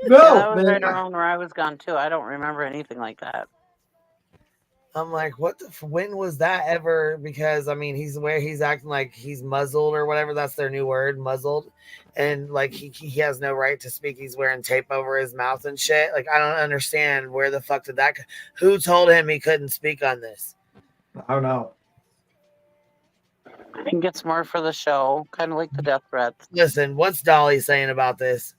No, I was right around where I was gone too. I don't remember anything like that. I'm like, when was that ever? Because I mean, he's acting like he's muzzled or whatever. That's their new word, muzzled. And like he has no right to speak. He's wearing tape over his mouth and shit. Like, I don't understand where the fuck did that who told him he couldn't speak on this? I don't know. I think it's more for the show, kind of like the death threats. Listen, what's Dolly saying about this?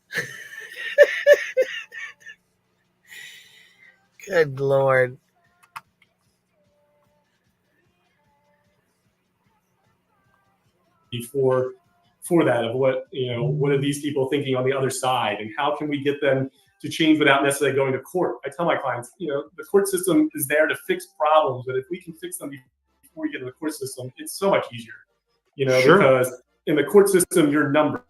Good Lord. For that, of what are these people thinking on the other side, and how can we get them to change without necessarily going to court? I tell my clients, the court system is there to fix problems, but if we can fix them before we get to the court system, it's so much easier. Sure. Because in the court system, you're a number,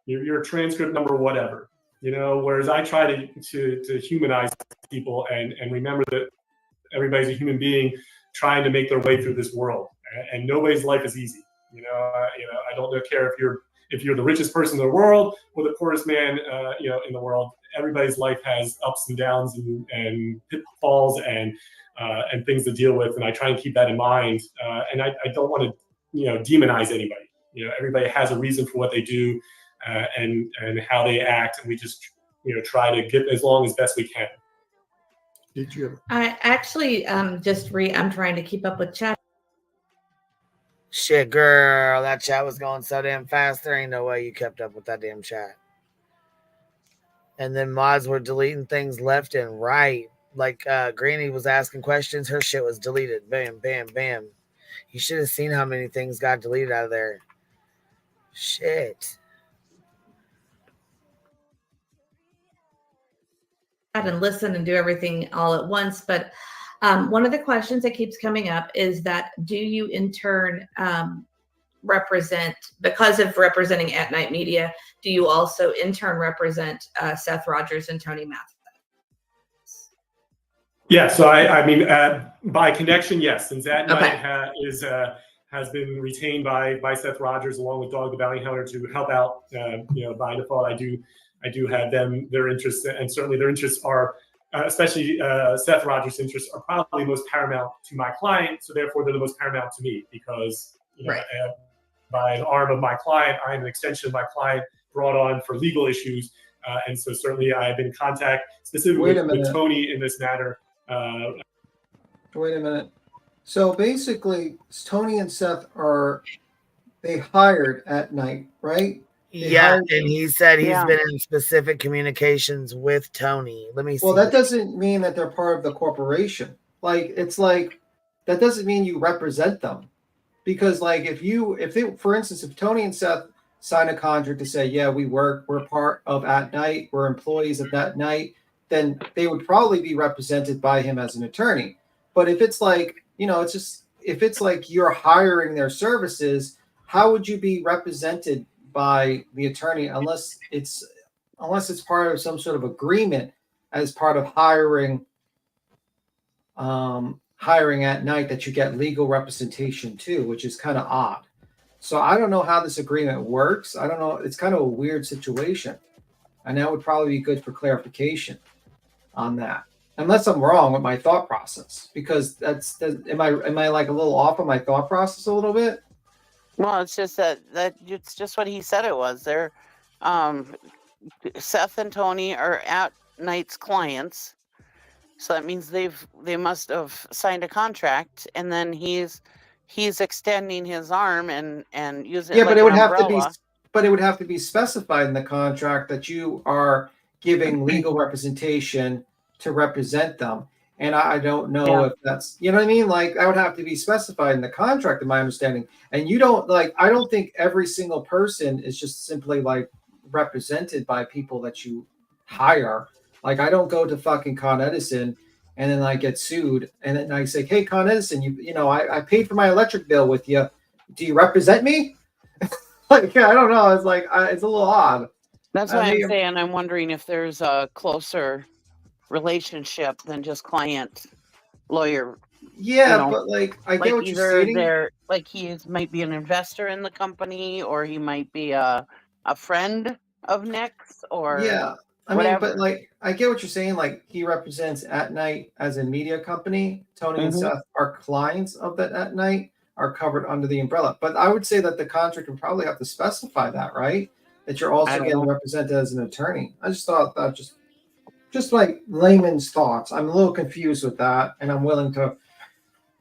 you're a transcript number, whatever. You know, whereas I try to humanize people and remember that everybody's a human being trying to make their way through this world, and nobody's life is easy. You know, I don't care if you're the richest person in the world or the poorest man, in the world. Everybody's life has ups and downs and pitfalls and things to deal with, and I try and keep that in mind. And I don't want to, demonize anybody. You know, everybody has a reason for what they do and how they act, and we just, try to get as long as best we can. Did you ever? I actually I'm trying to keep up with chat. Shit, girl, that chat was going so damn fast. There ain't no way you kept up with that damn chat. And then mods were deleting things left and right. Like Granny was asking questions. Her shit was deleted. Bam, bam, bam. You should have seen how many things got deleted out of there. Shit. And listen and do everything all at once. But one of the questions that keeps coming up is that do you in turn represent, because of representing At Night Media, do you also in turn represent Seth Rogers and Tony Mathis? Yeah, so I mean, by connection, yes, since At Night has been retained by Seth Rogers along with Dog the Bounty Hunter to help out, by default, I do have their interests, and certainly their interests are, especially Seth Rogers' interests are probably most paramount to my client, so therefore they're the most paramount to me because, by an arm of my client, I'm an extension of my client brought on for legal issues, and so certainly I have been in contact specifically with Tony in this matter. Wait a minute. So basically, Tony and Seth they hired At Night, right? And he said he's been in specific communications with Tony. Let me see. Well, that doesn't mean that they're part of the corporation. That doesn't mean you represent them. Because for instance, if Tony and Seth sign a contract to say, yeah, we're part of At Night, we're employees of At Night, then they would probably be represented by him as an attorney. But if it's if it's like you're hiring their services, how would you be represented by the attorney unless it's part of some sort of agreement as part of hiring At Night that you get legal representation too, which is kind of odd. So I don't know how this agreement works. I don't know. It's kind of a weird situation, and that would probably be good for clarification on that. Unless I'm wrong with my thought process, because am I like a little off on my thought process a little bit? Well, it's just that it's just what he said it was. They're Seth and Tony are At Night's clients, so that means they must have signed a contract, and then he's extending his arm and using but it would have to be specified in the contract that you are giving legal representation to represent them. And I don't know if that's, you know what I mean? Like, that would have to be specified in the contract, in my understanding. And you don't I don't think every single person is just simply represented by people that you hire. Like, I don't go to fucking Con Edison and then I get sued. And then I say, hey, Con Edison, I paid for my electric bill with you. Do you represent me? I don't know. It's it's a little odd. That's why I'm saying I'm wondering if there's a closer relationship than just client lawyer. But I get what you're saying. He might be an investor in the company, or he might be a friend of Nick's, or whatever. But I get what you're saying. Like, he represents At Night as a media company. Tony and Seth are clients of that At Night, are covered under the umbrella. But I would say that the contract would probably have to specify that, right? That you're also getting represented as an attorney. I just thought that just like layman's thoughts. I'm a little confused with that, and I'm willing to.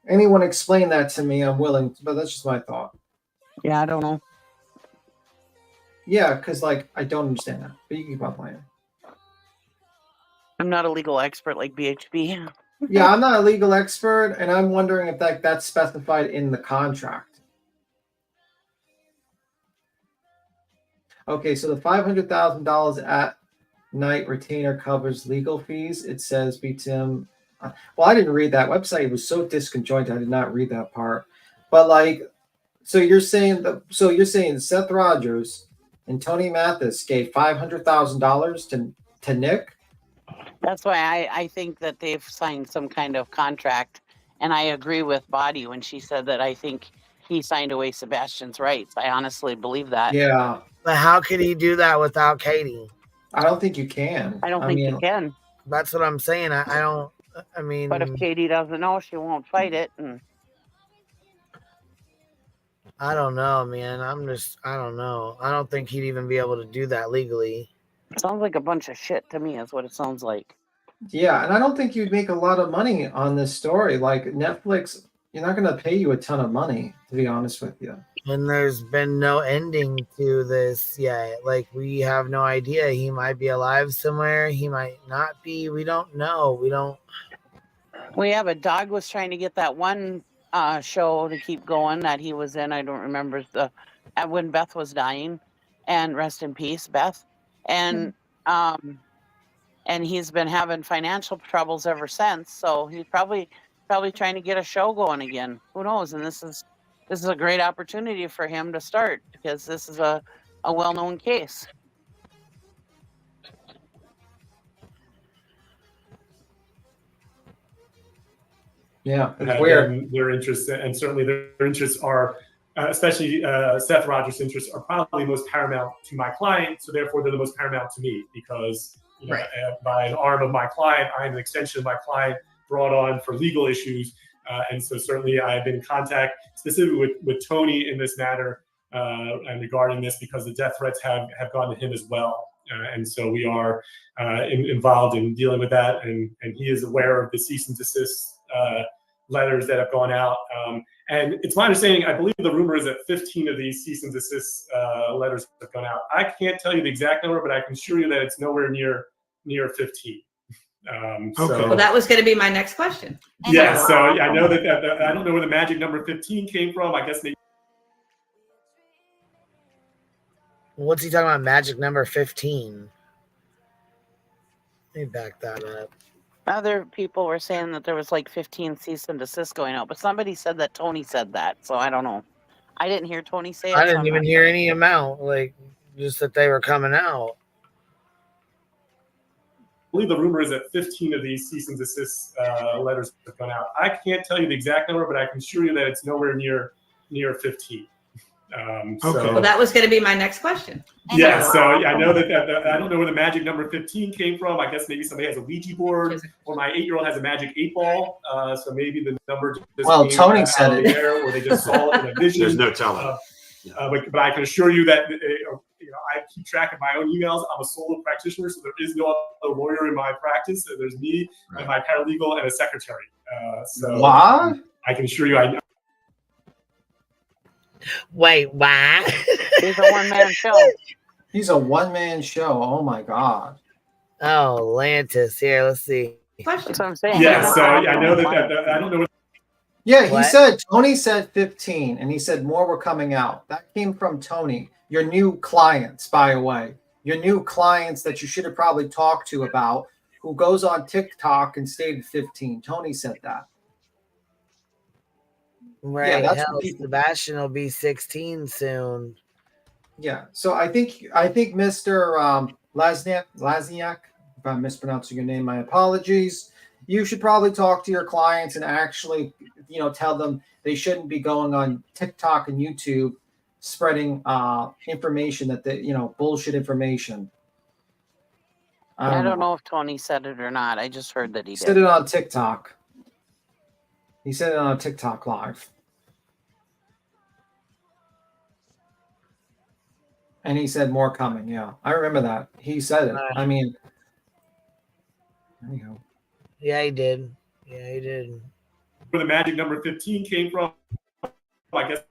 Anyone explain that to me? I'm willing, but that's just my thought. Yeah, I don't know. Yeah, because I don't understand that. But you keep on playing. I'm not a legal expert like BHB. Yeah, I'm not a legal expert, and I'm wondering if that's specified in the contract. Okay, so the $500,000 At Night retainer covers legal fees. It says BTM. Well, I didn't read that website. It was so disconjointed. I did not read that part. But so you're saying Seth Rogers and Tony Mathis gave $500,000 to Nick. That's why I think that they've signed some kind of contract. And I agree with Body when she said that I think he signed away Sebastian's rights. I honestly believe that. Yeah. But how could he do that without Katie? I don't think you can. I don't think you can. That's what I'm saying. I don't. I mean, But if Katie doesn't know, she won't fight it. And I don't know, man. I don't know. I don't think he'd even be able to do that legally. it sounds like a bunch of shit to me, is what it sounds like. Yeah, and I don't think you'd make a lot of money on this story. Like Netflix, you're not going to pay you a ton of money, to be honest with you. And there's been no ending to this yet. Like, we have no idea. He might be alive somewhere. He might not be. We don't know. We don't. Well, yeah, but Dog was trying to get that one show to keep going that he was in. I don't remember when Beth was dying, and rest in peace, Beth. And he's been having financial troubles ever since. So he's probably trying to get a show going again. Who knows? And this is a great opportunity for him to start, because this is a well-known case. Yeah, it's weird. And their interests, and certainly their interests are, especially Seth Rogers' interests, are probably most paramount to my client. So therefore, they're the most paramount to me, because by an arm of my client, I'm an extension of my client brought on for legal issues. And so certainly I've been in contact specifically with Tony in this matter and regarding this, because the death threats have gone to him as well. And so we are involved in dealing with that. And he is aware of the cease and desist letters that have gone out. And it's my understanding, I believe the rumor is that 15 of these cease and desist letters have gone out. I can't tell you the exact number, but I can assure you that it's nowhere near 15. Well, that was going to be my next question. Yeah, so I know that I don't know where the magic number 15 came from. I guess maybe. What's he talking about? Magic number 15. Let me back that up. Other people were saying that there was like 15 cease and desist going out, but somebody said that Tony said that, so I don't know. I didn't hear Tony say it. I didn't even hear any amount, like just that they were coming out. I believe the rumor is that 15 of these cease and desist letters have gone out. I can't tell you the exact number, but I can assure you that it's nowhere near 15. Well, that was going to be my next question. Yeah, so I know that I don't know where the magic number 15 came from. I guess maybe somebody has a Ouija board, or my 8-year-old has a magic 8-ball. So maybe the number just well, came Tony out said of it. the air, or they just saw it in a vision. There's no telling. But I can assure you that I keep track of my own emails. I'm a solo practitioner, so there is no other lawyer in my practice. So there's me and my paralegal and a secretary. So what? I can assure you, I. Wait, why? He's a one-man show. He's a one-man show. Oh my god. Oh, Lantis. Here, let's see. That's what I'm saying. Yeah, so I know that I don't know what. Yeah, he said, Tony said 15, and he said more were coming out. That came from Tony. Your new clients, by the way. Your new clients that you should have probably talked to about, who goes on TikTok and stated 15. Tony said that. Right. Yeah, that's Hell, what people- Sebastian will be 16 soon. Yeah, so I think Mr. Lazniak, if I'm mispronouncing your name, my apologies. You should probably talk to your clients and actually, tell them they shouldn't be going on TikTok and YouTube spreading information that they, bullshit information. I don't know if Tony said it or not. I just heard that he He did. said it on TikTok. He said it on TikTok live. And he said more coming. Yeah, I remember that. He said it. I mean, anyhow. Yeah, he did. Yeah, he did. Where the magic number 15 came from, I guess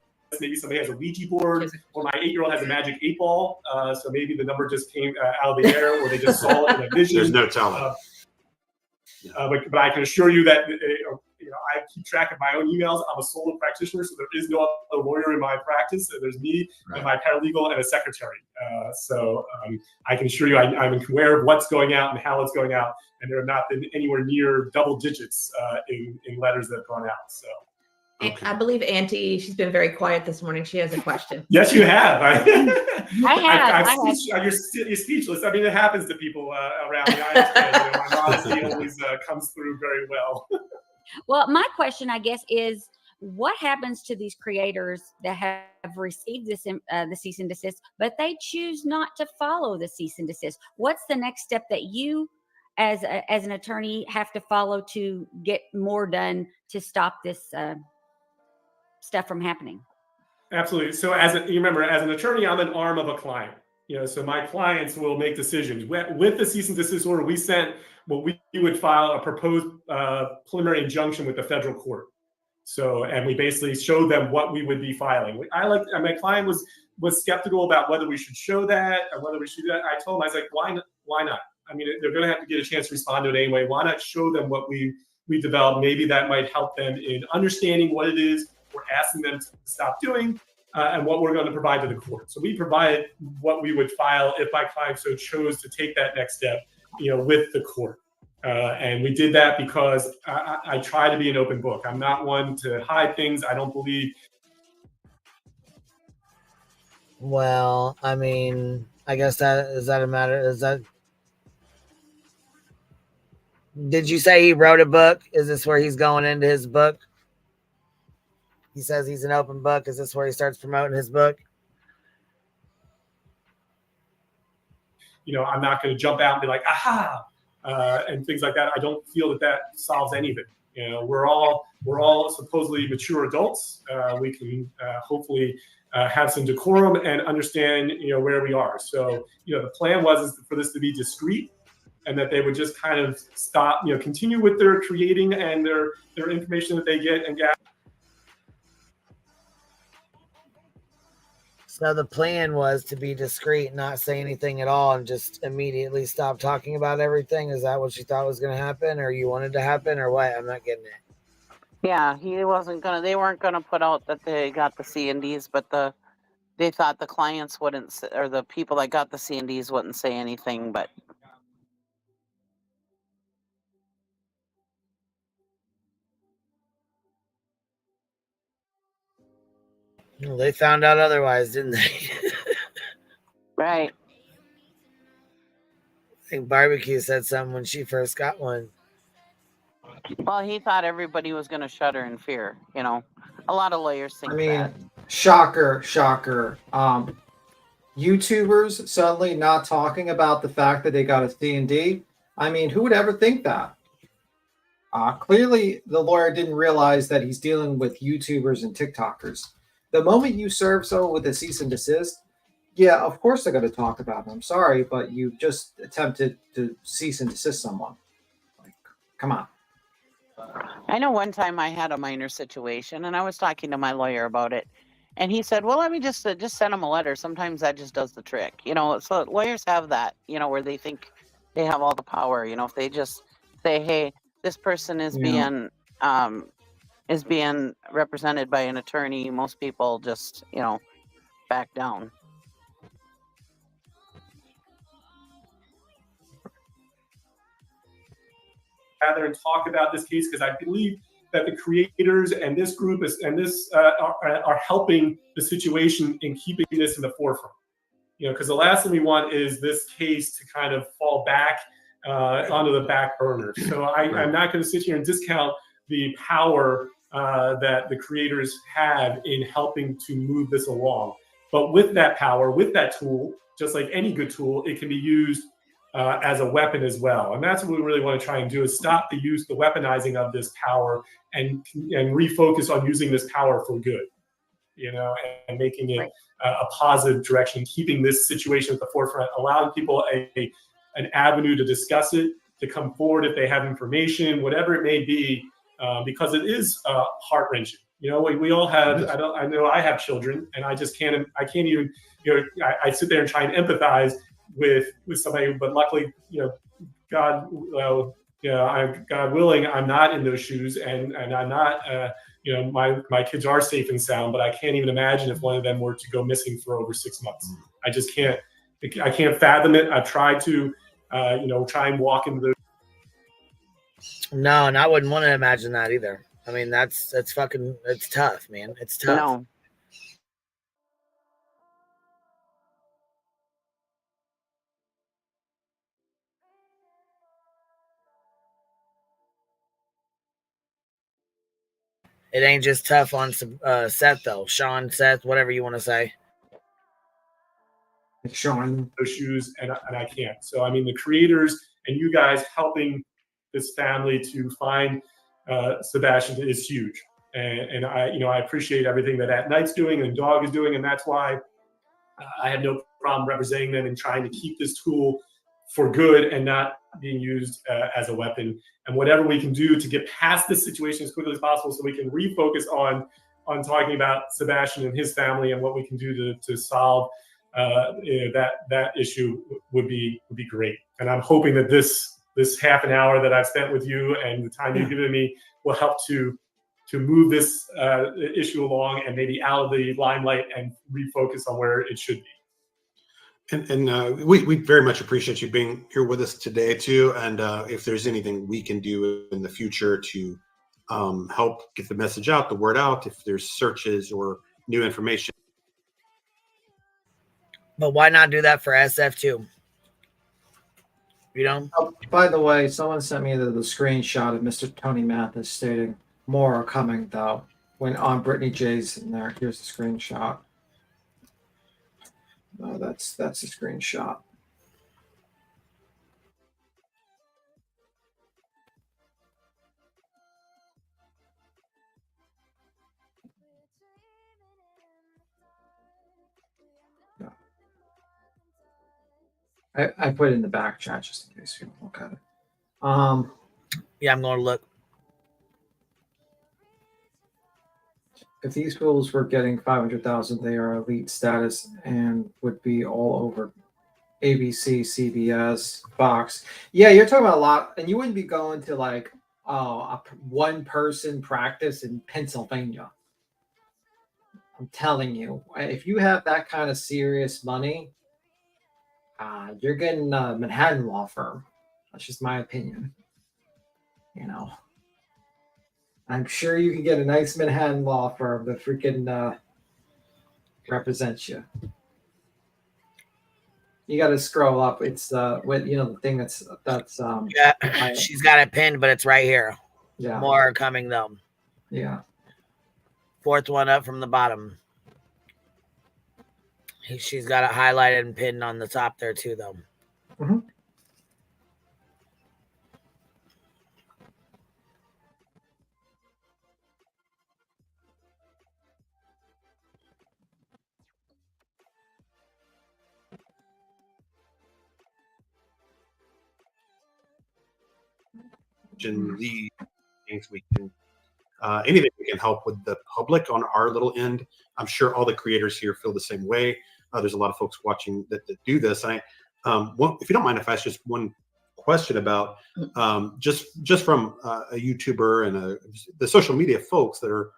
maybe somebody has a Ouija board, or my 8-year-old has a magic 8-ball. So maybe the number just came out of the air, or they just saw it in a vision. There's no telling. But I can assure you that I keep track of my own emails. I'm a solo practitioner, so there is no other lawyer in my practice. So there's me and my paralegal and a secretary. So I can assure you I'm aware of what's going out and how it's going out, and there have not been anywhere near double digits in letters that have gone out. So I believe Auntie, she's been very quiet this morning. She has a question. Yes, you have. I You're speechless. I mean, it happens to people around me. I understand. My honesty always comes through very well. Well, my question, I guess, is what happens to these creators that have received this the cease and desist, but they choose not to follow the cease and desist? What's the next step that you, as an attorney, have to follow to get more done to stop this stuff from happening? Absolutely. So you remember, as an attorney, I'm an arm of a client. So my clients will make decisions. With the cease and desist order, we sent what we would file a proposed preliminary injunction with the federal court. So, and we basically showed them what we would be filing. My client was skeptical about whether we should show that or whether we should do that. I told him, I was like, why not? I mean, they're going to have to get a chance to respond to it anyway. Why not show them what we developed? Maybe that might help them in understanding what it is we're asking them to stop doing, and what we're going to provide to the court. So we provided what we would file if my client so chose to take that next step, with the court. And we did that because I try to be an open book. I'm not one to hide things. I don't believe. Well, I mean, I guess is that a matter? Did you say he wrote a book? Is this where he's going into his book? He says he's an open book. Is this where he starts promoting his book? I'm not going to jump out and be like, aha, and things like that. I don't feel that solves anything. We're all supposedly mature adults. We can hopefully have some decorum and understand, where we are. So, the plan was for this to be discreet, and that they would just kind of stop, continue with their creating and their information that they get and gather. So the plan was to be discreet, not say anything at all, and just immediately stop talking about everything. Is that what you thought was going to happen, or you wanted to happen, or what? I'm not getting it. Yeah, they weren't gonna put out that they got the C&Ds, but they thought the clients wouldn't, or the people that got the C&Ds wouldn't say anything, but. Well, they found out otherwise, didn't they? Right. I think Barbecue said something when she first got one. Well, he thought everybody was going to shudder in fear. A lot of lawyers think that. Shocker. YouTubers suddenly not talking about the fact that they got a C&D. I mean, who would ever think that? Clearly, the lawyer didn't realize that he's dealing with YouTubers and TikTokers. The moment you serve someone with a cease and desist, yeah, of course they're going to talk about it. I'm sorry, but you just attempted to cease and desist someone. Like, come on. I know one time I had a minor situation, and I was talking to my lawyer about it, and he said, "Well, let me just send them a letter. Sometimes that just does the trick." So lawyers have that, where they think they have all the power. If they just say, "Hey, this person is being represented by an attorney," most people just, back down. Gather and talk about this case, because I believe that the creators and this group are helping the situation in keeping this in the forefront. Because the last thing we want is this case to kind of fall back onto the back burner. So I'm not going to sit here and discount the power that the creators have in helping to move this along. But with that power, with that tool, just like any good tool, it can be used as a weapon as well. And that's what we really want to try and do, is stop the weaponizing of this power and refocus on using this power for good, and making it a positive direction, keeping this situation at the forefront, allowing people an avenue to discuss it, to come forward if they have information, whatever it may be, because it is heart-wrenching. We all have, I know I have children, and I can't even, I sit there and try and empathize with somebody, but luckily, God willing, I'm not in those shoes, and I'm not, my kids are safe and sound, but I can't even imagine if one of them were to go missing for over 6 months. I just can't, I can't fathom it. I've tried to, try and walk into the. No, and I wouldn't want to imagine that either. I mean, that's fucking, it's tough, man. It's tough. No. It ain't just tough on Seth though. Sean, Seth, whatever you want to say. Sean, those shoes, and I can't. So I mean, the creators and you guys helping this family to find Sebastian is huge. And I appreciate everything that At Night's doing and Dog is doing, and that's why I have no problem representing them and trying to keep this tool for good and not being used as a weapon. And whatever we can do to get past this situation as quickly as possible, so we can refocus on talking about Sebastian and his family and what we can do to solve that issue would be great. And I'm hoping that this half an hour that I've spent with you and the time you've given me will help to move this issue along and maybe out of the limelight and refocus on where it should be. And we very much appreciate you being here with us today too. And if there's anything we can do in the future to help get the message out, the word out, if there's searches or new information. But why not do that for SF too? You know? Oh, by the way, someone sent me the screenshot of Mr. Tony Mathis stating, more are coming though. When on Brittany J's in there, here's the screenshot. No, that's a screenshot. I put it in the back chat just in case you look at it. Yeah, I'm going to look. If these fools were getting 500,000, they are elite status and would be all over ABC, CBS, Fox. Yeah, you're talking about a lot, and you wouldn't be going to like a one-person practice in Pennsylvania. I'm telling you, if you have that kind of serious money, you're getting a Manhattan law firm. That's just my opinion. You know, I'm sure you can get a nice Manhattan law firm that freaking represents you. You got to scroll up. It's with the thing that's yeah. She's got it pinned, but it's right here. Yeah. More are coming though. Yeah. Fourth one up from the bottom. She's got it highlighted and pinned on the top there too, though. Mm-hmm. The things we can, anything we can help with the public on our little end. I'm sure all the creators here feel the same way. There's a lot of folks watching that do this. If you don't mind, if I ask just one question about just from a YouTuber and the social media folks that are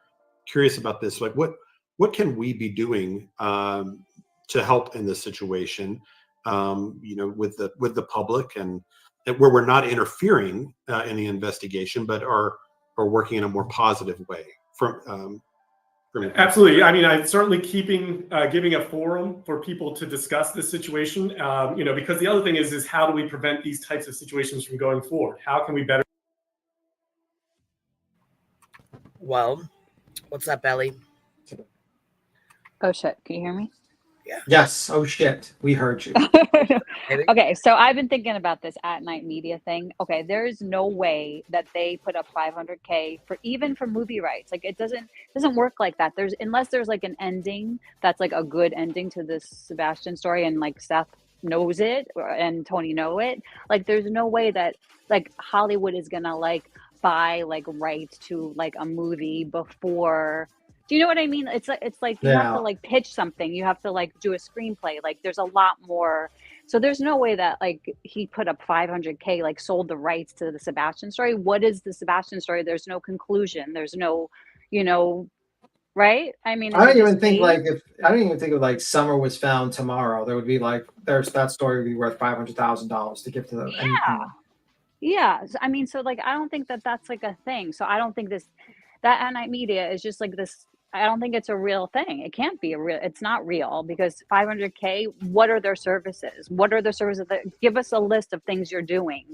curious about this, like what can we be doing to help in this situation? With the public and where we're not interfering in the investigation, but are working in a more positive way. Absolutely. I mean, I'm certainly giving a forum for people to discuss this situation. Because the other thing is how do we prevent these types of situations from going forward? How can we better? Well, what's up, Ellie? Oh shit! Can you hear me? Yeah. Yes. Oh shit. We heard you. Okay, so I've been thinking about this At Night media thing. Okay, there is no way that they put up 500K for movie rights. Like it doesn't work like that. Unless there's like an ending that's like a good ending to this Sebastian story, and like Seth knows it and Tony know it. Like there's no way that like Hollywood is gonna like buy like rights to like a movie before. Do you know what I mean? It's like you have to like pitch something. You have to like do a screenplay. Like there's a lot more. So there's no way that like he put up 500K, like sold the rights to the Sebastian story. What is the Sebastian story? There's no conclusion. There's no, right? I mean, I don't even think of like Summer Was Found Tomorrow. There would be like that story would be worth $500,000 to give to them. Yeah. I mean, so like I don't think that that's like a thing. So I don't think this. that at night media is just like this. I don't think it's a real thing. It can't be a real. It's not real because 500K. What are their services? What are the services that give us a list of things you're doing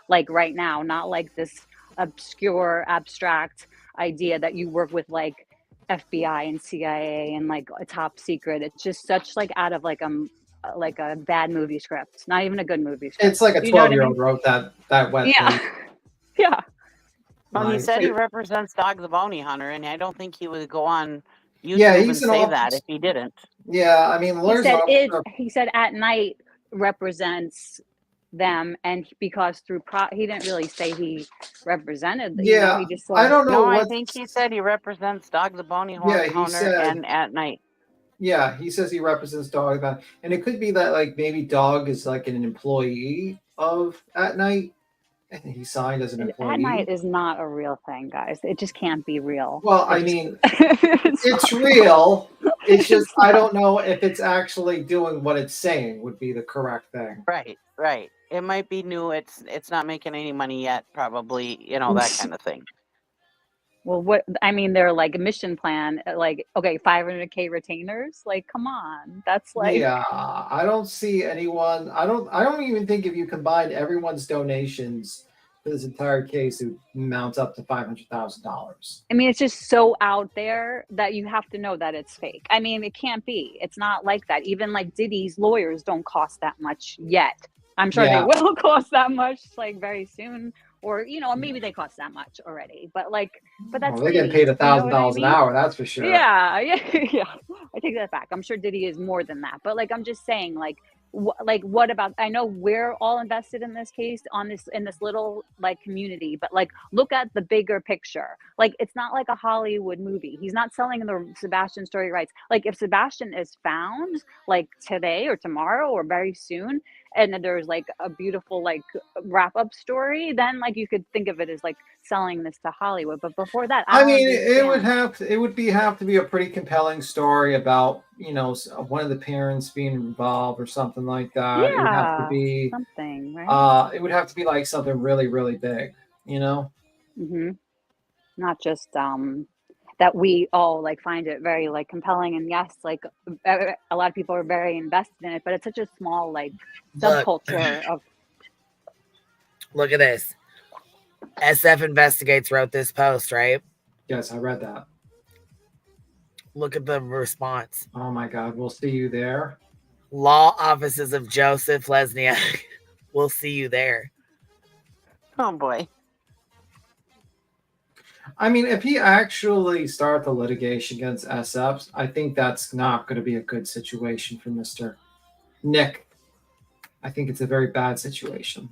like right now? Not like this obscure, abstract idea that you work with like FBI and CIA and like a top secret. It's just such like out of like a bad movie script. Not even a good movie script. It's like a You know what I 12-year-old mean? wrote that wet Yeah. brief. Yeah. Well, he Like, said he represents Dog the Bounty Hunter, and I don't think he would go on YouTube Yeah, and he's an say office. that if he didn't. Yeah, I mean, He Lawyer's said officer. he said at night represents them, and because through he didn't really say he represented. Yeah, he just I said don't know No, I what. think he said he represents Dog the Bounty Yeah, he Hunter said. and at night. Yeah, he says he represents Dog, and it could be that like maybe Dog is like an employee of At Night, and he signed as an employee. At night is not a real thing, guys. It just can't be real. Well, I mean, it's real. It's just I don't know if it's actually doing what it's saying would be the correct thing. Right, right. It might be new. It's not making any money yet, probably. You know, that kind of thing. Well, what I mean, they're like a mission plan, like okay, 500K retainers. Like, come on, that's like Yeah, I don't see anyone. I don't even think if you combined everyone's donations for this entire case, it mounts up to $500,000. I mean, it's just so out there that you have to know that it's fake. I mean, it can't be. It's not like that. Even like Diddy's lawyers don't cost that much yet. I'm sure Yeah. they will cost that much like very soon, or maybe they cost that much already. But that's Well, they get Diddy, paid you know what I $1,000 an mean? hour. That's for sure. Yeah. I take that back. I'm sure Diddy is more than that. But like, I'm just saying, like, what about? I know we're all invested in this case in this little like community, but like, look at the bigger picture. Like, it's not like a Hollywood movie. He's not selling the Sebastian story rights. Like, if Sebastian is found like today or tomorrow or very soon, and then there's like a beautiful like wrap up story, then like you could think of it as like selling this to Hollywood. But before that, I don't mean, it would understand. have to be a pretty compelling story about one of the parents being involved or something like that. It would have to Yeah, be something, right? it would have to be like something really really big. Not just that we all like find it very like compelling, and yes, like a lot of people are very invested in it, but it's such a small like Look. subculture of Look at this. SF Investigates wrote this post, right? Yes, I read that. Look at the response. Oh my God, we'll see you there. Law offices of Joseph Lesniak. We'll see you there. Oh boy. I mean, if he actually started the litigation against SFs, I think that's not going to be a good situation for Mr. Nick. I think it's a very bad situation.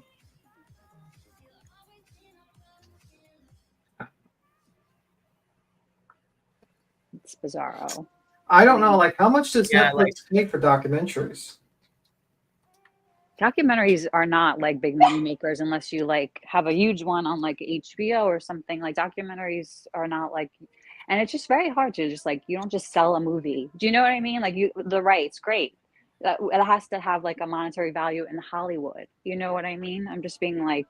it's bizarro. I don't know, like, how much does Yeah, Netflix make for documentaries? Documentaries are not like big money makers unless you like have a huge one on like HBO or something. Like documentaries are not like, and it's just very hard to just like, you don't just sell a movie. Do you know what I mean? Like the rights, great. It has to have like a monetary value in Hollywood. You know what I mean? I'm just being like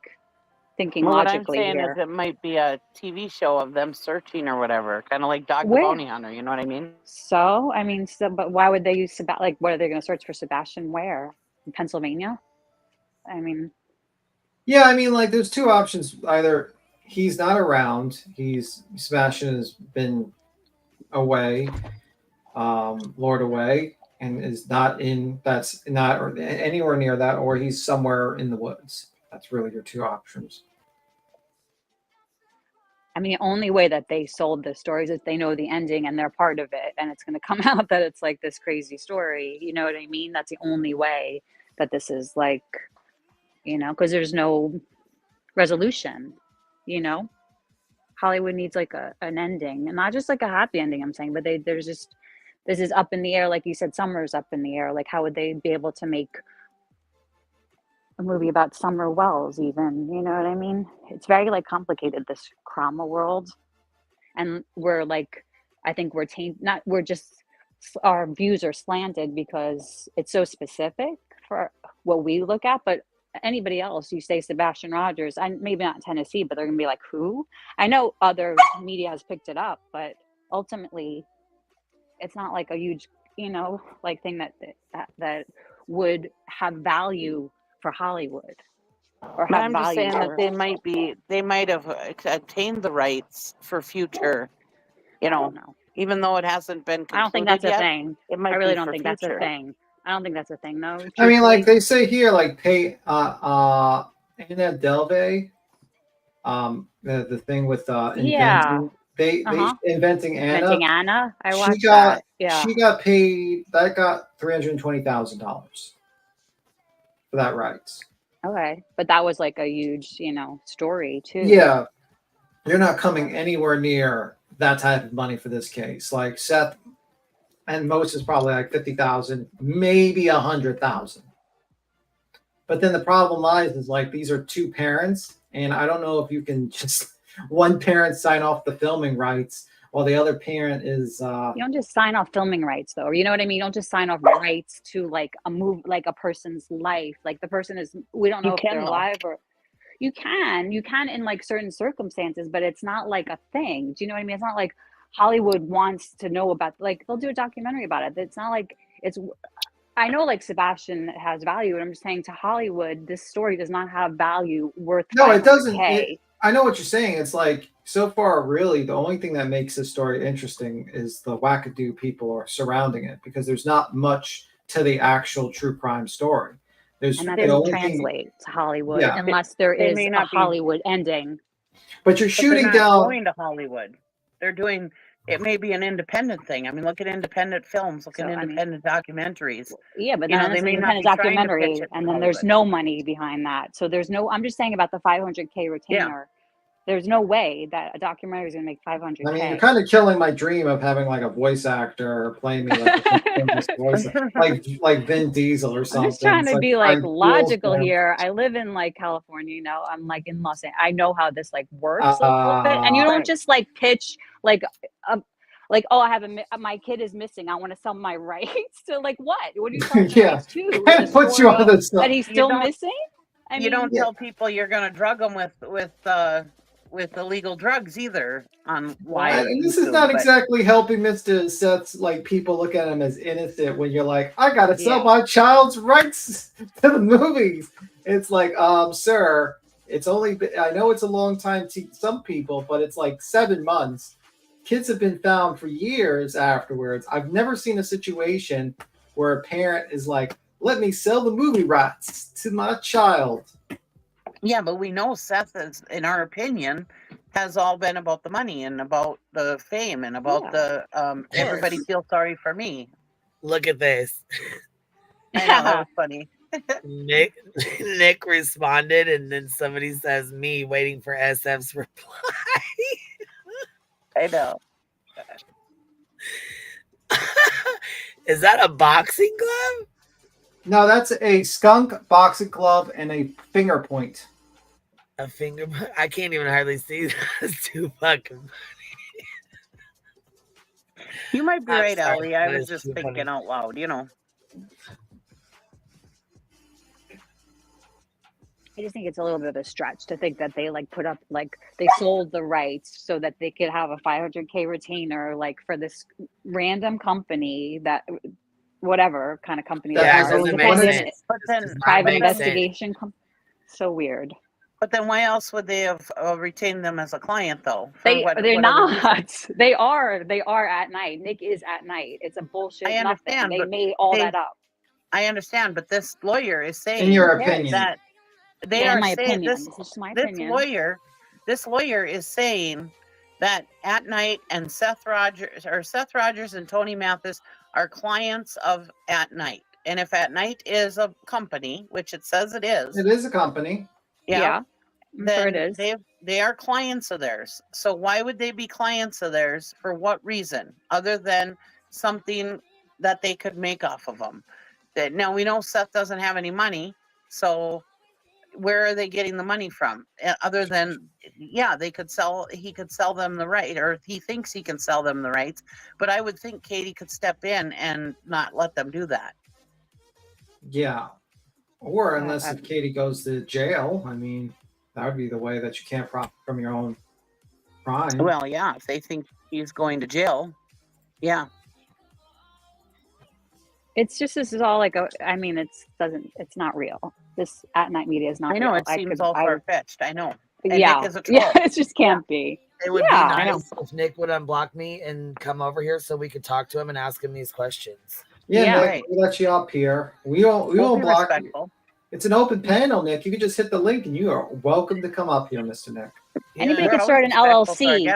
thinking Well, what I'm logically saying here. is it might be a TV show of them searching or whatever, kind of like Dog the Where? Bounty Hunter. You know what I mean? So, I mean, but why would they use like, what are they going to search for Sebastian where? In Pennsylvania? I mean, Yeah, I mean, like, there's two options. Either he's not around, Sebastian has been away, lured away, and is not anywhere near that, or he's somewhere in the woods. That's really your two options. I mean, the only way that they sold the stories is they know the ending and they're part of it, and it's going to come out that it's like this crazy story. You know what I mean? That's the only way that this is like, because there's no resolution. Hollywood needs like an ending, and not just like a happy ending. I'm saying, but this is up in the air, like you said. Summer's up in the air. Like, how would they be able to make a movie about Summer Wells even? You know what I mean? It's very like complicated, this Krama world, and we're like, I think we're our views are slanted because it's so specific for what we look at, but anybody else, you say Sebastian Rogers, and maybe not Tennessee, but they're gonna be like, who? I know other media has picked it up, but ultimately, it's not like a huge, like thing that would have value for Hollywood or But have I'm just value saying that for. they might have obtained the rights for future, even though it hasn't been I don't think concluded that's a yet, thing. it I might really be don't for think that's a future. thing. I don't think that's a thing, though. I mean, like Truthfully. they say here, like pay Anna Delvey, the thing with Yeah. inventing they inventing Anna. Inventing Anna. I She watched got that. Yeah. she got paid. That got $320,000 for that rights. Okay, but that was like a huge, story too. Yeah, you're not coming anywhere near that type of money for this case. Like Seth and most is probably like 50,000, maybe 100,000. But then the problem lies is like these are two parents, and I don't know if you can just one parent sign off the filming rights while the other parent is. You don't just sign off filming rights, though. You know what I mean? You don't just sign off rights to like a person's life. Like the person is, we don't know if they're alive or. You can in like certain circumstances, but it's not like a thing. Do you know what I mean? It's not like Hollywood wants to know about, like they'll do a documentary about it. It's not like I know like Sebastian has value, and I'm just saying to Hollywood, this story does not have value worth. No, it doesn't. 500K. I know what you're saying. It's like so far, really, the only thing that makes this story interesting is the wackadoo people are surrounding it, because there's not much to the actual true crime story. There's And that the doesn't only translate to Hollywood Yeah. unless there They is may a not be- Hollywood ending. But you're But shooting they're not down. going to Hollywood. They're doing. It may be an independent thing. I mean, look at independent films. Look at independent documentaries. Yeah, but You know, then they it's an may not independent be trying to pitch documentary, it to and then there's Hollywood. no money behind that. So there's no. I'm just saying about the 500K retainer. There's no way that a documentary is going to make 500K. I mean, you're kind of killing my dream of having like a voice actor playing me like a famous voice, like Vin Diesel or something. I'm just trying It's to be I like feel logical bad. here. I live in like California, I'm like in Los Angeles. I know how this like works a little bit, and you don't just like pitch like oh, I have my kid is missing. I want to sell my rights to like what? What are you selling the rights to? It puts you on the that he's still missing. You don't tell people you're going to drug them with illegal drugs either on live. And this is YouTube, not but- exactly helping Mr. Seth's like people look at him as innocent when you're like, I gotta sell my child's rights to the movies. It's like, sir, it's only I know it's a long time to some people, but it's like 7 months. Kids have been found for years afterwards. I've never seen a situation where a parent is like, let me sell the movie rights to my child. Yeah, but we know Seth is, in our opinion, has all been about the money and about the fame and about the everybody feels sorry for me. Look at this. I know, that was funny. Nick responded, and then somebody says, me waiting for SF's reply. I know. Is that a boxing glove? No, that's a skunk boxing glove and a finger point. A finger? I can't even hardly see that. It's too fucking funny. You might be I'm right, sorry, Ellie. I that was is just too thinking funny. out loud, I just think it's a little bit of a stretch to think that they like put up like they sold the rights so that they could have a 500K retainer like for this random company that whatever kind of company Yeah, that it has doesn't make sense. But then private make sense. investigation. So weird. But then why else would they have retained them as a client, though? For They're what other not. reason? They are at night. Nick is at night. It's a bullshit. I understand, Nothing. They but made all they- that up. I understand, but this lawyer is saying In your opinion. that they Yeah, in are my saying opinion. this. This is just my This opinion. lawyer is saying that At Night and Seth Rogers and Tony Mathis are clients of At Night, and if At Night is a company, which it says it is, It is a company. Yeah. I'm sure then it is. they are clients of theirs. So why would they be clients of theirs? For what reason, other than something that they could make off of them? That now we know Seth doesn't have any money, so where are they getting the money from? Other than he could sell them the right, or he thinks he can sell them the rights. But I would think Katie could step in and not let them do that. Yeah. Or unless if Katie goes to jail, I mean, that would be the way that you can't profit from your own crime. Well, yeah, if they think he's going to jail, yeah. It's just this is all like I mean, it's not real. This at night media is not I know real. it seems all far fetched. I know. And Yeah, Nick is a troll. yeah, it just can't be. It would Yeah, be I know. nice if Nick would unblock me and come over here so we could talk to him and ask him these questions. Yeah, Nick, we let you up here. We won't block you. It's an open panel, Nick. You can just hit the link and you are welcome to come up here, Mr. Nick. Anybody can start an LLC.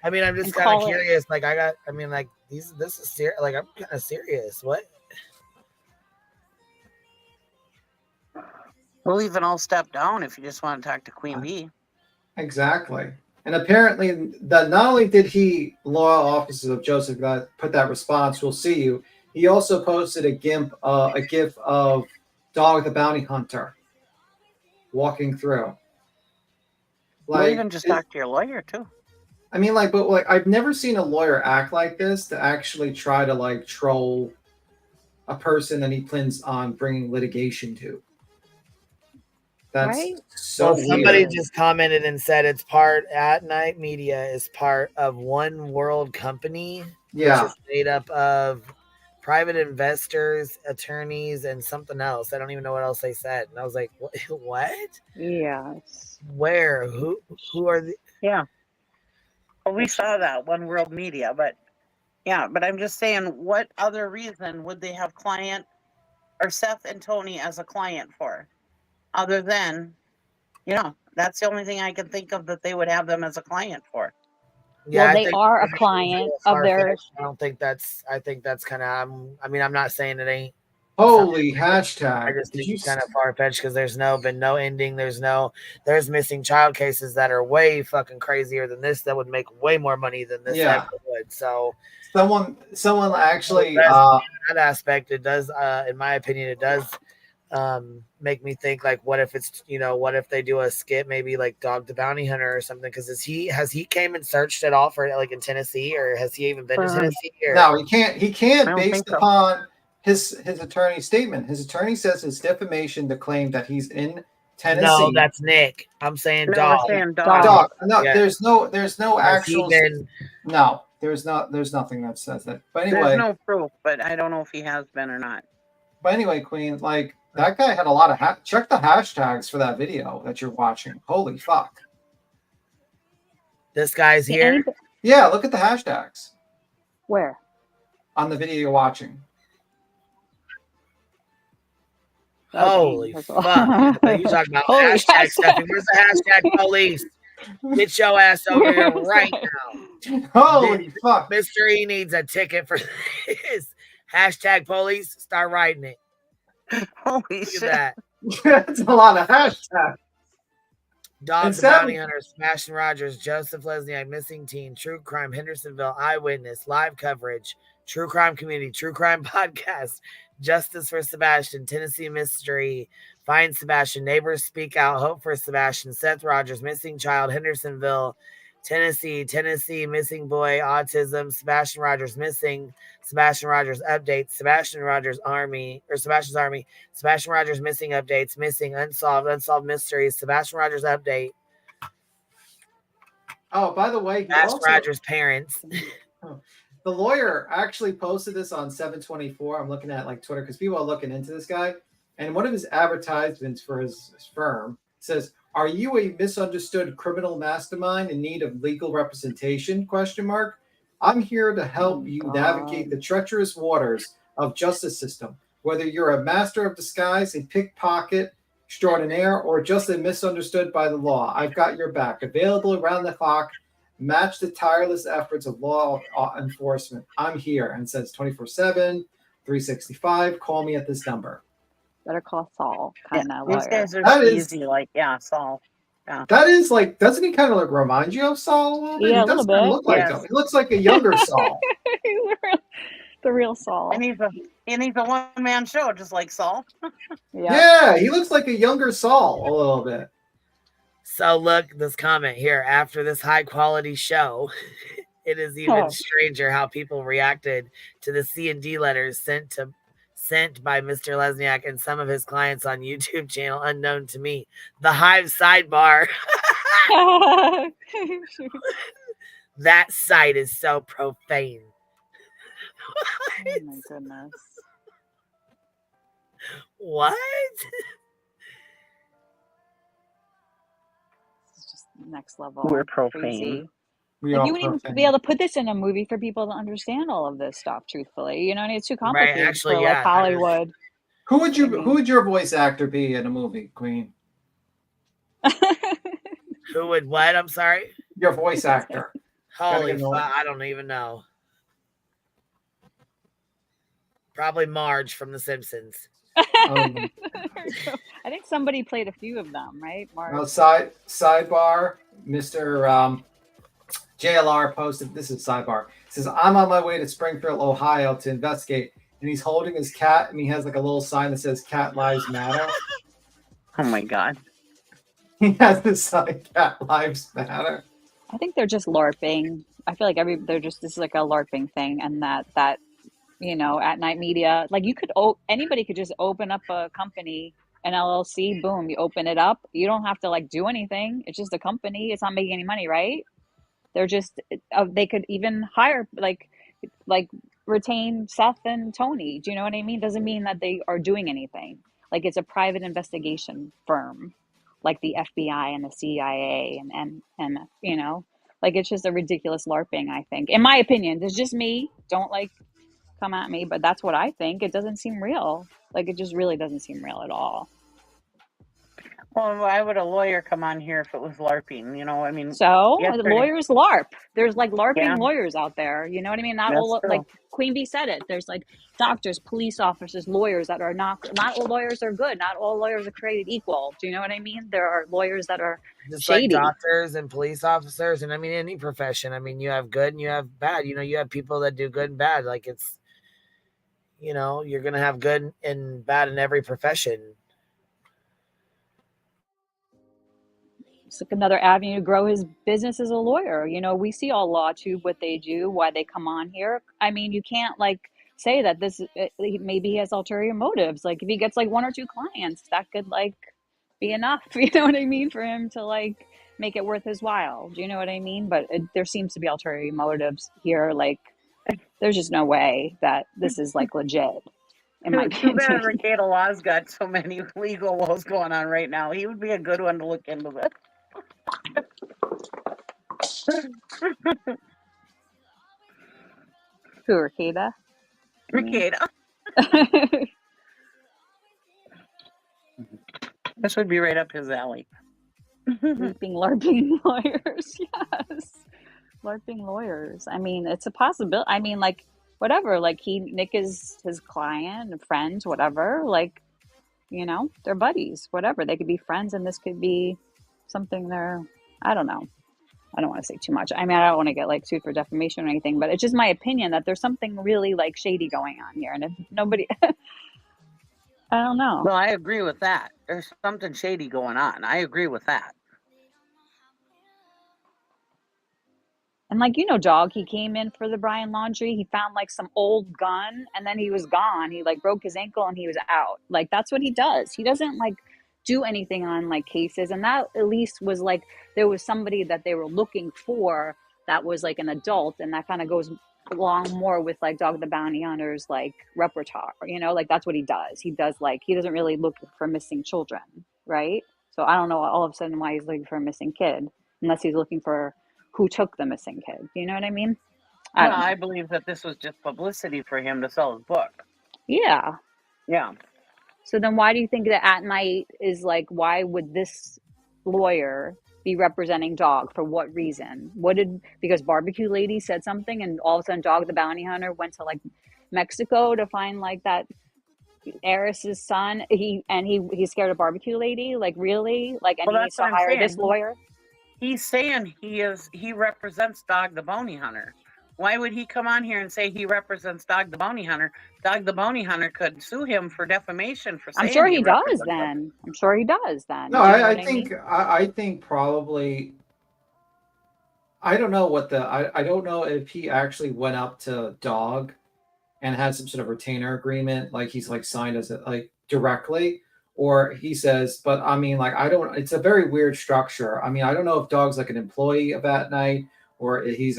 I mean, I'm just and kind call of it- curious. Like, this is serious. Like, I'm kind of serious. What? We'll even all step down if you just want to talk to Queen Bee. Exactly. And apparently, that not only did he, loyal officers of Joseph, put that response, "We'll see you," he also posted a GIF of Dog the Bounty Hunter walking through. We'll even just talk to your lawyer, too. I mean, but I've never seen a lawyer act like this to actually try to, troll a person that he plans on bringing litigation to. That's so somebody weird. just commented and said it's part at night media is part of One World Company, Yeah. which is made up of private investors, attorneys, and something else. I don't even know what else they said. And I was like, what? Yes. Where? Who are the? Yeah. Well, we saw that One World Media, but yeah, but I'm just saying, what other reason would they have client or Seth and Tony as a client for? Other than, that's the only thing I can think of that they would have them as a client for. Yeah, well, I they think are a it's client little of their. far-fetched. I think that's kind of. I mean, I'm not saying it ain't. Holy hashtag. I just think it's kind of far-fetched because there's been no ending. There's missing child cases that are way fucking crazier than this that would make way more money than this Yeah. ever would. So Someone actually that aspect, it does, in my opinion, it does make me think like, what if it's, what if they do a skit, maybe like Dog the Bounty Hunter or something? Because has he came and searched at all for like in Tennessee, or has he even been to Tennessee? Or? No, he can't. He can't I don't based think so. upon his attorney's statement. His attorney says it's defamation to claim that he's in Tennessee. No, that's Nick. I'm saying No, Dog. we're saying Dog. No, Yeah. there's no Has he actual. been- No, there's nothing that says that. But anyway, There's no proof, but I don't know if he has been or not. But anyway, Queen, that guy had a lot of check the hashtags for that video that you're watching. Holy fuck. This guy's here. Yeah, look at the hashtags Where? on the video you're watching. Holy fuck. You talking about Holy hashtag hashtag. Stephanie. Where's the hashtag police? Get your ass over here right now. Holy fuck. Mr. E needs a ticket for this. Hashtag police. Start writing it. Holy Look shit. at that. That's a lot of hashtags. Dog And the Bounty sadly- Hunter, Sebastian Rogers, Joseph Lesniak, Missing Teen, True Crime, Hendersonville, Eyewitness, Live Coverage, True Crime Community, True Crime Podcast, Justice for Sebastian, Tennessee Mystery, Find Sebastian, Neighbors Speak Out, Hope for Sebastian, Seth Rogers, Missing Child, Hendersonville, Tennessee, Missing Boy, Autism, Sebastian Rogers Missing, Sebastian Rogers Updates, Sebastian Rogers Army, Sebastian Rogers Missing Updates, Missing, Unsolved Mysteries, Sebastian Rogers Update, Oh, by the way, he Sebastian also, Rogers Parents. the lawyer actually posted this on 724. I'm looking at Twitter because people are looking into this guy. And one of his advertisements for his firm says, "Are you a misunderstood criminal mastermind in need of legal representation? ? I'm here to help you navigate the treacherous waters of justice system. Whether you're a master of disguise, a pickpocket extraordinaire, or just a misunderstood by the law, I've got your back. Available around the clock. Match the tireless efforts of law enforcement. I'm here." And it says 24/7, 365. Call me at this number. Better call Saul, kind of These lawyer. guys are That is- easy, Saul. Yeah. That is doesn't he kind of remind you of Saul a little bit? Yeah, He a little does kind of bit. look like Yes. him. He looks like a younger Saul. The real Saul. And he's a one-man show, just like Saul. Yeah, he looks like a younger Saul a little bit. So look, this comment here. After this high quality show, it is even stranger how people reacted to the C&D letters sent to sent by Mr. Lesniak and some of his clients on YouTube channel unknown to me. The Hive sidebar. That site is so profane. Oh my goodness. What? It's just next level. We're profane. Crazy. We Like, are you wouldn't even profane. be able to put this in a movie for people to understand all of this stuff, truthfully. You know, and it's too complicated actually, for like yeah, Hollywood. Who would your voice actor be in a movie, Queen? Who would what? I'm sorry? Your voice actor. Holy fuck, I don't even know. Probably Marge from The Simpsons. I think somebody played a few of them, right? Mark? Well, sidebar, Mr. JLR posted, this is sidebar. It says, I'm on my way to Springfield, Ohio to investigate. And he's holding his cat, and he has like a little sign that says Cat Lives Matter. Oh my God. He has this sign, Cat Lives Matter. I think they're just LARPing. I feel like this is like a LARPing thing, and that you know, at night media, like anybody could just open up a company, an LLC, boom, you open it up. You don't have to like do anything. It's just a company. It's not making any money, right? They're just they could even hire like retain Seth and Tony. Do you know what I mean? Doesn't mean that they are doing anything. Like, it's a private investigation firm, like the FBI and the CIA and you know, like, it's just a ridiculous LARPing, I think. In my opinion, it's just me. Don't like come at me, but that's what I think. It doesn't seem real. Like, it just really doesn't seem real at all. Well, why would a lawyer come on here if it was LARPing? You know, I mean, So yesterday- lawyers LARP. There's like LARPing Yeah. lawyers out there. You know what I mean? Not That's all, true. like Queen Bee said it. There's like doctors, police officers, lawyers that are not all lawyers are good. Not all lawyers are created equal. Do you know what I mean? There are lawyers that are Just shady. like doctors and police officers, and I mean any profession. I mean, you have good and you have bad. You know, you have people that do good and bad. Like, it's, you know, you're gonna have good and bad in every profession. It's like another avenue to grow his business as a lawyer. You know, we see all LawTube, what they do, why they come on here. I mean, you can't like say that maybe he has ulterior motives. Like, if he gets like 1 or 2 clients, that could like be enough. You know what I mean? For him to like make it worth his while. Do you know what I mean? But there seems to be ulterior motives here. Like, there's just no way that this is like legit. In my Too bad opinion. Ricada Law's got so many legal woes going on right now. He would be a good one to look into this. Who, Ricada? Ricada. This would be right up his alley. Leaping LARPing lawyers, yes. LARPing lawyers. I mean, it's a possibility. I mean, like, whatever. Like, Nick is his client, friends, whatever. Like, you know, they're buddies, whatever. They could be friends, and this could be something I don't know. I don't want to say too much. I mean, I don't want to get like sued for defamation or anything, but it's just my opinion that there's something really like shady going on here. And if nobody, I don't know. Well, I agree with that. There's something shady going on. I agree with that. And like, you know, Dog, he came in for the Brian laundry. He found like some old gun, and then he was gone. He like broke his ankle and he was out. Like, that's what he does. He doesn't like do anything on like cases. And that at least was like, there was somebody that they were looking for that was like an adult. And that kind of goes along more with like Dog the Bounty Hunter's like repertoire, you know, like that's what he does. He does like, he doesn't really look for missing children, right? So I don't know all of a sudden why he's looking for a missing kid, unless he's looking for who took the missing kid. You know what I mean? I believe that this was just publicity for him to sell his book. Yeah. Yeah. So then why do you think that At Night is like, why would this lawyer be representing Dog? For what reason? Because Barbecue Lady said something, and all of a sudden Dog the Bounty Hunter went to like Mexico to find like that heiress's son. He's scared of Barbecue Lady? Like, really? Like, and he needs to hire this lawyer? He's saying he represents Dog the Bounty Hunter. Why would he come on here and say he represents Dog the Bounty Hunter? Dog the Bounty Hunter could sue him for defamation for saying I'm sure he does represents then. him. I'm sure he does then. No, You know I what think mean? I think probably. I don't know I don't know if he actually went up to Dog and had some sort of retainer agreement, like he's like signed as like directly, or he says, but I mean, like, I don't, it's a very weird structure. I mean, I don't know if Dog's like an employee of At Night, or he's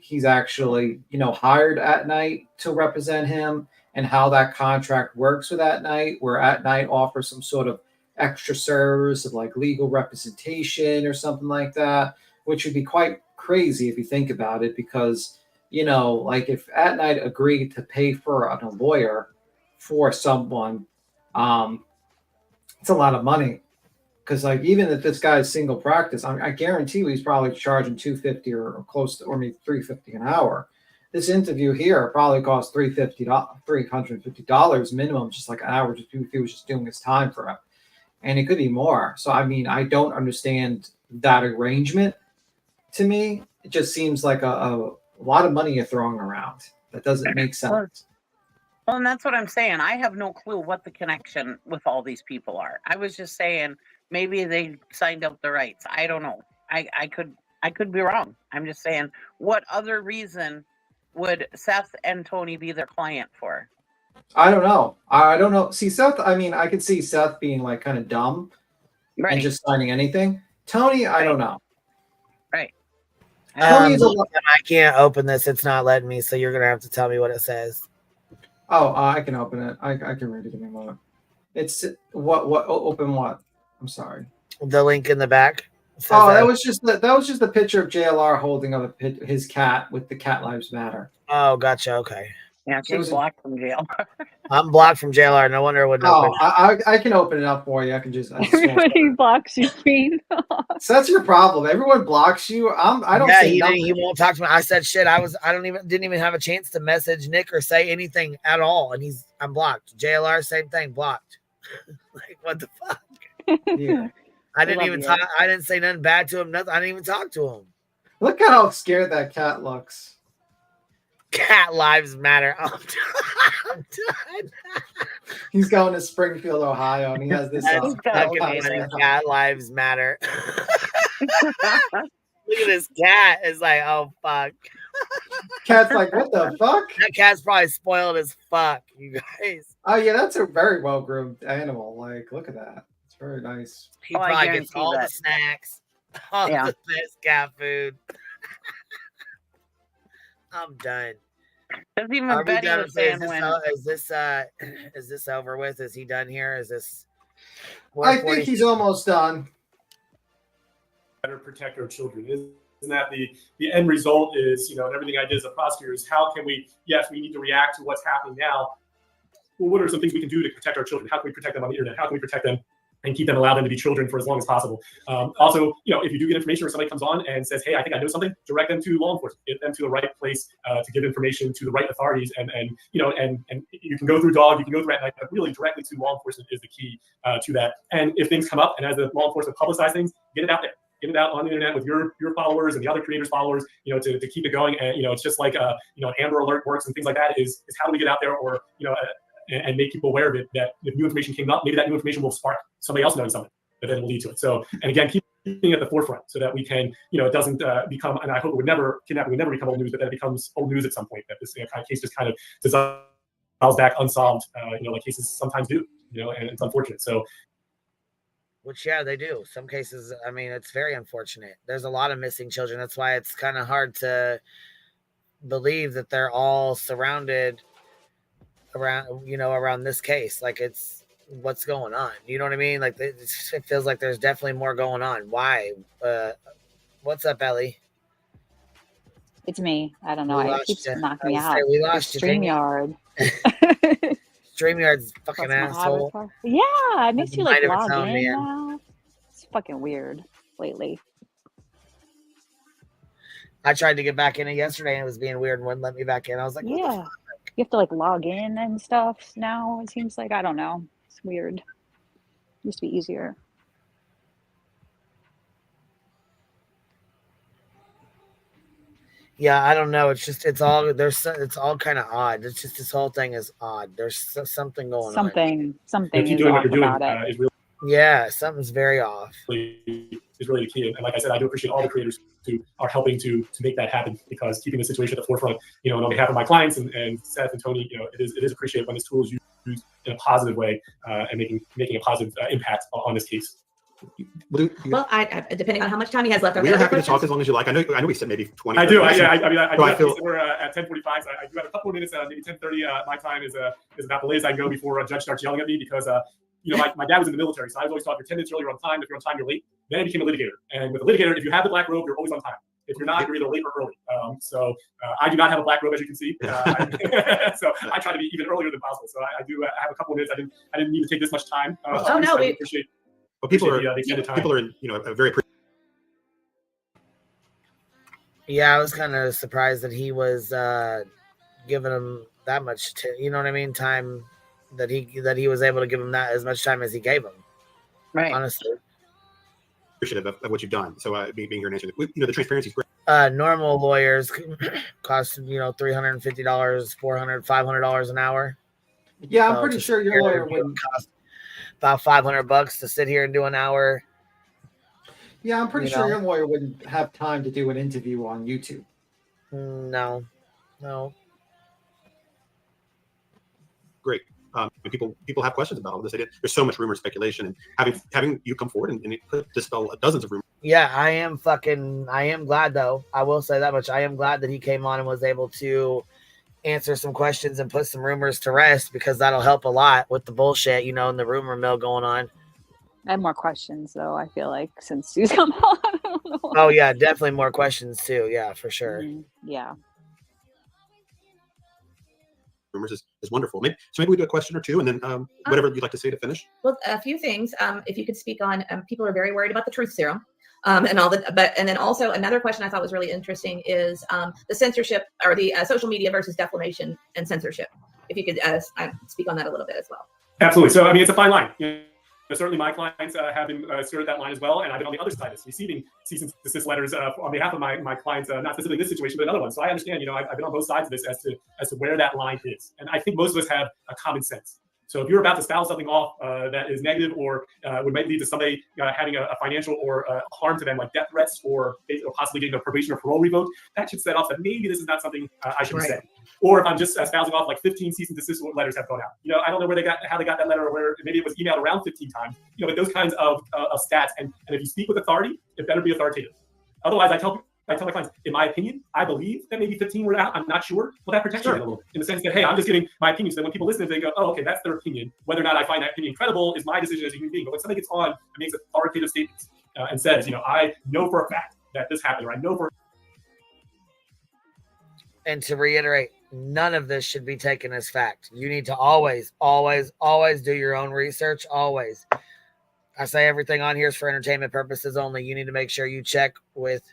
he's actually, you know, hired At Night to represent him, and how that contract works with At Night, where At Night offers some sort of extra service of like legal representation or something like that, which would be quite crazy if you think about it, because, you know, like if At Night agreed to pay for a lawyer for someone, it's a lot of money. Because like, even if this guy's single practice, I guarantee you he's probably charging $250 or close to, or maybe $350 an hour. This interview here probably cost $350 minimum, just like an hour, just if he was just doing his time for it. And it could be more. So I mean, I don't understand that arrangement. To me, it just seems like a lot of money you're throwing around. That doesn't make sense. Well, and that's what I'm saying. I have no clue what the connection with all these people are. I was just saying maybe they signed up the rights. I don't know. I could be wrong. I'm just saying, what other reason would Seth and Tony be their client for? I don't know. I don't know. See, Seth, I mean, I could see Seth being like kind of dumb and just signing anything. Tony, I don't know. Right. I can't open this. It's not letting me, so you're going to have to tell me what it says. Oh, I can open it. I can read it. Give me a moment. It's what open what? I'm sorry. The link in the back. Oh, that was just the picture of JLR holding up his cat with the Cat Lives Matter. Oh, gotcha. Okay. Yeah, she's blocked from jail. I'm blocked from JLR. No wonder it wouldn't open. I can open it up for you. I can just. Everybody blocks you, Queen. So that's your problem. Everyone blocks you. I don't. Yeah, say he won't talk to me. I said shit. Didn't even have a chance to message Nick or say anything at all, and I'm blocked. JLR, same thing, blocked. Like, what the fuck? Yeah. I didn't even talk. I didn't say nothing bad to him. Nothing. I didn't even talk to him. Look at how scared that cat looks. Cat Lives Matter. I'm done. He's going to Springfield, Ohio, and he has this. Cat Lives Matter. Look at this cat. It's like, oh fuck. Cat's like, what the fuck? That cat's probably spoiled as fuck, you guys. Oh yeah, that's a very well groomed animal. Like, look at that. It's very nice. He probably gets all the snacks, all the best cat food. I'm done. Doesn't even Betty was saying is this over with? Is he done here? Is this? I think he's almost done. Better protect our children. Isn't that the end result? Is, you know, and everything I did as a prosecutor is how can we? Yes, we need to react to what's happening now. Well, what are some things we can do to protect our children? How can we protect them on the internet? How can we protect them and keep them, allow them to be children for as long as possible? Also, you know, if you do get information or somebody comes on and says, hey, I think I know something, direct them to law enforcement, get them to the right place to give information to the right authorities. And you know, and you can go through Dog, you can go through At Night, but really directly to law enforcement is the key to that. And if things come up, and as the law enforcement publicize things, get it out there. Get it out on the internet with your followers and the other creators' followers, you know, to keep it going. And, you know, it's just like, you know, an Amber Alert works and things like that is how do we get out there, or, you know, and make people aware of it, that if new information came up, maybe that new information will spark somebody else knowing something that then will lead to it. So, and again, keep it at the forefront so that we can, you know, it doesn't become, and I hope kidnapping would never become old news, but that it becomes old news at some point, that this kind of case just kind of dissolves back unsolved, you know, like cases sometimes do, you know, and it's unfortunate. So, which, yeah, they do. Some cases, I mean, it's very unfortunate. There's a lot of missing children. That's why it's kind of hard to believe that they're all surrounded around, you know, around this case. Like, it's what's going on. You know what I mean? Like, it feels like there's definitely more going on. Why? What's up, Ellie? It's me. I don't know. It keeps knocking me out. We lost StreamYard. StreamYard's fucking asshole. Avatar. Yeah, it makes you like log in now. It's fucking weird lately. I tried to get back in it yesterday and it was being weird and wouldn't let me back in. I was like, yeah, you have to like log in and stuff now. It seems like, I don't know. It's weird. It used to be easier. Yeah, I don't know. It's just, it's all kind of odd. It's just, this whole thing is odd. There's something going on. Something if you're doing what you're doing, is really, yeah, something's very off. It's is really the key. And like I said, I do appreciate all the creators who are helping to make that happen, because keeping the situation at the forefront, and on behalf of my clients and Seth and Tony, it is appreciated when this tool is used in a positive way and making a positive impact on this case. Well, I depending on how much time he has left. We're happy to talk as long as you like. I know we said maybe 20. I do. I feel we're at 10:45. So I do have a couple of minutes. Maybe 10:30. My time is about the latest I can go before a judge starts yelling at me, because my dad was in the military, so I was always taught if you're 10 minutes early, you're on time. If you're on time, you're late. Then I became a litigator, and with a litigator, if you have the black robe, you're always on time. If you're not, you're either late or early. So I do not have a black robe, as you can see. So I try to be even earlier than possible. So I do have a couple of minutes. I didn't need to take this much time. I appreciate. Well, people are in a very. Yeah, I was kind of surprised that he was giving him that much. Time that he was able to give him that as much time as he gave him. Right. Honestly, appreciative of what you've done. So being here and answering, the transparency is great. Normal lawyers cost $350, $400, $500 an hour. Yeah, I'm pretty sure your lawyer wouldn't cost about $500 to sit here and do an hour. Yeah, I'm pretty sure your lawyer wouldn't have time to do an interview on YouTube. No. Great. People have questions about all this. There's so much rumor speculation, and having you come forward and dispel dozens of rumors. Yeah, I am glad, though. I will say that much. I am glad that he came on and was able to answer some questions and put some rumors to rest, because that'll help a lot with the bullshit, and the rumor mill going on. I have more questions, though, I feel like, since he's come on. Oh, yeah, definitely more questions, too. Yeah, for sure. Yeah. Rumors is wonderful. Maybe we do a question or two, and then whatever you'd like to say to finish. Well, a few things. If you could speak on, people are very worried about the truth serum. And all that, and then also another question I thought was really interesting is the censorship, or the social media versus defamation and censorship. If you could speak on that a little bit as well. Absolutely. So, it's a fine line. Certainly, my clients have been skirted that line as well, and I've been on the other side of this, receiving cease and desist letters on behalf of my clients, not specifically this situation, but another one. So I understand. I've been on both sides of this as to where that line is, and I think most of us have a common sense. So if you're about to spout something off that is negative, or might lead to somebody having a financial or harm to them, like death threats, or possibly getting a probation or parole revoked, that should set off that maybe this is not something I should be saying. Or if I'm just spouting off, like 15 cease and desist letters have gone out. I don't know how they got that letter, or where maybe it was emailed around 15 times. But those kinds of stats. And if you speak with authority, it better be authoritative. Otherwise, I tell my clients, in my opinion, I believe that maybe 15 were out. I'm not sure. Well, that protects you a little bit, in the sense that, hey, I'm just giving my opinion. So that when people listen, they go, oh, okay, that's their opinion. Whether or not I find that opinion credible is my decision as a human being. But when somebody gets on and makes authoritative statements and says, I know for a fact that this happened, or I know for. And to reiterate, none of this should be taken as fact. You need to always, always, always do your own research. Always. I say everything on here is for entertainment purposes only. You need to make sure you check with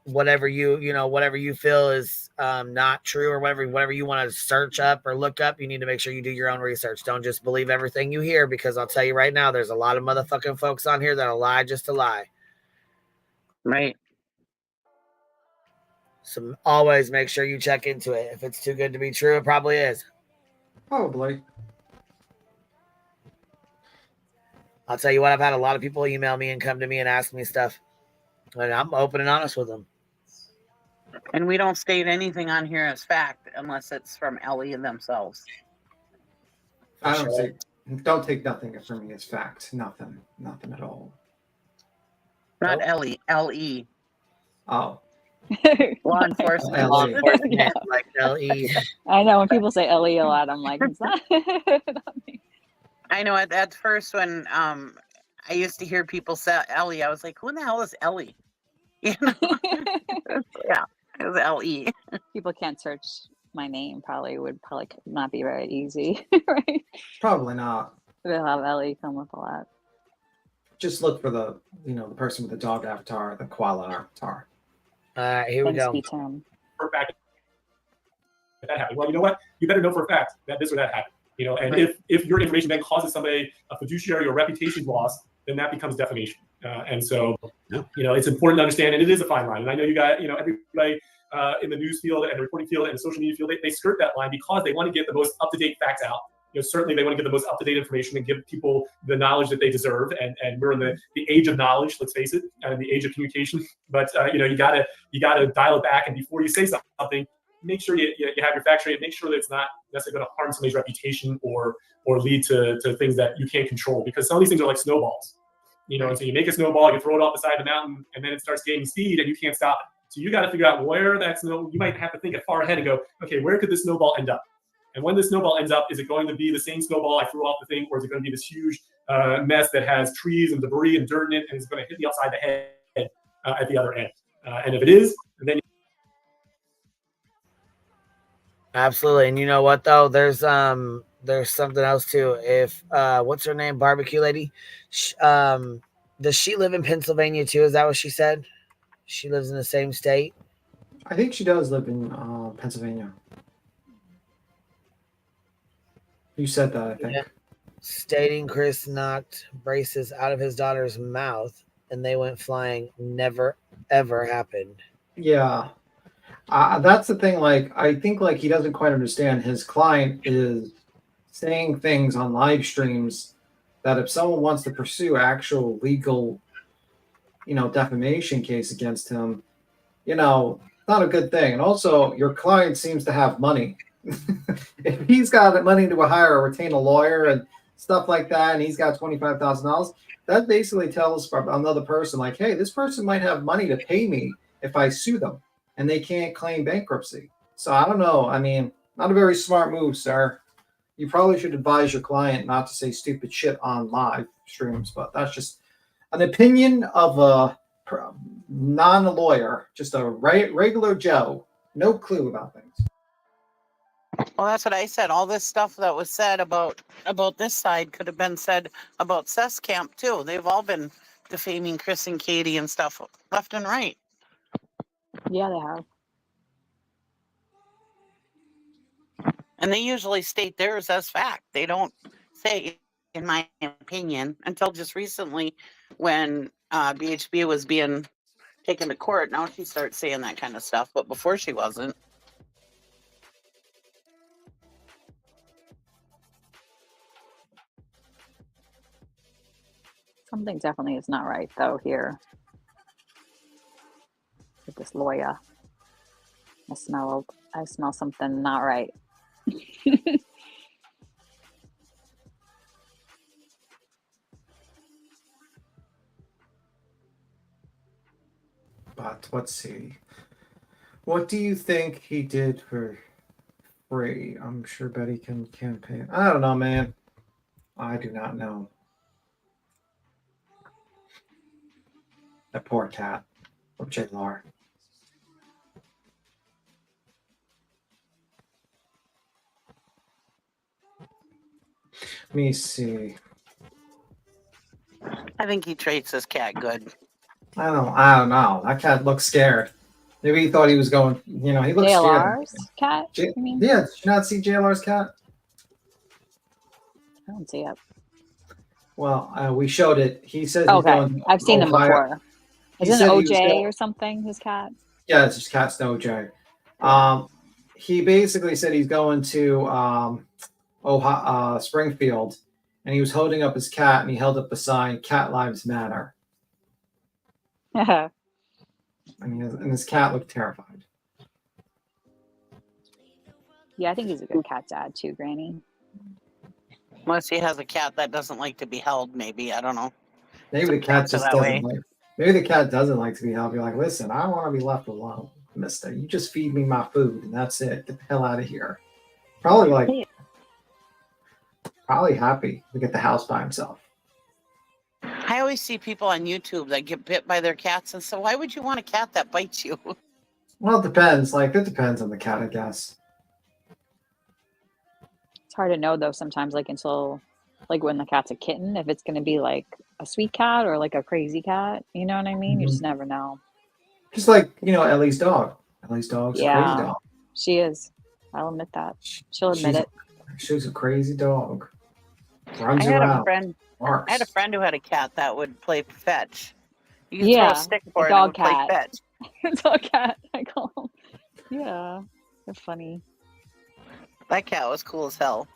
whatever you feel is not true, or whatever you want to search up or look up. You need to make sure you do your own research. Don't just believe everything you hear, because I'll tell you right now, there's a lot of motherfucking folks on here that'll lie just to lie. Right. So always make sure you check into it. If it's too good to be true, it probably is. Probably. I'll tell you what, I've had a lot of people email me and come to me and ask me stuff, and I'm open and honest with them. And we don't state anything on here as fact unless it's from Ellie and themselves. Don't take nothing from me as fact. Nothing at all. Not Ellie, L-E. Oh. Law enforcement. Law enforcement, Yeah. like L-E. I know when people say LE a lot, I'm like, it's not me. I know at first when I used to hear people say Ellie, I was like, who in the hell is Ellie? Yeah, it was L-E. People can't search my name. Would not be very easy, right? Probably not. They'll have LE come up a lot. Just look for the person with the dog avatar, the koala avatar. All right, here we go. For a fact that happened. Well, you know what? You better know for a fact that this or that happened. And if your information then causes somebody a fiduciary or reputation loss, then that becomes defamation. And so, it's important to understand, and it is a fine line. And I know you got, everybody in the news field and the reporting field and the social media field, they skirt that line because they want to get the most up-to-date facts out. certainly they want to give the most up-to-date information and give people the knowledge that they deserve. And we're in the age of knowledge, let's face it, and the age of communication. But you gotta dial it back, and before you say something, make sure you have your facts straight. Make sure that it's not necessarily going to harm somebody's reputation or lead to things that you can't control, because some of these things are like snowballs. And so you make a snowball, you throw it off the side of the mountain, and then it starts gaining speed, and you can't stop it. So you got to figure out where that snow. You might have to think far ahead and go, okay, where could this snowball end up? And when this snowball ends up, is it going to be the same snowball I threw off the thing, or is it going to be this huge mess that has trees and debris and dirt in it, and it's going to hit me upside the head at the other end? And if it is, then absolutely. And you know what though? There's something else too. If what's her name, barbecue lady? Does she live in Pennsylvania too? Is that what she said? She lives in the same state. I think she does live in Pennsylvania. You said that, I think. Yeah. Stating Chris knocked braces out of his daughter's mouth and they went flying. Never ever happened. Yeah. That's the thing. Like, I think like he doesn't quite understand. His client is saying things on live streams that if someone wants to pursue actual legal, defamation case against him, not a good thing. And also, your client seems to have money. If he's got money to hire or retain a lawyer and stuff like that, and he's got $25,000, that basically tells another person, like, hey, this person might have money to pay me if I sue them, and they can't claim bankruptcy. So I don't know. I mean, not a very smart move, sir. You probably should advise your client not to say stupid shit on live streams, but that's just an opinion of a non-lawyer, just a regular Joe, no clue about things. Well, that's what I said. All this stuff that was said about this side could have been said about Seth's camp too. They've all been defaming Chris and Katie and stuff left and right. Yeah, they have. And they usually state theirs as fact. They don't say, in my opinion, until just recently when BHB was being taken to court. Now she starts saying that kind of stuff, but before she wasn't. Something definitely is not right, though, here with this lawyer. I smell something not right. But let's see. What do you think he did for free? I'm sure Betty can campaign. I don't know, man. I do not know. That poor cat. Or JLR. Let me see. I think he treats his cat good. I don't know. That cat looks scared. Maybe he thought he was going, he looks JLR's scared. cat? You mean? Yeah, did you not see JLR's cat? I don't see it. Well, we showed it. He says okay. I've seen them before. Isn't it OJ or something, his cat? Yeah, it's his cat's OJ. He basically said he's going to Springfield, and he was holding up his cat, and he held up a sign, "Cat Lives Matter." And his cat looked terrified. Yeah, I think he's a good cat dad too, Granny. Unless he has a cat that doesn't like to be held, maybe. I don't know. Maybe the cat just doesn't like. Maybe the cat doesn't like to be held. Be like, listen, I want to be left alone, mister. You just feed me my food, and that's it. Get the hell out of here. Probably happy to get the house by himself. I always see people on YouTube that get bit by their cats, and so why would you want a cat that bites you? Well, it depends. It depends on the cat, I guess. It's hard to know though sometimes, until when the cat's a kitten, if it's gonna be a sweet cat or a crazy cat. You know what I mean? Mm-hmm. You just never know. Just Ellie's dog. Ellie's dog's a crazy dog. She is. I'll admit that. She'll admit it. She's a crazy dog. Runs I had around. a friend. Barks. I had a friend who had a cat that would play fetch. You could Yeah, throw a stick for a it dog and it would cat. play fetch. Dog cat, I call him. Yeah, they're funny. That cat was cool as hell.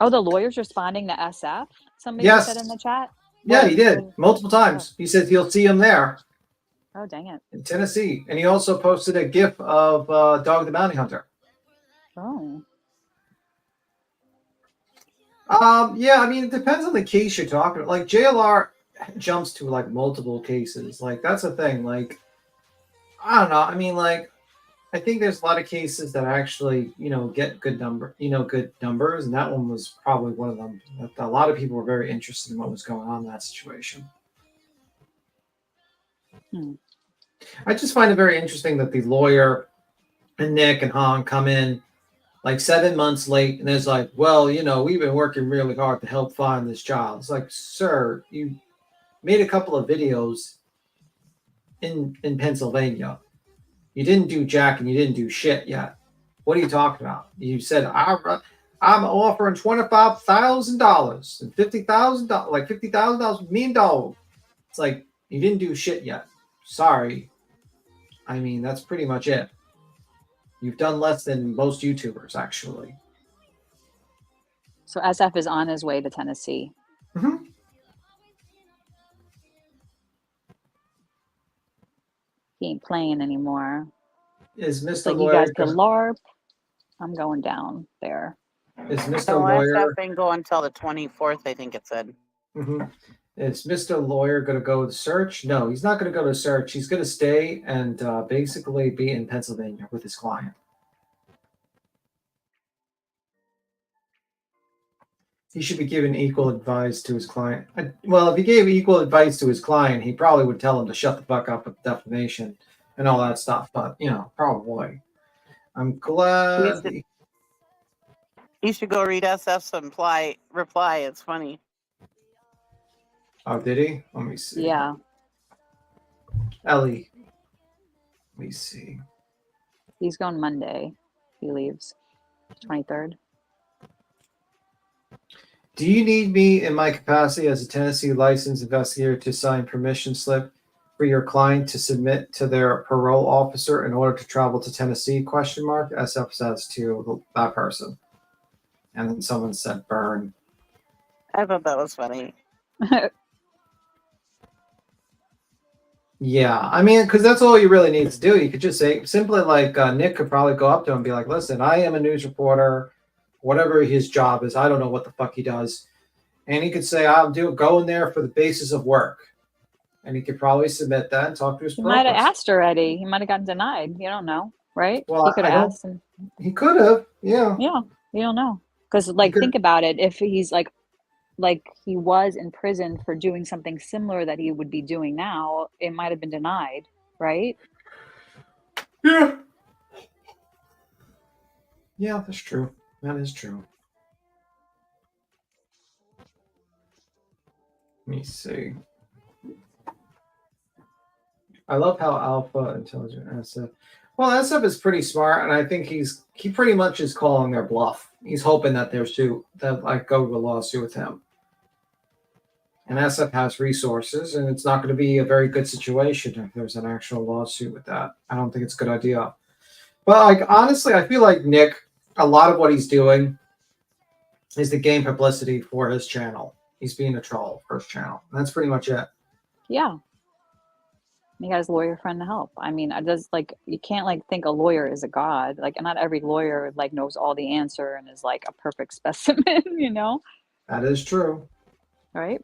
Oh, the lawyer's responding to SF? Somebody Yes. said in the chat? Yeah, What? he did multiple times. He said he'll see him there Oh, dang it. in Tennessee. And he also posted a GIF of Dog the Bounty Hunter. Oh. Yeah, I mean, it depends on the case you're talking about. Like, JLR jumps to, like, multiple cases. Like, that's the thing. Like, I don't know. I mean, like, I think there's a lot of cases that actually, get good numbers, and that one was probably one of them. A lot of people were very interested in what was going on in that situation. I just find it very interesting that the lawyer and Nick and Han come in like 7 months late, and it's like, well, we've been working really hard to help find this child. It's like, sir, you made a couple of videos in Pennsylvania. You didn't do jack and you didn't do shit yet. What are you talking about? You said, I'm offering $25,000 and $50,000, like $50,000, $1 million. It's like, you didn't do shit yet. Sorry. I mean, that's pretty much it. You've done less than most YouTubers, actually. So SF is on his way to Tennessee. Mm-hmm. He ain't playing anymore. Is Mr. Like, Lawyer... you guys could LARP. I'm going down there. Is Mr. So Lawyer... SF ain't go until the 24th, I think it said. Mm-hmm. Is Mr. Lawyer going to go to search? No, he's not going to go to search. He's going to stay and basically be in Pennsylvania with his client. He should be giving equal advice to his client. Well, if he gave equal advice to his client, he probably would tell him to shut the fuck up with defamation and all that stuff. But, probably. I'm glad. You should go read SF's reply. It's funny. Oh, did he? Let me see. Yeah. Ellie. Let me see. He's going Monday. He leaves 23rd. Do you need me in my capacity as a Tennessee licensed investigator to sign permission slip for your client to submit to their parole officer in order to travel to Tennessee? ? SF says to that person. And then someone said burn. I thought that was funny. Yeah, I mean, because that's all you really need to do. You could just say, simply like Nick could probably go up to him and be like, listen, I am a news reporter, whatever his job is. I don't know what the fuck he does. And he could say, I'll go in there for the basis of work. And he could probably submit that and talk to his He might have asked already. He might have gotten denied. You don't know, right? Well, he could have asked. He could have, yeah. Yeah, you don't know. Because, think about it. If he's like he was in prison for doing something similar that he would be doing now, it might have been denied, right? Yeah. Yeah, that's true. That is true. Let me see. I love how Alpha Intelligent SF. Well, SF is pretty smart, and I think he pretty much is calling their bluff. He's hoping that go to a lawsuit with him. And SF has resources, and it's not going to be a very good situation if there's an actual lawsuit with that. I don't think it's a good idea. But honestly, I feel like Nick, a lot of what he's doing is to gain publicity for his channel. He's being a troll for his channel. And that's pretty much it. Yeah. He got his lawyer friend to help. I mean, you can't think a lawyer is a god. Not every lawyer knows all the answer and is a perfect specimen, That is true. Right?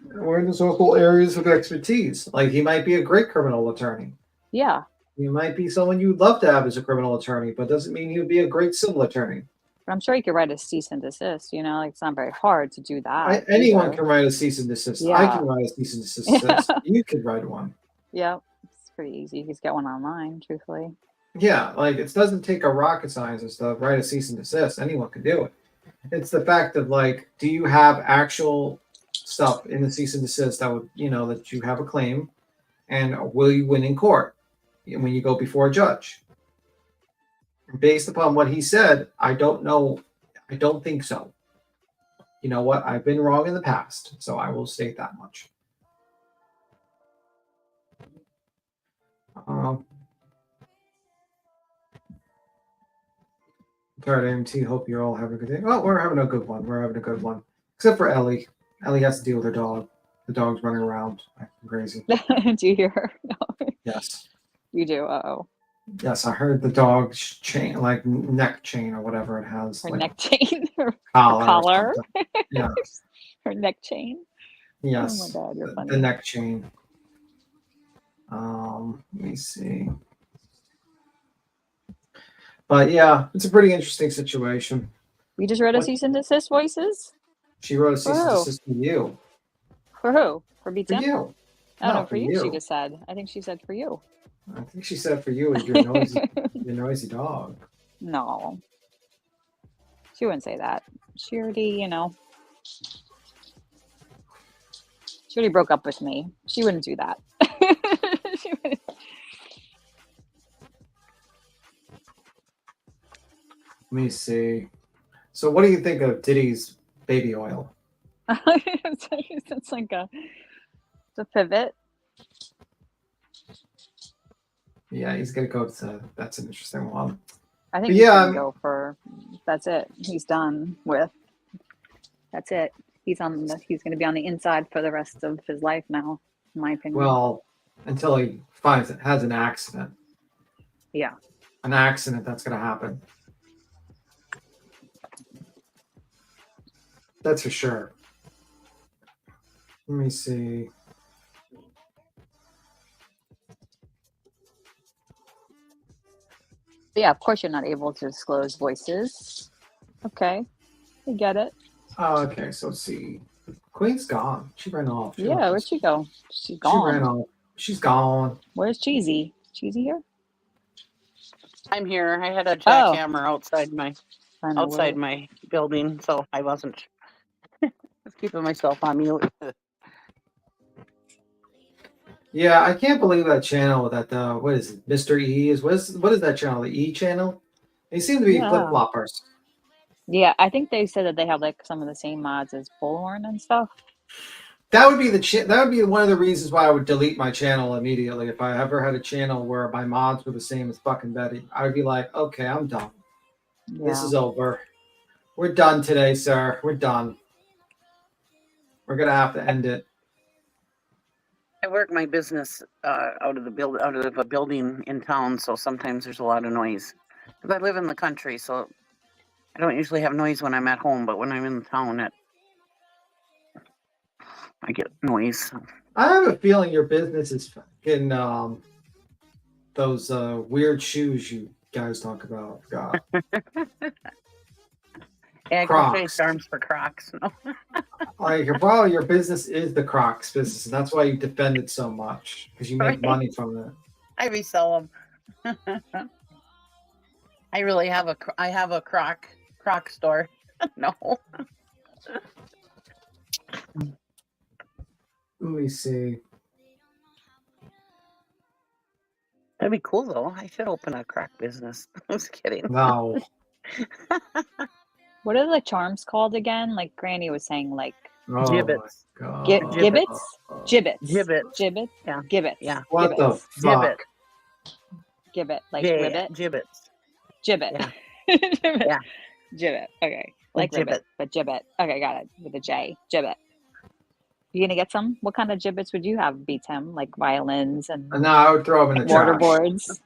We're in his local areas of expertise. He might be a great criminal attorney. Yeah. He might be someone you'd love to have as a criminal attorney, but doesn't mean he would be a great civil attorney. But I'm sure you could write a cease and desist, it's not very hard to do that. Anyone can write a cease and desist. Yeah. I can write a cease and desist. You could write one. Yeah, it's pretty easy. You just get one online, truthfully. Yeah, it doesn't take a rocket scientist to write a cease and desist. Anyone can do it. It's the fact of do you have actual stuff in the cease and desist that would, that you have a claim, and will you win in court when you go before a judge? Based upon what he said, I don't know. I don't think so. You know what? I've been wrong in the past, so I will state that much. Third AMT, hope you're all having a good day. Oh, we're having a good one. We're having a good one. Except for Ellie. Ellie has to deal with her dog. The dog's running around acting crazy. Do you hear her? No. Yes. You do. Uh-oh. Yes, I heard the dog's chain, like neck chain or whatever it has. Her like neck chain. Her collar. or collar. something. Yeah. Her neck chain. Yes. Oh my God, you're funny. The neck chain. Let me see. But yeah, it's a pretty interesting situation. You just wrote a cease and desist, Voices? She wrote a cease and who? desist for you. For who? For BTM? For you. Oh, No, no, for for you, you. she just said. I think she said for you. I think she said for you as your noisy, your noisy dog. No. She wouldn't say that. She already, she already broke up with me. She wouldn't do that. She wouldn't. Let me see. So, what do you think of Diddy's baby oil? It's like it's a pivot. Yeah, he's gonna go to. That's an interesting one. I think But he's yeah, gonna I mean- go for. That's it. He's done with. That's it. He's gonna be on the inside for the rest of his life now, in my opinion. Well, until he has an accident. Yeah. An accident that's gonna happen. That's for sure. Let me see. But yeah, of course you're not able to disclose Voices. Okay, I get it. Oh, okay. So let's see. Queen's gone. She ran off. She Yeah, left. where'd she go? She's She gone. ran off. She's gone. Where's Cheesy? Cheesy here? I'm here. I had a Oh. jackhammer outside my Trying to wait. building, so I wasn't just keeping myself on mute. Yeah, I can't believe that channel that what is it? Mr. E is what is that channel? The E channel? They seem to be Yeah. flip floppers. Yeah, I think they said that they have like some of the same mods as Bullhorn and stuff. That would be that would be one of the reasons why I would delete my channel immediately if I ever had a channel where my mods were the same as fucking Betty. I would be like, okay, I'm done. This Yeah. is over. We're done today, sir. We're done. We're gonna have to end it. I work my business out of a building in town, so sometimes there's a lot of noise. Because I live in the country, so I don't usually have noise when I'm at home, but when I'm in town, I get noise. I have a feeling your business is fucking those weird shoes you guys talk about. God. Yeah, I can trade arms for Crocs. No. Like, well, your business is the Crocs business, and that's why you defend it so much because you make Right. money from it. I resell them. I really have a Croc store. No. Let me see. That'd be cool though. I should open a Croc business. I'm just kidding. No. What are the charms called again? Like Granny was saying, like Oh, Gibbets. my God. gibbets, gibbets, Gibbets. gibbets, Yeah. gibbets. Yeah. What the gibbets. fuck? Gibbet. Gibbet, like Yeah, ribbit, gibbets. gibbet, Yeah. gibbet, Yeah. gibbet. Okay, like gibbet. ribbit, but gibbet. Okay, got it with a J. Gibbet. You gonna get some? What kind of gibbets would you have, BTM? Like violins and No, I would throw them in the trash. mortarboards.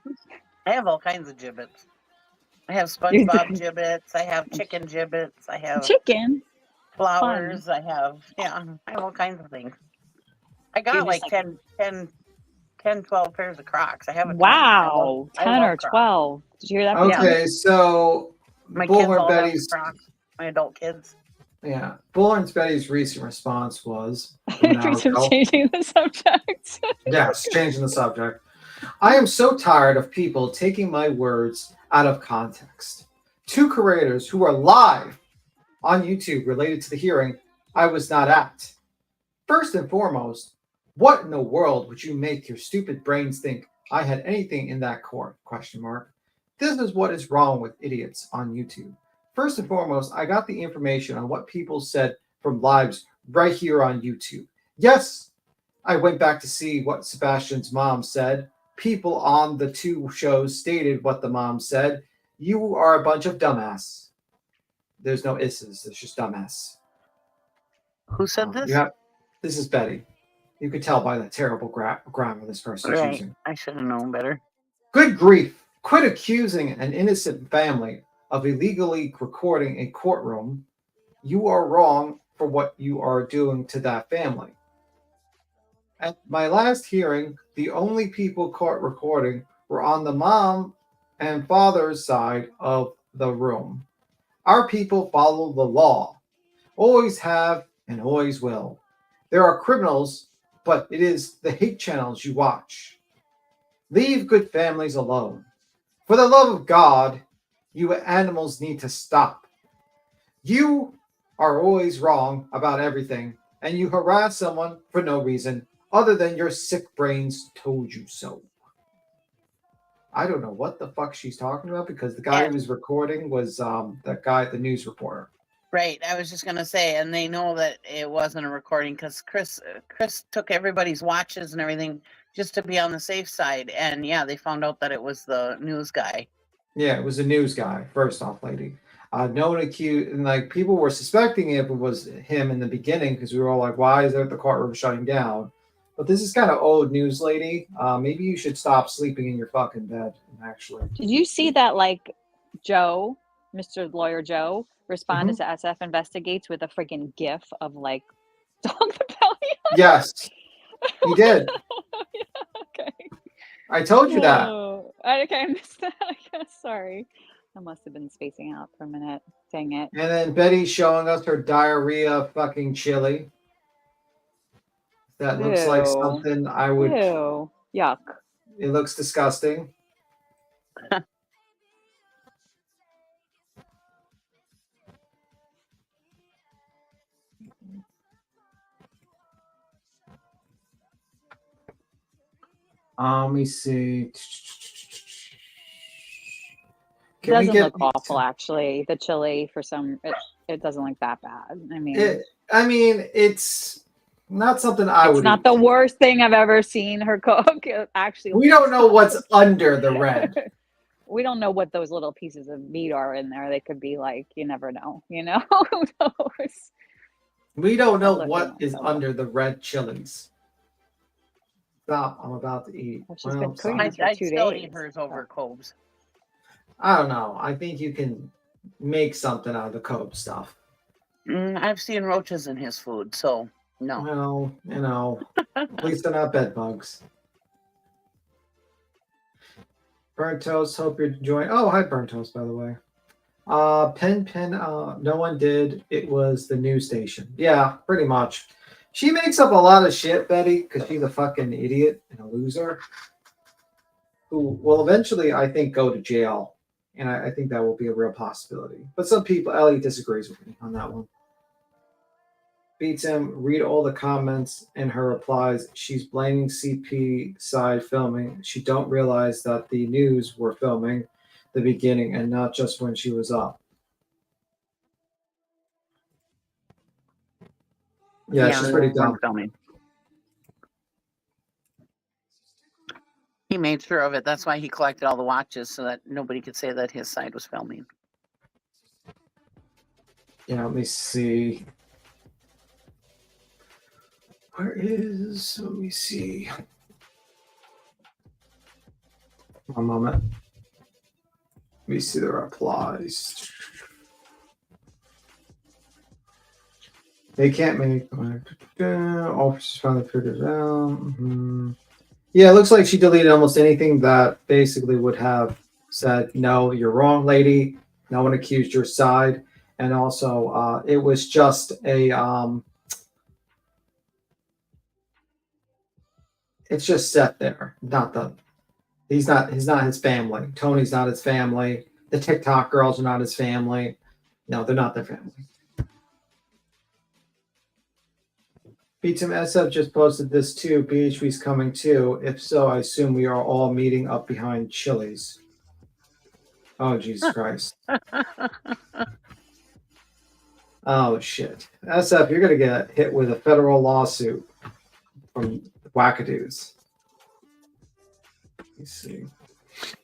I have all kinds of gibbets. I have SpongeBob gibbets. I have chicken gibbets. I have Chicken. flowers. I have all kinds of things. I got You're like just 10, 12 pairs of Crocs. I have a ton. Wow, I 10 love or Crocs. 12. Did you hear that? Okay, so My kids Bullhorn all have Betty's Crocs. My adult kids. yeah, Bullhorn Betty's recent response was an hour Changing ago. the subject. Yes, changing the subject. I am so tired of people taking my words out of context. Two creators who are live on YouTube related to the hearing I was not at. First and foremost, what in the world would you make your stupid brains think I had anything in that court? Question mark. This is what is wrong with idiots on YouTube. First and foremost, I got the information on what people said from lives right here on YouTube. Yes, I went back to see what Sebastian's mom said. People on the two shows stated what the mom said. You are a bunch of dumbass. There's no isses. It's just dumbass. Who said this? This is Betty. You could tell by the terrible grammar this person's Right. using. I should have known better. Good grief. Quit accusing an innocent family of illegally recording a courtroom. You are wrong for what you are doing to that family. At my last hearing, the only people caught recording were on the mom and father's side of the room. Our people follow the law. Always have and always will. There are criminals, but it is the hate channels you watch. Leave good families alone. For the love of God, you animals need to stop. You are always wrong about everything, and you harass someone for no reason other than your sick brains told you so. I don't know what the fuck she's talking about because the guy who was recording was that guy, the news reporter. Right. I was just gonna say, and they know that it wasn't a recording because Chris took everybody's watches and everything just to be on the safe side. And yeah, they found out that it was the news guy. Yeah, it was a news guy. First off, lady. No one accused, and like people were suspecting it was him in the beginning because we were all like, "Why is there the courtroom shutting down?" But this is kind of old news, lady. Maybe you should stop sleeping in your fucking bed. Actually, Did you see that, like, Joe, Mr. Lawyer Joe, responded to SF Investigates with a freaking GIF of, like, Dog the Bounty Hunter? yes, he did. Okay. I told you that. Oh, okay, I missed that. I guess. Sorry. I must have been spacing out for a minute. Dang it. And then Betty's showing us her diarrhea fucking chili. That looks like Ew. something I would. Ew. Yuck. It looks disgusting. Let me see. It doesn't look awful, actually. The chili, for some, it doesn't look that bad. I mean, It's not something I would. It's not the worst thing I've ever seen her cook. Actually, We don't know what's under the red. We don't know what those little pieces of meat are in there. They could be like, you never know. You know, who knows? We don't know what is under the red chilies. Stop! I'm about to eat. Well, I still eat hers over Cobb's. I don't know. I think you can make something out of the Cobb stuff. I've seen roaches in his food, so no. Well, you know, at least they're not bed bugs. Burnt Toast, hope you're enjoying. Oh, hi, Burnt Toast, by the way. No one did. It was the news station. Yeah, pretty much. She makes up a lot of shit, Betty, because she's a fucking idiot and a loser who will eventually, I think, go to jail. And I think that will be a real possibility. But some people, Ellie disagrees with me on that one. Beats him, read all the comments and her replies. She's blaming CP side filming. She don't realize that the news were filming the beginning and not just when she was up. Yeah, she's pretty dumb. Filming. He made sure of it. That's why he collected all the watches so that nobody could say that his side was filming. Yeah, let me see. Let me see. One moment. Let me see the replies. They can't make officers finally figured it out. Mm-hmm. Yeah, it looks like she deleted almost anything that basically would have said, no, you're wrong, lady. No one accused your side. And also, it was just a, it's just set there. He's not his family. Tony's not his family. The TikTok girls are not his family. No, they're not their family. Beatum SF just posted this too. BHB's coming too. If so, I assume we are all meeting up behind Chili's. Oh, Jesus Christ. Oh, shit. SF, you're going to get hit with a federal lawsuit from wackadoos. Let me see.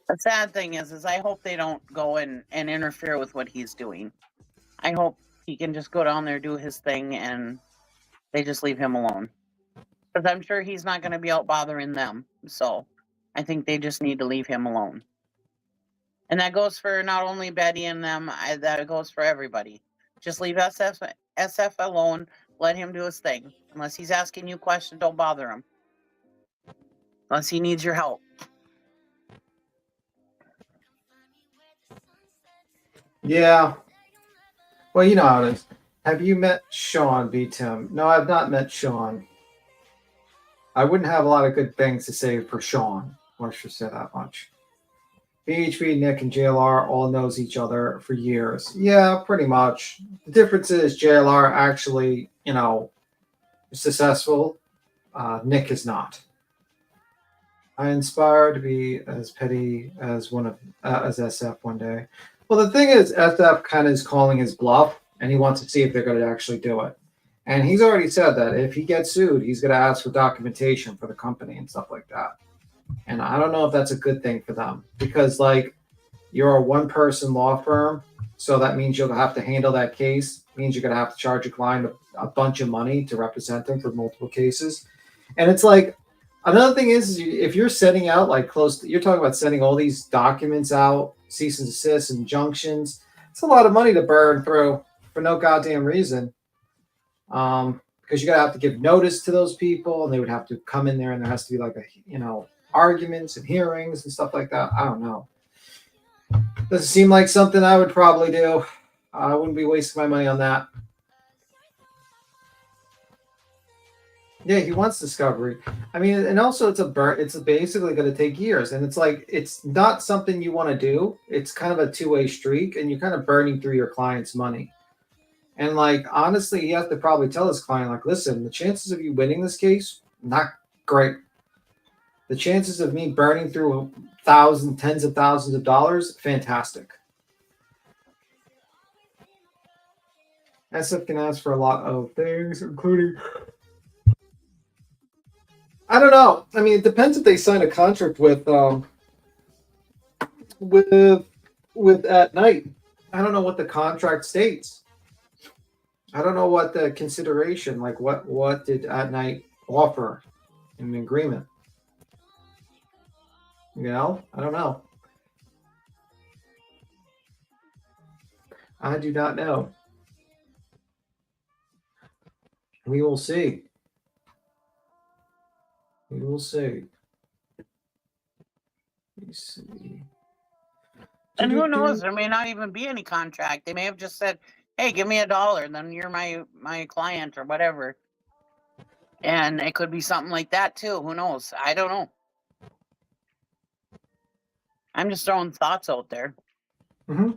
The sad thing is I hope they don't go and interfere with what he's doing. I hope he can just go down there, do his thing, and they just leave him alone. Because I'm sure he's not going to be out bothering them. So I think they just need to leave him alone. And that goes for not only Betty and them, that goes for everybody. Just leave SF alone. Let him do his thing. Unless he's asking you questions, don't bother him. Unless he needs your help. Yeah. Well, you know how it is. Have you met Sean, B. Tim? No, I've not met Sean. I wouldn't have a lot of good things to say for Sean. Let's just say that much. BHB, Nick, and JLR all knows each other for years. Yeah, pretty much. The difference is JLR actually, you know, is successful. Nick is not. I inspire to be as petty as as SF one day. Well, the thing is, SF kind of is calling his bluff, and he wants to see if they're going to actually do it. And he's already said that if he gets sued, he's going to ask for documentation for the company and stuff like that. And I don't know if that's a good thing for them because, like, you're a one-person law firm, so that means you'll have to handle that case. It means you're going to have to charge a client a bunch of money to represent them for multiple cases. And it's like, another thing is if you're sending out you're talking about sending all these documents out, cease and desist, injunctions. It's a lot of money to burn through for no goddamn reason. Because you gotta have to give notice to those people, and they would have to come in there, and there has to be arguments and hearings and stuff like that. I don't know. Doesn't seem like something I would probably do. I wouldn't be wasting my money on that. Yeah, he wants discovery. I mean, and also it's basically going to take years, and it's like it's not something you want to do. It's kind of a two-way streak, and you're kind of burning through your client's money. And like honestly, he has to probably tell his client, like, listen, the chances of you winning this case, not great. The chances of me burning through tens of thousands of dollars, fantastic. SF can ask for a lot of things, including, I don't know. I mean, it depends if they sign a contract with At Night. I don't know what the contract states. I don't know what the consideration, like what did At Night offer in the agreement? You know, I don't know. I do not know. We will see. We will see. Let's see. And who knows? There may not even be any contract. They may have just said, hey, give me $1, then you're my client or whatever. And it could be something like that too. Who knows? I don't know. I'm just throwing thoughts out there. Mm-hmm.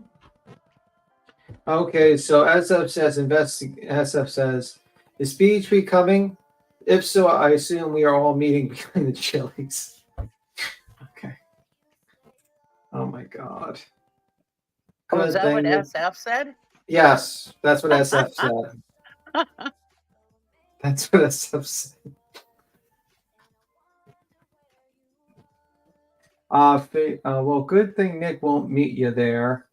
Okay, so SF says, SF says, is BHP coming? If so, I assume we are all meeting behind the chilies. Okay. Oh my God. Oh, is that what SF said? Yes, that's what SF said. That's what SF said. Well, good thing Nick won't meet you there.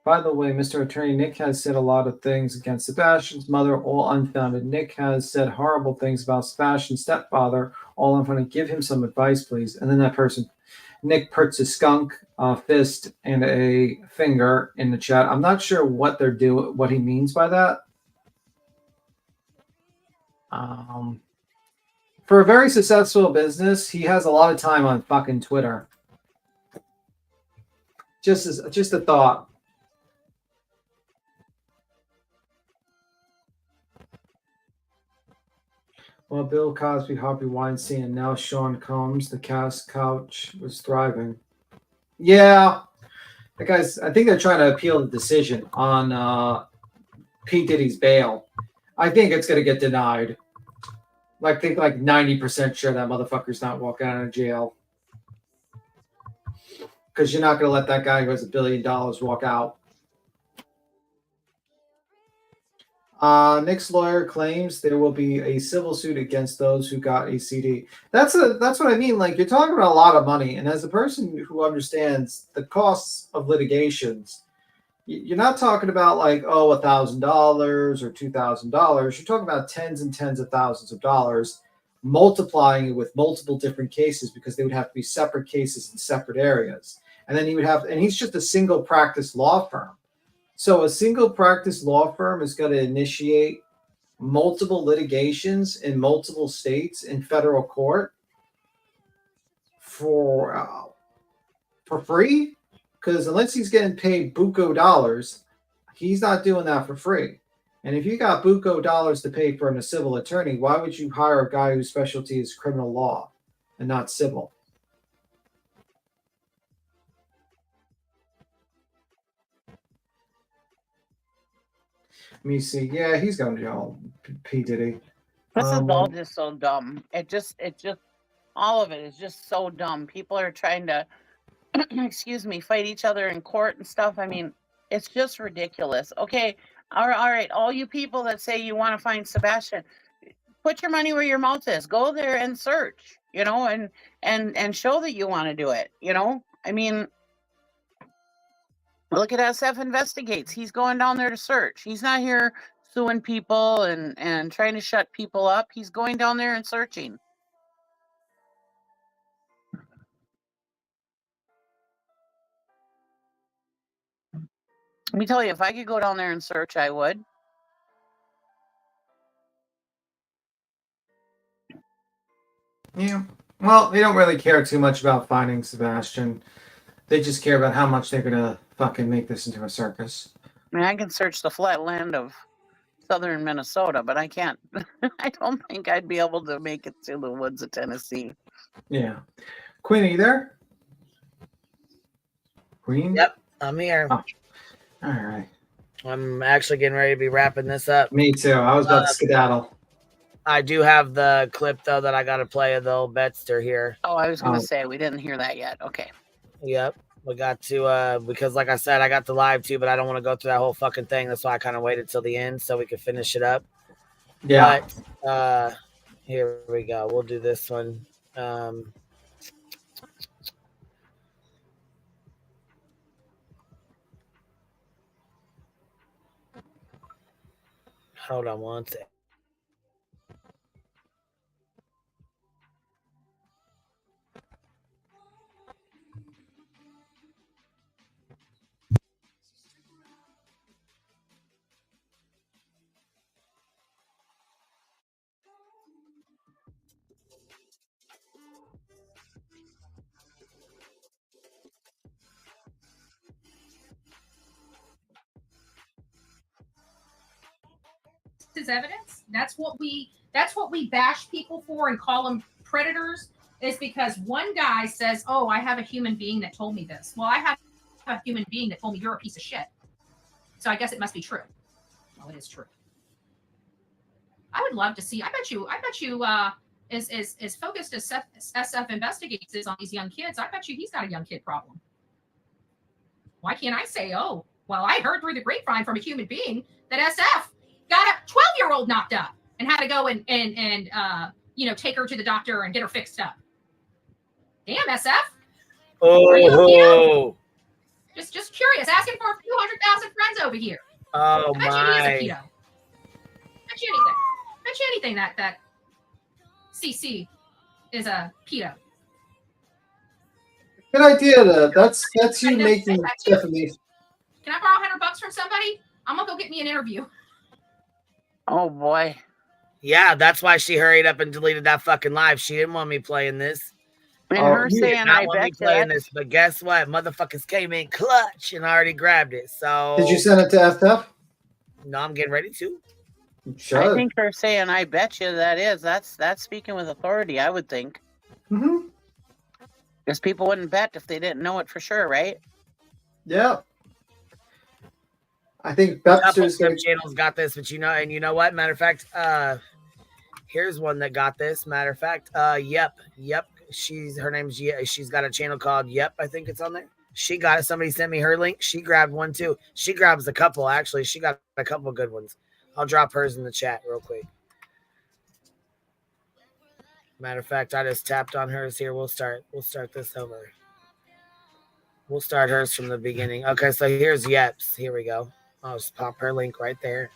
By the way, Mr. Attorney, Nick has said a lot of things against Sebastian's mother, all unfounded. Nick has said horrible things about Sebastian's stepfather, all unfounded. Give him some advice, please. And then that person, Nick puts a skunk, fist, and a finger in the chat. I'm not sure what they're doing, what he means by that. For a very successful business, he has a lot of time on fucking Twitter. Just a thought. Well, Bill Cosby, Harvey Weinstein, and now Sean Combs, the cast couch was thriving. Yeah, the guys. I think they're trying to appeal the decision on P. Diddy's bail. I think it's going to get denied. I think 90% sure that motherfucker's not walking out of jail. Because you're not going to let that guy who has $1 billion walk out. Nick's lawyer claims there will be a civil suit against those who got a CD. That's what I mean. Like, you're talking about a lot of money, and as a person who understands the costs of litigations, you're not talking about like, oh, $1,000 or $2,000. You're talking about tens and tens of thousands of dollars, multiplying it with multiple different cases because they would have to be separate cases in separate areas. And then he would have, and he's just a single practice law firm. So a single practice law firm is going to initiate multiple litigations in multiple states in federal court for free? Because unless he's getting paid buco dollars, he's not doing that for free. And if you got buco dollars to pay for a civil attorney, why would you hire a guy whose specialty is criminal law and not civil? Let me see. Yeah, he's going to jail. P. Diddy. This is all just so dumb. It just, all of it is just so dumb. People are trying to, excuse me, fight each other in court and stuff. I mean, it's just ridiculous. Okay, all right, all you people that say you want to find Sebastian, put your money where your mouth is. Go there and search, you know, and show that you want to do it, you know. I mean, look at SF Investigates. He's going down there to search. He's not here suing people and trying to shut people up. He's going down there and searching. Let me tell you, if I could go down there and search, I would. Yeah. Well, they don't really care too much about finding Sebastian. They just care about how much they're going to fucking make this into a circus. I mean, I can search the flat land of southern Minnesota, but I can't. I don't think I'd be able to make it to the woods of Tennessee. Yeah. Queen, are you there? Queen? Yep, I'm here. Oh. All right. I'm actually getting ready to be wrapping this up. Me too. I was about to skedaddle. I do have the clip, though, that I got to play of the old Betster here. Oh, I was going to say, we didn't hear that yet. Okay. Yep. We got to, because like I said, I got the live too, but I don't want to go through that whole fucking thing. That's why I kind of waited till the end so we could finish it up. Yeah. But, here we go. We'll do this one. Hold on one second. Is evidence. That's what we bash people for and call them predators, is because one guy says, oh, I have a human being that told me this. Well, I have a human being that told me you're a piece of shit. So I guess it must be true. Well, it is true. I would love to see, I bet you as focused as SF Investigates is on these young kids, I bet you he's got a young kid problem. Why can't I say, oh, well, I heard through the grapevine from a human being that SF got a 12-year-old knocked up and had to go and take her to the doctor and get her fixed up. Damn, SF. Oh. Just curious. Asking for a few 100,000 friends over here. Oh, I bet my. you he is a pedo. Bet you anything. Bet you anything that CC is a pedo. Good idea. That's you making Stephanie. Can I borrow $100 from somebody? I'm gonna go get me an interview. Oh boy. Yeah, that's why she hurried up and deleted that fucking live. She didn't want me playing this. And her She did saying, not I want me bet playing you. this, but guess what? Motherfuckers came in clutch and I already grabbed it. So Did you send it to FF? No, I'm getting ready to. Sure. I think her saying, I bet you that's speaking with authority, I would think. Mm-hmm. Because people wouldn't bet if they didn't know it for sure, right? Yeah. I think Bepster's channels got this, but you know what? Matter of fact, here's one that got this. Matter of fact, yep. Her name's she's got a channel called Yep. I think it's on there. She got it. Somebody sent me her link. She grabbed one too. She grabs a couple actually. She got a couple good ones. I'll drop hers in the chat real quick. Matter of fact, I just tapped on hers here. We'll start this over. We'll start hers from the beginning. Okay, so here's Yeps. Here we go. I'll just pop her link right there.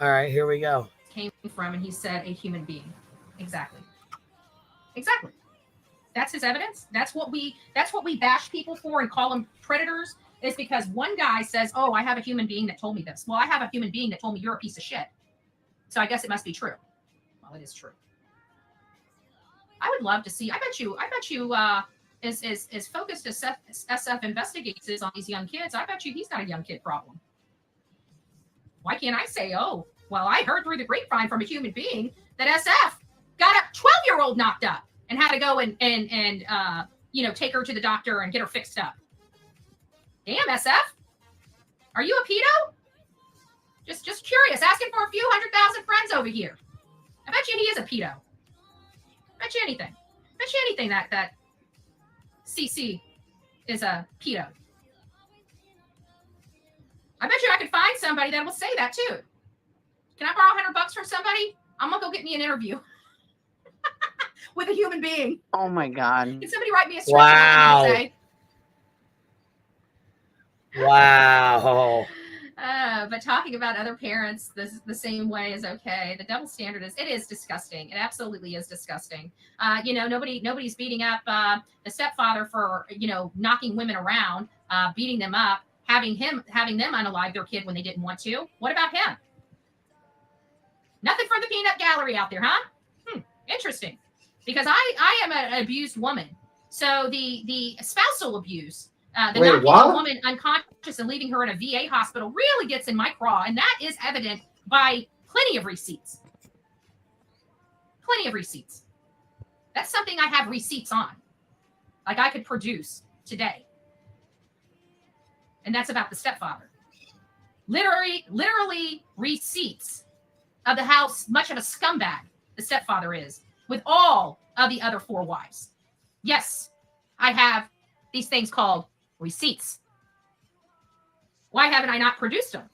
All right, here we go. Came from, and he said a human being. Exactly. Exactly. That's his evidence. That's what we bash people for and call them predators, is because one guy says, "Oh, I have a human being that told me this." Well, I have a human being that told me you're a piece of shit. So I guess it must be true. Well, it is true. I would love to see. I bet you as focused as SF investigates is on these young kids, I bet you he's got a young kid problem. Why can't I say, "Oh, well, I heard through the grapevine from a human being that SF got a 12-year-old knocked up and had to go and take her to the doctor and get her fixed up." Damn, SF. Are you a pedo? Just curious, asking for a few 100,000 friends over here. I bet you he is a pedo. Bet you anything. Bet you anything that CC is a pedo. I bet you I could find somebody that will say that too. Can I borrow $100 from somebody? I'm gonna go get me an interview with a human being. Oh my God. Can somebody write me a script? Wow. And say, Wow. but talking about other parents the same way is okay. The double standard is disgusting. It absolutely is disgusting. Nobody's beating up the stepfather for knocking women around, beating them up, having them unalive their kid when they didn't want to. What about him? Nothing for the peanut gallery out there, huh? Interesting. Because I am an abused woman. So the spousal abuse, the knocking a woman unconscious and leaving her in a VA hospital really gets in my craw. And that is evident by plenty of receipts. Plenty of receipts. That's something I have receipts on. Like I could produce today. And that's about the stepfather. Literally receipts of how much of a scumbag the stepfather is with all of the other 4 wives. Yes, I have these things called receipts. Why haven't I not produced them?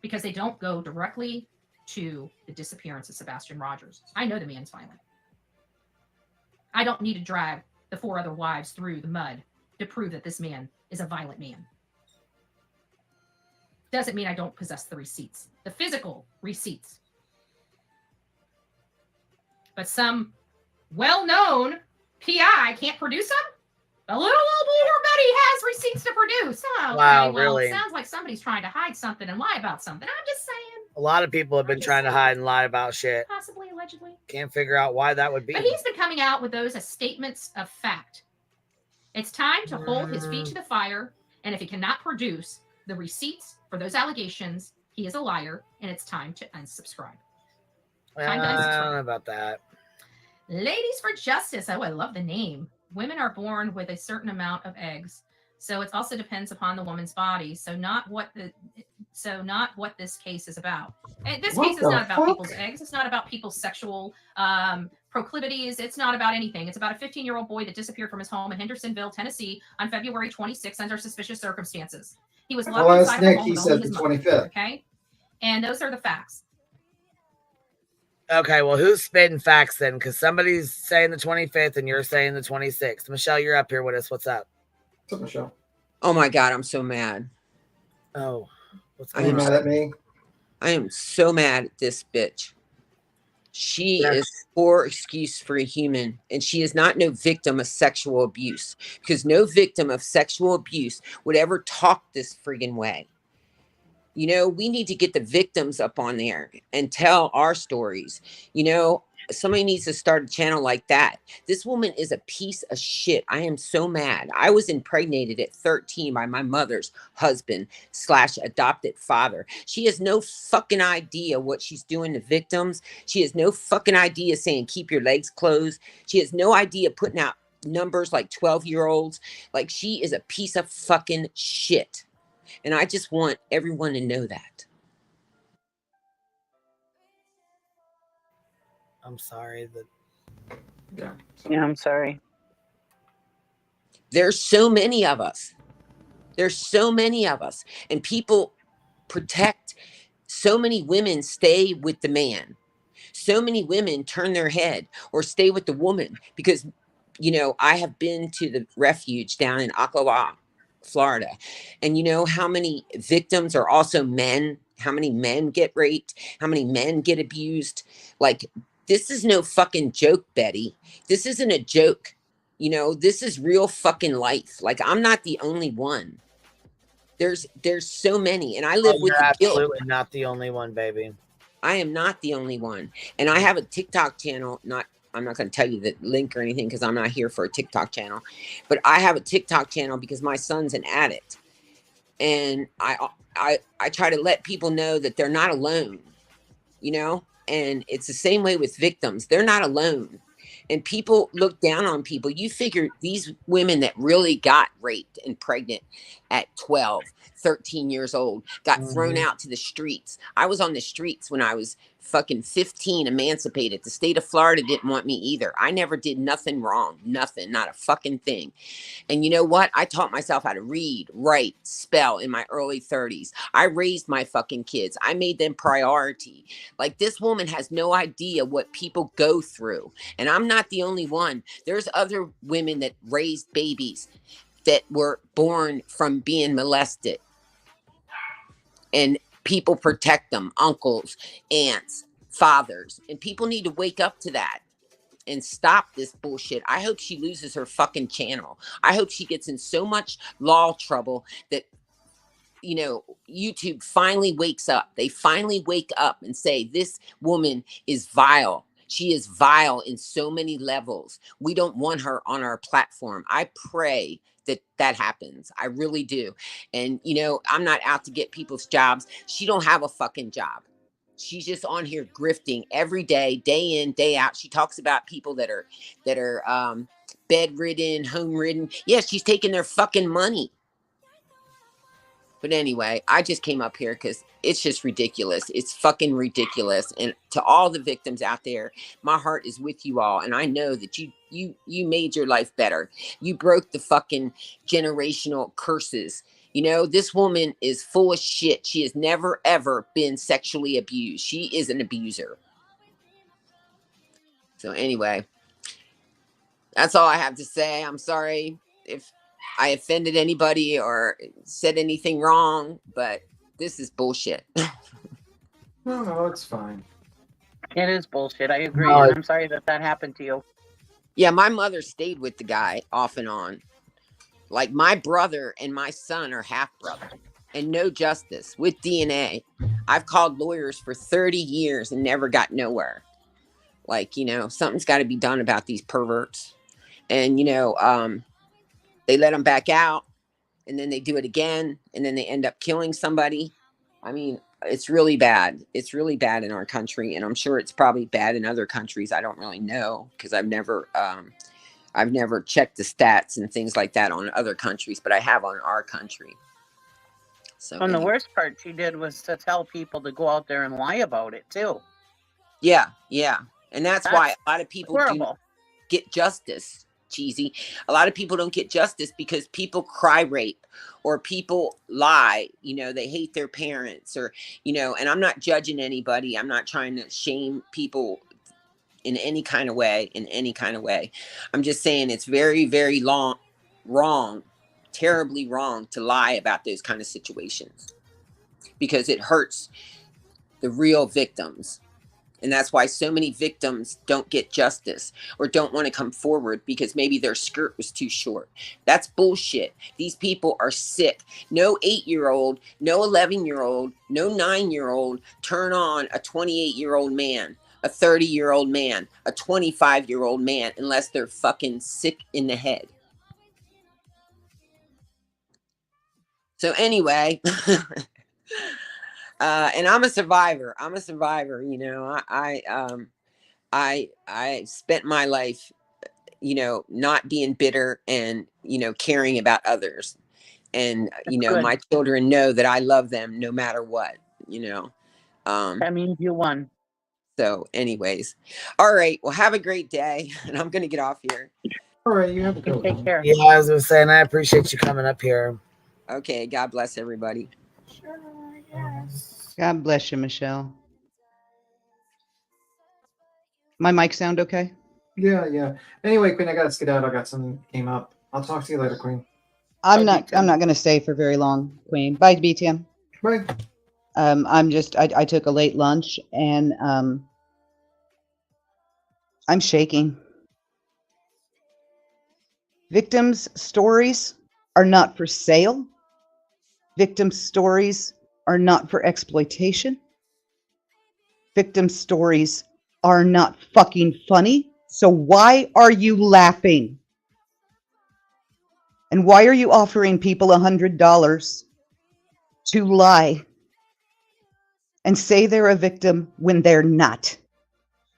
Because they don't go directly to the disappearance of Sebastian Rogers. I know the man's violent. I don't need to drag the 4 other wives through the mud to prove that this man is a violent man. Doesn't mean I don't possess the receipts, the physical receipts. But some well-known PI can't produce them? The little old War Betty has receipts to produce. Oh, Wow, okay, well, really? It sounds like somebody's trying to hide something and lie about something. I'm just saying. A lot of people have been trying to hide and lie about shit. Possibly, allegedly. Can't figure out why that would be. But he's been coming out with those as statements of fact. It's time to hold his feet to the fire, and if he cannot produce the receipts for those allegations, he is a liar, and it's time to unsubscribe. Time to I unsubscribe. don't know about that. Ladies for Justice. Oh, I love the name. Women are born with a certain amount of eggs, so it also depends upon the woman's body. So not what this case is about. And this case is not about people's eggs. It's not about people's sexual proclivities. It's not about anything. It's about a 15-year-old boy that disappeared from his home in Hendersonville, Tennessee, on February 26th under suspicious circumstances. He was locked inside the home He with said only the his mother. 25th. Okay, and those are the facts. Okay, well, who's spitting facts then? Because somebody's saying the 25th and you're saying the 26th. Michelle, you're up here with us. What's up? What's up, Michelle? Oh my God, I'm so mad. Oh, what's Are you mad at me? I am so mad at this bitch. She is poor excuse for a human, and she is not no victim of sexual abuse, because no victim of sexual abuse would ever talk this friggin' way. You know, we need to get the victims up on there and tell our stories. You know, somebody needs to start a channel like that. This woman is a piece of shit. I am so mad. I was impregnated at 13 by my mother's husband / adopted father. She has no fucking idea what she's doing to victims. She has no fucking idea saying, keep your legs closed. She has no idea putting out numbers like 12-year-olds. Like, she is a piece of fucking shit. And I just want everyone to know that. I'm sorry that. Yeah, I'm sorry. There's so many of us. There's so many of us. And people protect so many women stay with the man. So many women turn their head or stay with the woman because, you know, I have been to the refuge down in Ocklawaha, Florida. And you know how many victims are also men? How many men get raped? How many men get abused? Like, this is no fucking joke, Betty. This isn't a joke. You know, this is real fucking life. Like, I'm not the only one. There's so many, and I live with You're the guilt. absolutely not the only one, baby. I am not the only one. And I have a TikTok channel. I'm not going to tell you the link or anything because I'm not here for a TikTok channel. But I have a TikTok channel because my son's an addict. And I try to let people know that they're not alone, you know? And it's the same way with victims. They're not alone. And people look down on people. You figure these women that really got raped and pregnant at 12, 13 years old, got thrown out to the streets. I was on the streets when I was fucking 15, emancipated. The state of Florida didn't want me either. I never did nothing wrong. Nothing, not a fucking thing. And you know what? I taught myself how to read, write, spell in my early 30s. I raised my fucking kids. I made them priority. Like, this woman has no idea what people go through. And I'm not the only one. There's other women that raised babies that were born from being molested. And people protect them, uncles, aunts, fathers. And people need to wake up to that and stop this bullshit. I hope she loses her fucking channel. I hope she gets in so much law trouble that, you know, YouTube finally wakes up. They finally wake up and say, this woman is vile. She is vile in so many levels. We don't want her on our platform. I pray that happens. I really do. And, you know, I'm not out to get people's jobs. She don't have a fucking job. She's just on here grifting every day, day in, day out. She talks about people that are bedridden, home ridden. Yeah, she's taking their fucking money. But anyway, I just came up here because it's just ridiculous. It's fucking ridiculous. And to all the victims out there, my heart is with you all. And I know that you made your life better. You broke the fucking generational curses. You know, this woman is full of shit. She has never, ever been sexually abused. She is an abuser. So anyway, that's all I have to say. I'm sorry if I offended anybody or said anything wrong, but this is bullshit. No, it's fine. It is bullshit. I agree. No. And I'm sorry that happened to you. Yeah, my mother stayed with the guy off and on. Like, my brother and my son are half brother, and no justice with DNA. I've called lawyers for 30 years and never got nowhere. Like, you know, something's got to be done about these perverts. And, you know, they let them back out, and then they do it again, and then they end up killing somebody. I mean, it's really bad. It's really bad in our country, and I'm sure it's probably bad in other countries. I don't really know because I've never checked the stats and things like that on other countries, but I have on our country. So, And the worst part she did was to tell people to go out there and lie about it too. Yeah, and that's why a lot of people horrible. do get justice. Cheesy. A lot of people don't get justice because people cry rape or people lie. You know, they hate their parents, or, you know, and I'm not judging anybody. I'm not trying to shame people in any kind of way, I'm just saying it's very, very wrong, terribly wrong to lie about those kind of situations because it hurts the real victims. And that's why so many victims don't get justice or don't want to come forward because maybe their skirt was too short. That's bullshit. These people are sick. No 8-year-old, no 11-year-old, no 9-year-old turn on a 28-year-old man, a 30-year-old man, a 25-year-old man, unless they're fucking sick in the head. So anyway, and I'm a survivor. You know, I spent my life, you know, not being bitter and, you know, caring about others. And, you know, good. my children know that I love them no matter what, you know. That means you won. So anyways, all right. Well, have a great day. And I'm going to get off here. All right. You have a good one. Take care. Yeah, I was going to say, and I appreciate you coming up here. Okay. God bless everybody. Sure, yes. God bless you, Michelle. My mic sound okay? Yeah. Anyway, Queen, I gotta skedaddle. I got something came up. I'll talk to you later, Queen. I'm not going to stay for very long, Queen. Bye, BTM. Bye. I took a late lunch and I'm shaking. Victims' stories are not for sale. Victims' stories are not for exploitation. Victims' stories are not fucking funny. So why are you laughing? And why are you offering people $100 to lie and say they're a victim when they're not?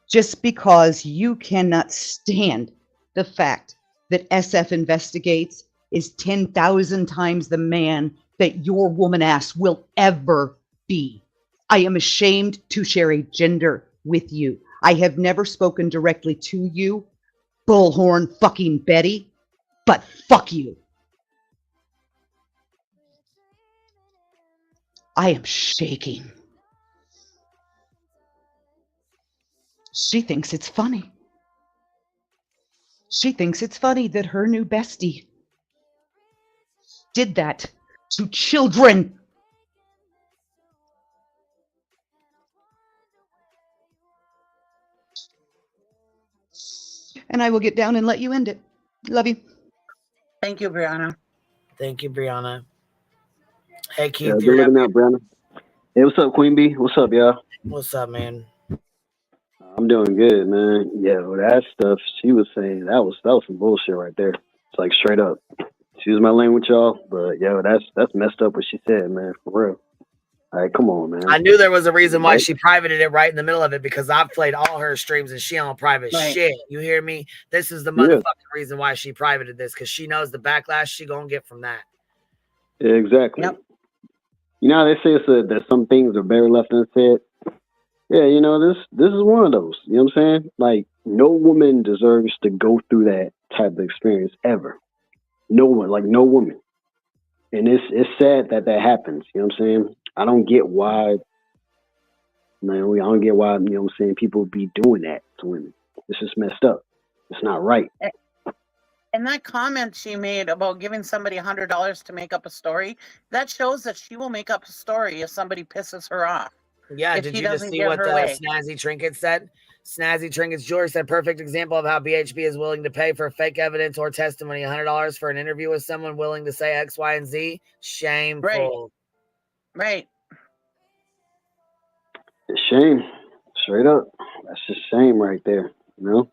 Just because you cannot stand the fact that SF Investigates is 10,000 times the man that your woman ass will ever be. I am ashamed to share a gender with you. I have never spoken directly to you, bullhorn fucking Betty, but fuck you. I am shaking. She thinks it's funny. She thinks it's funny that her new bestie did that to children. And I will get down and let you end it. Love you. Thank you, Brianna. Thank you, Brianna. Hey, Keith, Yeah, good you're looking out, Brianna. Hey, what's up, Queen Bee? What's up, y'all? What's up, man? I'm doing good, man. Yeah, well, that stuff she was saying, that was some bullshit right there. It's like straight up. Excuse my language, y'all, but yo, that's messed up what she said, man, for real. All right, come on, man. I knew there was a reason why she privated it right in the middle of it, because I've played all her streams and she on private shit. You hear me? This is the motherfucking reason why she privated this, because she knows the backlash she gonna get from that. Yeah, exactly. Yep. You know how they say that some things are better left unsaid? Yeah, you know, this is one of those. You know what I'm saying? Like, no woman deserves to go through that type of experience ever. No one, like no woman. And it's sad that happens. You know what I'm saying? I don't get why, man. I don't get why, you know what I'm saying, people be doing that to women. It's just messed up. It's not right. And that comment she made about giving somebody $100 to make up a story, that shows that she will make up a story if somebody pisses her off. Yeah, did you just see what Snazzy Trinket said? Snazzy Trinket's Jewelry said, perfect example of how BHP is willing to pay for fake evidence or testimony. $100 for an interview with someone willing to say X, Y, and Z. Shameful. Right. It's shame. Straight up. That's just shame right there, you know?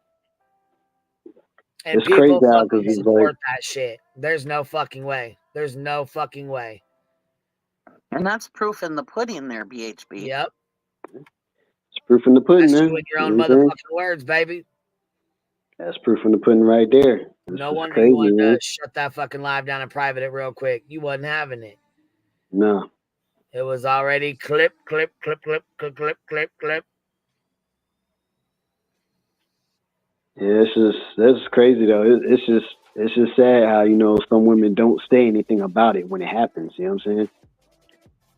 And it's crazy because it's support that shit. There's no fucking way. There's no fucking way. And that's proof in the pudding there, BHB. Yep. It's proof in the pudding, that's man. You in your own motherfucking words, baby. That's proof in the pudding right there. No wonder you wanted to shut that fucking live down and private it real quick. You wasn't having it. No. It was already clip. Yeah, that's crazy though. It's just sad how, you know, some women don't say anything about it when it happens. You know what I'm saying?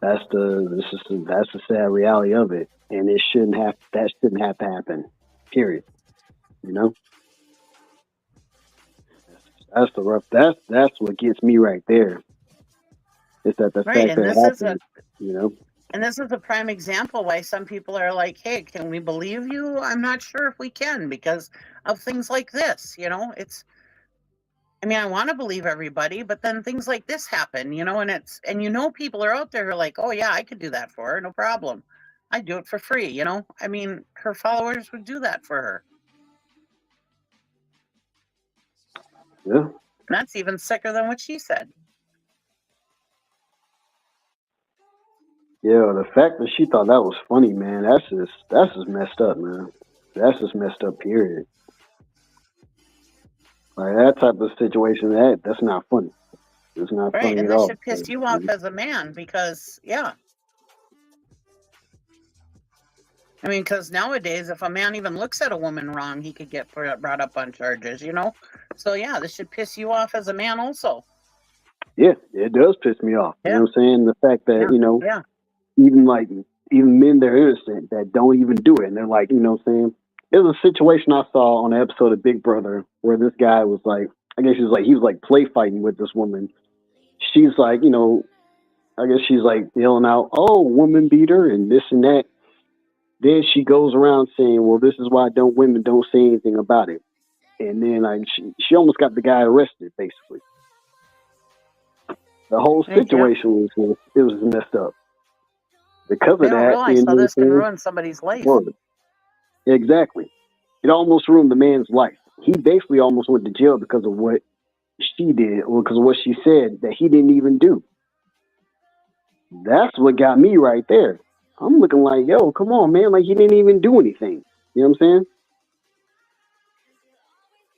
That's the sad reality of it, and that shouldn't have to happen. Period. You know? That's the rough. That's what gets me right there. It's that the fact that it happens. You know. And this is a prime example why some people are like, hey, can we believe you? I'm not sure if we can because of things like this, you know? I mean, I want to believe everybody, but then things like this happen, you know, and you know, people are out there who are like, oh yeah, I could do that for her, no problem. I'd do it for free, you know? I mean, her followers would do that for her. Yeah. And that's even sicker than what she said. Yeah, the fact that she thought that was funny, man, that's just messed up, man. That's just messed up, period. Like that type of situation, that's not funny. It's not funny and at that all. should piss you off as a man because, yeah. I mean, because nowadays, if a man even looks at a woman wrong, he could get brought up on charges, you know? So, yeah, this should piss you off as a man also. Yeah, it does piss me off. You know what I'm saying? The fact that, you know, even like even men that are innocent that don't even do it. And they're like, you know what I'm saying? There was a situation I saw on an episode of Big Brother where this guy was like, I guess he was like play fighting with this woman. She's like, you know, I guess she's like yelling out, "Oh, woman beater," and this and that. Then she goes around saying, "Well, this is why women don't say anything about it." And then like she almost got the guy arrested, basically. The whole situation was messed up because of They don't that. realize how this can ruin somebody's life. Exactly. It almost ruined the man's life. He basically almost went to jail because of what she did, or because of what she said that he didn't even do. That's what got me right there. I'm looking like, yo, come on, man. Like, he didn't even do anything. You know what I'm saying?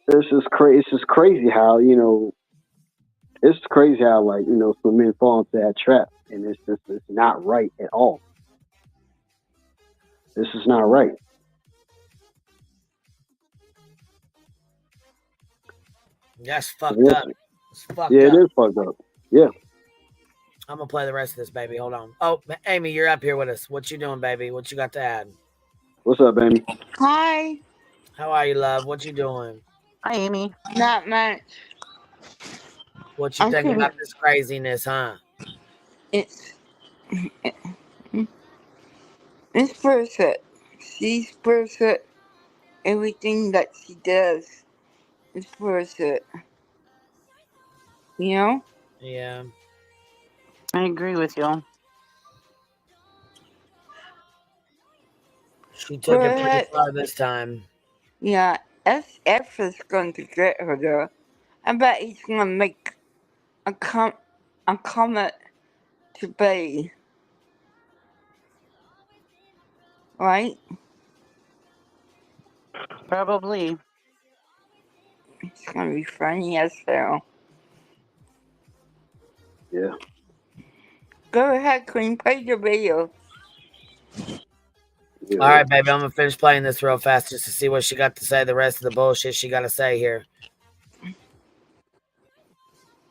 It's just crazy how, you know, it's crazy how, like, you know, some men fall into that trap, and it's not right at all. This is not right. That's fucked up. It's fucked up. It is fucked up. Yeah. I'm gonna play the rest of this, baby. Hold on. Oh, Amy, you're up here with us. What you doing, baby? What you got to add? What's up, Amy? Hi. How are you, love? What you doing? Hi, Amy. Not much. What you think about this craziness, huh? It's this person. She's person. Everything that she does is person. You know? Yeah. I agree with you. She took it pretty far this time. Yeah, SF is going to get her though. I bet he's gonna make a comment to Bay. Right? Probably. It's gonna be funny as hell. Yeah. Go ahead, Queen. Play your video. All right, baby. I'm gonna finish playing this real fast just to see what she got to say. The rest of the bullshit she got to say here.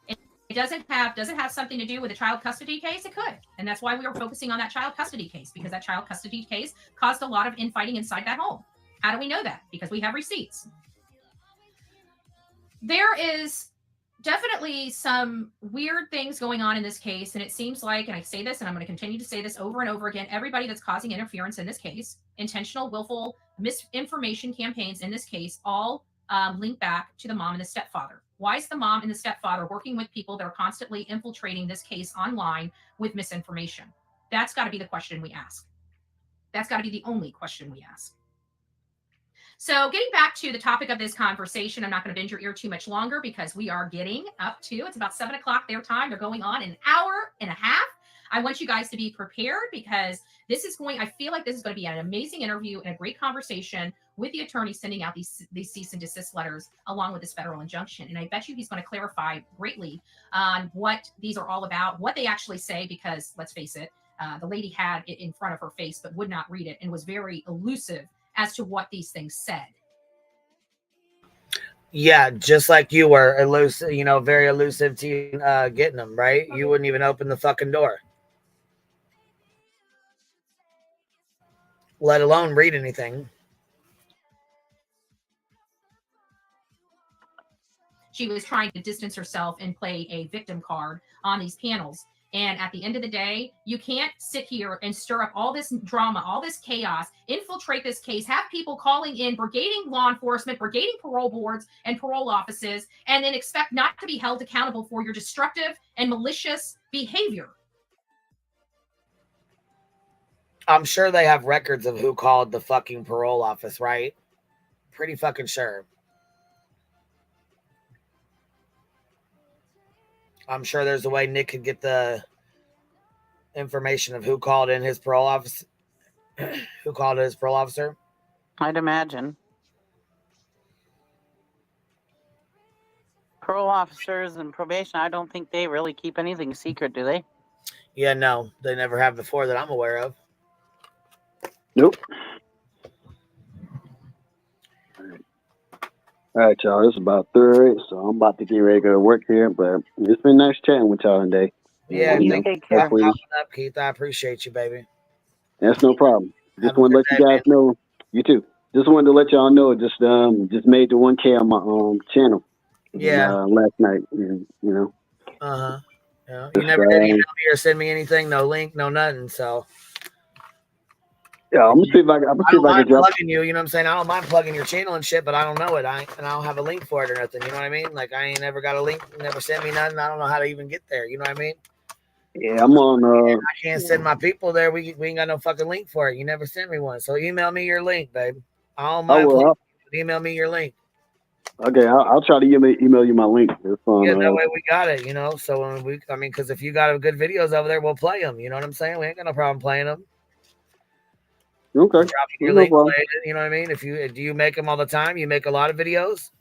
It doesn't have something to do with a child custody case. It could, and that's why we were focusing on that child custody case, because that child custody case caused a lot of infighting inside that home. How do we know that? Because we have receipts. There is definitely some weird things going on in this case, and it seems like, and I say this, and I'm going to continue to say this over and over again, everybody that's causing interference in this case, intentional, willful misinformation campaigns in this case, all link back to the mom and the stepfather. Why is the mom and the stepfather working with people that are constantly infiltrating this case online with misinformation? That's got to be the question we ask. That's got to be the only question we ask. So getting back to the topic of this conversation, I'm not going to bend your ear too much longer because we are getting up to, it's about 7 o'clock their time. They're going on an hour and a half. I want you guys to be prepared because I feel like this is going to be an amazing interview and a great conversation with the attorney sending out these cease and desist letters along with this federal injunction. And I bet you he's going to clarify greatly on what these are all about, what they actually say, because let's face it, the lady had it in front of her face but would not read it and was very elusive as to what these things said. Yeah, just like you were elusive, very elusive to getting them, right? You wouldn't even open the fucking door, let alone read anything. She was trying to distance herself and play a victim card on these panels. And at the end of the day, you can't sit here and stir up all this drama, all this chaos, infiltrate this case, have people calling in, brigading law enforcement, brigading parole boards and parole offices, and then expect not to be held accountable for your destructive and malicious behavior. I'm sure they have records of who called the fucking parole office, right? Pretty fucking sure. I'm sure there's a way Nick could get the information of who called in his parole office. Who called his parole officer? I'd imagine. Parole officers and probation, I don't think they really keep anything secret, do they? Yeah, no. They never have before that I'm aware of. Nope. All right, y'all. It's about 3, so I'm about to get ready to go to work here. But it's been nice chatting with y'all today. Yeah, you take care. Up, Keith. I appreciate you, baby. That's no problem. Just Have a want to good let you day, guys know. You too. Just wanted to let y'all know. Just made the 1K on my channel. Yeah. Last night. You know. Uh-huh. Yeah. You never did email me or send me anything, no link, no nothing. So yeah, I'm gonna see if I can mind drop. plugging you, you know what I'm saying? I don't mind plugging your channel and shit, but I don't know it. I don't have a link for it or nothing. You know what I mean? Like I ain't never got a link, never sent me nothing. I don't know how to even get there. You know what I mean? Yeah, I'm on. I can't send my people there. We ain't got no fucking link for it. You never sent me one. So email me your link, babe. I don't mind plugging you. Email me your link. Okay, I'll try to email you my link. It's on, Yeah, that way we got it, you know. So when because if you got good videos over there, we'll play them. You know what I'm saying? We ain't got no problem playing them. Okay, Dropping your no link, problem. play it, you know what I mean? If do you make them all the time? You make a lot of videos?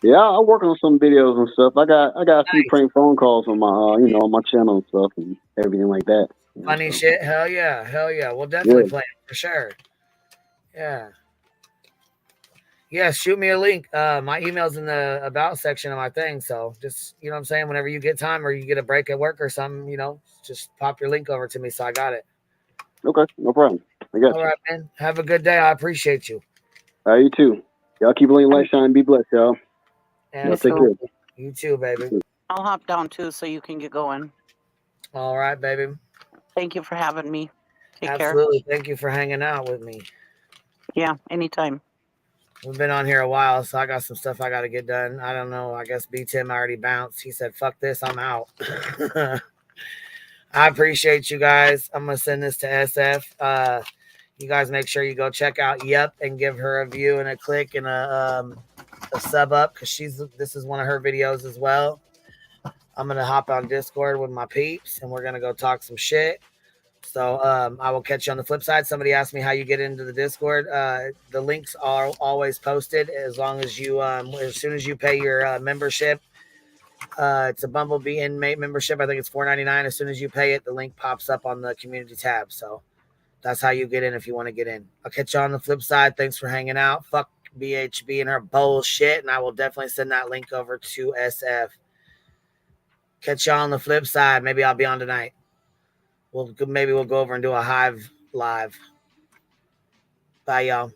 Yeah, I work on some videos and stuff. I got a few prank phone calls on my on my channel and stuff and everything like that. Funny shit. Hell yeah. Hell yeah. We'll definitely play it for sure. Yeah. Yeah, shoot me a link. My email's in the about section of my thing. So just, you know what I'm saying? Whenever you get time or you get a break at work or something, you know, just pop your link over to me so I got it. Okay, no problem. I got you. All right, man. Have a good day. I appreciate you. All right, you too. Y'all keep letting light shine. Be blessed, y'all. Y'all take care. You too, baby. I'll hop down too so you can get going. All right, baby. Thank you for having me. Take Absolutely. care. Thank you for hanging out with me. Yeah, anytime. We've been on here a while, so I got some stuff I got to get done. I don't know. I guess B-Tim already bounced. He said, fuck this. I'm out. I appreciate you guys. I'm going to send this to SF. You guys make sure you go check out Yep and give her a view and a click and a sub up because this is one of her videos as well. I'm going to hop on Discord with my peeps and we're going to go talk some shit. So I will catch you on the flip side. Somebody asked me how you get into the Discord. The links are always posted as long as you, as soon as you pay your membership. It's a Bumblebee inmate membership. I think it's $4.99. As soon as you pay it, the link pops up on the community tab. So that's how you get in if you want to get in. I'll catch you on the flip side. Thanks for hanging out. Fuck BHB and her bullshit. And I will definitely send that link over to SF. Catch y'all on the flip side. Maybe I'll be on tonight. Maybe we'll go over and do a Hive live. Bye, y'all.